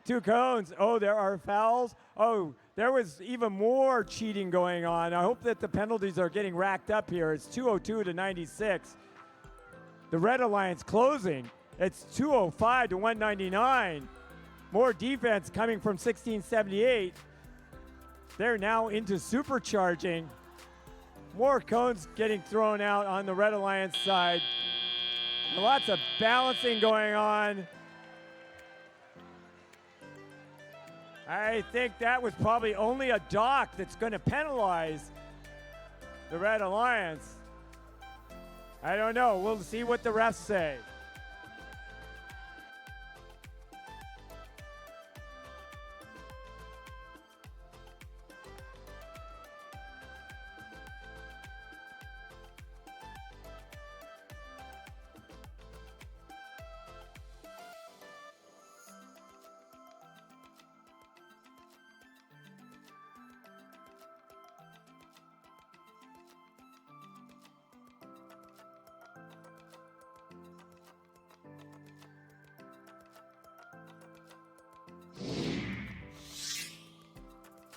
Two cones. Oh, there are fouls. Oh, there was even more cheating going on. I hope that the penalties are getting racked up here. It's 202 to 96. The Red Alliance closing. It's 205 to 199. More defense coming from 1678. They're now into supercharging. More cones getting thrown out on the Red Alliance side. Lots of balancing going on. I think that was probably only a dock that's going to penalize the Red Alliance. I don't know. We'll see what the refs say.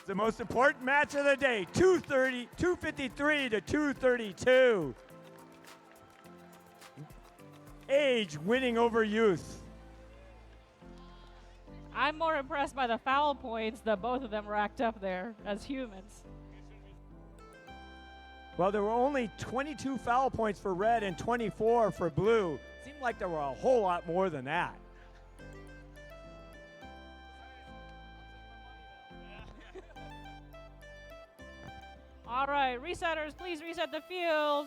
The most important match of the day, 253 to 232. Age winning over youth. I'm more impressed by the foul points that both of them racked up there as humans. Well, there were only 22 foul points for red and 24 for blue. Seemed like there were a whole lot more than that. All right, resetters, please reset the field.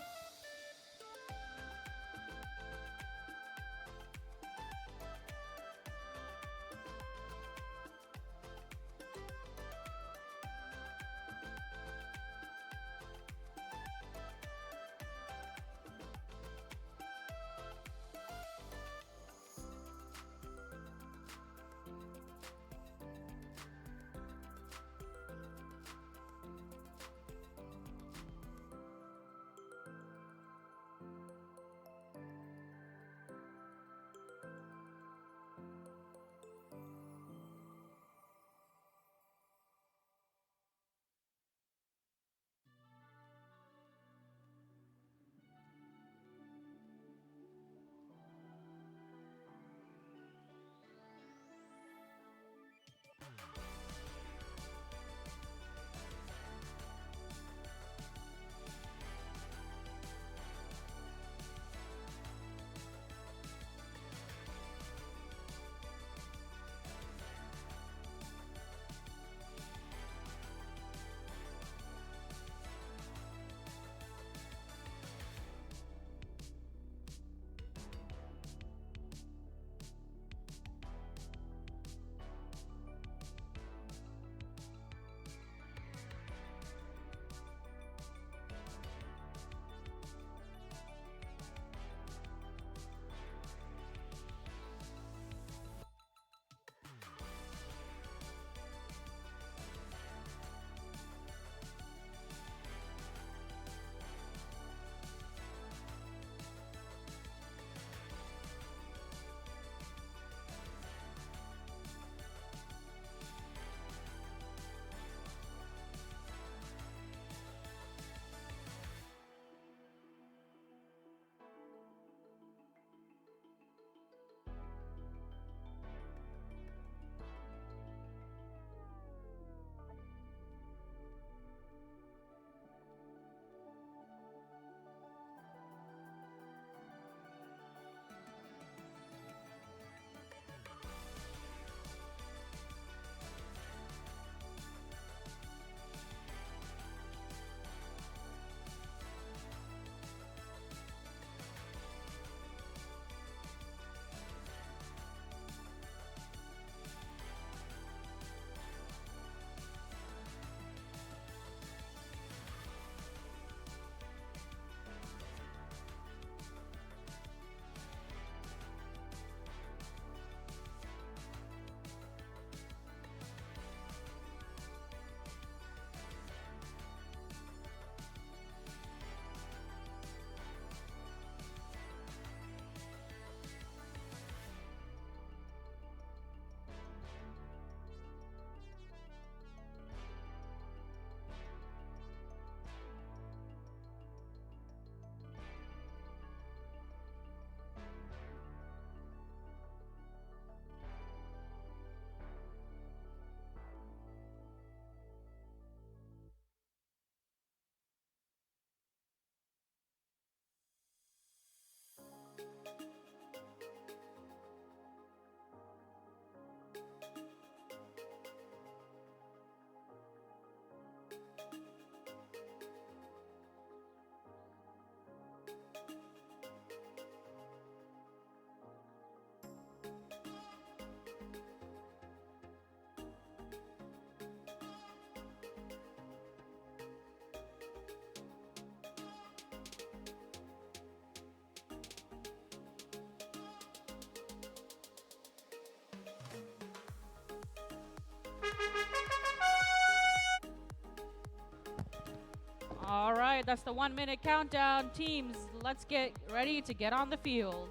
All right, that's the 1 minute countdown. Teams, let's get ready to get on the field.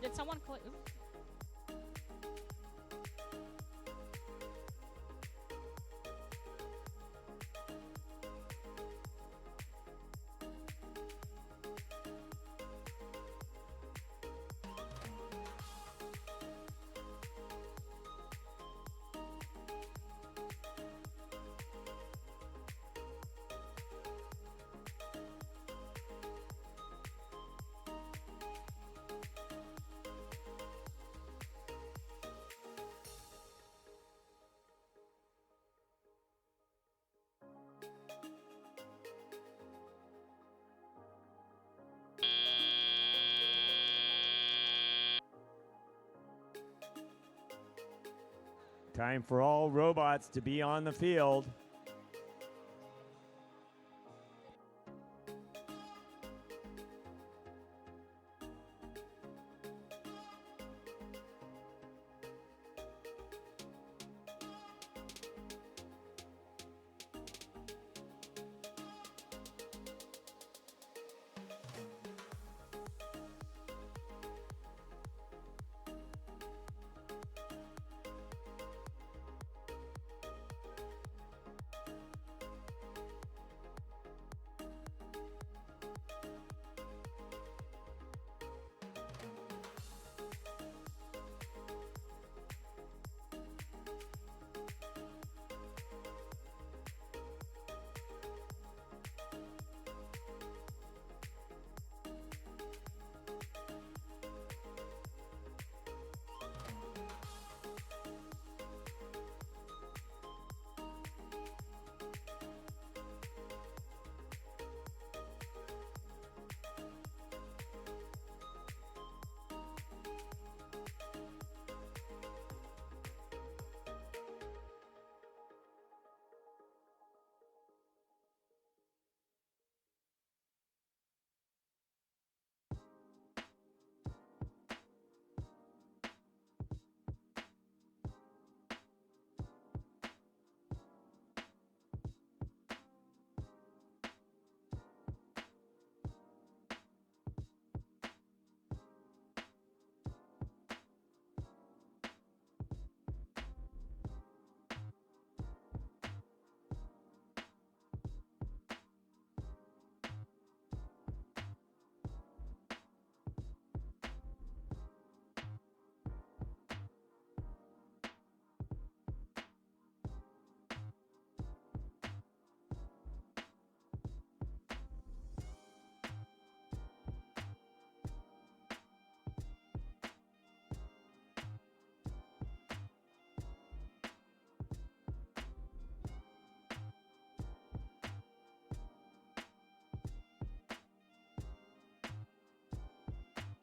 Did someone click? Time for all robots to be on the field.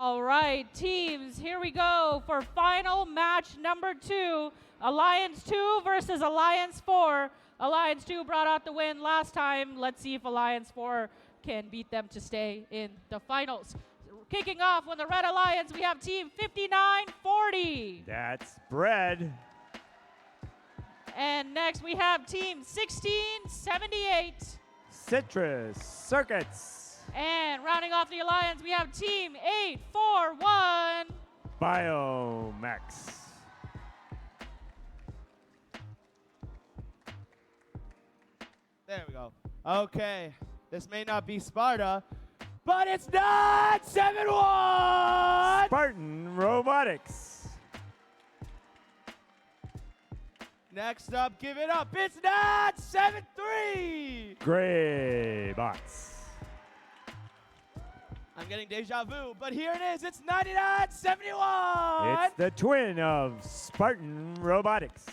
All right, teams, here we go for final match number 2. Alliance 2 versus Alliance 4. Alliance 2 brought out the win last time. Let's see if Alliance 4 can beat them to stay in the finals. Kicking off with the Red Alliance, we have Team 5940. That's bread. And next we have Team 1678. Citrus Circuits. And rounding off the alliance, we have Team 841. Biomax. There we go. Okay, this may not be Sparta, but it's not 7-1! Spartan Robotics. Next up, give it up. It's not 7-3! Gray Bots. I'm getting deja vu, but here it is. It's 99-71! It's the twin of Spartan Robotics.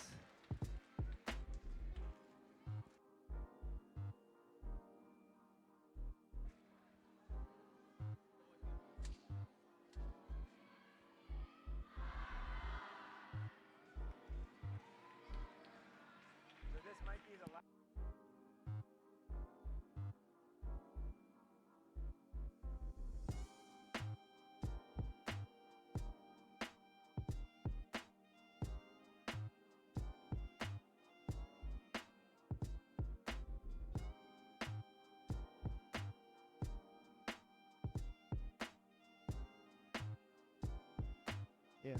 Yeah.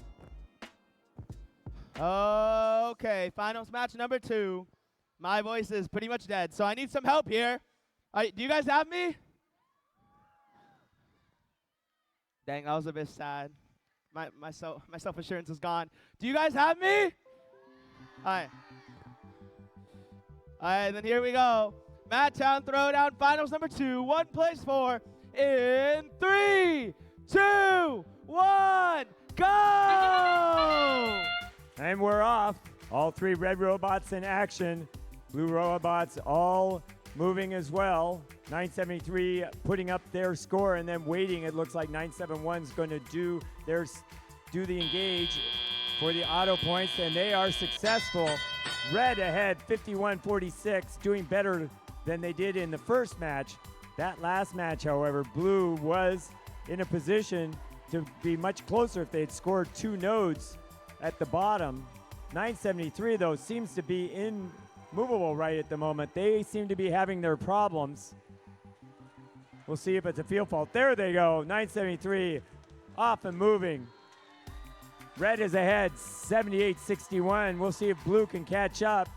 Okay, finals match number 2. My voice is pretty much dead, so I need some help here. Do you guys have me? Dang, that was a bit sad. My self-assurance is gone. Do you guys have me? All right, then here we go. Madtown Throwdown finals number 2. One place 4 in 3, 2, 1, go! And we're off. All 3 red robots in action. Blue robots all moving as well. 973 putting up their score and then waiting. It looks like 971's going to do the engage for the auto points, and they are successful. Red ahead 51-46, doing better than they did in the first match. That last match, however, blue was in a position to be much closer if they had scored 2 nodes at the bottom. 973, though, seems to be immovable right at the moment. They seem to be having their problems. We'll see if it's a field fault. There they go. 973 off and moving. Red is ahead, 78-61. We'll see if blue can catch up.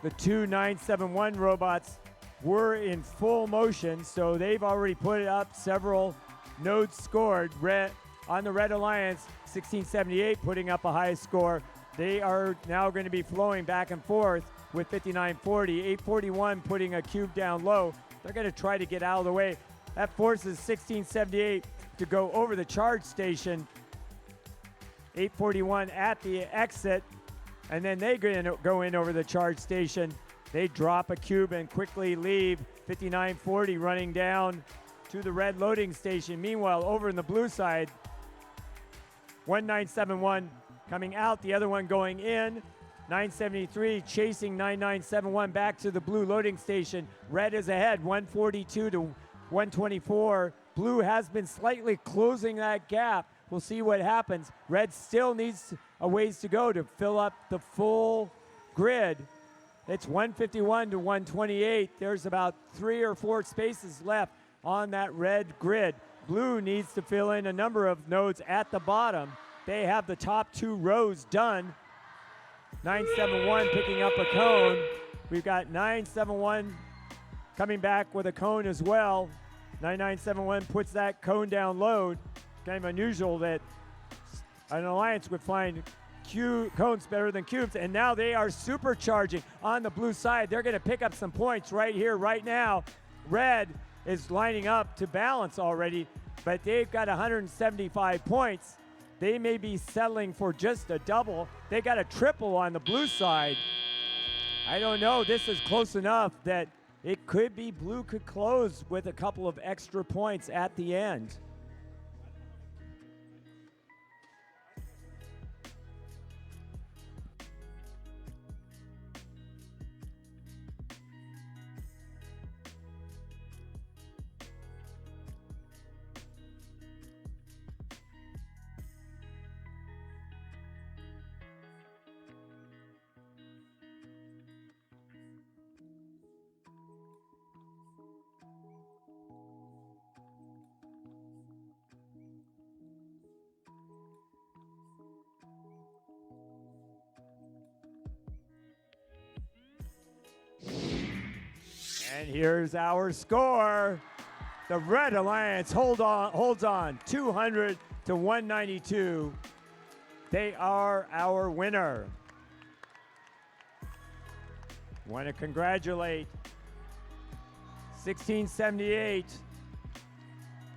The 2 971 robots were in full motion, so they've already put up several nodes scored. Red on the Red Alliance, 1678 putting up a high score. They are now going to be flowing back and forth with 5940. 841 putting a cube down low. They're going to try to get out of the way. That forces 1678 to go over the charge station. 841 at the exit, and then they go in over the charge station. They drop a cube and quickly leave. 5940 running down to the red loading station. Meanwhile, over in the blue side, 1971 coming out, the other one going in. 973 chasing 9971 back to the blue loading station. Red is ahead, 142 to 124. Blue has been slightly closing that gap. We'll see what happens. Red still needs a ways to go to fill up the full grid. It's 151 to 128. There's about 3 or 4 spaces left on that red grid. Blue needs to fill in a number of nodes at the bottom. They have the top 2 rows done. 971 picking up a cone. We've got 971 coming back with a cone as well. 9971 puts that cone down low. Kind of unusual that an alliance would find cones better than cubes, and now they are supercharging on the blue side. They're going to pick up some points right here, right now. Red is lining up to balance already, but they've got 175 points. They may be settling for just a double. They got a triple on the blue side. I don't know. This is close enough that it could be blue could close with a couple of extra points at the end. And here's our score. The Red Alliance holds on 200 to 192. They are our winner. Want to congratulate 1678,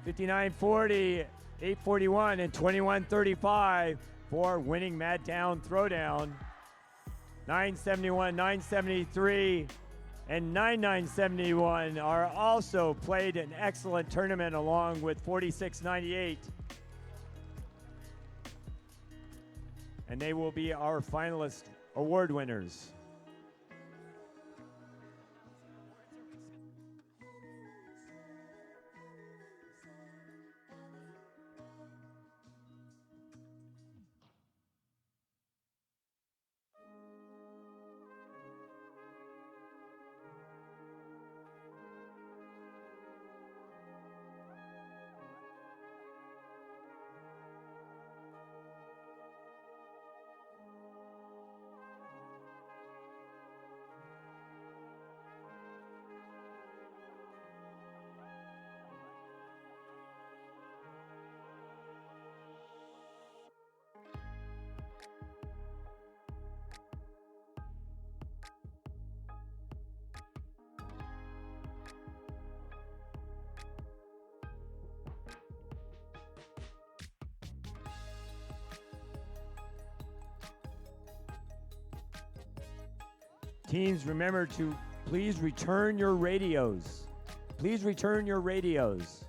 5940, 841, and 2135 for winning Madtown Throwdown. 971, 973, and 9971 are also played an excellent tournament along with 4698. And they will be our finalist award winners. Teams, remember to please return your radios. Please return your radios.